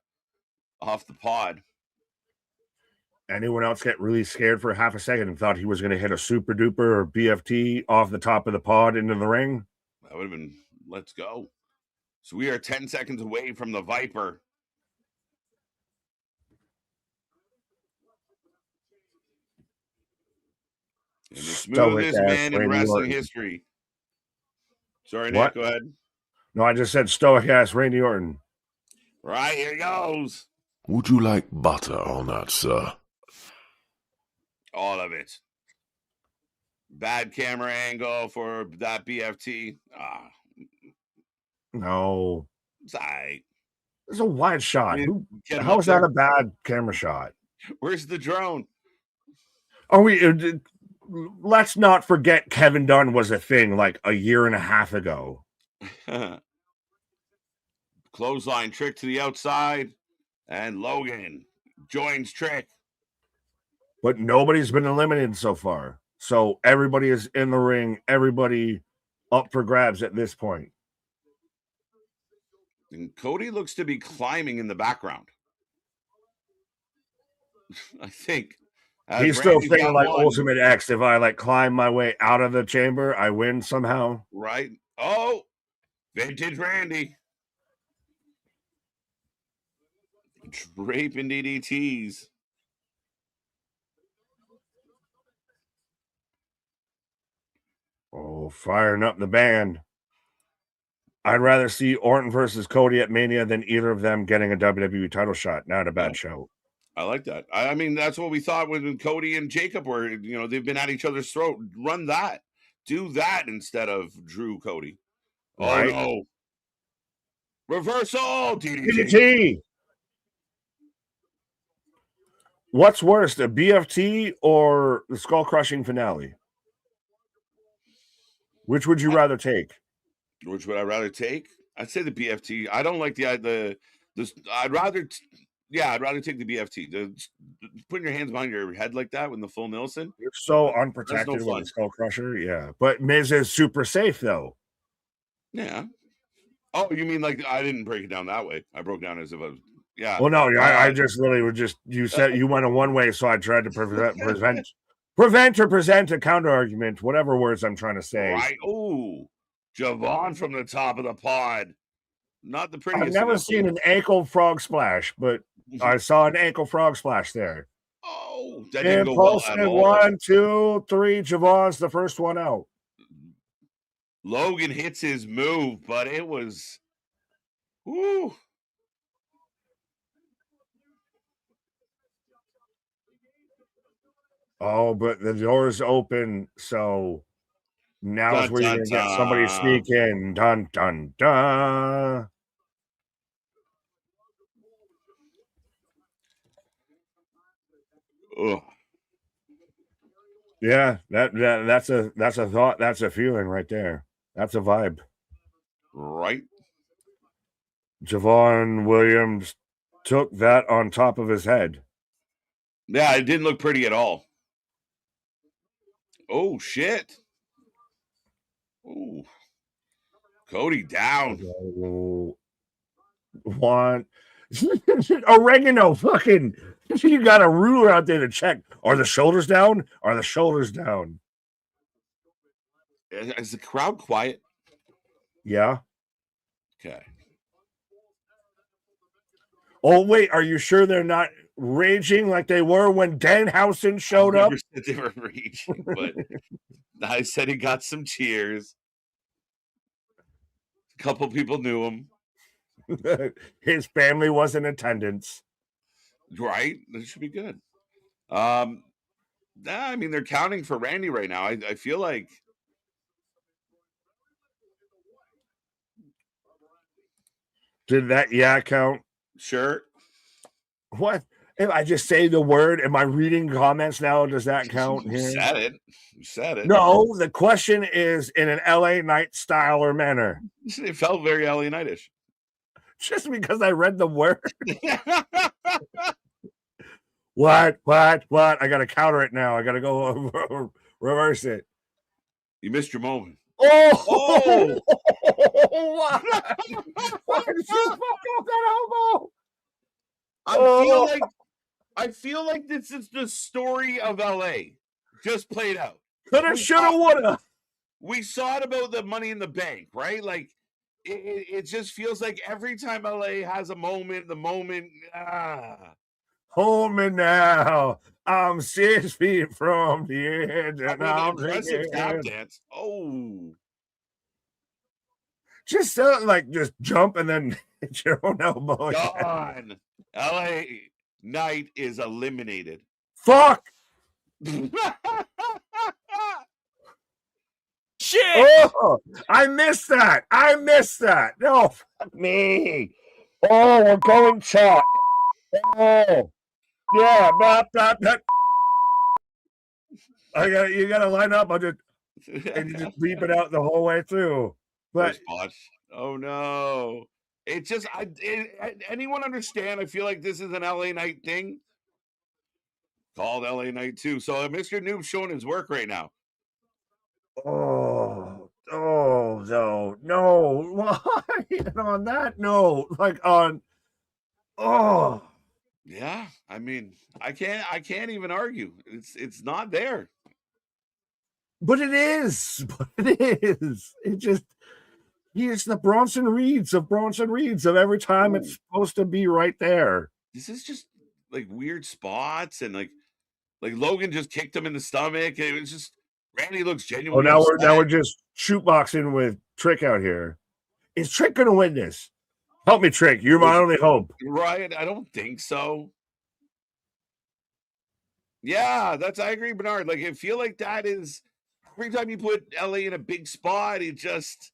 pod. Anyone else get really scared for half a second and thought he was going to hit a super duper or BFT off the top of the pod into the ring? That would have been, let's go. So we are 10 seconds away from the Viper. And the smoothest man in wrestling history. Sorry, Nick, go ahead. No, I just said stoic ass Randy Orton. Right, here he goes. Would you like butter on that, sir? All of it. Bad camera angle for that BFT. No. It's all right. It's a wide shot. How is that a bad camera shot? Where's the drone? Let's not forget Kevin Dunn was a thing like a year and a half ago. Clothesline Trick to the outside, and Logan joins Trick. But nobody's been eliminated so far. So everybody is in the ring, everybody up for grabs at this point. And Cody looks to be climbing in the background. I think. He's still thinking like Ultimate X. If I like climb my way out of the chamber, I win somehow. Right. Oh, vintage Randy. Draping DDTs. Oh, firing up the band. I'd rather see Orton versus Cody at Mania than either of them getting a WWE title shot. Not a bad show. I like that. I mean, that's what we thought when Cody and Jacob were, they've been at each other's throat. Run that. Do that instead of Drew Cody. Right. Oh, no. Reversal. DDT. What's worse, a BFT or the skull crushing finale? Which would you rather take? Which would I rather take? I'd say the BFT. I don't like the I'd rather take the BFT. Putting your hands behind your head like that with the full Nelson. You're so unprotected with the skull crusher. Yeah. But Miz is super safe though. Yeah. Oh, you mean like I didn't break it down that way. I broke down as if I was Well, no, I just really would just you said you went a one way, so I tried to prevent or present a counter argument, whatever words I'm trying to say. Right. Oh, Javon from the top of the pod. Not the prettiest. I've never seen an ankle frog splash, but I saw an ankle frog splash there. Oh, that didn't go well at all. 1, 2, 3. Javon's the first one out. Logan hits his move, but it was. Woo. Oh, but the door's open, so now's where you're going to get somebody sneak in. Dun, dun, dun. Ugh. Yeah, that's a thought. That's a feeling right there. That's a vibe. Right. Javon Williams took that on top of his head. Yeah, it didn't look pretty at all. Oh, shit. Oh. Cody down. One. Oregano, fucking. You got a ruler out there to check. Are the shoulders down? Are the shoulders down? Is the crowd quiet? Yeah. Okay. Oh, wait. Are you sure they're not raging like they were when Danhausen showed up? They were raging, but I said he got some cheers. Couple people knew him. His family was in attendance. Right? That should be good. I mean, they're counting for Randy right now. I feel like. Did that count? Sure. What? If I just say the word, am I reading comments now? Does that count You here? said it. You said it. No, the question is in an LA Knight style or manner. It felt very LA Knight-ish. Just because I read the word. What? I got to counter it now. I got to go reverse it. You missed your moment. Oh! Why? Why did you fuck off that elbow? I feel like this is the story of LA just played out. Coulda, shoulda, woulda. We saw it about the Money in the Bank, right? Like it just feels like every time LA has a moment, Hold me now. I'm 6 feet from the edge, and I'm impressive tap dance. Oh, just just jump and then hit your own elbow. gone. LA Knight is eliminated. Fuck. Shit! Oh, I missed that. No, fuck me. Oh, we're going chalk. Oh, yeah. You gotta line up. And you just beep it out the whole way through. But oh no. It just anyone understand? I feel like this is an LA Knight thing called LA Knight 2. So Mr. Noob's showing his work right now. Oh no. Why? And on that note, yeah, I mean, I can't even argue. It's not there. But it is. It just he's the Bronson Reeds of every time it's supposed to be right there. This is just like weird spots and like Logan just kicked him in the stomach. It was just Randy looks genuinely. Now we're just shootboxing with Trick out here. Is Trick gonna win this? Help me, Trick. You're my only hope. Right? I don't think so. Yeah, I agree, Bernard. Like I feel like that is every time you put LA in a big spot, it just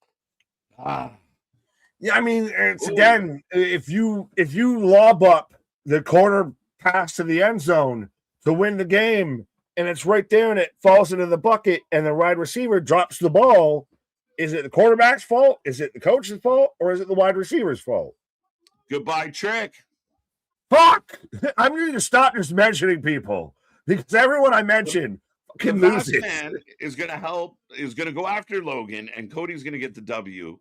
Yeah, I mean, it's again, if you lob up the corner pass to the end zone to win the game, and it's right there and it falls into the bucket, and the wide receiver drops the ball, is it the quarterback's fault? Is it the coach's fault? Or is it the wide receiver's fault? Goodbye, Trick. Fuck! I'm going to stop just mentioning people because everyone I mention can lose it. Man is going to go after Logan, and Cody's going to get the W.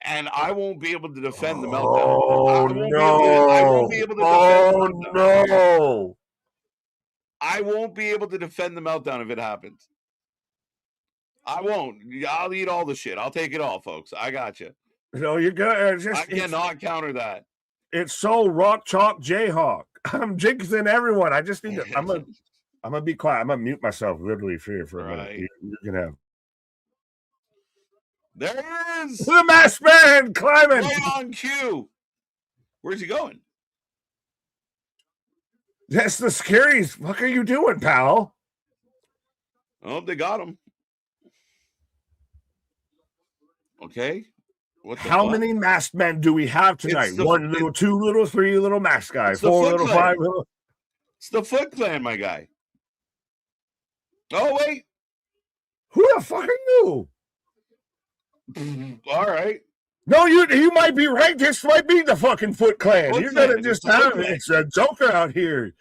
And I won't be able to defend the meltdown. I won't be able to defend the meltdown. No. I won't be able to defend the meltdown if it happens. I won't. I'll eat all the shit. I'll take it all, folks. I got you. No, you're good. I cannot counter that. It's so rock chalk Jayhawk. I'm jinxing everyone. I just need to. I'm gonna be quiet. I'm gonna mute myself literally for a minute. You can have. There it is. The masked man climbing. Right on cue. Where's he going? That's the scariest. What are you doing, pal? Oh, they got him. Okay. How many masked men do we have tonight? 1 little, 2 little, 3 little masked guys, 4 little, 5 little. It's the Foot Clan, my guy. Oh, wait. Who the fuck are you? All right. No, you might be right. This might be the fucking Foot Clan. You're gonna just have it. It's a Joker out here.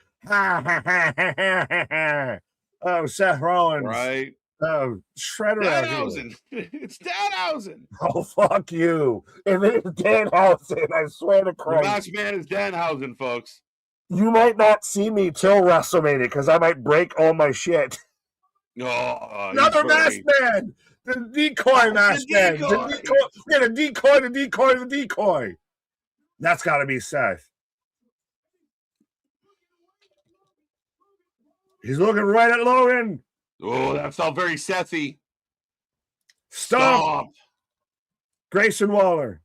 Oh, Seth Rollins. Right. Oh, Shredder out here. It's Danhausen. Oh, fuck you. It is Danhausen. I swear to Christ. The masked man is Danhausen, folks. You might not see me till WrestleMania because I might break all my shit. Oh, another masked man. The decoy masked man. The decoy. That's got to be Seth. He's looking right at Logan. Oh, that felt very Sethy. Stop. Grayson Waller.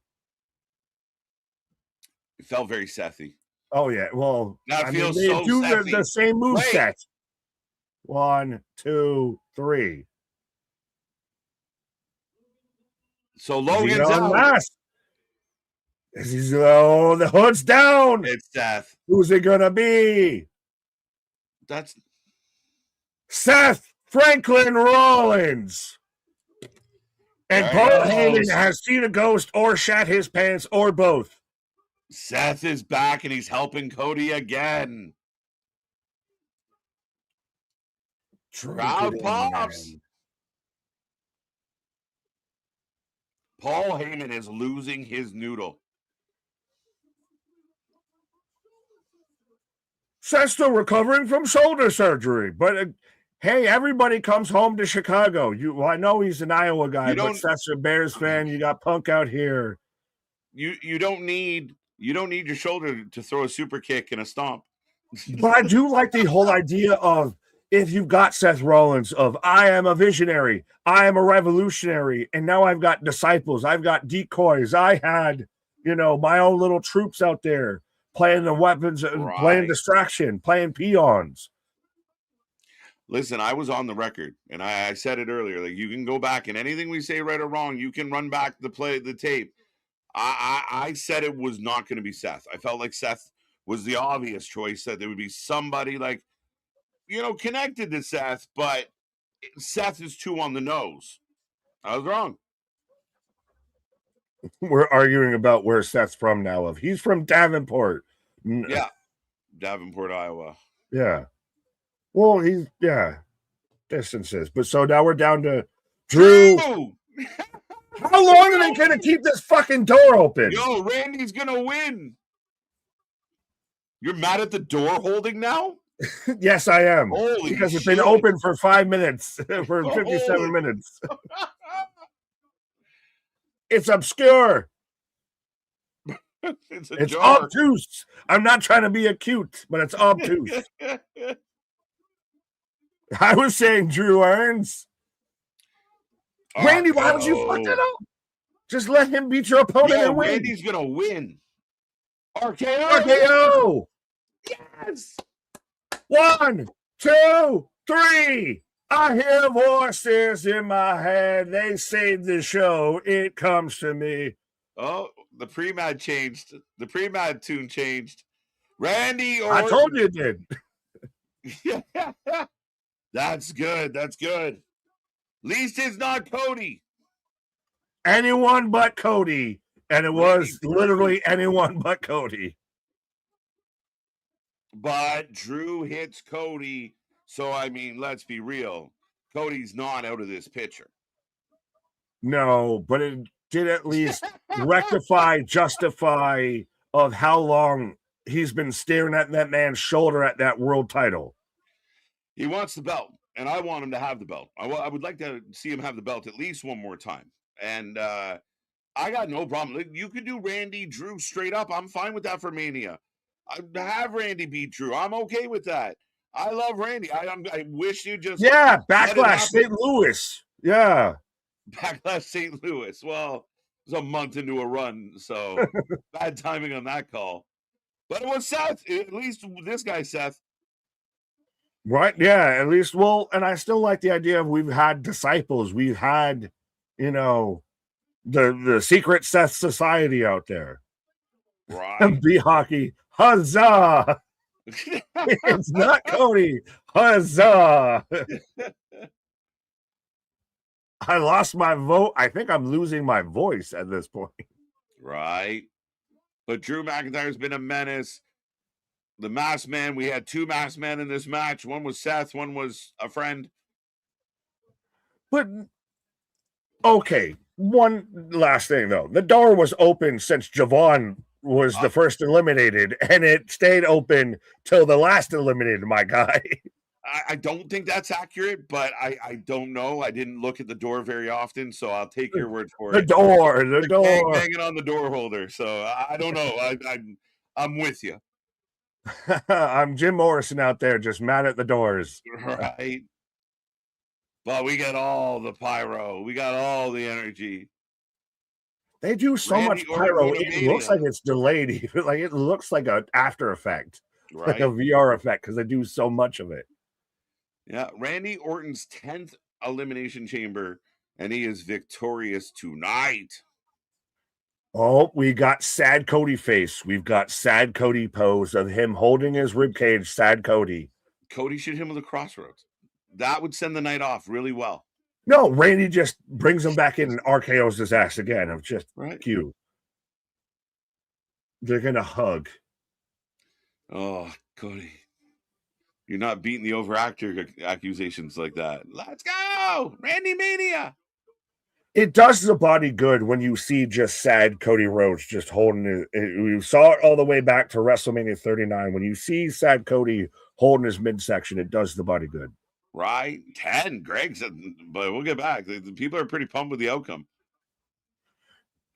It felt very Sethy. Oh yeah, well, That feels they so do Sethy. the same move Wait. set. 1, 2, 3. So Logan's on out. last. Oh, the hood's down. It's Seth. Who's it gonna be? That's Seth Franklin Rollins. And There Paul he Heyman goes. has seen a ghost or shat his pants or both. Seth is back and he's helping Cody again. Crowd pops. Paul Heyman is losing his noodle. Seth's still recovering from shoulder surgery, but hey, everybody comes home to Chicago. I know he's an Iowa guy, but Seth's a Bears fan. You got Punk out here. You don't need your shoulder to throw a super kick and a stomp. But I do like the whole idea of, if you've got Seth Rollins, of I am a visionary, I am a revolutionary, and now I've got disciples, I've got decoys, I had, my own little troops out there playing the weapons, playing distraction, playing peons. Listen, I was on the record, and I said it earlier. Like, you can go back, and anything we say right or wrong, you can run back the tape. I said it was not going to be Seth. I felt like Seth was the obvious choice, that there would be somebody like, connected to Seth, but Seth is too on the nose. I was wrong. We're arguing about where Seth's from now. He's from Davenport. Yeah. Davenport, Iowa. Yeah. Well, distances. But so now we're down to Drew. How long are they going to keep this fucking door open? Yo, Randy's going to win. You're mad at the door holding now? Yes, I am. Holy because shit. It's been open for 5 minutes, for 57 minutes. It's obscure. It's obtuse. I'm not trying to be acute, but it's obtuse. I was saying Drew earns. Randy, why would you fuck that up? Just let him beat your opponent and win. Randy's going to win. RKO. Yes. 1, 2, 3. I hear voices in my head. They saved the show. It comes to me. Oh, the pre-mad changed. The pre-mad tune changed. Randy Orton. I told you it did. That's good. That's good. Least it's not Cody. Anyone but Cody. And it was literally anyone but Cody. But Drew hits Cody. So, I mean, let's be real. Cody's not out of this picture. No, but it did at least justify of how long he's been staring at that man's shoulder at that world title. He wants the belt, and I want him to have the belt. I would like to see him have the belt at least one more time. And I got no problem. You could do Randy, Drew straight up. I'm fine with that for Mania. Have Randy beat Drew. I'm okay with that. I love Randy. I wish you just... Yeah, Backlash St. Louis. Yeah. Backlash St. Louis. Well, it was a month into a run, so bad timing on that call. But it was Seth. At least this guy, Seth. Right, yeah, at least. Well, and I still like the idea of we've had disciples. We've had, the secret Seth Society out there. Right. Be hockey. Huzzah! It's not Cody. Huzzah! I lost my vote. I think I'm losing my voice at this point. Right. But Drew McIntyre's been a menace. The masked man, we had 2 masked men in this match. One was Seth, one was a friend. But, okay, one last thing, though. The door was open since Javon was the first eliminated, and it stayed open till the last eliminated, my guy. I don't think that's accurate, but I don't know. I didn't look at the door very often, so I'll take your word for it. The door. Hanging on the door holder, so I don't know. I'm with you. I'm Jim Morrison out there, just mad at the doors. Right. But we got all the pyro. We got all the energy. They do so Randy much Orton pyro. It looks Motomania. like it's delayed. Even like it looks like an after effect, like a Right? VR effect, because they do so much of it. Yeah. Randy Orton's 10th Elimination Chamber, and he is victorious tonight. Oh, we got sad Cody face. We've got sad Cody pose of him holding his ribcage. Sad Cody. Cody should hit him with a crossroads. That would send the night off really well. No, Randy just brings him back in and RKO's his ass again. Of just Right. cute. They're gonna hug. Oh, Cody. You're not beating the overactor accusations like that. Let's go! Randy Mania! It does the body good when you see just sad Cody Rhodes just holding it. You saw it all the way back to WrestleMania 39. When you see sad Cody holding his midsection, it does the body good. Right? 10. Greg said, but we'll get back. The people are pretty pumped with the outcome.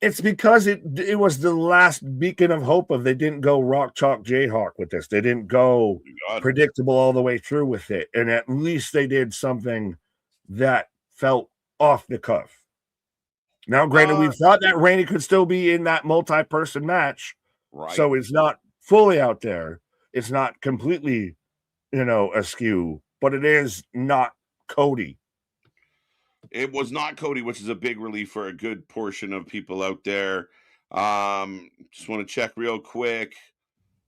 It's because it was the last beacon of hope of they didn't go rock chalk Jayhawk with this. They didn't go predictable all the way through with it. And at least they did something that felt off the cuff. Now, granted, we thought that Randy could still be in that multi-person match. Right. So it's not fully out there. It's not completely, askew, but it is not Cody. It was not Cody, which is a big relief for a good portion of people out there. Just want to check real quick.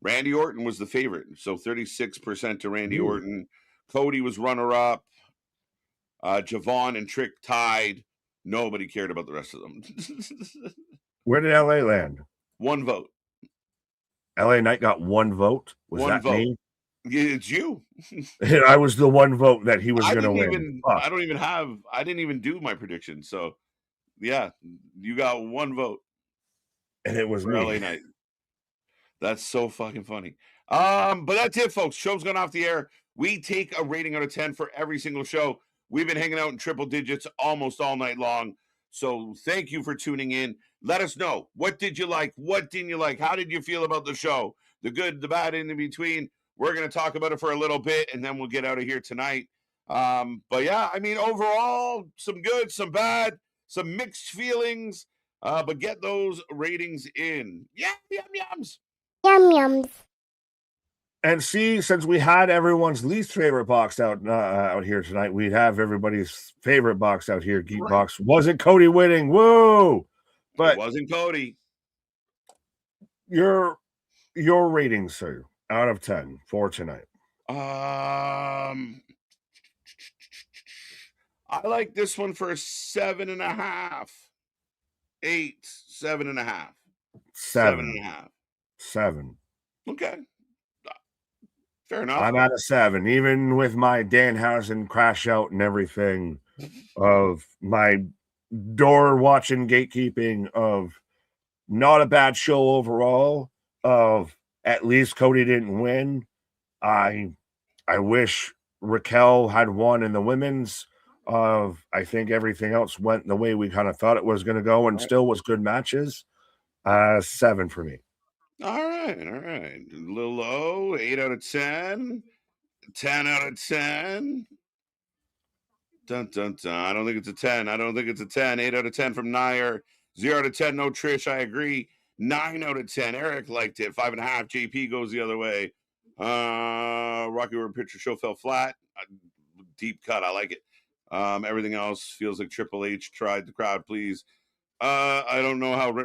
Randy Orton was the favorite. So 36% to Randy Orton. Cody was runner-up. Javon and Trick tied. Nobody cared about the rest of them. Where did LA land? 1 vote. LA Knight got 1 vote. Was One that vote. me? It's you. I was the 1 vote that he was going to win. I didn't even do my prediction. So, yeah, you got 1 vote. And it was for me. LA Knight. That's so fucking funny. But that's it, folks. Show's gone off the air. We take a rating out of 10 for every single show. We've been hanging out in triple digits almost all night long. So thank you for tuning in. Let us know. What did you like? What didn't you like? How did you feel about the show? The good, the bad, and in between. We're going to talk about it for a little bit, and then we'll get out of here tonight. But yeah, I mean, overall, some good, some bad, some mixed feelings. But get those ratings in. Yum, yum, yums. Yum yums. And see, since we had everyone's least favorite box out here tonight, we'd have everybody's favorite box out here. Geek Right. Box. Wasn't Cody winning? Woo! But it wasn't Cody. Your rating, sir, out of 10 for tonight. I like this one for a 7.5. 8, 7.5. 7.5. 7. Okay. Fair enough. I'm at a 7, even with my Danhausen crash out and everything of my door watching gatekeeping of not a bad show overall, of at least Cody didn't win. I wish Raquel had won in the women's. I think everything else went the way we kind of thought it was going to go and still was good matches. 7 for me. All right. A little low. 8 out of 10. 10 out of 10. Dun, dun, dun. I don't think it's a 10. 8 out of 10 from Nair. 0 out of 10. No Trish. I agree. 9 out of 10. Eric liked it. 5.5. JP goes the other way. Rocky Horror Picture Show fell flat. Deep cut. I like it. Everything else feels like Triple H tried. The crowd, please. I don't know how.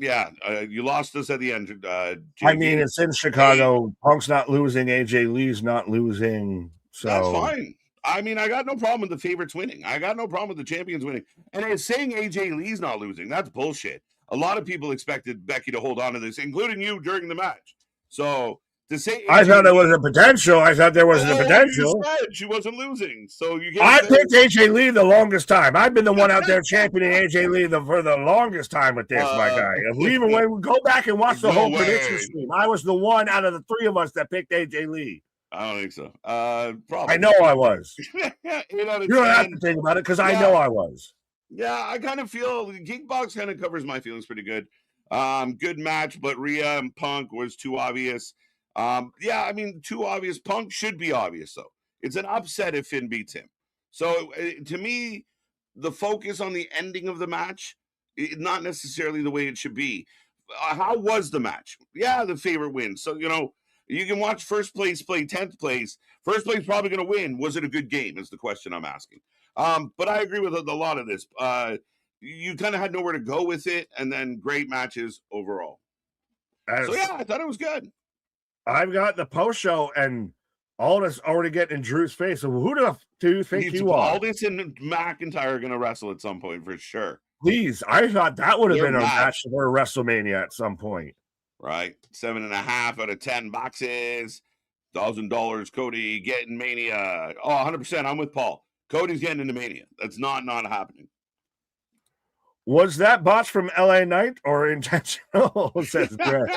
You lost us at the end. JP. I mean, it's in Chicago. Punk's not losing. AJ Lee's not losing. So that's fine. I mean, I got no problem with the favorites winning. I got no problem with the champions winning. And it's saying AJ Lee's not losing. That's bullshit. A lot of people expected Becky to hold on to this, including you during the match. So to say I thought there was a potential. I thought there wasn't a potential. You said she wasn't losing. So you get. I picked AJ Lee the longest time. I've been the one out there championing AJ Lee for the longest time with this, my guy. Even when we go back and watch the whole prediction stream, I was the one out of the 3 of us that picked AJ Lee. I don't think so. Probably. I know I was. 8 out of 10. You don't have to think about it because I know I was. Yeah, I kind of feel Geekbox kind of covers my feelings pretty good. Good match, but Rhea and Punk was too obvious. I mean, too obvious. Punk should be obvious, though. It's an upset if Finn beats him. So, to me, the focus on the ending of the match not necessarily the way it should be. How was the match? Yeah, the favorite wins. So, you can watch first place play 10th place. First place probably going to win. Was it a good game is the question I'm asking. But I agree with a lot of this. You kind of had nowhere to go with it, and then great matches overall. So, yeah, I thought it was good. I've got the post show, and Aldis already getting in Drew's face. So who do you think you are? Aldis and McIntyre are going to wrestle at some point for sure. Please, I thought that would have been a match for WrestleMania at some point. Right, 7.5 out of 10 boxes, $1,000. Cody getting Mania. Oh, 100%. I'm with Paul. Cody's getting into Mania. That's not happening. Was that botched from LA Knight or intentional? Says Greg.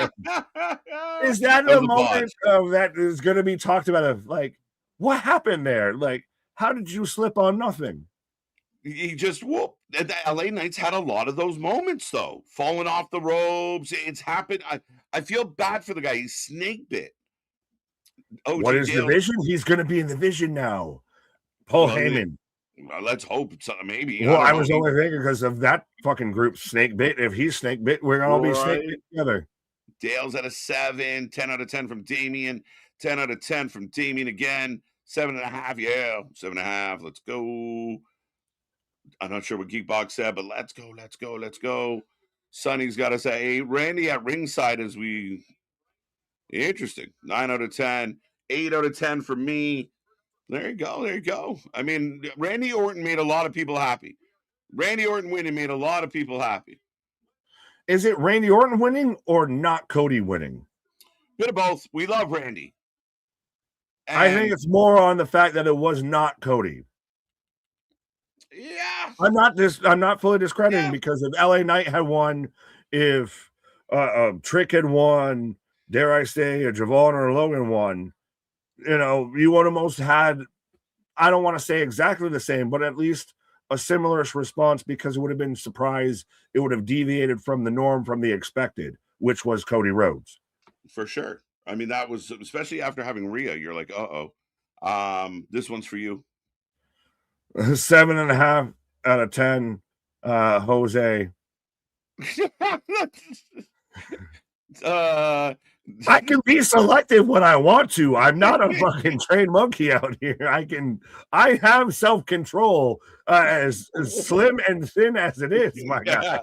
Is that the moment that is going to be talked about? Of like, what happened there? Like, how did you slip on nothing? He just whooped. The LA Knights had a lot of those moments, though. Falling off the ropes. It's happened. I feel bad for the guy. He's snake bit. What is the vision? He's going to be in the vision now. Paul Heyman. Let's hope it's maybe. Well, I was only thinking because of that fucking group, snake bit. If he's snake bit, we're going to all be snake bit together. Dale's at a 7, 10 out of 10 from Damian, 10 out of 10 from Damian again, 7.5. Yeah, 7.5. Let's go. I'm not sure what Geekbox said, but let's go. Sonny's got us at 8. Randy at ringside as we. Interesting. 9 out of 10. 8 out of 10 for me. There you go. I mean, Randy Orton made a lot of people happy. Randy Orton winning made a lot of people happy. Is it Randy Orton winning or not Cody winning? Bit of both. We love Randy. And I think it's more on the fact that it was not Cody. Yeah. I'm not fully discrediting because if LA Knight had won, if Trick had won, dare I say, a Javon or Logan won, you would have most had, I don't want to say exactly the same, but at least a similar response because it would have been surprise. It would have deviated from the norm, from the expected, which was Cody Rhodes. For sure. I mean, that was, especially after having Rhea, you're like, this one's for you. 7.5 out of 10, Jose. I can be selective when I want to. I'm not a fucking trained monkey out here. I have self-control, as slim and thin as it is, my guy.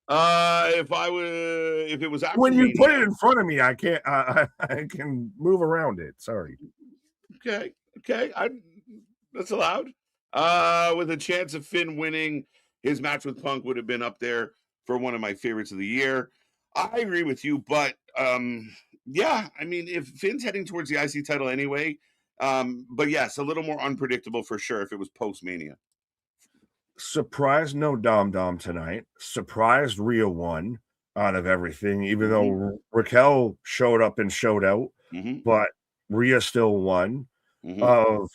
If it was after when you put it in front of me, I can't. I can move around it. Sorry. Okay. That's allowed. With a chance of Finn winning, his match with Punk would have been up there for one of my favorites of the year. I agree with you, but yeah, I mean, if Finn's heading towards the IC title anyway, but yes, a little more unpredictable for sure if it was post-Mania. Surprised no Dom tonight. Surprised Rhea won out of everything, even though Raquel showed up and showed out, but Rhea still won. Of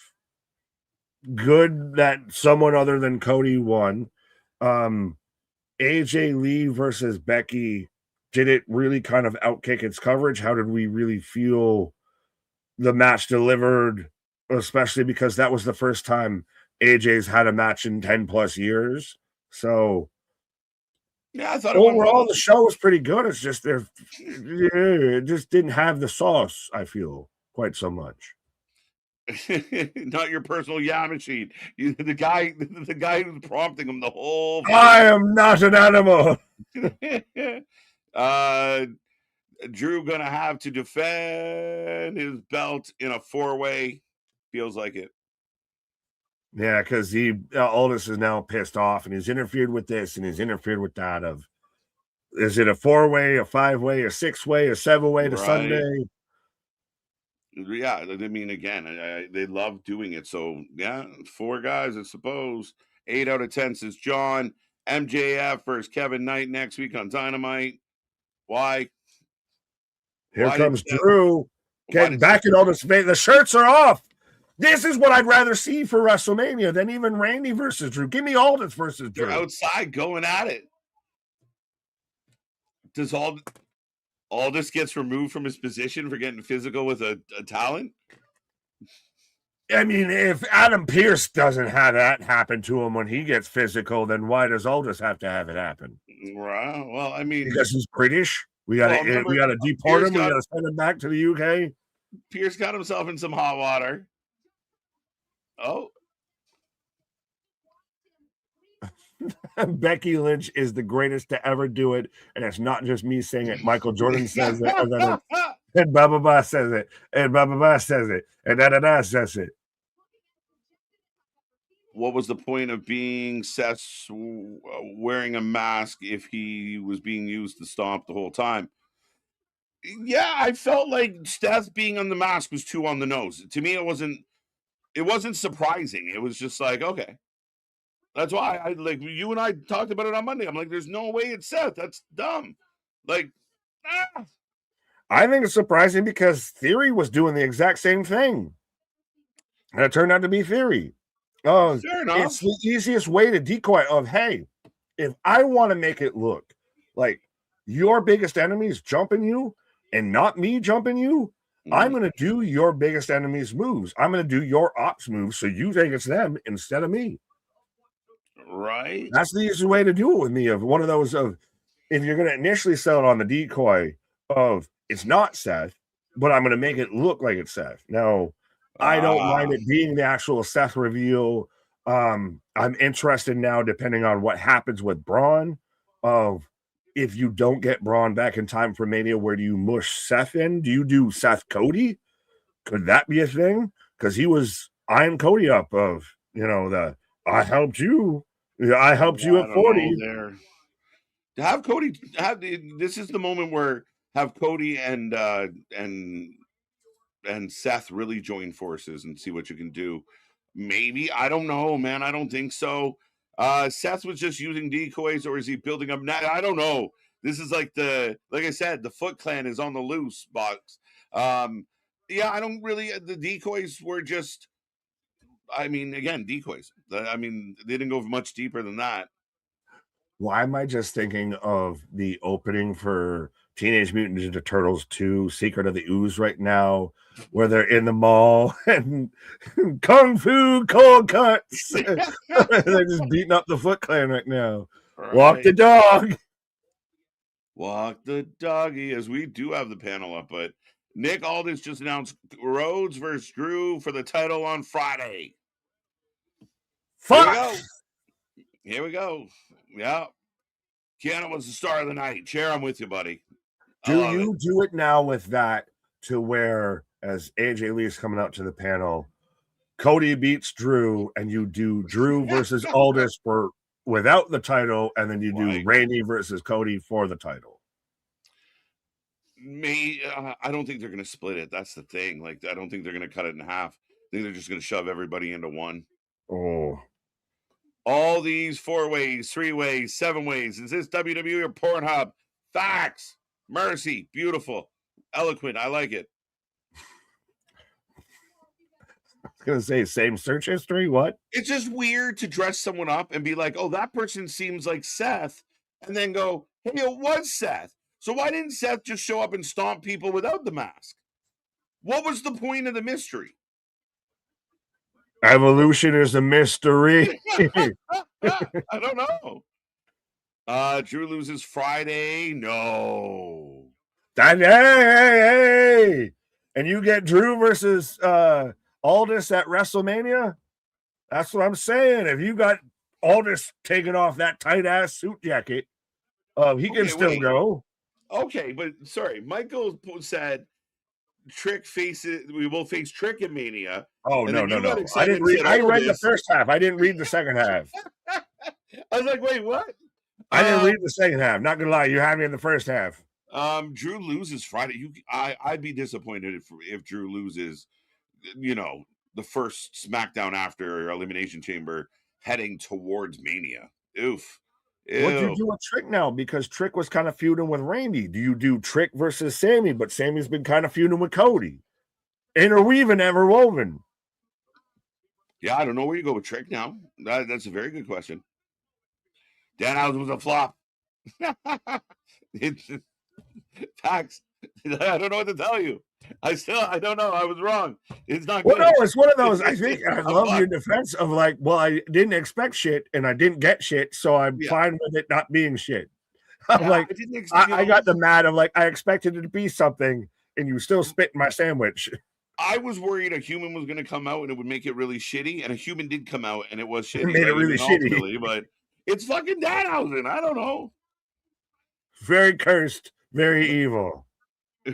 good that someone other than Cody won. AJ Lee versus Becky. Did it really kind of outkick its coverage? How did we really feel the match delivered, especially because that was the first time AJ's had a match in 10 plus years? So yeah, I thought overall the show was pretty good. It's just it just didn't have the sauce, I feel, quite so much. Not your personal machine. The guy who's prompting him the whole. I am not an animal. Drew gonna have to defend his belt in a 4-way. Feels like it. Yeah, because Aldis is now pissed off, and he's interfered with this, and he's interfered with that. Is it a 4-way, a 5-way, a 6-way, a 7-way to Sunday? Yeah, I mean, again, they love doing it. So yeah, 4 guys, I suppose. 8 out of 10 says John. MJF versus Kevin Knight next week on Dynamite. Why? Here comes Drew. Getting back in Aldis' face. The shirts are off. This is what I'd rather see for WrestleMania than even Randy versus Drew. Give me Aldis versus Drew. They're outside going at it. Does Aldis gets removed from his position for getting physical with a talent? I mean, if Adam Pearce doesn't have that happen to him when he gets physical, then why does Aldous have to have it happen? Well, I mean, Because he's British. We well, gotta remember, we gotta deport him. We gotta send him back to the UK. Pierce got himself in some hot water. Oh, Becky Lynch is the greatest to ever do it, and it's not just me saying it. Michael Jordan says it, and then and blah blah blah says it, and blah blah blah says it, and da da da says it. what was the point of being Seth wearing a mask if he was being used to stomp the whole time? Yeah, I felt like Seth being on the mask was too on the nose. To me, it wasn't surprising. It was just like, okay. That's why I like you and I talked about it on Monday. I'm like, there's no way it's Seth. That's dumb. Like, I think it's surprising because Theory was doing the exact same thing, and it turned out to be Theory. Oh, fair enough. It's the easiest way to decoy of, hey, if I want to make it look like your biggest enemy is jumping you and not me jumping you, I'm going to do your biggest enemy's moves. I'm going to do your ops moves so you think it's them instead of me. Right. That's the easiest way to do it with me. Of one of those of, if you're going to initially sell it on the decoy of it's not Seth, but I'm going to make it look like it's Seth. Now, I don't mind it being the actual Seth reveal. I'm interested now, depending on what happens with Braun, of if you don't get Braun back in time for Mania, where do you mush Seth in? Do you do Seth Cody? Could that be a thing? Because he was eyeing Cody up of, I helped you. I helped you at 40. There. Have Cody this is the moment where have Cody and Seth really join forces and see what you can do. Maybe. I don't know, man. I don't think so. Seth was just using decoys, or is he building up? I don't know. This is like I said, the Foot Clan is on the loose box. Yeah, I don't really. The decoys were just, I mean, again, decoys. I mean, they didn't go much deeper than that. Why am I just thinking of the opening for Teenage Mutant Ninja Turtles 2, Secret of the Ooze right now, where they're in the mall and Kung Fu cold cuts. They're just beating up the Foot Clan right now. Right. Walk the dog. Walk the doggy, as we do have the panel up, but Nick Aldis just announced Rhodes versus Drew for the title on Friday. Fuck! Here we go. Yeah. Keanu was the star of the night. Chair, I'm with you, buddy. Do you do it now with that to where, as AJ Lee is coming out to the panel, Cody beats Drew, and you do Drew versus Aldis for without the title, and then you do Randy versus Cody for the title? I don't think they're going to split it. That's the thing. Like, I don't think they're going to cut it in half. I think they're just going to shove everybody into one. Oh. All these 4 ways, 3 ways, 7 ways. Is this WWE or Pornhub? Facts. Mercy. Beautiful. Eloquent. I like it. I was going to say, same search history? What? It's just weird to dress someone up and be like, oh, that person seems like Seth, and then go, hey, it was Seth. So why didn't Seth just show up and stomp people without the mask? What was the point of the mystery? Evolution is a mystery. I don't know. Drew loses Friday. No. Hey. And you get Drew versus Aldis at WrestleMania? That's what I'm saying. If you got Aldis taking off that tight-ass suit jacket, he can still go. Okay, but sorry. Michael said we will face Trick in Mania. Oh, no. I didn't read. I read the first half. I didn't read the second half. I was like, wait, what? I didn't read the second half. Not gonna lie, you had me in the first half. Drew loses Friday. I'd be disappointed if Drew loses, the first SmackDown after Elimination Chamber heading towards Mania. Oof. What do you do with Trick now? Because Trick was kind of feuding with Randy. Do you do Trick versus Sami? But Sami's been kind of feuding with Cody. Interweaving, ever woven. Yeah, I don't know where you go with Trick now. That's a very good question. Danhausen was a flop. Facts. I don't know what to tell you. I don't know. I was wrong. It's not Well, good. no, it's one of those. I think I I'm love your fucked. defense of like, well, I didn't expect shit and I didn't get shit, so I'm Yeah. fine with it not being shit. I'm Yeah, like, I didn't I got the mad of like, I expected it to be something, and you still spit in my sandwich. I was worried a human was going to come out and it would make it really shitty, and a human did come out and it was It shitty, made it right? I really mean, shitty. ultimately, but it's fucking Danhausen. I don't know. Very cursed, very evil.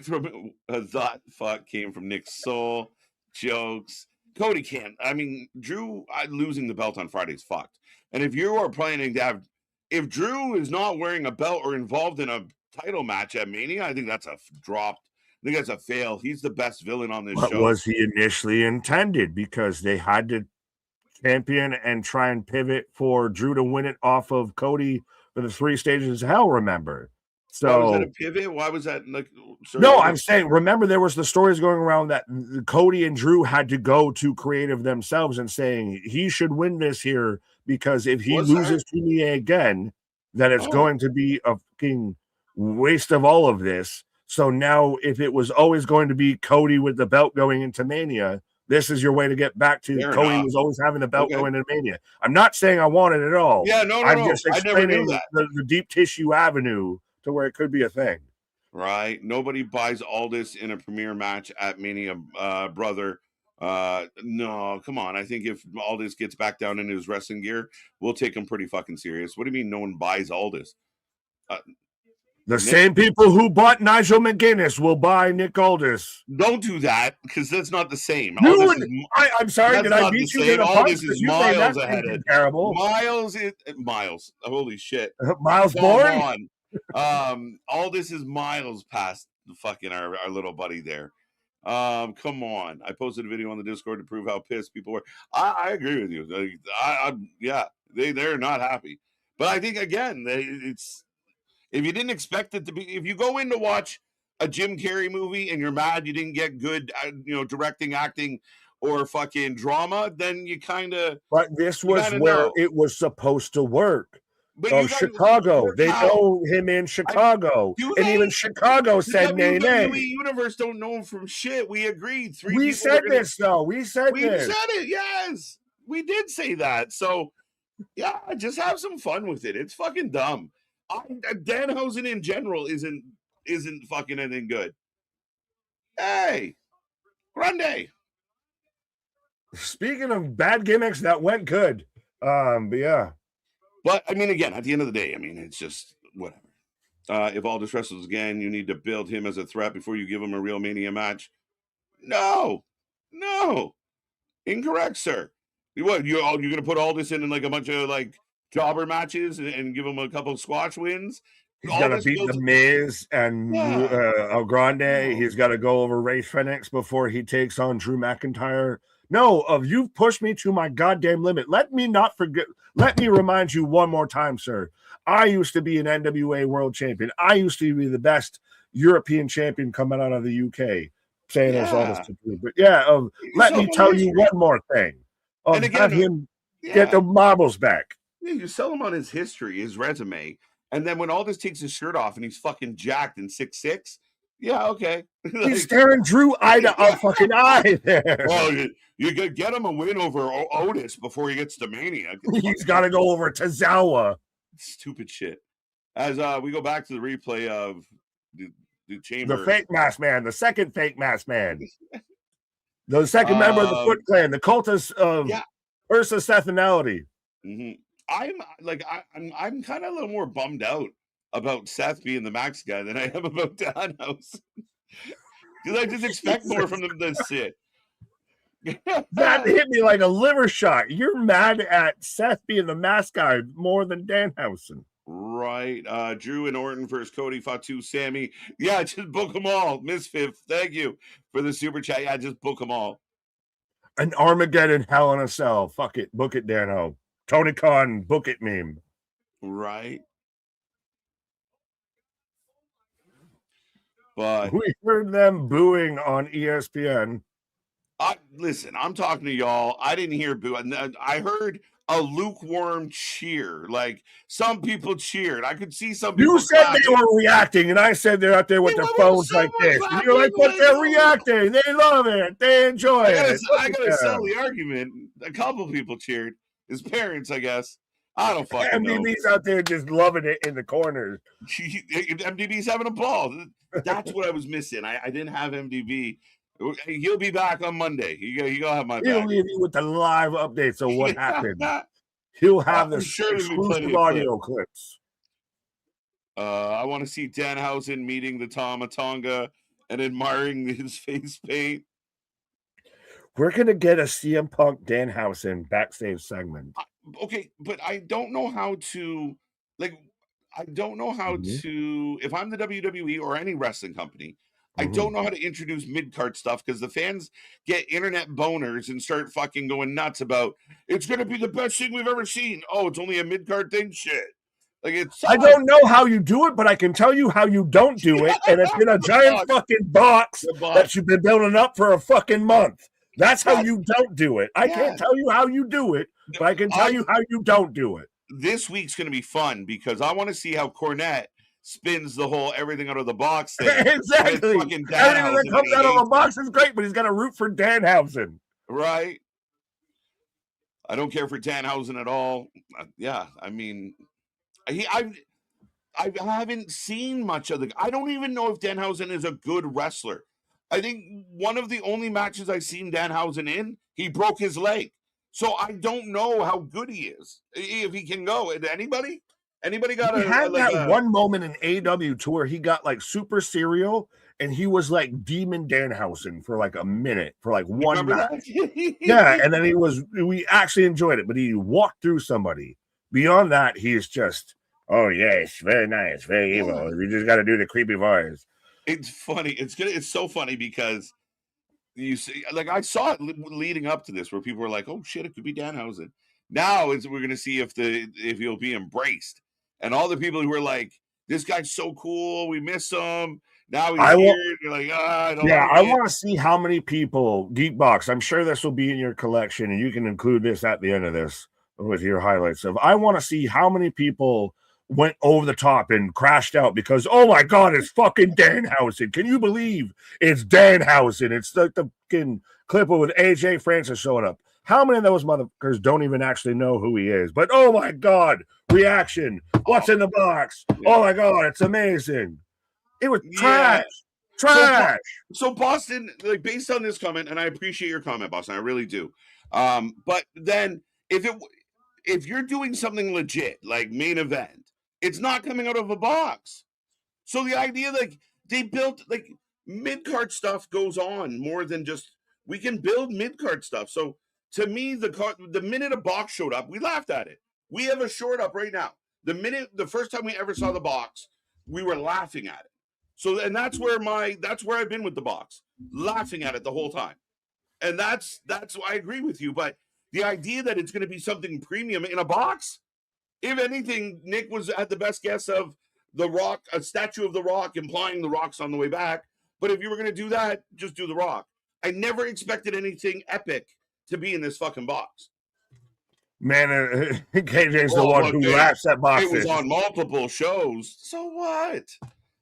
From that fuck came from Nick's soul jokes. Cody can't. I mean, Drew losing the belt on Friday is fucked. And if you are planning to have, if Drew is not wearing a belt or involved in a title match at Mania, I think that's a drop. I think that's a fail. He's the best villain on this What show. was he initially intended? Because they had to champion and try and pivot for Drew to win it off of Cody for the 3 stages of hell, remember? So why was that a pivot? Why was that like? Sorry, no, I'm saying, remember there was the stories going around that Cody and Drew had to go to creative themselves and saying he should win this here because if he loses to me again, then it's going to be a fucking waste of all of this. So now if it was always going to be Cody with the belt going into Mania, this is your way to get back to Cody was always having the belt going into Mania. I'm not saying I want it at all. Yeah, no. I'm just I never knew explaining that. the deep tissue avenue to where it could be a thing. Right. Nobody buys Aldis in a premiere match at Mania, brother. No, come on. I think if Aldis gets back down into his wrestling gear, we'll take him pretty fucking serious. What do you mean no one buys Aldis? The same people who bought Nigel McGuinness will buy Nick Aldis. Don't do that because that's not the same. I'm sorry. Did I beat you to the punch? Aldis is miles ahead of terrible. Miles. Holy shit. Miles Bourne. Aldis is miles past the fucking our little buddy there. Come on. I posted a video on the Discord to prove how pissed people were. I agree with you. Yeah, they're not happy. But I think again, it's if you didn't expect it to be, if you go in to watch a Jim Carrey movie and you're mad you didn't get good, directing, acting, or fucking drama, then you kind of. But this was where it was supposed to work. But Chicago, they know him in Chicago, and even Chicago said nay. WWE Universe don't know him from shit. We agreed. We said this though. We said it. Yes, we did say that. So, yeah, just have some fun with it. It's fucking dumb. Danhausen in general isn't fucking anything good. Hey, Grande. Speaking of bad gimmicks that went good, but yeah. But I mean, again, at the end of the day, I mean, it's just whatever. If Aldis wrestles again, you need to build him as a threat before you give him a real Mania match. No, incorrect, sir. What you're gonna put Aldis in like a bunch of like jobber matches and give him a couple of squash wins? He's got to beat The Miz and El Grande. He's got to go over Ray Phoenix before he takes on Drew McIntyre. No, you've pushed me to my goddamn limit. Let me not forget. Let me remind you one more time, sir. I used to be an NWA world champion. I used to be the best European champion coming out of the UK. Saying that's all this to do. But let me tell you one more thing. And again, have him get the marbles back. Yeah, you sell him on his history, his resume. And then when Aldis takes his shirt off and he's fucking jacked and 6'6", yeah, okay. He's staring Drew eye to fucking eye there. Well, you could get him a win over Otis before he gets to Mania. He's got to go over Tozawa. Stupid shit. As we go back to the replay of the chamber. The fake mask man, the second fake mask man. The second member of the Foot Clan, the cultist of Ursa Sethinality. Mm-hmm. I'm kind of a little more bummed out about Seth being the Max guy than I am about Danhausen. Because I just expect more from them than shit. That hit me like a liver shot. You're mad at Seth being the mask guy more than Danhausen. Right. Drew and Orton versus Cody, Fatu, Sami. Yeah, just book them all. Misfit, thank you for the super chat. Yeah, just book them all. An Armageddon Hell in a Cell. Fuck it. Book it, Danho. Tony Khan, book it meme. Right. But we heard them booing on ESPN. Listen, I'm talking to y'all. I didn't hear boo. I heard a lukewarm cheer. Like some people cheered. I could see some people. You said clapping. they were reacting, and I said they're out there with their phones like this. And you're like, but they're reacting. They love it. They enjoy it. I gotta sell the argument. A couple people cheered. His parents, I guess. I don't fucking know. MDB's out there just loving it in the corners. MDB's having a ball. That's what I was missing. I didn't have MDB. He'll be back on Monday. You gotta have my back. He'll leave you with the live updates of what happened. He'll have the exclusive audio clips. I want to see Danhausen meeting the Tama Tonga and admiring his face paint. We're gonna get a CM Punk Danhausen backstage segment. Okay, but I don't know how to to. If I'm the WWE or any wrestling company, I don't know how to introduce mid-card stuff because the fans get internet boners and start fucking going nuts about it's going to be the best thing we've ever seen. Oh, it's only a mid-card thing? Shit. I don't know how you do it, but I can tell you how you don't do it, and it's in a giant fucking box that you've been building up for a fucking month. That's how you don't do it. I can't tell you how you do it, but I can tell you how you don't do it. This week's going to be fun because I want to see how Cornette spins the whole everything out of the box thing. Exactly. Everything that comes out of the box is great, but he's got to root for Danhausen. Right. I don't care for Danhausen at all. Yeah, I mean, I haven't seen much of I don't even know if Danhausen is a good wrestler. I think one of the only matches I've seen Danhausen in, he broke his leg. So I don't know how good he is. If he can go. Anybody? Anybody got he had one moment in AW to where he got like super serial and he was like Demon Danhausen for like a minute for like one match. Yeah, and then we actually enjoyed it, but he walked through somebody. Beyond that, he's just, oh yes, very nice, very evil. You just got to do the creepy voice. It's funny. It's so funny because you see, like I saw it leading up to this where people were like, oh shit, it could be Danhausen. Now we're gonna see if he'll be embraced. And all the people who were like, this guy's so cool, we miss him. Now he's here. You're like, I don't I want to see how many people, Geekbox, I'm sure this will be in your collection, and you can include this at the end of this with your highlights of. I want to see how many people went over the top and crashed out because, oh my God, it's fucking Danhausen. Can you believe it's Danhausen? It's the fucking clip with AJ Francis showing up. How many of those motherfuckers don't even actually know who he is? But oh my God, reaction. What's in the box? Oh my God, it's amazing. It was trash. Trash. So Boston, like based on this comment, and I appreciate your comment, Boston, I really do. But then if you're doing something legit, like main event, it's not coming out of a box. So the idea, like they built, like mid-card stuff goes on more than just, we can build mid-card stuff. So to me, the minute a box showed up, we laughed at it. We have a short up right now. The first time we ever saw the box, we were laughing at it. So, and that's where I've been with the box, laughing at it the whole time. And that's why I agree with you. But the idea that it's going to be something premium in a box, if anything, Nick had the best guess of the Rock, a statue of the Rock, implying the Rock's on the way back. But if you were going to do that, just do the Rock. I never expected anything epic to be in this fucking box. Man, KJ's the one who laughs at boxes. It was on multiple shows. So what?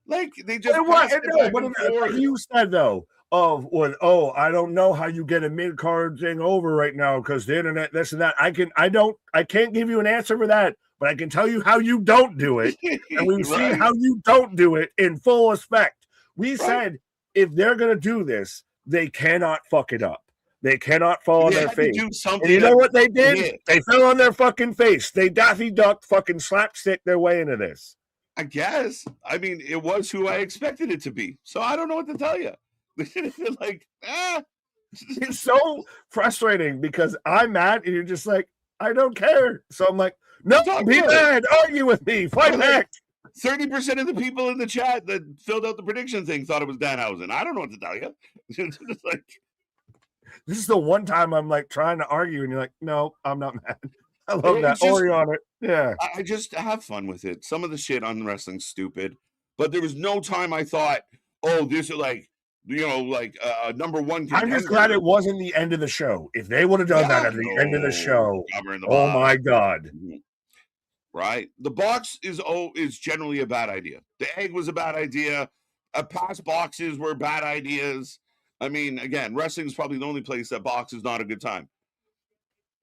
Like they just what you said though of when I don't know how you get a mid-card thing over right now because the internet, this and that. I can't give you an answer for that, but I can tell you how you don't do it. And we've seen how you don't do it in full effect. We said if they're gonna do this, they cannot fuck it up. They cannot fall on their face. And you know what they did? They fell on their fucking face. They Daffy Duck fucking slapstick their way into this. I guess. I mean, it was who I expected it to be. So I don't know what to tell you. Like, It's so frustrating because I'm mad and you're just like, I don't care. So I'm like, no, be mad. Argue with me. Fight back. 30% of the people in the chat that filled out the prediction thing thought it was Danhausen. I don't know what to tell you. Like, this is the one time I'm like trying to argue, and you're like, no, I'm not mad. I love that. Ori on it. Yeah. I just have fun with it. Some of the shit on wrestling's stupid, but there was no time I thought, oh, this is like like number one I'm contender. just glad it wasn't the end of the show. If they would have done that at the end of the show, oh my God. Right? The box is generally a bad idea. The egg was a bad idea. Past boxes were bad ideas. I mean, again, wrestling is probably the only place that box is not a good time.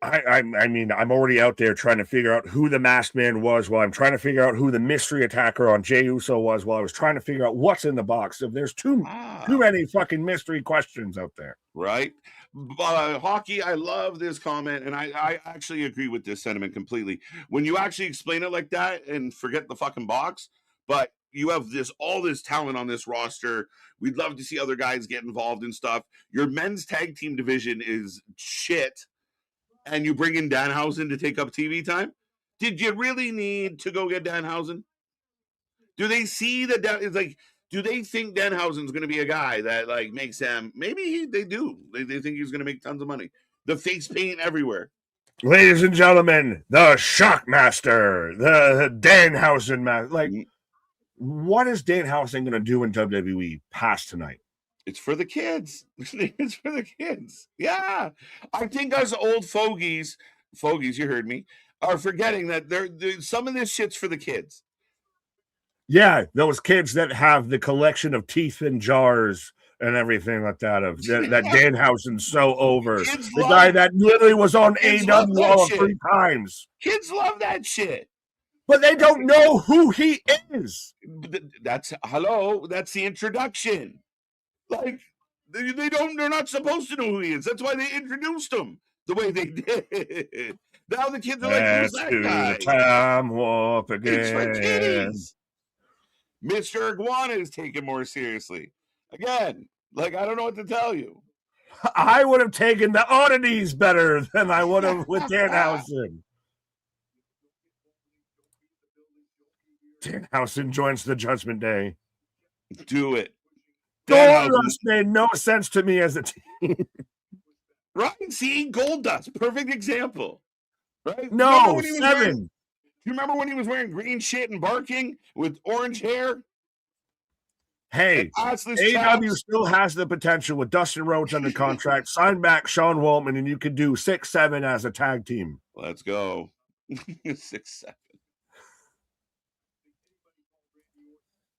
I mean, I'm already out there trying to figure out who the masked man was while I'm trying to figure out who the mystery attacker on Jey Uso was while I was trying to figure out what's in the box. If there's too many fucking mystery questions out there. Right? Hockey, I love this comment, and I actually agree with this sentiment completely. When you actually explain it like that and forget the fucking box, but you have all this talent on this roster. We'd love to see other guys get involved in stuff. Your men's tag team division is shit. And you bring in Danhausen to take up TV time? Did you really need to go get Danhausen? Do they see that it's like, do they think Danhausen's going to be a guy that like makes them, maybe they do. They think he's going to make tons of money. The face paint everywhere. Ladies and gentlemen, the Shockmaster, the Danhausen master. Like, what is Danhausen going to do in WWE past tonight? It's for the kids. It's for the kids. Yeah. I think us old fogies, you heard me, are forgetting that some of this shit's for the kids. Yeah, those kids that have the collection of teeth in jars and everything like that. That Danhausen's so over. The guy that literally was on AW all 3 times. Kids love that shit. But they don't know who he is. That's the introduction. Like, they're not supposed to know who he is. That's why they introduced him the way they did. Now the kids are like, who's that guy? Time warp again. It's for kiddies. Mr. Iguana is taken more seriously. Again, like, I don't know what to tell you. I would have taken the oddities better than I would have with Danhausen. Danhausen joins the Judgment Day. Do it. Goldust made no sense to me as a team. Right? See, Goldust, perfect example. Right? No, 7. Do you remember when he was wearing green shit and barking with orange hair? Hey, AEW still has the potential with Dustin Rhodes under contract. Sign back Sean Waltman, and you could do 6-7 as a tag team. Let's go. 6-7.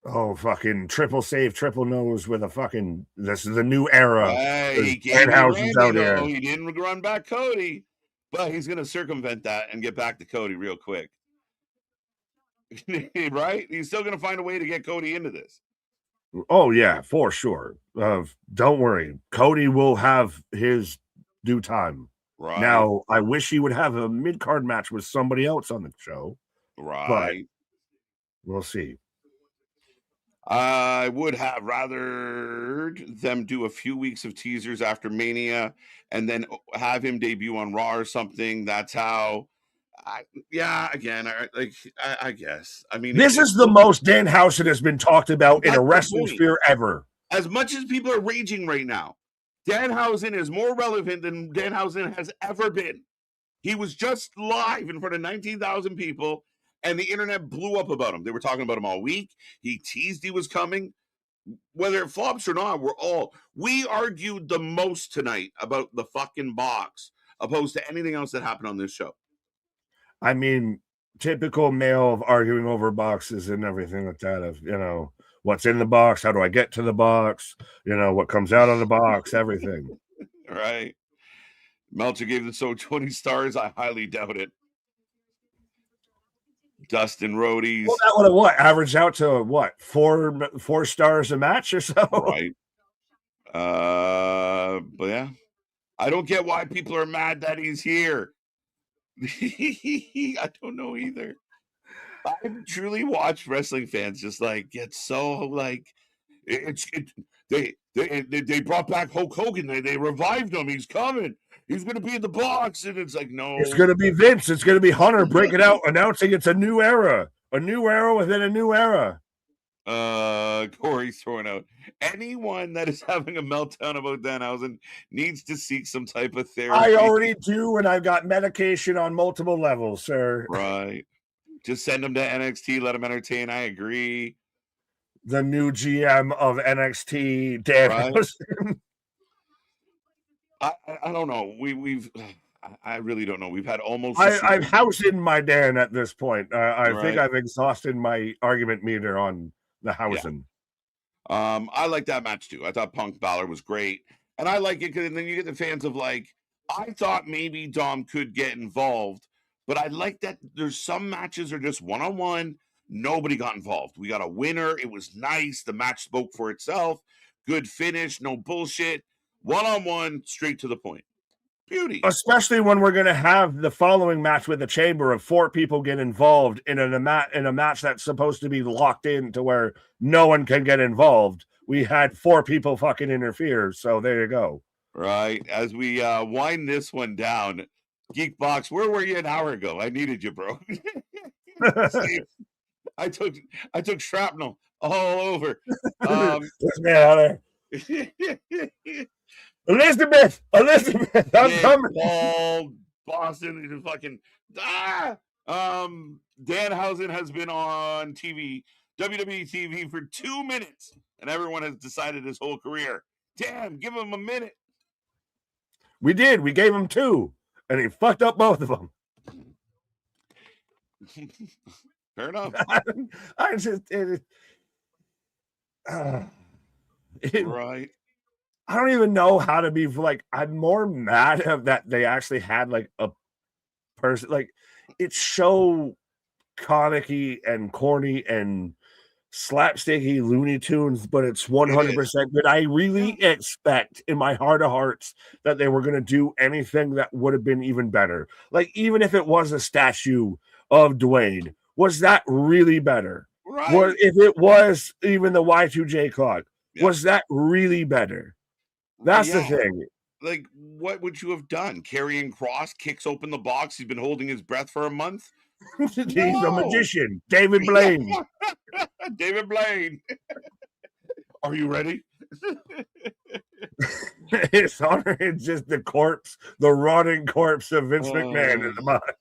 Oh, fucking triple save, triple nose with a fucking. This is the new era. Hey, Danhausen's out there. He didn't run back Cody, but he's going to circumvent that and get back to Cody real quick. Right? He's still going to find a way to get Cody into this. Oh, yeah, for sure. Don't worry. Cody will have his due time. Right. Now, I wish he would have a mid-card match with somebody else on the show. Right. But we'll see. I would have rather them do a few weeks of teasers after Mania and then have him debut on Raw or something. That's how. I guess. I mean, this is the most Danhausen has been talked about in a wrestling sphere ever. As much as people are raging right now, Danhausen is more relevant than Danhausen has ever been. He was just live in front of 19,000 people. And the internet blew up about him. They were talking about him all week. He teased he was coming. Whether it flops or not, we argued the most tonight about the fucking box, opposed to anything else that happened on this show. I mean, typical male of arguing over boxes and everything like that. Of what's in the box, how do I get to the box? What comes out of the box, everything. Right. Meltzer gave the show 20 stars. I highly doubt it. Dustin Roadies. Well, that would have what? Average out to what? 4 stars a match or so? Right. But yeah. I don't get why people are mad that he's here. I don't know either. I've truly watched wrestling fans just like get so like they brought back Hulk Hogan. They revived him. He's coming. He's going to be in the box. And it's like, no. It's going to be Vince. It's going to be Hunter breaking out, announcing it's a new era. A new era within a new era. Corey's throwing out. Anyone that is having a meltdown about Danhausen needs to seek some type of therapy. I already do, and I've got medication on multiple levels, sir. Right. Just send him to NXT. Let him entertain. I agree. the new GM of NXT, Dan. Right? I don't know. I really don't know. We've had almost I'm housing my Dan at this point. I think Right. I've exhausted my argument meter on the housing. I like that match too. I thought Punk Balor was great. And I like it, and then you get the fans of like, I thought maybe Dom could get involved, but I like that there's some matches are just one-on-one. Nobody got involved. We got a winner. It was nice. The match spoke for itself. Good finish, no bullshit. One-on-one, straight to the point. Beauty. Especially when we're going to have the following match with the Chamber of 4 people get involved in a match that's supposed to be locked in to where no one can get involved. We had 4 people fucking interfere, so there you go. Right. As we wind this one down, Geekbox, where were you an hour ago? I needed you, bro. I took shrapnel all over. This man out there. Elizabeth, I'm coming. Paul, Boston, fucking Danhausen has been on TV, WWE TV for 2 minutes, and everyone has decided his whole career. Damn, give him a minute. We did. We gave him 2, and he fucked up both of them. Fair enough. I just right. I don't even know how to be like. I'm more mad of that they actually had like a person. Like it's so comicky and corny and slapsticky Looney Tunes, but it's 100% good. I really expect in my heart of hearts that they were going to do anything that would have been even better. Like even if it was a statue of Dwayne, was that really better? Right. Or if it was even the Y2J clock, was that really better? That's the thing. Like, what would you have done? Karrion Kross kicks open the box. He's been holding his breath for a month. He's a magician. David Blaine. David Blaine. Are you ready? His honor is just the corpse, the rotting corpse of Vince McMahon in the box.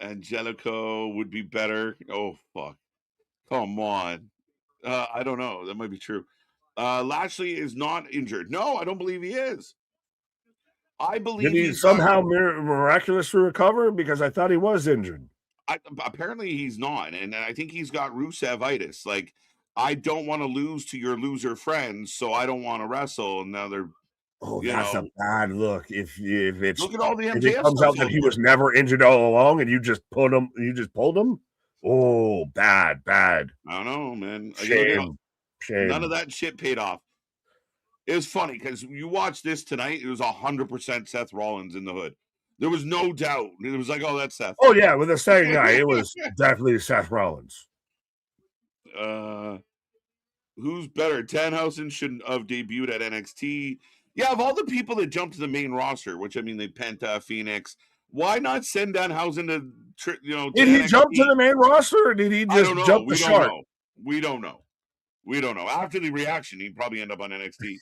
Angelico would be better. Oh, fuck. Come on. I don't know. That might be true. Lashley is not injured. No, I don't believe he is. I believe did he somehow miraculously recover? Because I thought he was injured. Apparently he's not, and I think he's got Rusev-itis. Like, I don't want to lose to your loser friends, so I don't want to wrestle. And now they're that's a bad look. If it's look at all the MJF if it comes out that he was never injured all along, and you just pulled him. Oh, bad. I don't know, man. Shame. None of that shit paid off. It was funny because you watch this tonight. It was 100% Seth Rollins in the hood. There was no doubt. It was like, oh, that's Seth. Oh yeah, with the second guy, it was definitely Seth Rollins. Who's better? Danhausen shouldn't have debuted at NXT. Yeah, of all the people that jumped to the main roster, which I mean, they Penta, Phoenix. Why not send Danhausen to Did he jump to the main roster, or did he just jump the shark? We don't know. After the reaction, he'd probably end up on NXT.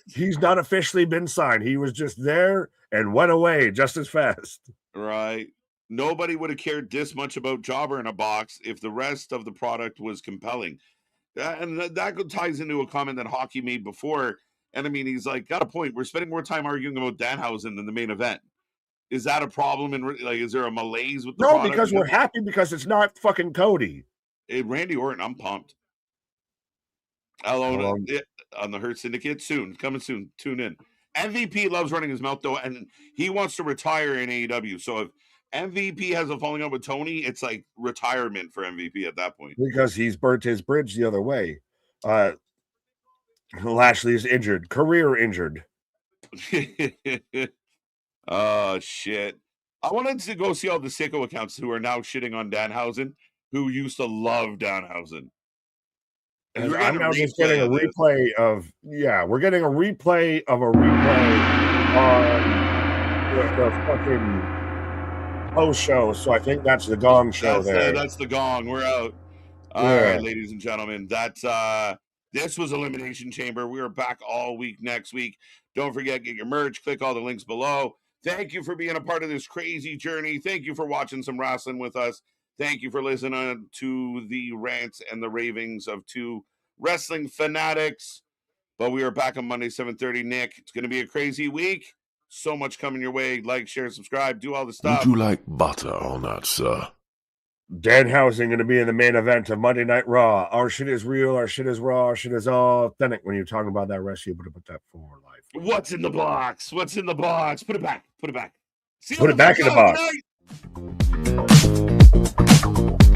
He's not officially been signed. He was just there and went away just as fast. Right. Nobody would have cared this much about Jobber in a box if the rest of the product was compelling. And that ties into a comment that Hockey made before. And I mean, he's like, got a point. We're spending more time arguing about Danhausen than the main event. Is that a problem? And like, is there a malaise with the product? No, because we're happy because it's not fucking Cody. Randy Orton, I'm pumped. Hello on the Hurt Syndicate coming soon. Tune in. MVP loves running his mouth though, and he wants to retire in AEW. So if MVP has a falling out with Tony, it's like retirement for MVP at that point because he's burnt his bridge the other way. Lashley is injured, career injured. Oh shit! I wanted to go see all the sicko accounts who are now shitting on Danhausen, who used to love Danhausen. I'm now just getting a replay of we're getting a replay of a replay on the fucking post show. So I think that's the Gong show there. That's the Gong. We're out. All right, ladies and gentlemen. That's this was Elimination Chamber. We are back all week next week. Don't forget, get your merch. Click all the links below. Thank you for being a part of this crazy journey. Thank you for watching some wrestling with us. Thank you for listening to the rants and the ravings of two wrestling fanatics. But we are back on Monday, 7:30. Nick, it's going to be a crazy week. So much coming your way. Like, share, subscribe, do all the stuff. Would you like butter on that, sir? Danhausen going to be in the main event of Monday Night Raw. Our shit is real. Our shit is raw. Our shit is authentic. When you're talking about that rest, you better put that for life. What's in the box? What's in the box? Put it back. Put it back. See you Put on it back in the flip side. box. Good night.